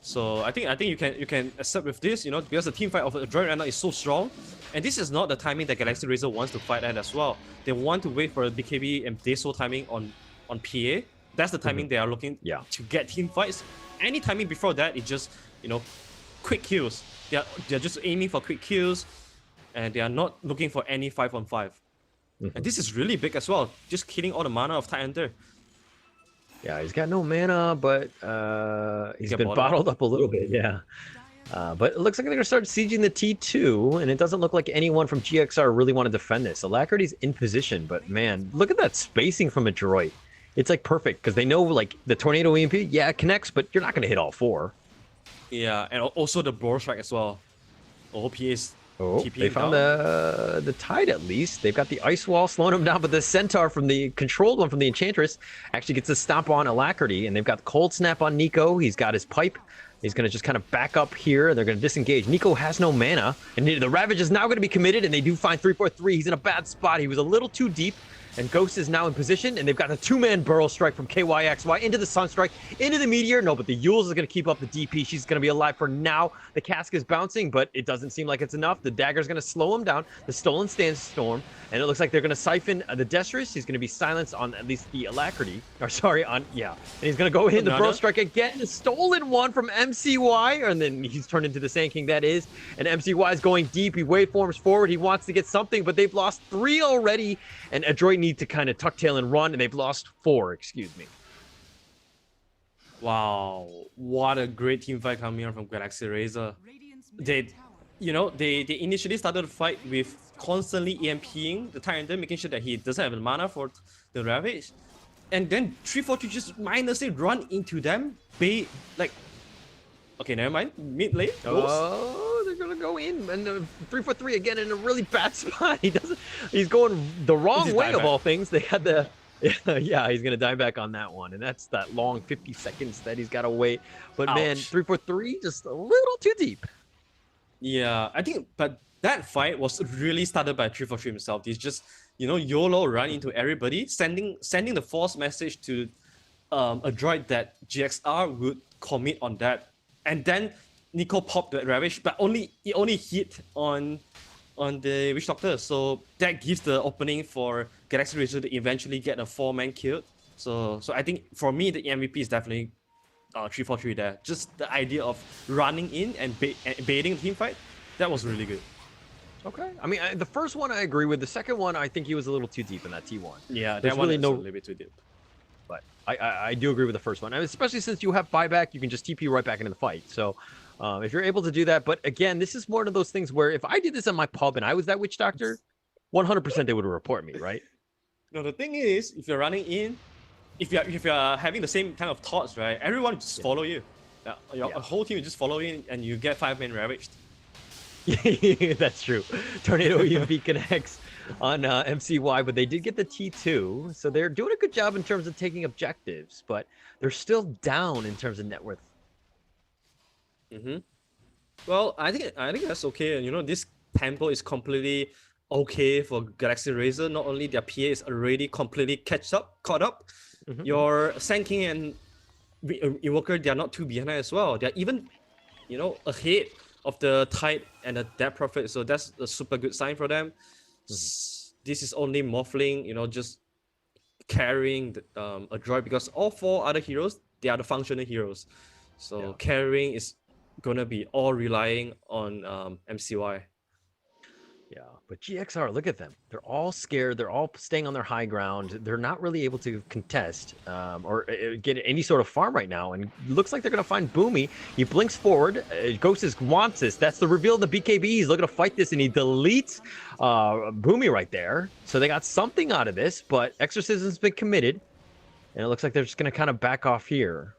So I think you can accept with this, you know, because the team fight of Adroit right now is so strong, and this is not the timing that Galaxy Razor wants to fight at as well. They want to wait for BKB and Deso timing on PA. That's the timing they are looking to get team fights. Any timing before that is just, you know, quick kills. They're just aiming for quick kills, and they are not looking for any 5-on-5. And this is really big as well, just killing all the mana of Titan. Yeah, he's got no mana, but he's been bottled up a little bit, yeah. But it looks like they're going to start sieging the T2, and it doesn't look like anyone from GXR really want to defend this. Alacrity's in position, but man, look at that spacing from Adroit. It's like perfect, because they know like the Tornado EMP, yeah, it connects, but you're not going to hit all four. Yeah, and also the Blow Strike as well. OP is they found the Tide at least. They've got the Ice Wall slowing them down, but the Centaur from the controlled one from the Enchantress actually gets a stomp on Alacrity, and they've got Cold Snap on Nico. He's got his pipe. He's going to just kind of back up here. They're going to disengage. Nico has no mana, and the Ravage is now going to be committed, and they do find 343. He's in a bad spot. He was a little too deep, and Ghost is now in position, and they've got a two-man Burrow Strike from KYXY into the Sunstrike, into the Meteor. No, but the Yules is going to keep up the DP. She's going to be alive for now. The Cask is bouncing, but it doesn't seem like it's enough. The Dagger's going to slow him down. The Stolen Sandstorm, and it looks like they're going to siphon the Destress. He's going to be silenced on at least the Alacrity. Or sorry, and he's going to go in the Burrow Strike again. The Stolen one from MCY, and then he's turned into the Sand King, that is. And MCY is going deep. He waveforms forward. He wants to get something, but they've lost 3 already, and Adroit need to kind of tuck tail and run, and they've lost 4, excuse me. Wow, what a great team fight coming out from Galaxy Razor. They initially started the fight with constantly EMPing the Titan, making sure that he doesn't have the mana for the Ravage. And then 343 just mindlessly run into them. Okay, never mind. Mid lane. Oh, they're gonna go in, and 343 again in a really bad spot. He's going the wrong way of all things. They had the yeah, he's gonna die back on that one, and that's that long 50 seconds that he's got to wait. But man, 343 just a little too deep. Yeah, I think, but that fight was really started by 343 himself. He's just, YOLO run into everybody, sending the false message to Adroit that GXR would commit on that. And then Nico popped the Ravage, but it only hit on the Witch Doctor. So that gives the opening for Galaxy Razor to eventually get a 4-man kill. So I think for me, the MVP is definitely 343 there. Just the idea of running in and baiting the team fight, that was really good. Okay. I mean, the first one I agree with. The second one, I think he was a little too deep in that T1. Yeah, there's that one really is a little bit too deep. But I do agree with the first one, and especially since you have buyback, you can just TP right back into the fight. So if you're able to do that, but again, this is one of those things where if I did this on my pub and I was that Witch Doctor, 100% they would report me, right? No, the thing is, if you're running in, if you're having the same kind of thoughts, right? Everyone will just follow you. Your whole team will just follow in, and you get 5-man ravaged. That's true. Tornado EMP connects on MCY, but they did get the T2, so they're doing a good job in terms of taking objectives, but they're still down in terms of net worth. Well, I think that's okay. And this tempo is completely okay for Galaxy Razor. Not only their PA is already completely caught up. Your Sand King and Invoker, they are not too behind as well. They're even, ahead of the Tide and the Death Prophet. So that's a super good sign for them. This is only Morphling, just carrying a droid, because all 4 other heroes, they are the functional heroes. So carrying is gonna be all relying on MCY. Yeah, But GXR, look at them. They're all scared. They're all staying on their high ground. They're not really able to contest or get any sort of farm right now. And looks like they're going to find Boomy. He blinks forward. Ghost wants this. That's the reveal of the BKB. He's looking to fight this, and he deletes Boomy right there. So they got something out of this, but Exorcism's been committed. And it looks like they're just going to kind of back off here.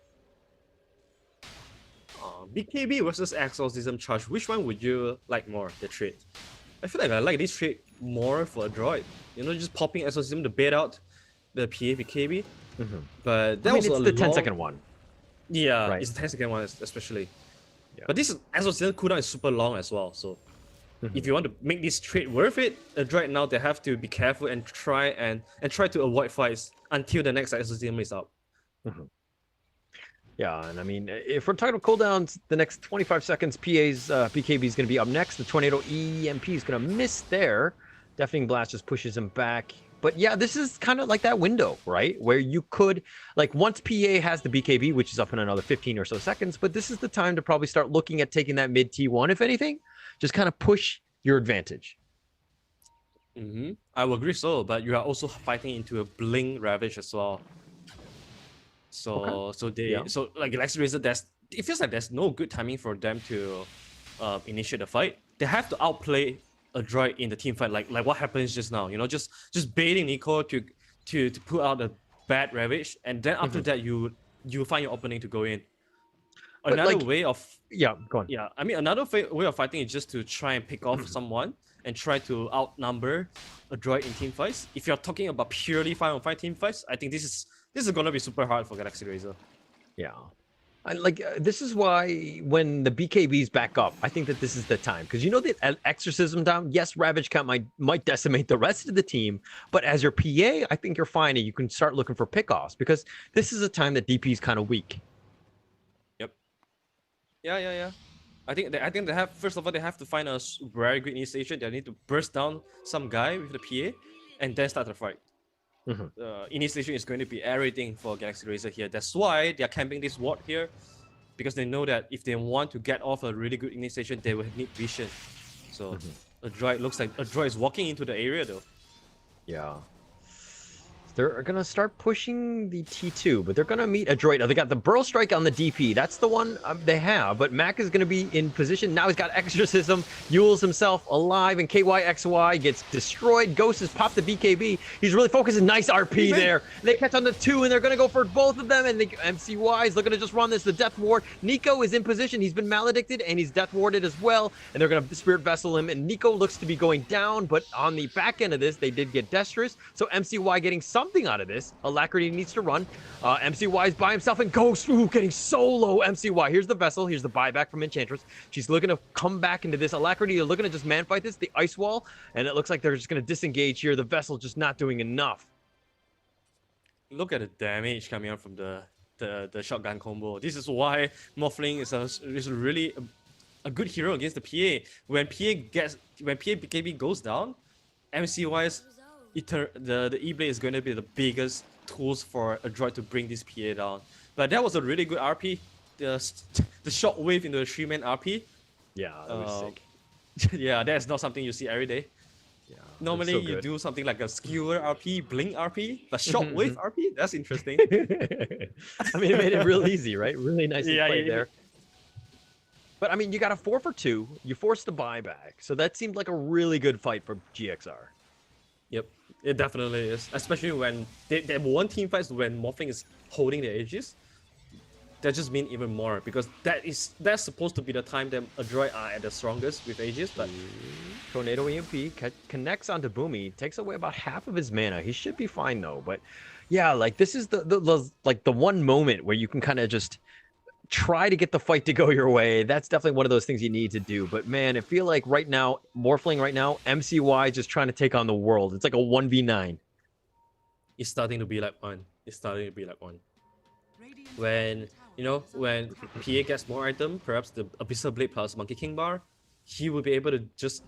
BKB versus Exorcism Charge. Which one would you like more, the trait? I feel like I like this trait more for a droid. You know, just popping Exorcism to bait out the PA BKB. But that was it's the 10-second one. Yeah, Right. it's the 10-second one especially. But this Exorcism cooldown is super long as well. So if you want to make this trait worth it, a droid now they have to be careful and try to avoid fights until the next Exorcism is up. Yeah, and I mean, if we're talking about cooldowns, the next 25 seconds, PA's BKB is going to be up next. The Tornado EMP is going to miss there. Deafening Blast just pushes him back. But yeah, this is kind of like that window, right? Where you could, like, once PA has the BKB, which is up in another 15 or so seconds, but this is the time to probably start looking at taking that mid T1, if anything. Just kind of push your advantage. I will agree so, but you are also fighting into a Blink Ravage as well. So like Galaxy Razor, it feels like there's no good timing for them to initiate the fight. They have to outplay a droid in the team fight, like what happens just now. You know, just baiting Nico to put out a bad Ravage, and then after that you find your opening to go in. Another way of go on. Yeah, I mean another way of fighting is just to try and pick off someone and try to outnumber a droid in team fights. If you're talking about purely 5-on-5 team fights, I think this is gonna be super hard for Galaxy Razor. Yeah. And this is why when the BKBs back up, I think that this is the time. Because you know that Exorcism down, yes, Ravage count might decimate the rest of the team, but as your PA, I think you're fine and you can start looking for pickoffs because this is a time that DP is kind of weak. Yep. Yeah. I think they have, first of all, they have to find a very good initiation. They need to burst down some guy with the PA and then start the fight. Initiation is going to be everything for Galaxy Razor here. That's why they are camping this ward here, because they know that if they want to get off a really good initiation, they will need vision. So a droid looks like a droid is walking into the area though. Yeah. They're going to start pushing the T2, but they're going to meet a droid. Oh, they got the Burrow Strike on the DP. That's the one they have, but Mac is going to be in position. Now he's got Exorcism. Yule's himself alive, and KYXY gets destroyed. Ghost has popped the BKB. He's really focusing. Nice RP there. They catch on the 2, and they're going to go for both of them, and the MCY is looking to just run this. The Death Ward. Nico is in position. He's been maledicted, and he's Death Warded as well, and they're going to Spirit Vessel him, and Nico looks to be going down, but on the back end of this, they did get Destrous, so MCY getting something out of this. Alacrity needs to run. MCY is by himself, and Ghost getting solo MCY. Here's the Vessel. Here's the buyback from Enchantress. She's looking to come back into this. Alacrity, they're looking to just man fight this. The Ice Wall, and it looks like they're just going to disengage here. The Vessel just not doing enough. Look at the damage coming out from the shotgun combo. This is why Morphling is really a good hero against the PA. When PA BKB goes down, MCY's the E-Blade is going to be the biggest tools for a droid to bring this PA down. But that was a really good RP. The shockwave into a 3-man RP. Yeah, that was sick. Yeah, that's not something you see every day. Yeah, normally so you do something like a skewer RP, blink RP, but shockwave RP, that's interesting. I mean, it made it real easy, right? Really nicely played there. But I mean, you got a 4 for 2. You forced the buyback, so that seemed like a really good fight for GXR. Yep, it definitely is. Especially when they won team fights when Morphling is holding the edges. That just means even more, because that's supposed to be the time that a droid are at the strongest with ages. But Tornado EMP connects onto Boomy, takes away about half of his mana. He should be fine though. But yeah, like this is the one moment where you can kind of just try to get the fight to go your way. That's definitely one of those things you need to do. But man, I feel like right now, Morphling right now, MCY just trying to take on the world. It's like a 1v9. It's starting to be like one. When, you know, when PA gets more item, perhaps the Abyssal Blade plus Monkey King Bar, he will be able to just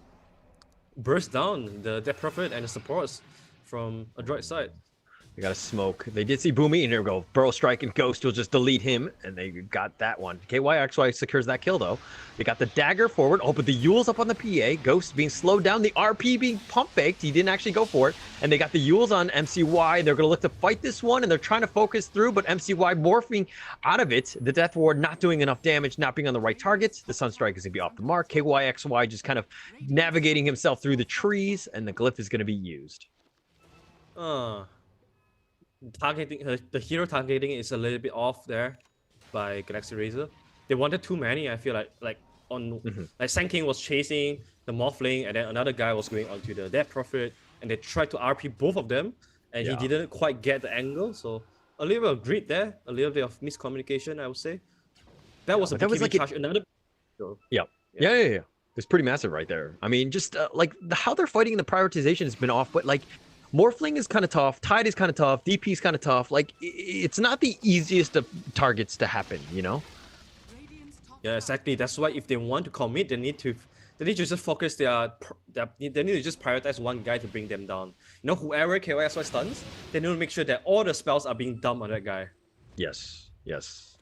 burst down the Death Prophet and the supports from a droid side. They got a smoke. They did see Boomy, and there we go. Burrow Strike and Ghost will just delete him, and they got that one. KYXY secures that kill, though. They got the dagger forward. Oh, but the Yule's up on the PA. Ghost being slowed down. The RP being pump faked. He didn't actually go for it. And they got the Yule's on MCY. They're going to look to fight this one, and they're trying to focus through, but MCY morphing out of it. The Death Ward not doing enough damage, not being on the right targets. The Sunstrike is going to be off the mark. KYXY just kind of navigating himself through the trees, and the glyph is going to be used. Targeting the hero targeting is a little bit off there by Galaxy Razor. They wanted too many. I feel like Sand King was chasing the Morphling, and then another guy was going onto the Death Prophet, and they tried to RP both of them, and he didn't quite get the angle. So a little bit of greed there, a little bit of miscommunication, I would say. That was a BKB charge. Another. Yeah. It's pretty massive right there. I mean, just how they're fighting, the prioritization has been off, but like. Morphling is kind of tough. Tide is kind of tough. DP is kind of tough. Like, it's not the easiest of targets to happen, you know? Yeah, exactly. That's why if they want to commit, they need to just focus they need to just prioritize one guy to bring them down. You know, whoever KYSY stuns, they need to make sure that all the spells are being dumped on that guy. Yes.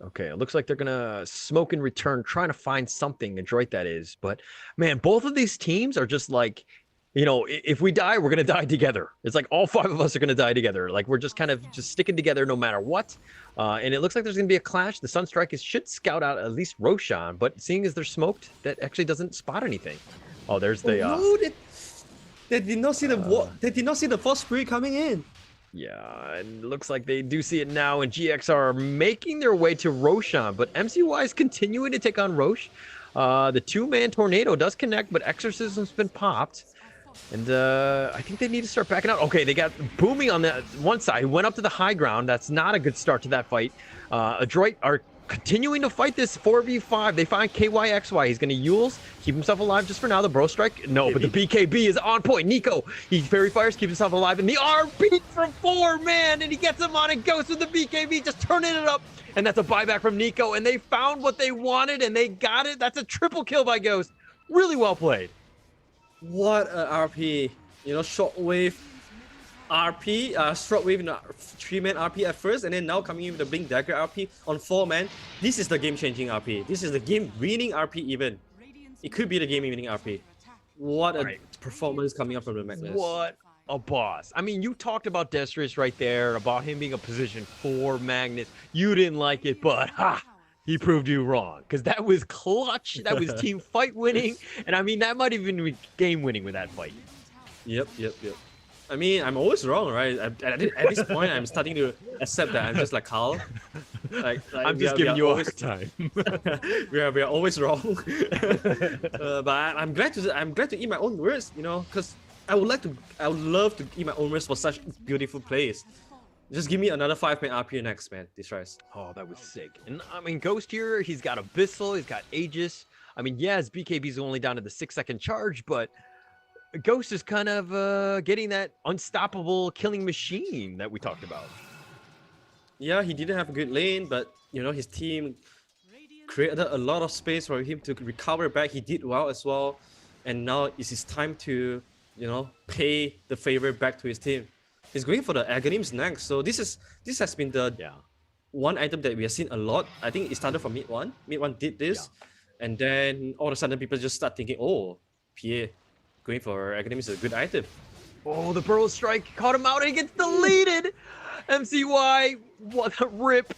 Okay, it looks like they're gonna smoke in return, trying to find something, Adroit that is. But man, both of these teams are just like, you know, if we die, we're going to die together. It's like all 5 of us are going to die together. Like, we're just kind of just sticking together no matter what. And it looks like there's going to be a clash. The Sunstrike should scout out at least Roshan, but seeing as they're smoked, that actually doesn't spot anything. Oh, there's the... They did not see they did not see the Force Spirit coming in. Yeah, and it looks like they do see it now, and GX are making their way to Roshan, but MCY is continuing to take on Roche. The 2-man tornado does connect, but Exorcism's been popped. And I think they need to start backing out. Okay, they got Boomy on the one side, who went up to the high ground. That's not a good start to that fight. Adroit are continuing to fight this 4v5. They find KYXY. He's going to Yules, keep himself alive just for now. The Bro Strike, no, but the BKB is on point. Nico, he Fairy Fires, keeps himself alive. And the RP from 4, man, and he gets him on and goes with the BKB, just turning it up. And that's a buyback from Nico. And they found what they wanted, and they got it. That's a triple kill by Ghost. Really well played. What a RP. You know, shortwave RP, shortwave 3-man RP at first, and then now coming in with the Blink Dagger RP on 4-man. This is the game-changing RP. This is the game-winning RP even. It could be the game-winning RP. What a performance coming up from the Magnus. What a boss. I mean, you talked about Destris right there, about him being a position 4 Magnus. You didn't like it, but he proved you wrong, because that was clutch. That was team fight winning, and I mean, that might even be game winning with that fight. Yep. I mean, I'm always wrong, right? At this point, I'm starting to accept that I'm just like Carl. Like I'm just giving you a hard time. we are always wrong. But I'm glad to eat my own words, you know, because I would love to eat my own words for such beautiful plays. Just give me another 5-man RP next, man. This tries. Oh, that was sick. And I mean, Ghost here, he's got Abyssal, he's got Aegis. I mean, yeah, his BKB's only down to the 6-second charge, but Ghost is kind of getting that unstoppable killing machine that we talked about. Yeah, he didn't have a good lane, but you know, his team created a lot of space for him to recover back. He did well as well, and now it's his time to, you know, pay the favor back to his team. He's going for the Aghanims next, so this has been the one item that we have seen a lot. I think it started from mid one. Mid one did this, and then all of a sudden people just start thinking, oh, PA going for Aghanims is a good item. Oh, the Burrow Strike caught him out and he gets deleted. MCY, what a rip.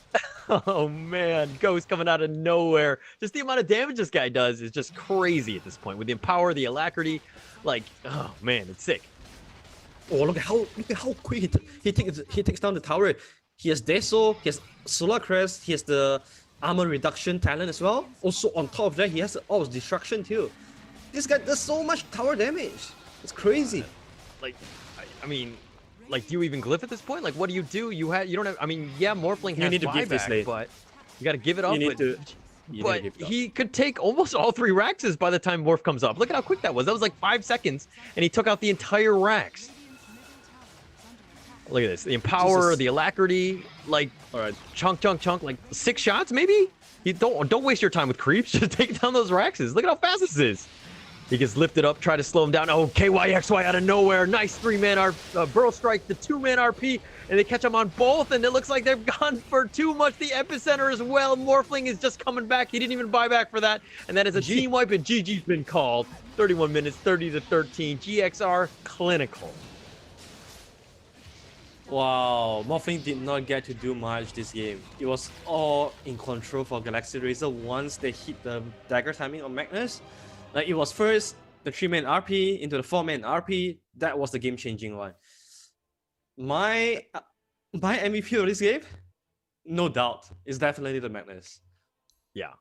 Oh man, Ghost coming out of nowhere. Just the amount of damage this guy does is just crazy at this point. With the Empower, the Alacrity, like, oh man, it's sick. Oh, look at how quick he takes down the tower. He has Deso, he has Solar Crest, he has the armor reduction talent as well. Also on top of that, he has all his destruction too. This guy does so much tower damage. It's crazy. Like, I mean, like, do you even glyph at this point? Like, what do? You don't have. I mean, yeah, Morphling has buyback, but you got to give it up. But he could take almost all 3 Raxes by the time Morph comes up. Look at how quick that was. That was like 5 seconds, and he took out the entire Rax. Look at this. The Empower, the Alacrity, like, all right, chunk, like 6 shots maybe? You don't waste your time with creeps. Just take down those Raxes. Look at how fast this is. He gets lifted up, try to slow him down. Oh, KYXY out of nowhere. Nice 3-man Burrow Strike, the 2-man RP, and they catch him on both, and it looks like they've gone for too much. The epicenter as well. Morphling is just coming back. He didn't even buy back for that, and that is a team wipe, and GG's been called. 31 minutes, 30-13. GXR clinical. Wow, Morphling did not get to do much this game. It was all in control for Galaxy Razor once they hit the dagger timing on Magnus. Like it was first the 3-man RP into the 4-man RP. That was the game-changing one. My MVP of this game, no doubt, is definitely the Magnus. Yeah.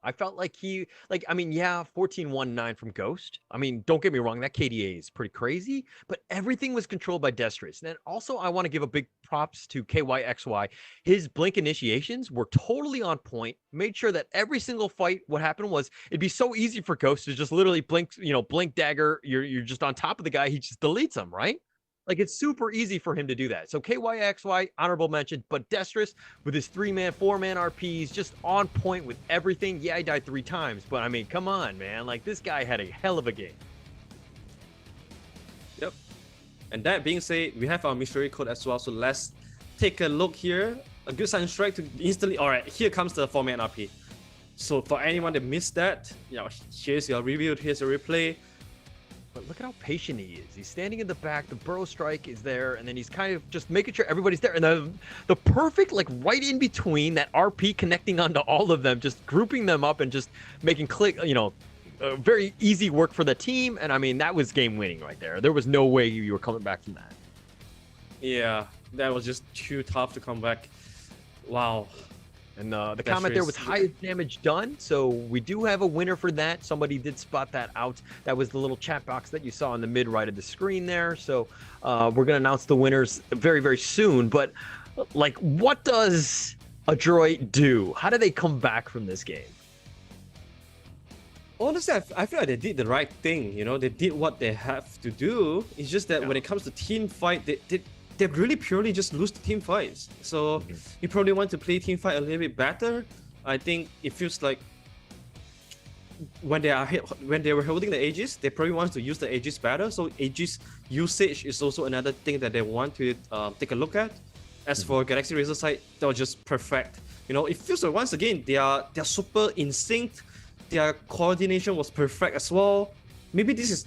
I felt like I mean, 14-1-9 from Ghost. I mean, don't get me wrong, that KDA is pretty crazy, but everything was controlled by Destris. And also, I want to give a big props to KYXY. His blink initiations were totally on point, made sure that every single fight, what happened was, it'd be so easy for Ghost to just literally blink dagger, you're just on top of the guy, he just deletes him, right? Like, it's super easy for him to do that. So KYXY, honorable mention, but Destris with his 3-man, 4-man RPs, just on point with everything. Yeah, he died 3 times, but I mean, come on, man. Like, this guy had a hell of a game. Yep. And that being said, we have our mystery code as well. So let's take a look here. A good Sun Strike to instantly... Alright, here comes the 4-man RP. So for anyone that missed that, here's your review, here's a replay. But look at how patient he is. He's standing in the back, the Burrow Strike is there, and then he's kind of just making sure everybody's there. And the perfect, like, right in between, that RP connecting onto all of them, just grouping them up and just making very easy work for the team. And I mean, that was game winning right there. There was no way you were coming back from that. Yeah, that was just too tough to come back. Wow. And the comment there was highest damage done. So we do have a winner for that. Somebody did spot that out. That was the little chat box that you saw in the mid right of the screen there. So we're going to announce the winners very, very soon. But like, what does a droid do? How do they come back from this game? Honestly, I feel like they did the right thing. They did what they have to do. It's just that when it comes to team fight, they really purely just lose the team fights. So you probably want to play team fight a little bit better. I think it feels like when they were holding the Aegis, they probably want to use the Aegis better. So Aegis usage is also another thing that they want to take a look at. As for Galaxy Razor side, that was just perfect. It feels like once again they're super in sync. Their coordination was perfect as well. Maybe this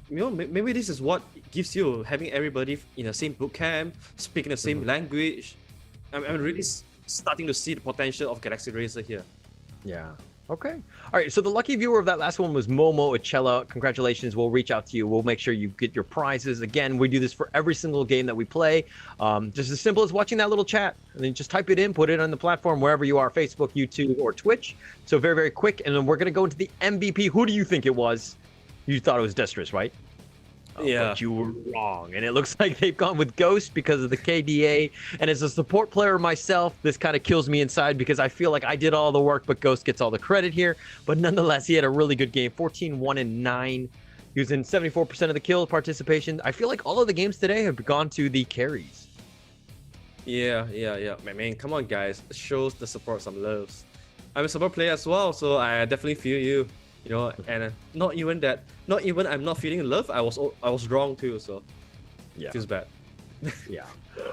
is what gives you having everybody in the same boot camp, speaking the same language. I'm really starting to see the potential of Galaxy Razor here. Yeah. Okay. All right. So the lucky viewer of that last one was Momo Achella. Congratulations. We'll reach out to you. We'll make sure you get your prizes. Again, we do this for every single game that we play. Just as simple as watching that little chat, and then just type it in, put it on the platform wherever you are, Facebook, YouTube, or Twitch. So very, very quick. And then we're going to go into the MVP. Who do you think it was? You thought it was Destris, right? Yeah. But you were wrong. And it looks like they've gone with Ghost because of the KDA. And as a support player myself, this kind of kills me inside because I feel like I did all the work, but Ghost gets all the credit here. But nonetheless, he had a really good game. 14-1-9. He was in 74% of the kill participation. I feel like all of the games today have gone to the carries. Yeah. Man, come on, guys. Shows the support some loves. I'm a support player as well, so I definitely feel you. And not even I'm not feeling love, I was wrong too, so yeah, feels bad. Yeah.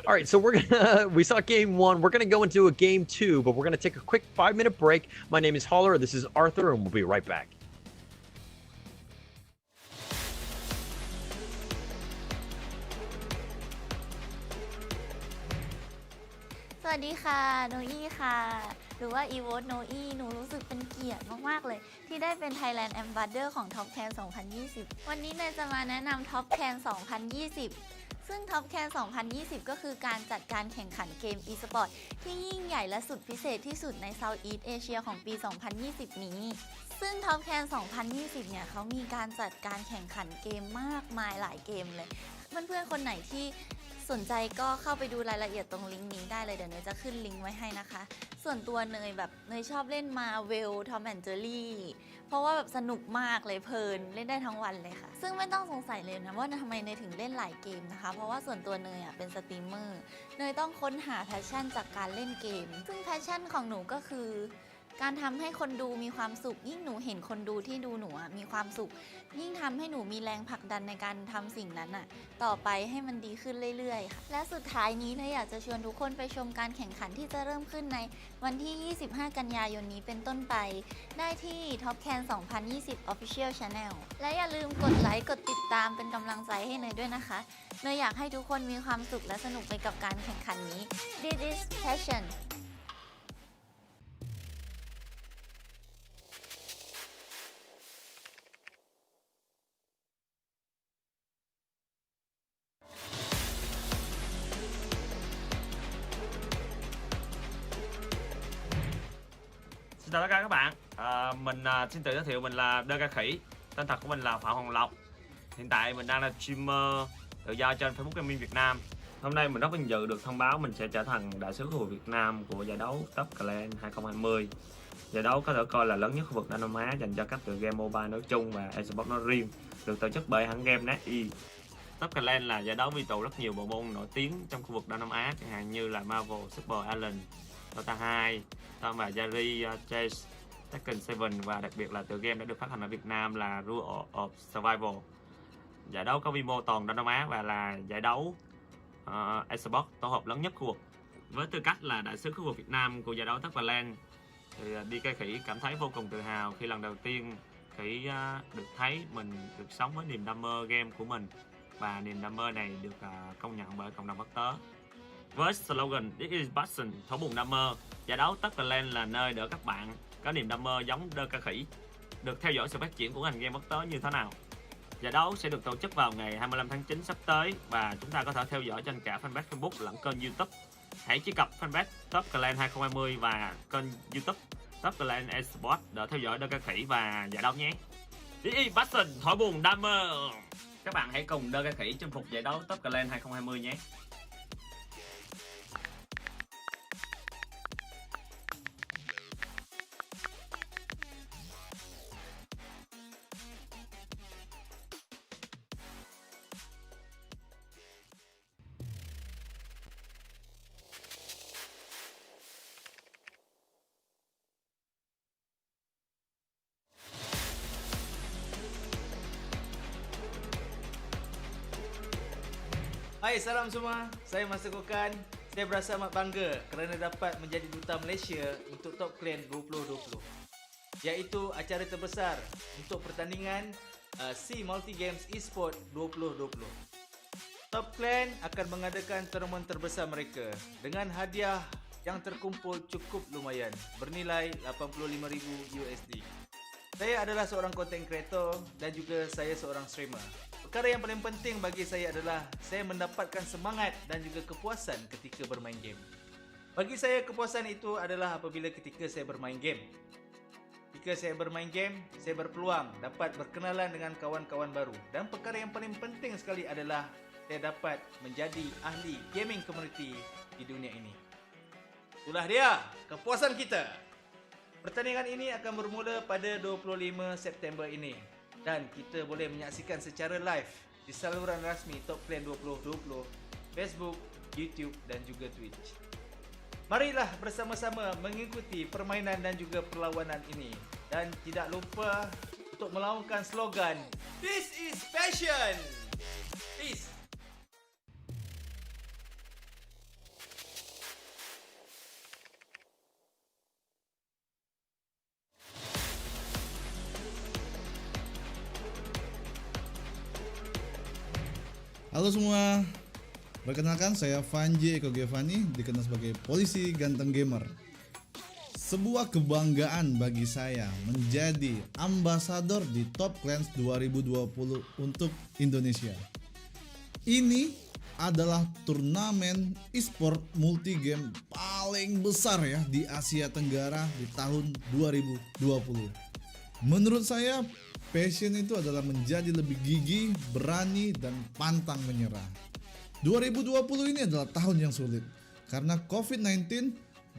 All right, so we saw game 1. We're gonna go into a game 2, but we're gonna take a quick 5-minute break. My name is Holler, this is Arthur, and we'll be right back. สวัสดีค่ะโนอี้ค่ะหรือว่าอีโวตโนอี้หนูรู้สึกเป็นเกียรติมากๆเลยที่ได้เป็น Thailand Ambassador ของ Top Can 2020 วันนี้เนยจะมาแนะนำ Top Can 2020 ซึ่ง Top Can 2020 ก็คือการจัดการแข่งขันเกม e-sport ที่ยิ่งใหญ่และสุดพิเศษที่สุดใน Southeast Asia ของปี 2020 นี้ซึ่ง Top Can 2020 เนี่ยเขามีการจัดการแข่งขันเกมมากมายหลายเกมเลยเพื่อนๆคนไหนที่สนใจก็เข้าไปดูรายละเอียดตรงลิงก์นี้ได้เลยเดี๋ยวเนยจะขึ้นลิงก์ไว้ให้นะคะส่วนตัวเนยชอบเล่นมาเวลทอมแอนด์เจอรี่เพราะว่าแบบสนุกมากเลยเพลินเล่นได้ทั้งวันเลยค่ะซึ่งไม่ต้องสงสัยเลยนะว่าทำไมเนยถึงเล่นหลายเกมนะคะเพราะว่าส่วนตัวเนยเป็นสตรีมเมอร์เนยต้องค้นหาแพชชั่นจากการเล่นเกมซึ่งแพชชั่นของหนูก็คือ การทำให้คนดูมีความสุขยิ่งหนูเห็นคนดูที่ดูหนูมีความสุขยิ่งทำให้หนูมีแรงผลักดันในการทำสิ่งนั้นต่อไปให้มันดีขึ้นเรื่อยๆค่ะและสุดท้ายนี้เนยอยากจะชวนทุกคนไปชมการแข่งขันที่จะเริ่มขึ้นในวันที่ 25 กันยายนนี้เป็นต้นไปได้ที่ Top Can 2020 Official Channel และอย่าลืมกดไลค์กดติดตามเป็นกำลังใจให้เนยด้วยนะคะเนยอยากให้ทุกคนมีความสุขและสนุกไปกับการแข่งขันนี้ This is passion Xin chào tất cả các bạn. Mình xin tự giới thiệu mình là Đơ Ca Khỉ. Tên thật của mình là Phạm Hồng Lộc. Hiện tại mình đang là streamer tự do trên Facebook Gaming Việt Nam. Hôm nay mình rất vinh dự được thông báo mình sẽ trở thành đại sứ khu vực Việt Nam của giải đấu Top Clan 2020. Giải đấu có thể coi là lớn nhất khu vực Đông Nam Á dành cho các tựa game mobile nói chung và esports nói riêng, được tổ chức bởi hãng game NetEase. Top Clan là giải đấu quy tụ rất nhiều bộ môn nổi tiếng trong khu vực Đông Nam Á, chẳng hạn như là Marvel, Super Alien, Dota 2, Tom và Jerry, Chase, Tekken 7 và đặc biệt là tựa game đã được phát hành ở Việt Nam là Rule of Survival. Giải đấu có quy mô toàn Đông Nam Á và là giải đấu esports tổ hợp lớn nhất khu vực. Với tư cách là đại sứ khu vực Việt Nam của giải đấu Top Clan thì DK Khỉ cảm thấy vô cùng tự hào khi lần đầu tiên Khỉ được thấy mình được sống với niềm đam mê game của mình và niềm đam mê này được công nhận bởi cộng đồng quốc tế. Với slogan This is passion, thấu buồn đam mê, giải đấu Top Clan là nơi để các bạn có niềm đam mê giống Đơ Ca Khỉ được theo dõi sự phát triển của ngành game quốc tế như thế nào. Giải đấu sẽ được tổ chức vào ngày 25 tháng 9 sắp tới và chúng ta có thể theo dõi trên cả fanpage Facebook lẫn kênh YouTube. Hãy truy cập fanpage Top Clan 2020 và kênh YouTube Top Clan Esports để theo dõi Đơ Ca Khỉ và giải đấu nhé. This is passion, thổi buồn đam mê. Các bạn hãy cùng Đơ Ca Khỉ chinh phục giải đấu Top Clan 2020 nhé. Hai, salam semua. Saya Mas Tegukan. Saya berasa amat bangga kerana dapat menjadi duta Malaysia untuk Top Clan 2020. Iaitu acara terbesar untuk pertandingan SEA Multi Games Esports 2020. Top Clan akan mengadakan tournament terbesar mereka dengan hadiah yang terkumpul cukup lumayan bernilai $85,000 USD. Saya adalah seorang content creator dan juga saya seorang streamer. Perkara yang paling penting bagi saya adalah saya mendapatkan semangat dan juga kepuasan ketika bermain game. Bagi saya kepuasan itu adalah apabila ketika saya bermain game. Ketika saya bermain game, saya berpeluang dapat berkenalan dengan kawan-kawan baru. Dan perkara yang paling penting sekali adalah saya dapat menjadi ahli gaming community di dunia ini. Itulah dia kepuasan kita. Pertandingan ini akan bermula pada 25 September ini dan kita boleh menyaksikan secara live di saluran rasmi Top Clan 2020, Facebook, YouTube dan juga Twitch. Marilah bersama-sama mengikuti permainan dan juga perlawanan ini dan tidak lupa untuk melaungkan slogan This is passion. Peace. Halo semua, perkenalkan saya Vanji Eko Giovanni, dikenal sebagai polisi ganteng gamer. Sebuah kebanggaan bagi saya menjadi ambasador di Top Clans 2020 untuk Indonesia. Ini adalah turnamen e-sport multi game paling besar ya di Asia Tenggara di tahun 2020. Menurut saya, passion itu adalah menjadi lebih gigih, berani, dan pantang menyerah. 2020 ini adalah tahun yang sulit karena COVID-19,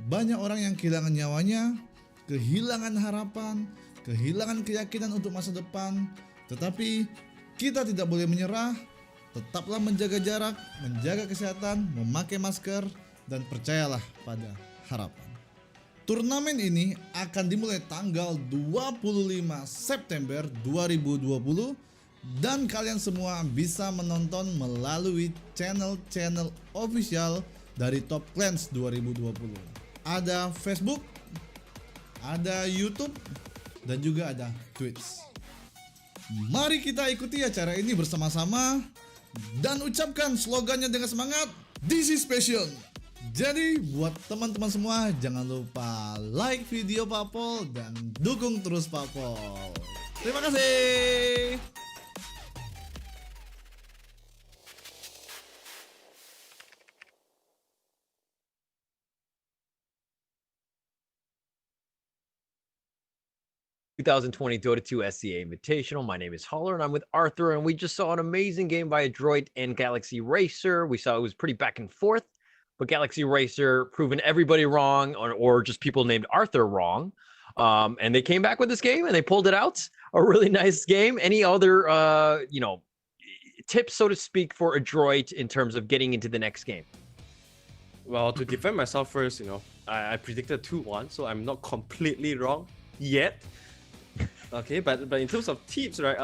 banyak orang yang kehilangan nyawanya, kehilangan harapan, kehilangan keyakinan untuk masa depan. Tetapi kita tidak boleh menyerah, tetaplah menjaga jarak, menjaga kesehatan, memakai masker, dan percayalah pada harapan. Turnamen ini akan dimulai tanggal 25 September 2020 dan kalian semua bisa menonton melalui channel-channel official dari Top Clans 2020. Ada Facebook, ada YouTube, dan juga ada Twitch. Mari kita ikuti acara ini bersama-sama dan ucapkan slogannya dengan semangat, "This is passion." Jadi buat teman-teman semua jangan lupa like video Papol dan dukung terus Papol. Terima kasih. ...2020 Dota 2 SCA Invitational. My name is Holler, and I'm with Arthur, and we just saw an amazing game by Adroit and Galaxy Racer. We saw it was pretty back and forth, but Galaxy Racer proving everybody wrong, or just people named Arthur wrong. And they came back with this game, and they pulled it out. A really nice game. Any other, tips, so to speak, for Adroit in terms of getting into the next game? Well, to defend myself first, I predicted 2-1, so I'm not completely wrong yet. Okay, but in terms of tips, right?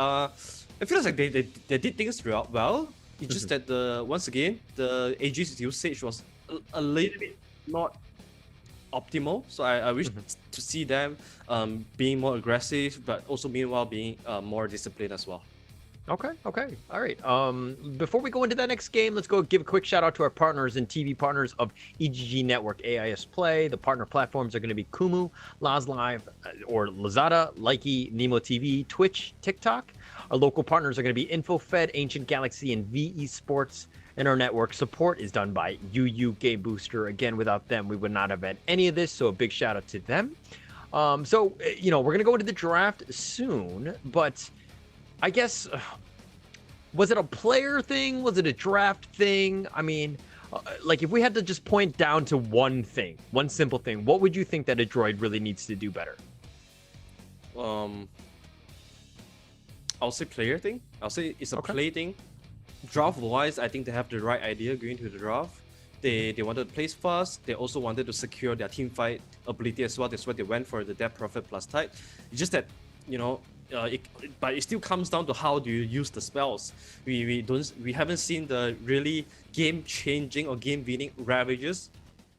It feels like they did things well. It's just that once again the AG's usage was a little bit not optimal. So I wish to see them being more aggressive, but also meanwhile being more disciplined as well. Okay. All right. Before we go into that next game, let's go give a quick shout out to our partners and TV partners of EGG Network AIS Play. The partner platforms are going to be Kumu, Laz Live, or Lazada, Likey, Nemo TV, Twitch, TikTok. Our local partners are going to be InfoFed, Ancient Galaxy, and VE Sports. And our network support is done by UU Game Booster. Again, without them, we would not have had any of this. So a big shout out to them. So, we're going to go into the draft soon, but I guess, was it a player thing? Was it a draft thing? I mean, if we had to just point down to one thing, one simple thing, what would you think that Adroit really needs to do better? I'll say player thing. I'll say it's a play thing. Draft-wise, I think they have the right idea going to the draft. They wanted to place fast. They also wanted to secure their team fight ability as well. That's why they went for the Death Prophet plus Tide. It's just that, but it still comes down to how do you use the spells. We haven't seen the really game-changing or game-winning Ravages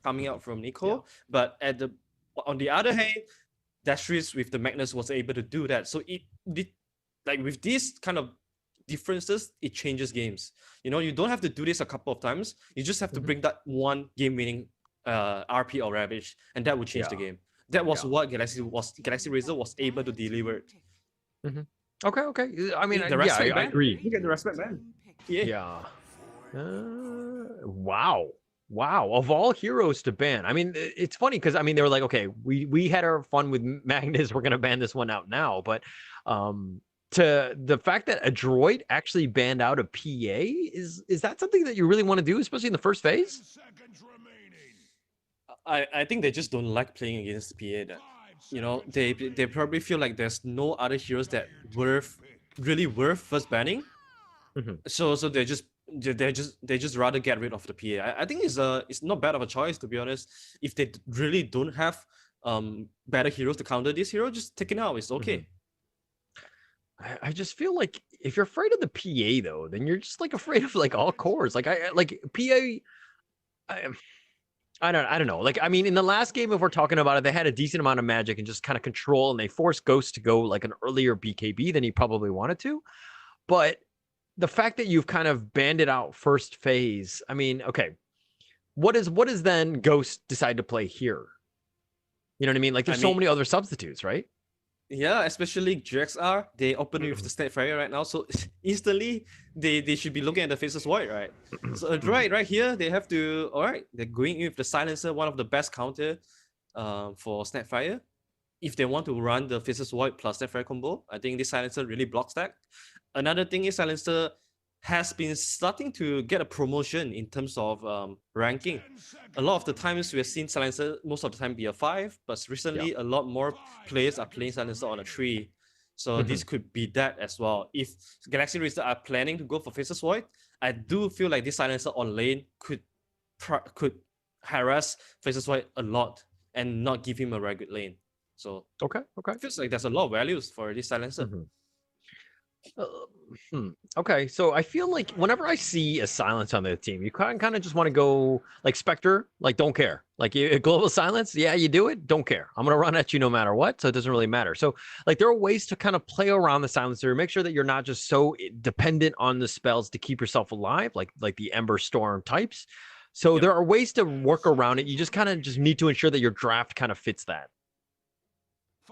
coming out from Nico. But on the other hand, Dashris with the Magnus was able to do that. So with these kind of differences, it changes games. You don't have to do this a couple of times. You just have to bring that one game-winning RP or Ravage, and that would change the game. That was what Galaxy Razor was able to deliver. Okay. I mean, I agree. You get the respect, man. Yeah. Wow. Of all heroes to ban. I mean, it's funny because they were like, okay, we had our fun with Magnus. We're gonna ban this one out now, but to the fact that Adroit actually banned out a PA is that something that you really want to do, especially in the first phase? I think they just don't like playing against PA. That they probably feel like there's no other heroes that really worth first banning. So they just rather get rid of the PA. I think it's not bad of a choice, to be honest. If they really don't have better heroes to counter this hero, just take it out. It's okay. I just feel like if you're afraid of the PA though, then you're just afraid of all cores. I don't know. In the last game, if we're talking about it, they had a decent amount of magic and just kind of control, and they forced Ghost to go an earlier BKB than he probably wanted to. But the fact that you've kind of banded out first phase, okay, what is then Ghost decide to play here? You know what I mean? There's so many other substitutes, right? Yeah, especially GXR, they open with the State Fire right now, so instantly they should be looking at the Faceless Void, right? So right here, they have to, they're going in with the Silencer, one of the best counter for Snapfire. If they want to run the Faceless Void plus Snapfire combo, I think this Silencer really blocks that. Another thing is Silencer has been starting to get a promotion in terms of ranking. A lot of the times we have seen Silencer most of the time be a 5, but recently a lot more players are playing Silencer on a 3. So this could be that as well. If Galaxy Racer are planning to go for Faceless Void, I do feel like this Silencer on lane could harass Faceless Void a lot. and not give him a very good lane. So okay. it feels like there's a lot of values for this silencer. Okay, so I feel like whenever I see a silence on the team, you kind of just want to go like Spectre, like don't care. Like global silence, yeah, you do it, don't care. I'm gonna run at you no matter what, so it doesn't really matter. So like there are ways to kind of play around the silencer, make sure that you're not just so dependent on the spells to keep yourself alive, like the Ember Storm types. So there are ways to work around it. You just kind of just need to ensure that your draft kind of fits that.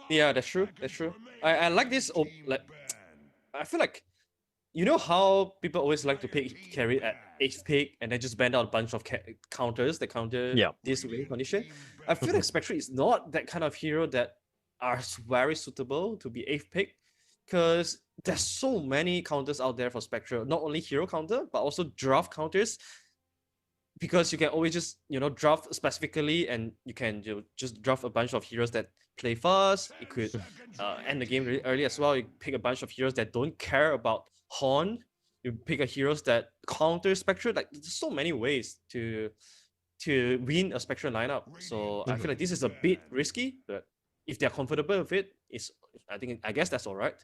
Yeah, that's true. That's true. I like this. Like, I feel like, you know how people always like to pick carry at 8th pick and then just band out a bunch of counters that counter this win condition. I feel like Spectre is not that kind of hero that are very suitable to be 8th pick, because there's so many counters out there for Spectre. Not only hero counter, but also draft counters. Because you can always just draft specifically, and you can just draft a bunch of heroes that play fast. It could end the game really early as well. You pick a bunch of heroes that don't care about Horn. You pick a heroes that counter Spectre. Like there's so many ways to win a Spectre lineup. So I feel like this is a bit risky, but if they're comfortable with it, I guess that's all right.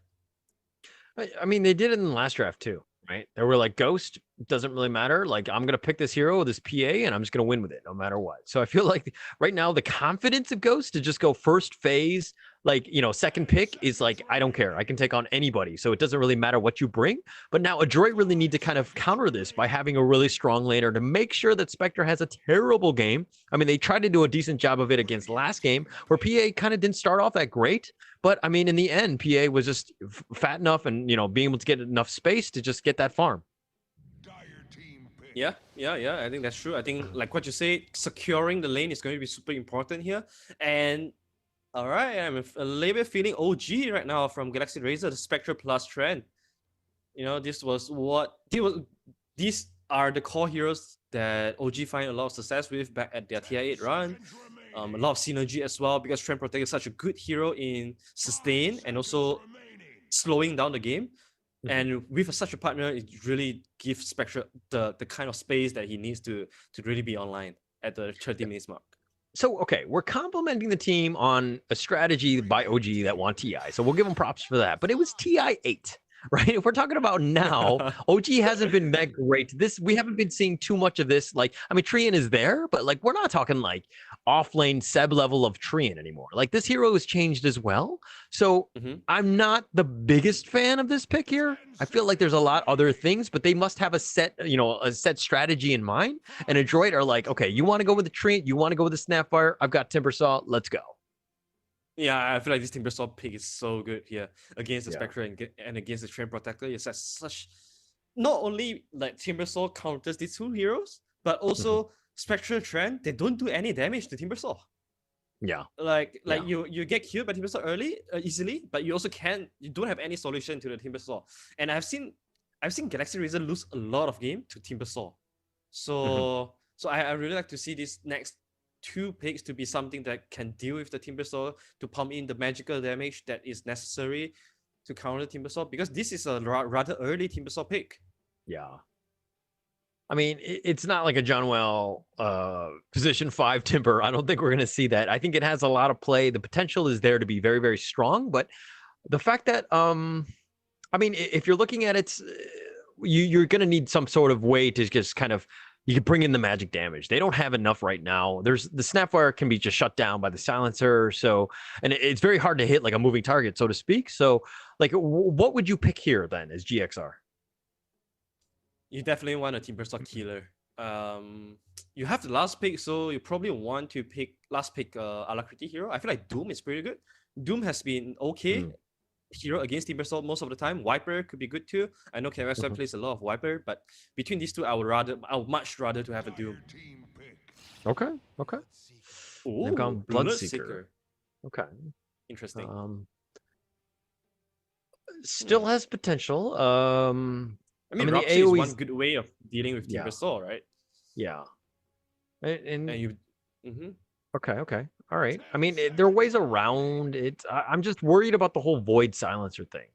I mean, they did it in the last draft too, right? They were like, Ghost doesn't really matter. Like, I'm going to pick this hero, this PA, and I'm just going to win with it no matter what. So I feel like right now, the confidence of Ghost to just go first phase, like, second pick is like, I don't care. I can take on anybody. So it doesn't really matter what you bring. But now Adroit really need to kind of counter this by having a really strong laner to make sure that Spectre has a terrible game. I mean, they tried to do a decent job of it against last game, where PA kind of didn't start off that great. But I mean, in the end, PA was just fat enough and, being able to get enough space to just get that farm. Yeah. I think that's true. I think, like what you say, securing the lane is going to be super important here. And all right, I'm a little bit feeling OG right now from Galaxy Razor, the Spectre plus trend. These are the core heroes that OG find a lot of success with back at their Tier 8 run. A lot of synergy as well, because Trend Protect is such a good hero in sustain and also slowing down the game. And with such a partner, it really gives Spectre the kind of space that he needs to really be online at the 30 minutes mark. So, okay, we're complimenting the team on a strategy by OG that won TI. So we'll give them props for that. But it was TI 8, right? If we're talking about now, OG hasn't been that great. We haven't been seeing too much of this. Like, I mean, Trian is there, but like, we're not talking like off-lane Seb level of Trian anymore. Like, this hero has changed as well. So I'm not the biggest fan of this pick here. I feel like there's a lot other things, but they must have a set strategy in mind. And Adroit are like, okay, you want to go with the Trian, you want to go with the Snapfire, I've got Timbersaw, let's go. Yeah, I feel like this Timbersaw pick is so good here against the Spectre and against the Trend Protector. It's such not only like Timbersaw counters these two heroes, but also Spectre Trend, they don't do any damage to Timbersaw. Yeah. You get killed by Timbersaw early easily, but you don't have any solution to the Timbersaw. And I've seen Galaxy Razor lose a lot of game to Timbersaw. So I really like to see this next two picks to be something that can deal with the Timbersaw, to pump in the magical damage that is necessary to counter Timbersaw, because this is a rather early Timbersaw pick. Yeah. I mean, it's not like a Johnwell position 5 Timber. I don't think we're going to see that. I think it has a lot of play. The potential is there to be very, very strong. But the fact that, I mean, if you're looking at it, you're going to need some sort of way to just kind of, you can bring in the magic damage. They don't have enough right now. The Snapfire can be just shut down by the silencer. So, and it's very hard to hit like a moving target, so to speak. So, like, what would you pick here then as GXR? You definitely want a Timbersaw killer. You have the last pick, so you probably want to pick Alacrity hero. I feel like Doom is pretty good. Doom has been okay hero against Timbersaw most of the time. Viper could be good too. I know KSI plays a lot of Viper, but between these two, I would much rather to have a Doom. Okay. Ooh, They've gone Bloodseeker. Okay. Interesting. Still has potential. I mean, Rhapsody is one good way of dealing with Timbersaw, right? Yeah. And you... Okay. All right. I mean, there are ways around it. I'm just worried about the whole Void Silencer thing,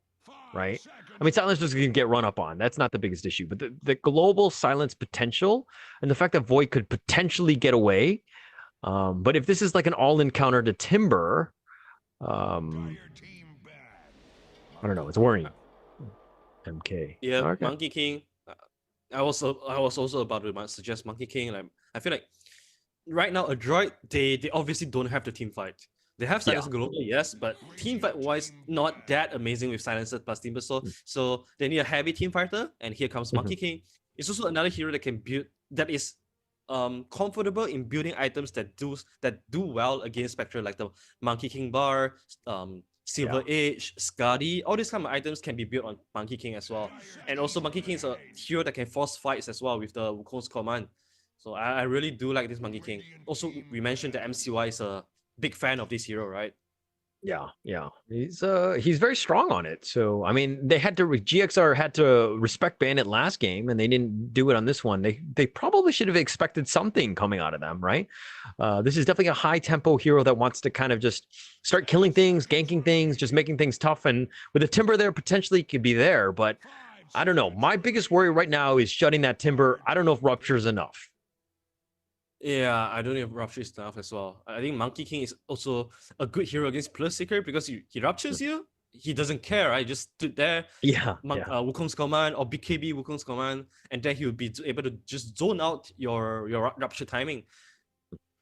right? I mean, Silencer's going to get run up on. That's not the biggest issue. But the global silence potential and the fact that Void could potentially get away, But if this is like an all-in counter to Timber, I don't know. It's worrying. MK. Yeah, Okay. Monkey King. I was also about to suggest Monkey King. Like I feel like right now Adroit they obviously don't have the team fight. They have Silencer Global, yes, but team fight wise not that amazing with Silencer plus Timbersaw. So they need a heavy team fighter, and here comes Monkey King. It's also another hero that can build that is comfortable in building items that do well against Spectre, like the Monkey King bar, Silver Age, Skadi. All these kind of items can be built on Monkey King as well. And also Monkey King is a hero that can force fights as well with the Wukong's command. So I really do like this Monkey King. Also, we mentioned that MCY is a big fan of this hero, right? Yeah. He's very strong on it. So I mean, GXR had to respect Bandit last game, and they didn't do it on this one. They probably should have expected something coming out of them, right? This is definitely a high tempo hero that wants to kind of just start killing things, ganking things, just making things tough. And with the Timber there, potentially could be there, but I don't know. My biggest worry right now is shutting that Timber. I don't know if Rupture is enough. Yeah, I don't have Rupture enough as well. I think Monkey King is also a good hero against Plus Seeker because he ruptures you. He doesn't care, right? Just stood there. Wukong's command or BKB Wukong's command, and then he will be able to just zone out your rupture timing.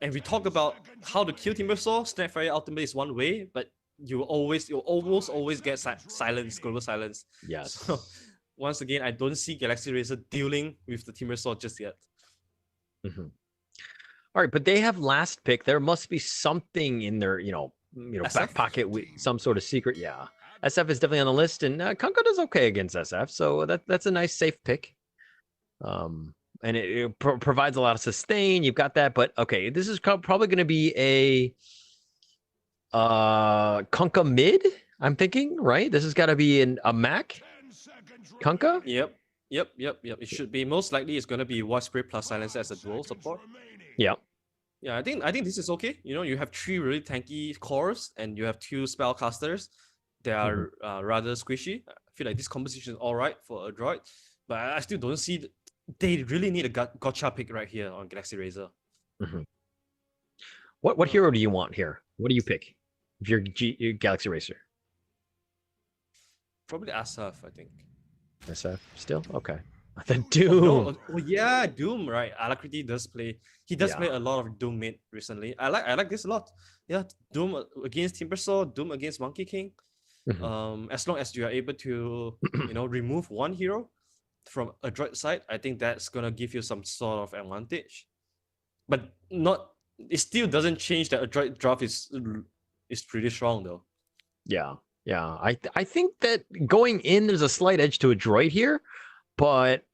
And we talk about how to kill Timbersaw. Snapfire ultimate is one way, but you almost always get silence, global silence. Yes. So once again, I don't see Galaxy Racer dealing with the Timbersaw just yet. All right, but they have last pick. There must be something in their, back pocket with some sort of secret. Yeah, SF is definitely on the list, and Kunkka does okay against SF, so that's a nice safe pick. And it provides a lot of sustain. You've got that, but okay, this is probably going to be a Kunkka mid. I'm thinking, right? This has got to be a Mac Kunkka. Yep. It should be most likely it's going to be Voice Spray plus Silencer as a dual support. Yeah. Yeah, I think this is okay. You have 3 really tanky cores and you have 2 spellcasters. They are rather squishy. I feel like this composition is all right for a droid, but I still don't see they really need a gotcha pick right here on Galaxy Racer. What hero do you want here? What do you pick if you're Galaxy Racer? Probably Asaf, I think. SF still okay. The Doom. Yeah, Doom, right? Alacrity does play. He does play a lot of Doom mid recently. I like this a lot. Yeah, Doom against Timbersaw, Doom against Monkey King. As long as you are able to, remove one hero from a droid side, I think that's gonna give you some sort of advantage. But it still doesn't change that a droid draft is pretty strong though. Yeah. I think that going in, there's a slight edge to a droid here. But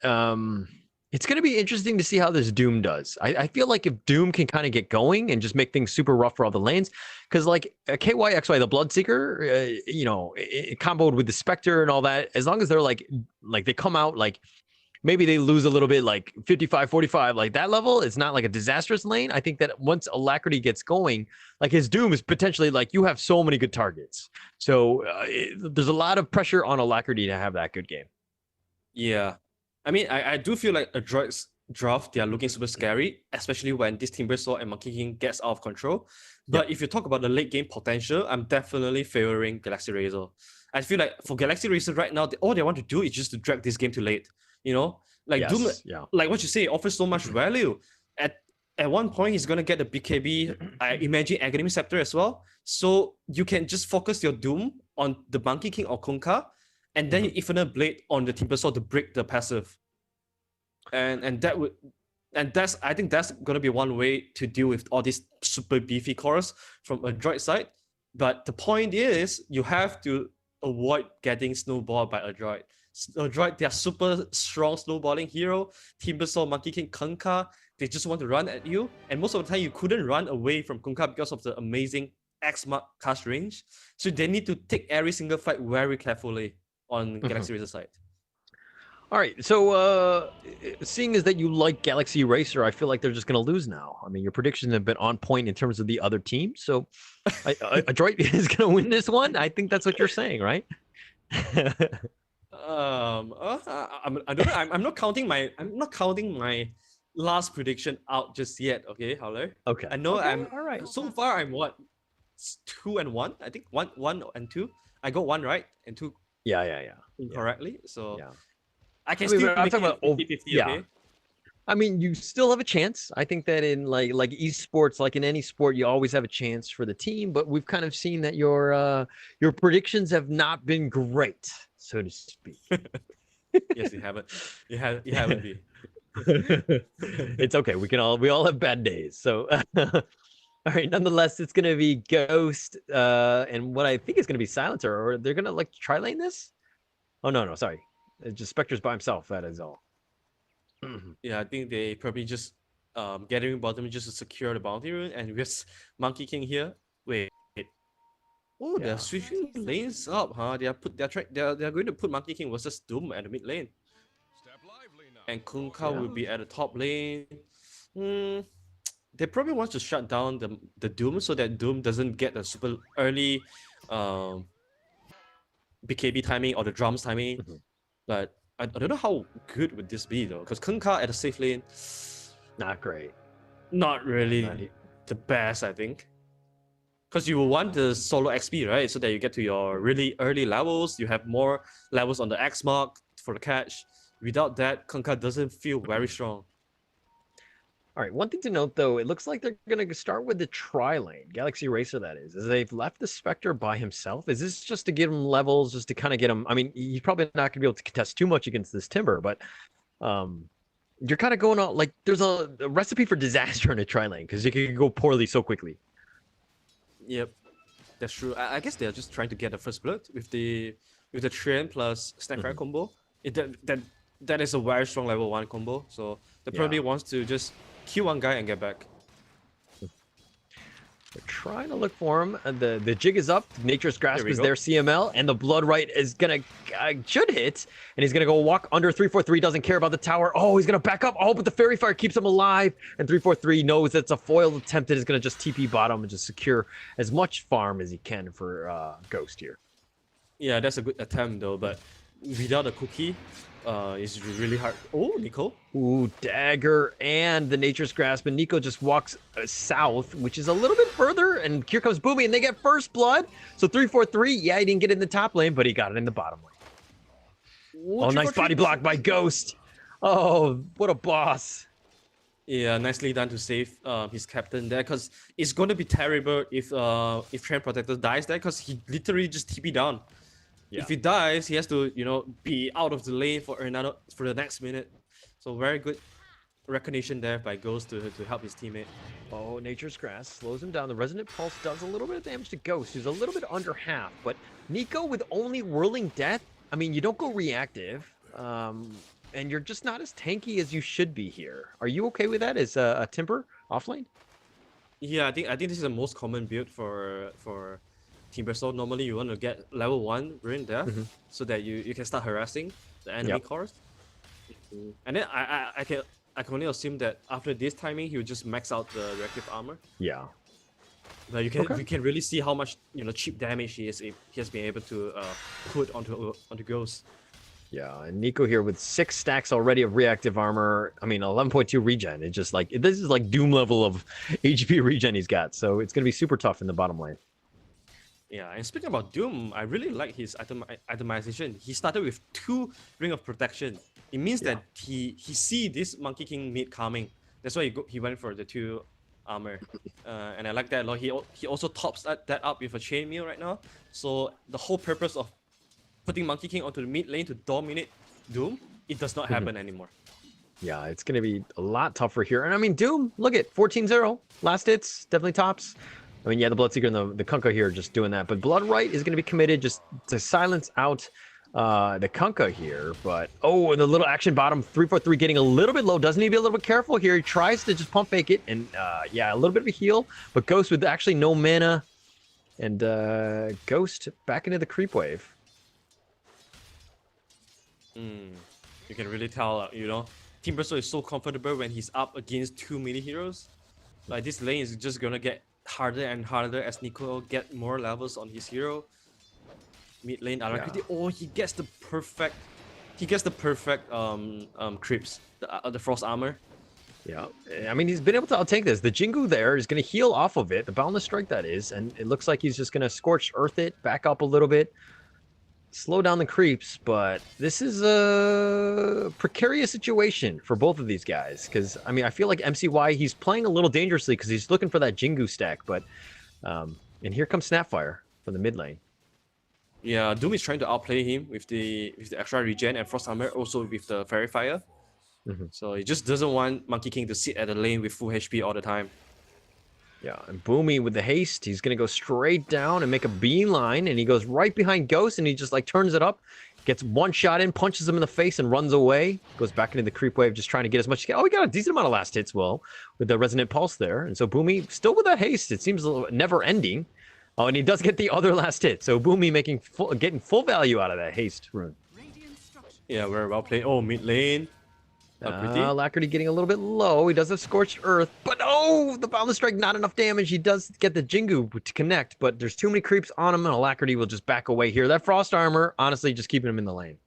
it's going to be interesting to see how this Doom does. I feel like if Doom can kind of get going and just make things super rough for all the lanes, because like KYXY, the Bloodseeker, it comboed with the Spectre and all that, as long as they're like they come out like maybe they lose a little bit, like 55-45, like that level, it's not like a disastrous lane. I think that once Alacrity gets going, like his Doom is potentially like you have so many good targets. So there's a lot of pressure on Alacrity to have that good game. Yeah, I mean, I do feel like a droid's draft, they are looking super scary, especially when this Timbersaw and Monkey King gets out of control. But if you talk about the late game potential, I'm definitely favoring Galaxy Racer. I feel like for Galaxy Racer right now, all they want to do is just to drag this game to late. Doom, like what you say, offers so much value. At one point, he's gonna get the BKB. I imagine Agony Scepter as well. So you can just focus your Doom on the Monkey King or Kunkka. And then you Infinite Blade on the Timbersaw to break the passive. I think that's gonna be one way to deal with all these super beefy cores from a droid side. But the point is you have to avoid getting snowballed by a droid. A droid, they are super strong snowballing hero. Timbersaw, Monkey King, Kunkka, they just want to run at you. And most of the time you couldn't run away from Kunkka because of the amazing X-Mark cast range. So they need to take every single fight very carefully on Galaxy Racer side. All right, so seeing as that you like Galaxy Racer, I feel like they're just going to lose now. I mean, your predictions have been on point in terms of the other teams, so a droid is going to win this one. I think that's what you're saying, right? I don't know. I'm not counting my last prediction out just yet. Okay, Howler. Okay. I know Okay, I'm. all right. So far, I'm what? 2-1. I think one and two. I got one right and two Yeah. incorrectly. So Yeah. I can I mean, still but I'm make talking it about 50-50, yeah. okay? I mean, you still have a chance. I think that in like esports, like in any sport, you always have a chance for the team. But we've kind of seen that your predictions have not been great, so to speak. Yes, you haven't. You haven't been. It's okay. We all have bad days. So all right, nonetheless, it's gonna be Ghost, and what I think is gonna be Silencer, or they're gonna like try lane this. Oh no, sorry. It's just Spectre's by himself, that is all. Yeah, I think they probably just gathering bottom just to secure the bounty rune, and with Monkey King here. Wait. Oh, they're switching lanes up, huh? They're going to put Monkey King versus Doom at the mid lane. And Kunkka will be at the top lane. They probably want to shut down the Doom so that Doom doesn't get a super early BKB timing or the drums timing. But I don't know how good would this be though, because Kunkka at the safe lane, not great. Not really the best, I think. Because you will want the solo XP, right? So that you get to your really early levels. You have more levels on the X mark for the catch. Without that, Kunkka doesn't feel very strong. All right, one thing to note though, it looks like they're gonna start with the tri lane, Galaxy Racer that is they've left the Spectre by himself. Is this just to give him levels, just to kind of get him? I mean, he's probably not gonna be able to contest too much against this Timber, but you're kind of going out like there's a recipe for disaster in a tri lane because it can go poorly so quickly. Yep, that's true. I guess they're just trying to get the first blood with the Train plus Snackfire combo. That is a very strong level 1 combo. So they probably wants to just kill one guy and get back. They're trying to look for him. The jig is up. Nature's Grasp is go. there, CML, and the Blood Right is gonna should hit, and he's gonna go walk under 343. Doesn't care about the tower. Oh, he's gonna back up. Oh, but the Fairy Fire keeps him alive, and 343 knows it's a foiled attempt. Is gonna just TP bottom and just secure as much farm as he can for Ghost here. Yeah, that's a good attempt though, but without a cookie, it's really hard. Oh, Nico. Ooh, dagger and the Nature's Grasp, and Nico just walks south, which is a little bit further, and here comes Boomy, and they get first blood. So 343, yeah, he didn't get it in the top lane, but he got it in the bottom lane. Ooh, Oh, nice body block by Ghost. Oh, what a boss. Yeah, nicely done to save his captain there, because it's going to be terrible if Train Protector dies there, because he literally just TP down. Yeah. If he dies, he has to, be out of the lane for the next minute. So very good recognition there by Ghost to help his teammate. Oh, Nature's Grass slows him down. The Resonant Pulse does a little bit of damage to Ghost, who's a little bit under half. But Nico with only Whirling Death, I mean, you don't go reactive, and you're just not as tanky as you should be here. Are you okay with that as a Timber offlane? Yeah, I think this is the most common build for Timber. So normally you want to get level 1 Ruin Death so that you can start harassing the enemy cores. And then I can only assume that after this timing he will just max out the reactive armor. Yeah. But you can really see how much cheap damage he has been able to put onto Ghost. Yeah, and Nico here with 6 stacks already of reactive armor. I mean, 11.2 regen. It's just like this is like Doom level of HP regen he's got. So it's gonna be super tough in the bottom lane. Yeah, and speaking about Doom, I really like his itemization. He started with 2 Ring of Protection. It means that he see this Monkey King mid coming. That's why he went for the 2 armor. And I like that a lot. He also tops that up with a chainmail right now. So the whole purpose of putting Monkey King onto the mid lane to dominate Doom, it does not happen anymore. Yeah, it's going to be a lot tougher here. And I mean, Doom, look at 14-0. Last hits, definitely tops. I mean, yeah, the Bloodseeker and the Kunkka here just doing that. But Blood Right is going to be committed just to silence out the Kunkka here. But, oh, and the little action bottom, 343 getting a little bit low. Doesn't need to be a little bit careful here. He tries to just pump fake it. And, yeah, a little bit of a heal. But Ghost with actually no mana. And Ghost back into the creep wave. You can really tell, Team Bristol is so comfortable when he's up against 2 mini heroes. Like, this lane is just gonna get harder and harder as Nico get more levels on his hero. Mid lane, Alacrity. Oh, he gets the perfect creeps, the Frost armor. Yeah, I mean, he's been able to outtank this. The Jingu there is going to heal off of it, the Boundless Strike that is, and it looks like he's just going to Scorched Earth it, back up a little bit, slow down the creeps, but this is a precarious situation for both of these guys, because, I mean, I feel like MCY, he's playing a little dangerously because he's looking for that Jingu stack, but, and here comes Snapfire from the mid lane. Yeah, Doom is trying to outplay him with the extra regen and Frost Armor, also with the Fairy Fire. So he just doesn't want Monkey King to sit at the lane with full HP all the time. Yeah, and Boomy with the haste, he's going to go straight down and make a beeline, and he goes right behind Ghost, and he just like turns it up, gets one shot in, punches him in the face, and runs away. Goes back into the creep wave, just trying to get as much. Oh, he got a decent amount of last hits, well, with the Resonant Pulse there. And so Boomy, still with that haste, it seems never ending. Oh, and he does get the other last hit. So Boomy getting full value out of that haste rune. Yeah, very well played. Oh, mid lane. Alacrity getting a little bit low. He does have Scorched Earth, but oh, the Boundless Strike, not enough damage. He does get the Jingu to connect, but there's too many creeps on him, and Alacrity will just back away here. That Frost Armor, honestly, just keeping him in the lane.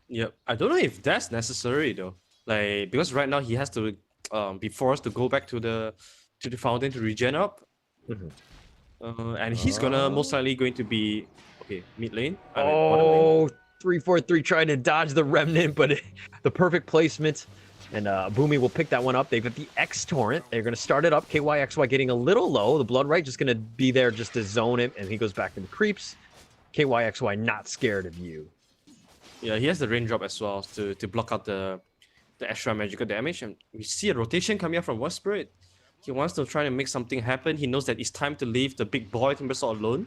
Yep, I don't know if that's necessary though. Like, because right now he has to be forced to go back to the fountain to regen up. And he's gonna most likely going to be mid lane. Oh, 3-4-3 trying to dodge the remnant, but the perfect placement. And Boomy will pick that one up. They've got the X Torrent. They're going to start it up. KYXY getting a little low. The Bloodright just going to be there just to zone him, and he goes back to the creeps. KYXY not scared of you. Yeah, he has the raindrop as well to block out the extra magical damage. And we see a rotation coming up from War Spirit. He wants to try to make something happen. He knows that it's time to leave the big boy Timbersaw alone.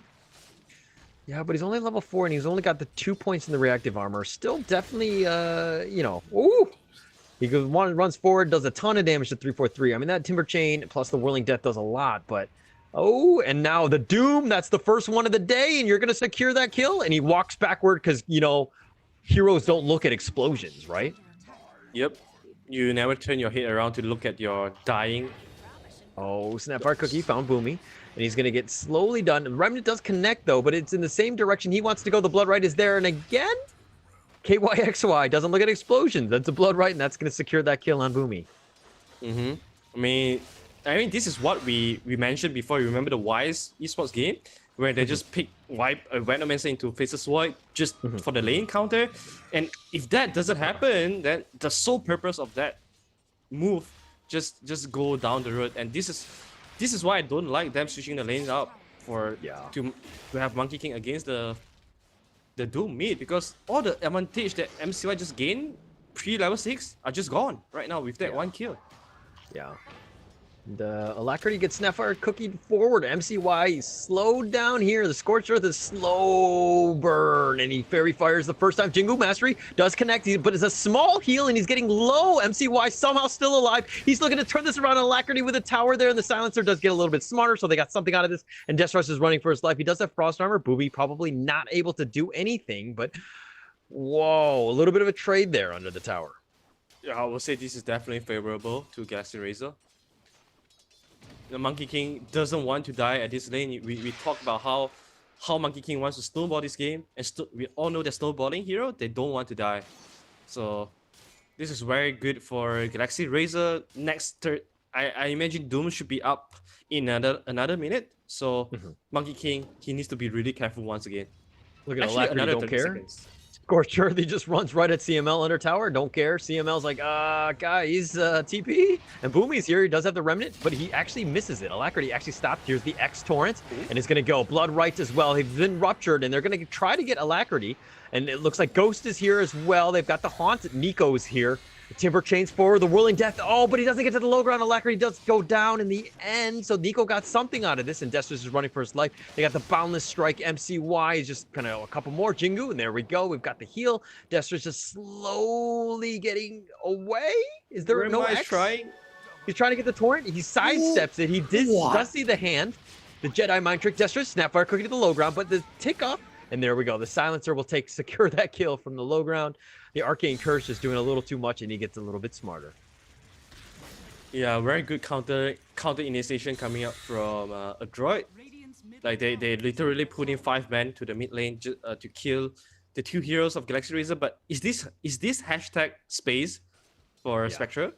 Yeah, but he's only level 4, and he's only got the 2 points in the reactive armor. Still definitely, ooh! He goes runs forward, does a ton of damage to 3-4-3. I mean, that Timber Chain plus the Whirling Death does a lot, but... Oh, and now the Doom, that's the first one of the day, and you're going to secure that kill? And he walks backward because, heroes don't look at explosions, right? Yep. You never turn your head around to look at your dying. Oh, Snapfire Cookie found Boomy. And he's going to get slowly done. Remnant does connect, though, but it's in the same direction he wants to go. The Bloodright is there. And again, KYXY doesn't look at explosions. That's a Bloodright, and that's going to secure that kill on Boomy. I mean, this is what we mentioned before. You remember the Wise esports game? Where they just wipe a Venomancer into Faceless Void just for the lane counter. And if that doesn't happen, then the sole purpose of that move just go down the road. And this is why I don't like them switching the lanes up to have Monkey King against the Doom mid, because all the advantage that MCY just gained pre-level 6 are just gone right now with that one kill. Yeah. The Alacrity gets Snapfire Cookie forward. MCY slowed down here. The Scorched Earth is slow burn, and he Fairy Fires the first time. Jingu Mastery does connect, but it's a small heal, and he's getting low. MCY somehow still alive. He's looking to turn this around. Alacrity with a tower there, and the Silencer does get a little bit smarter, so they got something out of this. And Deathrush is running for his life. He does have Frost Armor. Booby probably not able to do anything, but whoa, a little bit of a trade there under the tower. Yeah, I would say this is definitely favorable to Galaxy Razor. The Monkey King doesn't want to die at this lane. We talked about how Monkey King wants to snowball this game, and we all know that snowballing hero, they don't want to die. So this is very good for Galaxy Razor. I imagine Doom should be up in another minute. So Monkey King, he needs to be really careful once again. Look at Alacrity, don't care. Scorched Earth, he just runs right at CML under tower. Don't care. CML's like, guys, TP. And Boomy's here. He does have the Remnant, but he actually misses it. Alacrity actually stopped. Here's the X Torrent, and it's going to go. Bloodright as well. They've been ruptured, and they're going to try to get Alacrity. And it looks like Ghost is here as well. They've got the Haunt. Nico's here. The Timber chains forward. The Whirling Death. Oh, but he doesn't get to the low ground. Alacrity does go down in the end. So Nico got something out of this, and Destrus is running for his life. They got the Boundless Strike. MCY is just kind of a couple more. Jingu, and there we go. We've got the heal. Destrus just slowly getting away. Is there no X? He's trying to get the Torrent. He sidesteps it. He does see the hand. The Jedi Mind Trick. Destrus, Snapfire Cookie to the low ground, but the tick up. And there we go. The Silencer will secure that kill from the low ground. The Arcane Curse is doing a little too much, and he gets a little bit smarter. Yeah, very good counter initiation coming up from a droid. Like they literally put in 5 men to the mid lane to kill the 2 heroes of Galaxy Razor. But is this hashtag space for Spectre?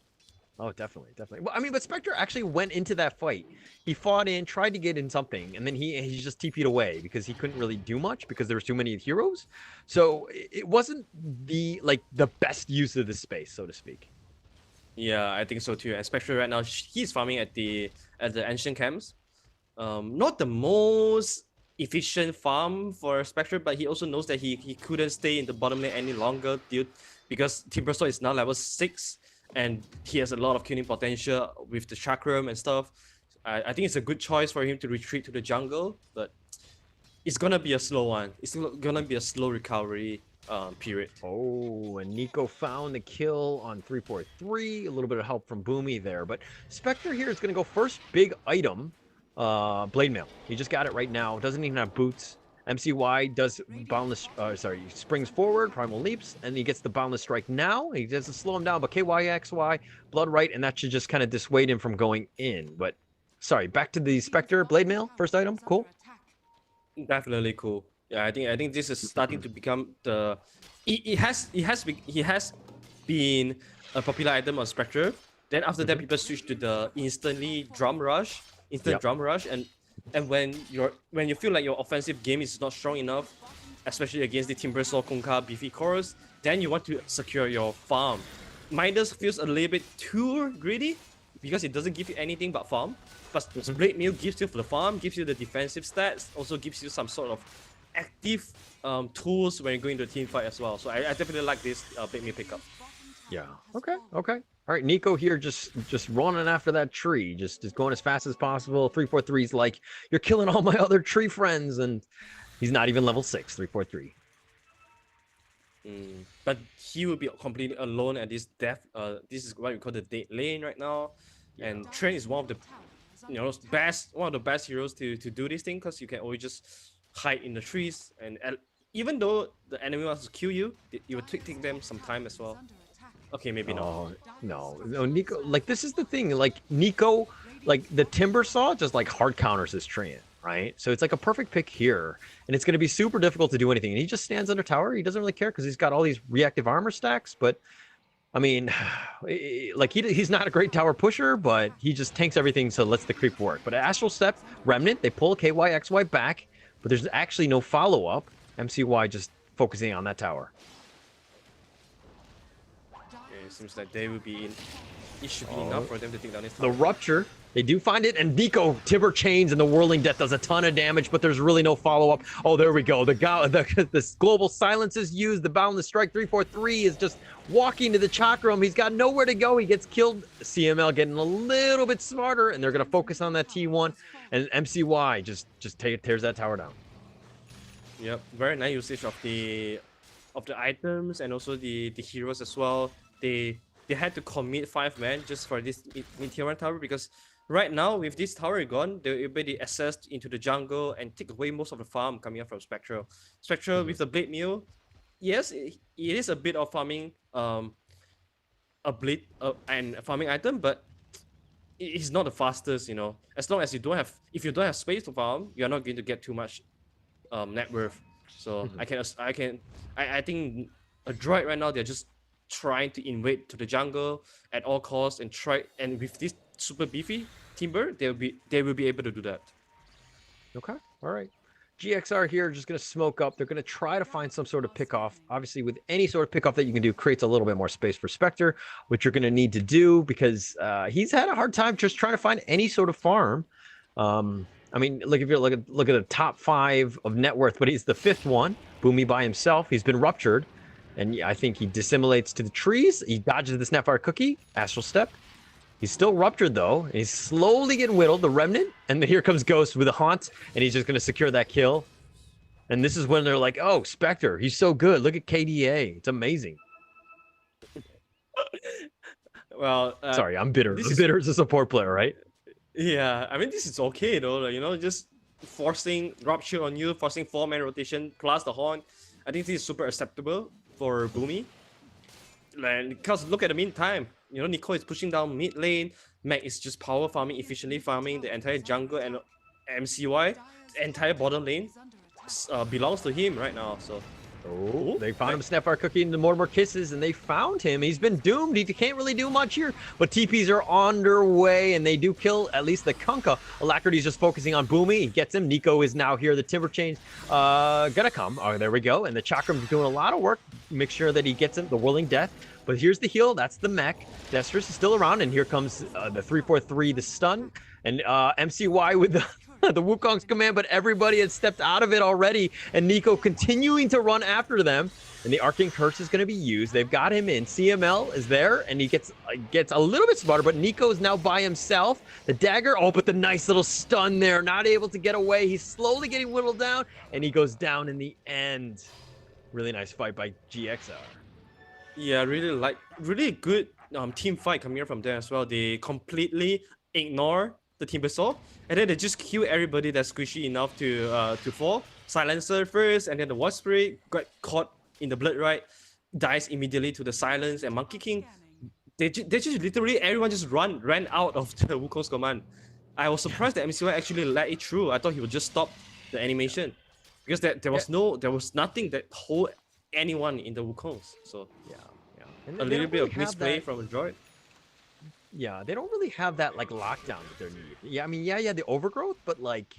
Oh, definitely, definitely. Well, I mean, but Spectre actually went into that fight. He fought in, tried to get in something, and then he just TP'd away because he couldn't really do much because there was too many heroes. So it wasn't the best use of the space, so to speak. Yeah, I think so too. Especially right now, he's farming at the ancient camps. Not the most efficient farm for Spectre, but he also knows that he couldn't stay in the bottom lane any longer because Timbersaw is now level 6 and he has a lot of killing potential with the chakram and stuff. I think it's a good choice for him to retreat to the jungle, but it's gonna be a slow one. It's gonna be a slow recovery period. Oh, and Nico found the kill on 343. A little bit of help from Boomy there, but Spectre here is going to go first big item, Blade Mail. He just got it right now. Doesn't even have boots. MCY does boundless, springs forward, primal leaps, and he gets the boundless strike now. He doesn't slow him down, but KYXY, blood right, and that should just kind of dissuade him from going in. But sorry, back to the Spectre Blade Mail, first item, cool. Definitely cool. Yeah, I think this is starting to become the. He has been a popular item on Spectre. Then after that, people switch to the instant drum rush, and when you feel like your offensive game is not strong enough, especially against the Timbersaw, Kunkka, beefy cores, then you want to secure your farm. Midas feels a little bit too greedy because it doesn't give you anything but farm. But Blade Mail gives you the farm, gives you the defensive stats, also gives you some sort of active tools when you're going to a team fight as well. So I definitely like this Blade Mail pickup. Yeah. Okay. All right, Nico here just running after that tree, just going as fast as possible. 343 is like, you're killing all my other tree friends, and he's not even level 6. 343. But he will be completely alone at this depth. This is what we call the dead lane right now, and Trent is one of the best heroes to do this thing because you can always just hide in the trees, and even though the enemy wants to kill you, it will take them some time as well. Okay, maybe not. No, Nico, like, this is the thing, like, Nico, like, the Timbersaw just, like, hard counters his Treant, right? So it's, like, a perfect pick here, and it's going to be super difficult to do anything, and he just stands under tower. He doesn't really care because he's got all these reactive armor stacks, but, I mean, like, he's not a great tower pusher, but he just tanks everything, so lets the creep work. But Astral Step, Remnant, they pull KYXY back, but there's actually no follow-up. MCY just focusing on that tower. It seems like they will be in. It should be enough for them to take down this tower. The Rupture, they do find it, and Nico Timber chains, and the Whirling Death does a ton of damage, but there's really no follow-up. Oh, there we go. The global silence is used. The Boundless Strike 343 is just walking to the Chakram. He's got nowhere to go. He gets killed. CML getting a little bit smarter, and they're going to focus on that T1, and MCY just tears that tower down. Yep, very nice usage of the items and also the heroes as well. They had to commit 5 men just for this mid-tier 1 tower because right now with this tower gone, they're able to access into the jungle and take away most of the farm coming up from Spectral. With the Blade Mail, yes, it is a bit of farming, a blade and a farming item, but it's not the fastest. As long as if you don't have space to farm, you're not going to get too much net worth. So I think a droid right now, they're just trying to invade to the jungle at all costs and with this super beefy Timber, they will be able to do that. Okay, all right. GXR here just going to smoke up. They're going to try to find some sort of pickoff. Obviously, with any sort of pickoff that you can do, creates a little bit more space for Spectre, which you're going to need to do because he's had a hard time just trying to find any sort of farm. I mean, look at the top 5 of net worth, but he's the 5th one. Boomy by himself. He's been ruptured. And I think he dissimulates to the trees. He dodges the Snapfire Cookie. Astral Step. He's still ruptured, though. And he's slowly getting whittled. The Remnant. And then here comes Ghost with a Haunt. And he's just going to secure that kill. And this is when they're like, oh, Spectre. He's so good. Look at KDA. It's amazing. Well, sorry, I'm bitter. I'm bitter as a support player, right? Yeah, I mean, this is okay, though. Just forcing Rupture on you, forcing 4-man rotation, plus the Haunt. I think this is super acceptable for Boomy. Because look at the meantime, Nico is pushing down mid lane, Mac is just power farming, efficiently farming the entire jungle, and MCY, the entire bottom lane belongs to him right now. So Oh, they found him, Snapfire Cookie into more kisses, and they found him. He's been doomed. He can't really do much here, but TPs are underway, and they do kill at least the Kunkka. Alacrity's just focusing on Boomy. He gets him. Nico is now here. The Timber Chain's gonna come. Oh, there we go. And the Chakram's doing a lot of work. Make sure that he gets him. The Whirling Death. But here's the heal. That's the mech. Destrus is still around, and here comes the 343, the stun, and MCY with the the Wukong's command, but everybody had stepped out of it already, and Nico continuing to run after them, and the Arcane Curse is going to be used. They've got him in. CML is there, and he gets a little bit smarter, but Nico is now by himself. The dagger, oh, but the nice little stun there, not able to get away. He's slowly getting whittled down, and he goes down in the end. Really nice fight by GXR. Yeah, really good team fight coming from there as well. They completely ignore the Timbersaw, and then they just kill everybody that's squishy enough to fall. Silencer first, and then the Wasp Spirit got caught in the blood right, dies immediately to the silence, and Monkey King, they just literally everyone just ran out of the Wukong's command. I was surprised that MCY actually let it through. I thought he would just stop the animation because there was nothing that hold anyone in the Wukong's. So And a little bit of misplay from a droid. Yeah, they don't really have that like lockdown that they need. Yeah, I mean, yeah, the overgrowth, but like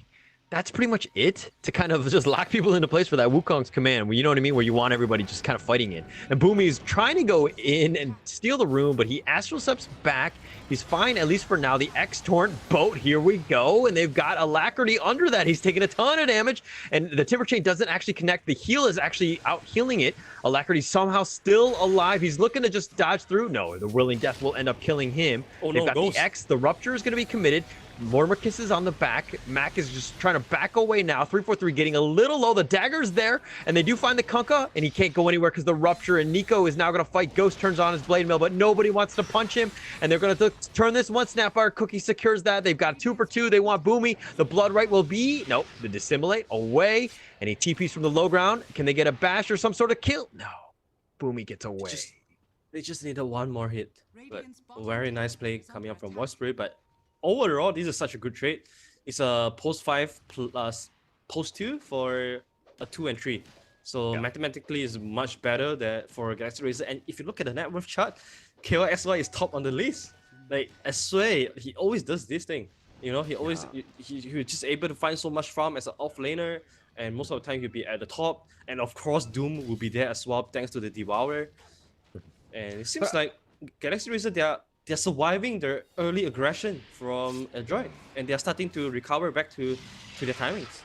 that's pretty much it to kind of just lock people into place for that Wukong's command. Where you know what I mean, where you want everybody just kind of fighting in. And Boomy is trying to go in and steal the room, but he astral steps back. He's fine, at least for now. The X-Torrent boat, here we go. And they've got Alacrity under that. He's taking a ton of damage, and the Timber Chain doesn't actually connect. The heal is actually out healing it. Alacrity somehow still alive. He's looking to just dodge through. No, the Whirling Death will end up killing him. Oh, they've no, got Ghost. the X. The Rupture is going to be committed. Mortimer kisses on the back. Mac is just trying to back away now. 343 getting a little low. The dagger's there, and they do find the Kunkka, and he can't go anywhere because the Rupture, and Nico is now going to fight. Ghost turns on his Blade Mill, but nobody wants to punch him, and they're going to turn this one. Snapfire Cookie secures that. They've got 2 for 2. They want Boomy. The Blood Right will be... Nope, the Dissimulate away, and he TPs from the low ground. Can they get a bash or some sort of kill? No. Boomy gets away. They just needed one more hit. But a very nice play coming up from Wasp Spirit, but overall, this is such a good trade. It's a post 5 plus post 2 for a 2 and 3. So mathematically, it's much better that for Galaxy Racer. And if you look at the net worth chart, KOXY is top on the list. Like, I swear, he always does this thing. You know, he always he's just able to find so much farm as an off laner, and most of the time he'll be at the top. And of course, Doom will be there as well, thanks to the Devourer. And it seems like Galaxy Racer, they're surviving their early aggression from a droid, and they're starting to recover back to their timings.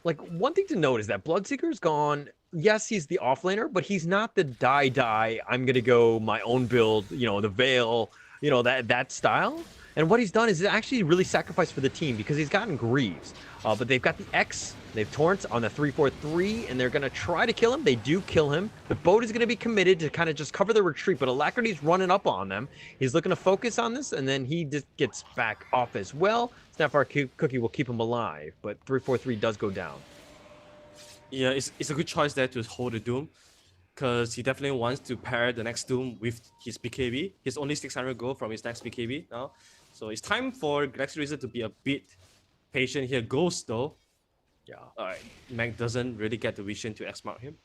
Like, one thing to note is that Bloodseeker's gone. Yes, he's the offlaner, but he's not the die. I'm gonna go my own build. You know, the Veil. You know, that style. And what he's done is actually really sacrificed for the team because he's gotten Greaves. But they've got the X, they've Torrents on the 343, and they're going to try to kill him. They do kill him. The boat is going to be committed to kind of just cover the retreat, but Alacrity's running up on them. He's looking to focus on this, and then he just gets back off as well. Snapfire Cookie will keep him alive, but 343 does go down. Yeah, it's a good choice there to hold the Doom, because he definitely wants to pair the next Doom with his BKB. He's only 600 gold from his next BKB now. So it's time for Galaxy Racer to be a bit patient here. Ghost though. Yeah. Alright. Mac doesn't really get the vision to X-Mark him.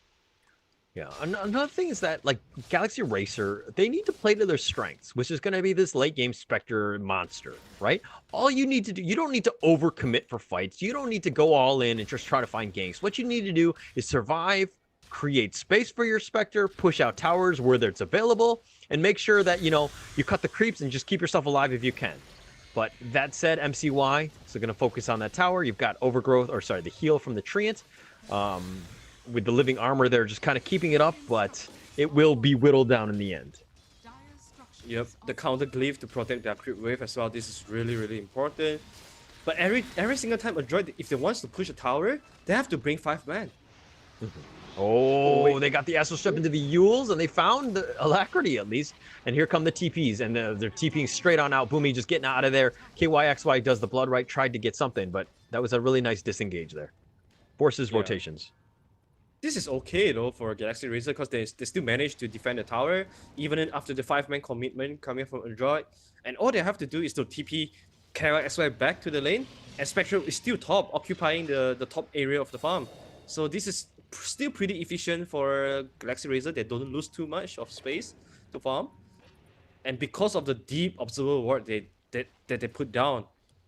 Yeah, another thing is that, like, Galaxy Racer, they need to play to their strengths, which is going to be this late game Spectre monster, right? All you need to do, you don't need to overcommit for fights. You don't need to go all in and just try to find ganks. What you need to do is survive, create space for your Spectre, push out towers where it's available, and make sure that, you know, you cut the creeps and just keep yourself alive if you can. But that said, MCY, so going to focus on that tower. You've got overgrowth, or sorry, the heal from the Treant. With the living armor there, just kind of keeping it up, but it will be whittled down in the end. Yep, the counter glyph to protect their creep wave as well. This is really, really important. But every single time a droid, if they wants to push a tower, they have to bring 5 man. Oh, they got the Astral Step into the Yules, and they found the Alacrity at least. And here come the TPs, and they're TPing straight on out. Boomy just getting out of there. KYXY does the Blood Right, tried to get something, but that was a really nice disengage there. Forces rotations. This is okay though for Galaxy Racer because they still managed to defend the tower even after the 5-man commitment coming from Android. And all they have to do is to TP KYXY back to the lane, and Spectral is still top, occupying the top area of the farm. So this is still pretty efficient for Galaxy Razor. They don't lose too much of space to farm. And because of the deep observer ward that they put down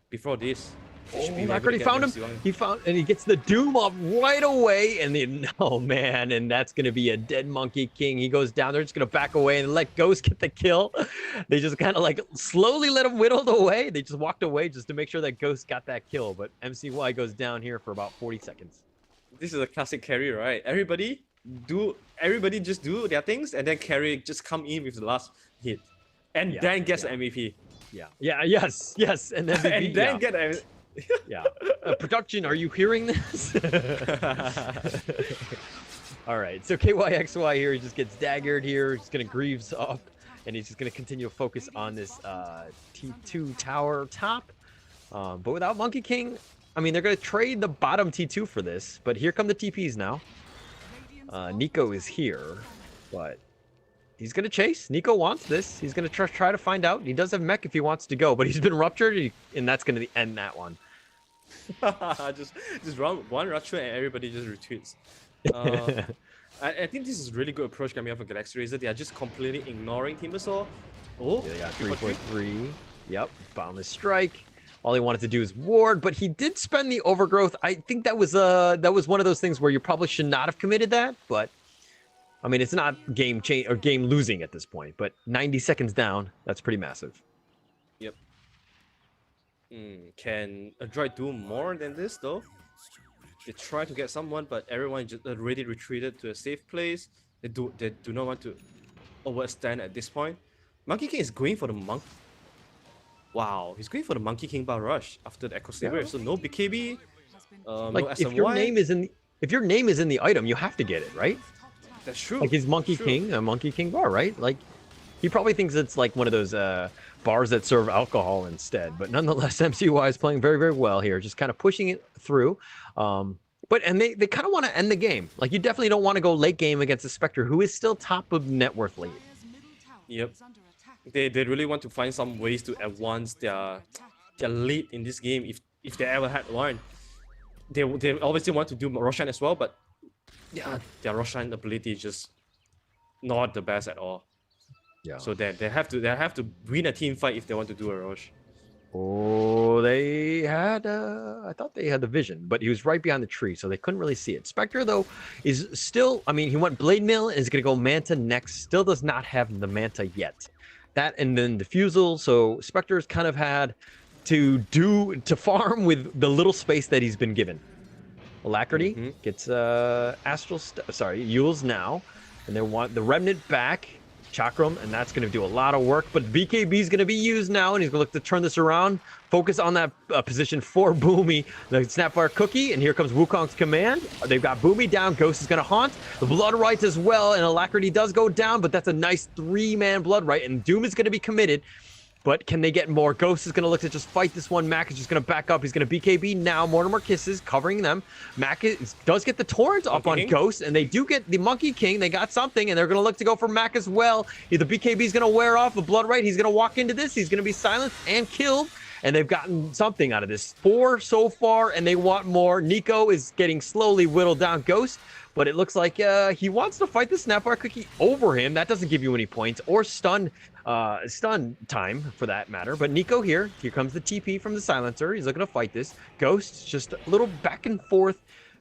before this, they should be able to Macri get found him. MC1. He found, and he gets the Doom up right away. And then, oh man, and that's gonna be a dead Monkey King. He goes down. They're just gonna back away and let Ghost get the kill. They just kind of like slowly let him whittle away. They just walked away just to make sure that Ghost got that kill. But MCY goes down here for about 40 seconds. This is a classic carry, right? Everybody just do their things, and then carry just come in with the last hit, and then gets an MVP. Yes, and then and then get a production, are you hearing this? All right, so KYXY here, he just gets daggered here. He's gonna Greaves up, and he's just gonna continue to focus on this T2 tower top. But without Monkey King, I mean, they're gonna trade the bottom T2 for this. But here come the TPs now. Nico is here, but he's gonna chase. Nico wants this. He's gonna try to find out. He does have mech if he wants to go, but he's been ruptured, and that's gonna end that one. just run one rupture and everybody just retreats. I think this is a really good approach coming out from Galaxy Razor. They are just completely ignoring Timbersaw. Oh, they got 3.3. Yep, boundless strike. All he wanted to do is ward, but he did spend the overgrowth. I think that was one of those things where you probably should not have committed that, but I mean, it's not game change or game losing at this point, but 90 seconds down, that's pretty massive. Yep. Can a droid do more than this though? They try to get someone, but everyone just already retreated to a safe place. They do not want to overextend at this point. Monkey King is going for the monk. Wow, he's going for the Monkey King bar rush after the Echo Saber. So no BKB, Like no SMY. if your name is in the item, you have to get it, right? That's true. Like his Monkey King, a Monkey King bar, right? Like he probably thinks it's like one of those bars that serve alcohol instead. But nonetheless, MCY is playing very, very well here, just kind of pushing it through. But they kind of want to end the game. Like you definitely don't want to go late game against a Spectre who is still top of net worth lead. Yep. They really want to find some ways to advance their lead in this game if they ever had one. They obviously want to do Roshan as well, but yeah, their Roshan ability is just not the best at all. Yeah. So they have to win a team fight if they want to do a Rosh. Oh, they had I thought they had the vision, but he was right behind the tree, so they couldn't really see it. Spectre though is still, I mean, he went Blade Mill and is gonna go Manta next. Still does not have the Manta yet. That and then Diffusal, so Spectre's kind of had to farm with the little space that he's been given. Alacrity gets Yule's now, and they want the Remnant back, Chakram, and that's going to do a lot of work. But BKB is going to be used now, and he's going to look to turn this around, focus on that position for Boomy, the Snapfire Cookie, and here comes Wukong's command. They've got Boomy down, Ghost is going to haunt, the Blood Rites as well, and Alacrity does go down, but that's a nice 3-man Blood Rite, and Doom is going to be committed. But can they get more? Ghost is going to look to just fight this one. Mac is just going to back up. He's going to BKB now. Mortimer Kisses covering them. Mac does get the Torrent up on Ghost, and they do get the Monkey King. They got something, and they're going to look to go for Mac as well. The BKB is going to wear off. The Blood Rite, he's going to walk into this. He's going to be silenced and killed, and they've gotten something out of this. 4 so far, and they want more. Nico is getting slowly whittled down. Ghost, but it looks like he wants to fight the Snapfire Cookie over him. That doesn't give you any points or stun time for that matter. But Nico here comes the TP from the silencer. He's looking to fight this. Ghost just a little back and forth,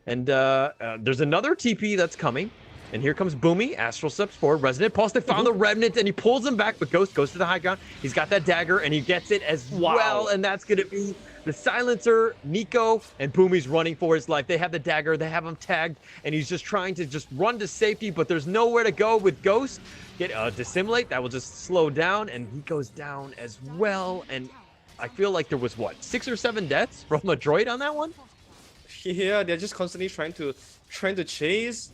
and there's another TP that's coming. And here comes Boomy, Astral steps forward, Resonant Pulse, they found the Remnant, and he pulls him back, but Ghost goes to the high ground. He's got that dagger, and he gets it as well, and that's going to be the silencer. Nico and Boomy's running for his life. They have the dagger, they have him tagged, and he's just trying to just run to safety, but there's nowhere to go with Ghost. Get Dissimulate, that will just slow down, and he goes down as well, and I feel like there was, what, 6 or 7 deaths from a droid on that one? Yeah, they're just constantly trying to chase,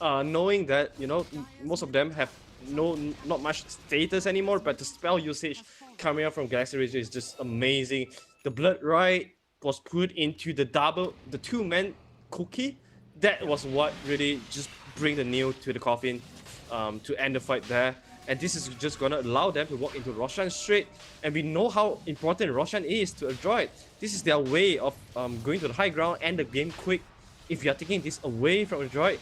knowing that, you know, most of them have not much status anymore, but the spell usage coming out from Galaxy Razor is just amazing. The Blood Rite was put into the 2-man cookie. That was what really just bring the nail to the coffin to end the fight there. And this is just gonna allow them to walk into Roshan straight. And we know how important Roshan is to a droid. This is their way of going to the high ground and the game quick. if you are taking this away from the droid,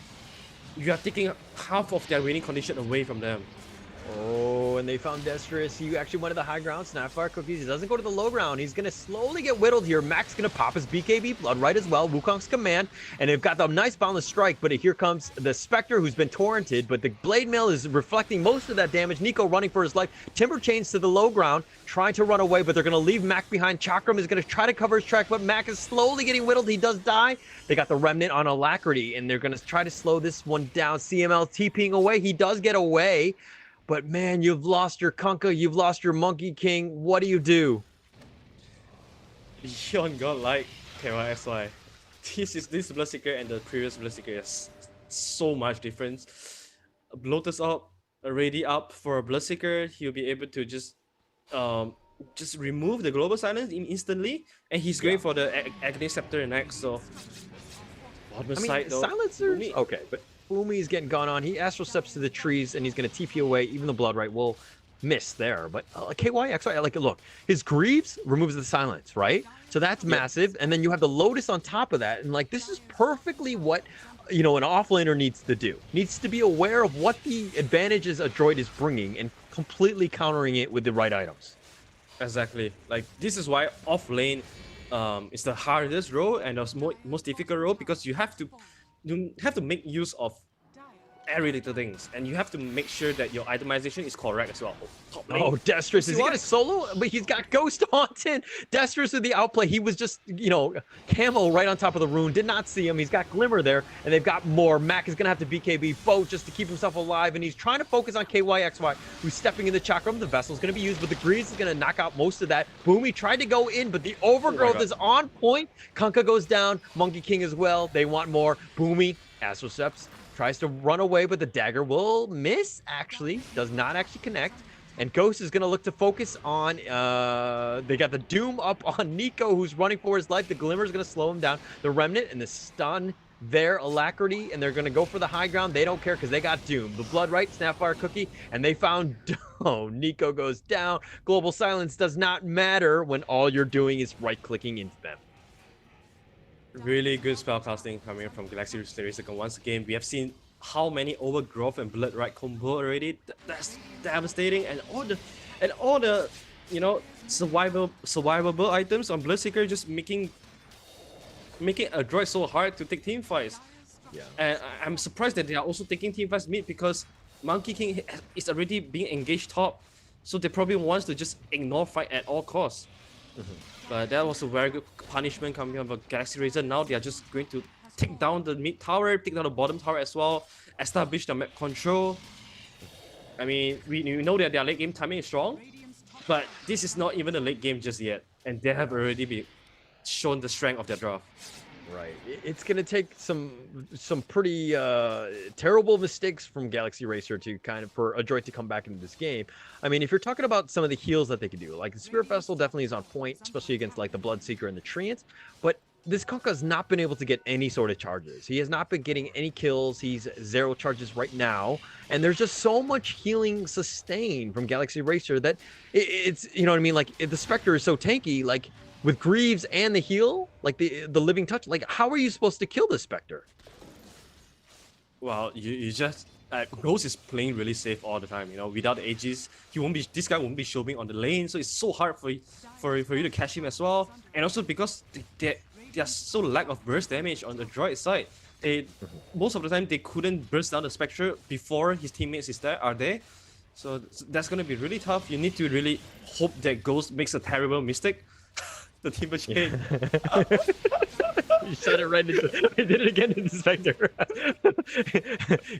you are taking half of their winning condition away from them. Oh, and they found Destrus. He actually went to the high ground. Snapfire Cookies. He doesn't go to the low ground. He's going to slowly get whittled here. Mac's going to pop his BKB Blood right as well. Wukong's command. And they've got the nice boundless strike. But here comes the Spectre, who's been torrented. But the Blade Mail is reflecting most of that damage. Nico running for his life. Timber chains to the low ground, trying to run away. But they're going to leave Mac behind. Chakram is going to try to cover his track. But Mac is slowly getting whittled. He does die. They got the Remnant on Alacrity. And they're going to try to slow this one down. CML TPing away. He does get away. But man, you've lost your Kunkka, you've lost your Monkey King. What do you do? Beyond godlike KYXY. This Bloodseeker and the previous Bloodseeker is so much difference. Lotus up, already up for a Bloodseeker. He'll be able to just remove the global silence instantly, and he's going for the Agony Scepter next. So bottom side though. Silencers. Okay, but Fumi's getting gone on. He Astral Steps to the trees, and he's going to TP away. Even the Blood Right will miss there. But KYXY, like, look, his Greaves removes the silence, right? So that's massive. And then you have the Lotus on top of that. And, like, this is perfectly what, you know, an offlaner needs to do. Needs to be aware of what the advantages a droid is bringing and completely countering it with the right items. Exactly. Like, this is why off lane is the hardest role and the most difficult role, because you have to make use of every little things, and you have to make sure that your itemization is correct as well. Top lane. Oh, Destrus, is he gonna solo? But he's got Ghost Haunted. Destrus with the outplay. He was just, you know, camo right on top of the rune. Did not see him. He's got Glimmer there, and they've got more. Mac is gonna have to BKB both just to keep himself alive, and he's trying to focus on KYXY, who's stepping in the Chakram. The Vessel's gonna be used, but the Grease is gonna knock out most of that. Boomy tried to go in, but the Overgrowth is on point. Kunkka goes down. Monkey King as well. They want more. Boomy, Astral Steps, tries to run away, but the dagger will miss, actually. Does not actually connect. And Ghost is going to look to focus on... they got the Doom up on Nico, who's running for his life. The Glimmer is going to slow him down. The Remnant and the Stun there, Alacrity, and they're going to go for the high ground. They don't care because they got Doom. The Blood Right, Snapfire Cookie, and they found... Oh, Nico goes down. Global Silence does not matter when all you're doing is right-clicking into them. Really good spellcasting coming from Galaxy Racer. Once again, we have seen how many Overgrowth and Blood Right combo already. That's devastating, and all the you know, survivable items on Bloodseeker just making a droid so hard to take team fights. Yeah. And I'm surprised that they are also taking team fights mid, because Monkey King is already being engaged top, so they probably wants to just ignore fight at all costs. But that was a very good punishment coming from Galaxy Racer. Now they are just going to take down the mid tower, take down the bottom tower as well, establish the map control. I mean, we know that their late game timing is strong, but this is not even a late game just yet, and they have already been shown the strength of their draft. Right. It's going to take some pretty terrible mistakes from Galaxy Racer to for a droid to come back into this game. I mean, if you're talking about some of the heals that they can do, like the Spirit Vessel definitely is on point, especially against like the Bloodseeker and the Treants, but this Kunkka has not been able to get any sort of charges. He has not been getting any kills. He's 0 charges right now, and there's just so much healing sustained from Galaxy Racer that it's, you know what I mean? Like, if the Spectre is so tanky, like, with Greaves and the heal, like the living touch, like, how are you supposed to kill the Spectre? Well, you just Ghost is playing really safe all the time. You know, without the Aegis, this guy won't be showing on the lane, so it's so hard for you to catch him as well. And also because they are so lack of burst damage on the droid side, most of the time they couldn't burst down the Spectre before his teammates are there. So that's gonna be really tough. You need to really hope that Ghost makes a terrible mistake. The Timber Chain. You said it right into he did it again to the Spectre.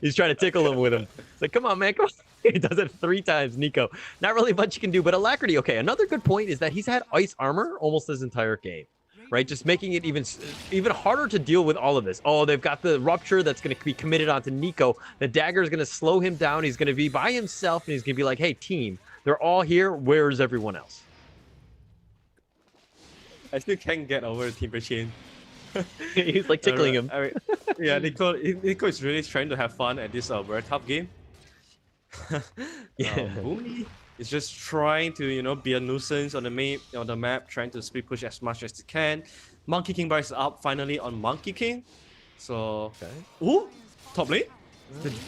He's trying to tickle him with him. It's like, come on, man, come on. He does it 3 times, Nico. Not really much you can do, but Alacrity, okay. Another good point is that he's had ice armor almost his entire game, right? Just making it even harder to deal with all of this. Oh, they've got the Rupture that's going to be committed onto Nico. The dagger is going to slow him down. He's going to be by himself, and he's going to be like, hey, team, they're all here. Where's everyone else? I still can't get over the Timber Chain. He's like tickling him. I mean, yeah, Nico is really trying to have fun at this very tough game. Boomy is just trying to, you know, be a nuisance on the map, trying to split push as much as he can. Monkey King bar is up finally on Monkey King. So, Okay. ooh, top lane.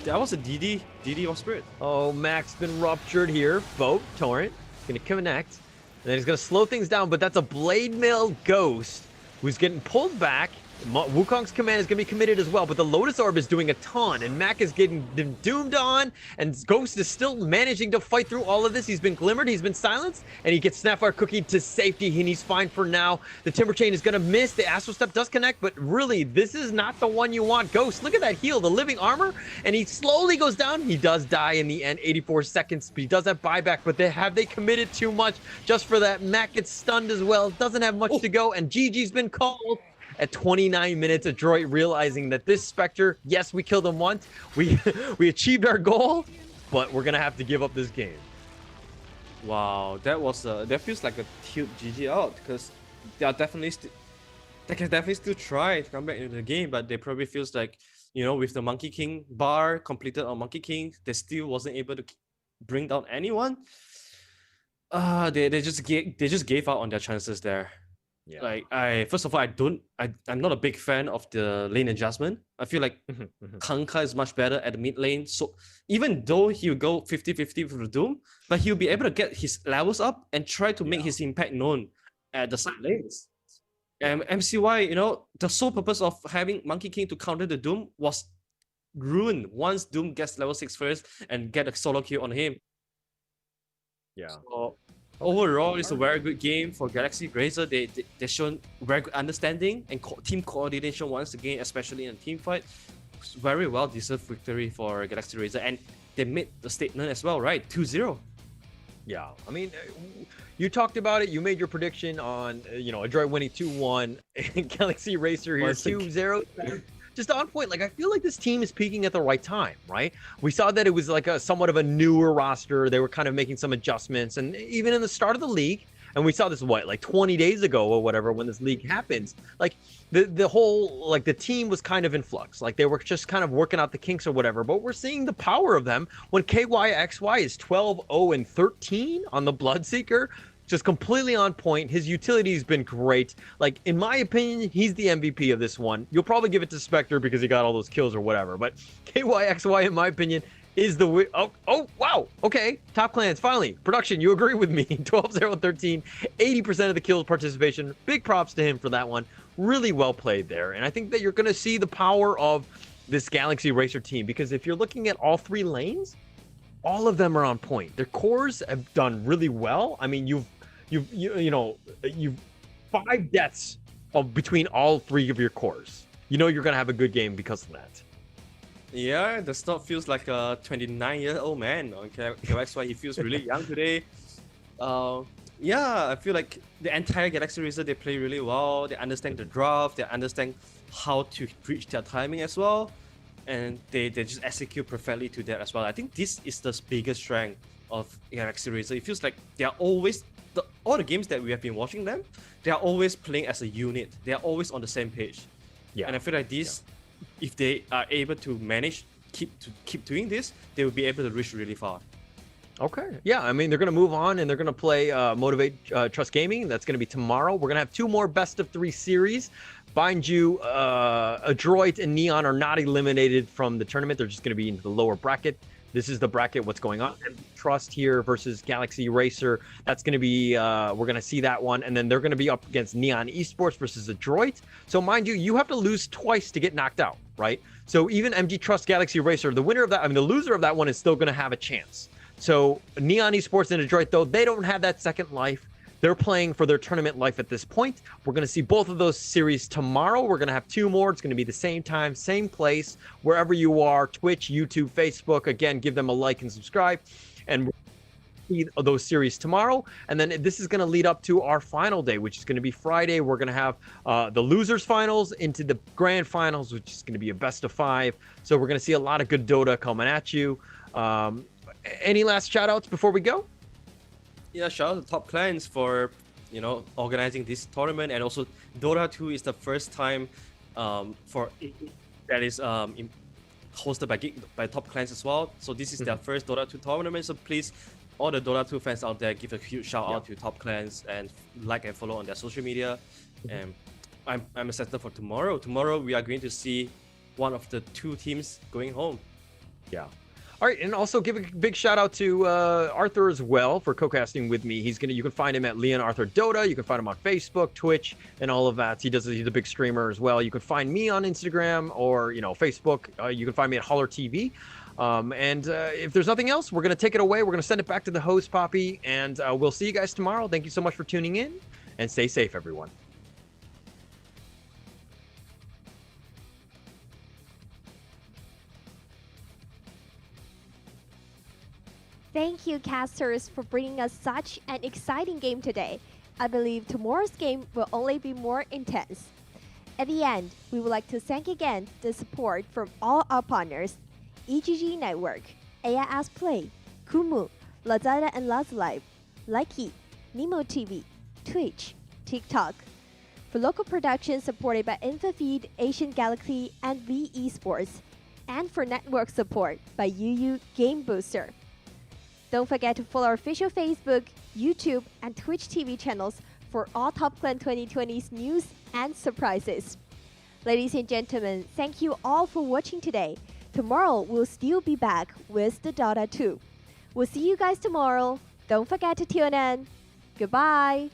That was a DD of Spirit. Oh, Mac's been ruptured here. Boat, Torrent, gonna connect. And then he's gonna slow things down, but that's a Blade Mail Ghost who's getting pulled back. Wukong's command is gonna be committed as well, but the Lotus Orb is doing a ton, and Mac is getting doomed on, and Ghost is still managing to fight through all of this. He's been glimmered, he's been silenced, and he gets Snapfire Cookie to safety, and he's fine for now. The Timber Chain is gonna miss, the Astral Step does connect, but really, this is not the one you want. Ghost, look at that heal, the living armor, and he slowly goes down. He does die in the end, 84 seconds, but he does have buyback, but they committed too much just for that. Mac gets stunned as well, doesn't have much to go, and GG's been called. At 29 minutes, Adroit realizing that this Spectre, yes, we killed him once. We achieved our goal, but we're gonna have to give up this game. Wow, that feels like a tilt GG out, because they can definitely still try to come back into the game, but they probably feels like, you know, with the Monkey King bar completed on Monkey King, they still wasn't able to bring down anyone. They just gave out on their chances there. Yeah. Like first of all, I'm not a big fan of the lane adjustment. I feel like Kanka is much better at the mid lane. So even though he'll go 50-50 with the Doom, but he'll be able to get his levels up and try to make his impact known at the side lanes. And MCY, you know, the sole purpose of having Monkey King to counter the Doom was ruined once Doom gets level 6 first and get a solo kill on him. Yeah. So, overall, it's a very good game for Galaxy Razor. They shown very good understanding and team coordination once again, especially in a team fight. Very well deserved victory for Galaxy Razor, and they made the statement as well, right? 2-0. Yeah, I mean, you talked about it. You made your prediction on, Adroit winning 2-1, and Galaxy Racer here 2-0. Just on point. Like, I feel like this team is peaking at the right time, right? We saw that it was like a somewhat of a newer roster. They were kind of making some adjustments, and even in the start of the league, and we saw this like 20 days ago or whatever when this league happens. Like the whole the team was kind of in flux. Like they were just kind of working out the kinks or whatever. But we're seeing the power of them when KYXY is 12-0-13 on the Bloodseeker. Just completely on point. His utility's been great. Like, in my opinion, he's the MVP of this one. You'll probably give it to Spectre because he got all those kills or whatever. But KYXY, in my opinion, is the oh wow. Okay. Top clans, finally. Production, you agree with me. 12-0-13, 80% of the kills participation. Big props to him for that one. Really well played there. And I think that you're going to see the power of this Galaxy Racer team, because if you're looking at all three lanes, all of them are on point. Their cores have done really well. I mean, you've 5 deaths between all 3 of your cores. You know you're gonna have a good game because of that. Yeah, the stock feels like a 29-year-old man. Okay, that's why he feels really young today. Yeah, I feel like the entire Galaxy Racer, they play really well. They understand the draft. They understand how to reach their timing as well, and they just execute perfectly to that as well. I think this is the biggest strength of Galaxy Racer. It feels like they are always all the games that we have been watching them, they are always playing as a unit. They are always on the same page. Yeah. And I feel like this, if they are able to manage keep doing this, they will be able to reach really far. Okay. Yeah, I mean, they're going to move on and they're going to play Motivate Trust Gaming. That's going to be tomorrow. We're going to have 2 more best of 3 series. Mind you, Adroit and Neon are not eliminated from the tournament. They're just going to be in the lower bracket. This is the bracket, what's going on. Trust here versus Galaxy Racer. That's going to be, we're going to see that one. And then they're going to be up against Neon Esports versus Adroit. So mind you, you have to lose twice to get knocked out, right? So even MG Trust Galaxy Racer, the winner of that, the loser of that one is still going to have a chance. So Neon Esports and Adroit, though, they don't have that second life. They're playing for their tournament life at this point. We're going to see both of those series tomorrow. We're going to have 2 more. It's going to be the same time, same place, wherever you are, Twitch, YouTube, Facebook. Again, give them a like and subscribe. And we'll see those series tomorrow. And then this is going to lead up to our final day, which is going to be Friday. We're going to have the losers finals into the grand finals, which is going to be a best of 5. So we're going to see a lot of good Dota coming at you. Any last shout outs before we go? Yeah, shout out to Top Clans for, organizing this tournament, and also Dota 2 is the first time that is hosted by Top Clans as well. So this is their first Dota 2 tournament. So please, all the Dota 2 fans out there, give a huge shout out to Top Clans and like and follow on their social media. And I'm excited for tomorrow. Tomorrow we are going to see one of the two teams going home. Yeah. All right, and also give a big shout out to Arthur as well for co-casting with me. You can find him at Leon Arthur Dota. You can find him on Facebook, Twitch, and all of that. He's a big streamer as well. You can find me on Instagram or Facebook. You can find me at Holler TV. If there's nothing else, we're gonna take it away. We're gonna send it back to the host, Poppy, and we'll see you guys tomorrow. Thank you so much for tuning in, and stay safe, everyone. Thank you, casters, for bringing us such an exciting game today. I believe tomorrow's game will only be more intense. At the end, we would like to thank again the support from all our partners: EGG Network, AIS Play, Kumu, Lazada and Lazlive, Likey, Nemo TV, Twitch, TikTok. For local productions supported by InfoFeed, Asian Galaxy, and V Esports. And for network support by UU Game Booster. Don't forget to follow our official Facebook, YouTube, and Twitch TV channels for all Top Clan 2020's news and surprises. Ladies and gentlemen, thank you all for watching today. Tomorrow we'll still be back with the Dota 2. We'll see you guys tomorrow. Don't forget to tune in. Goodbye.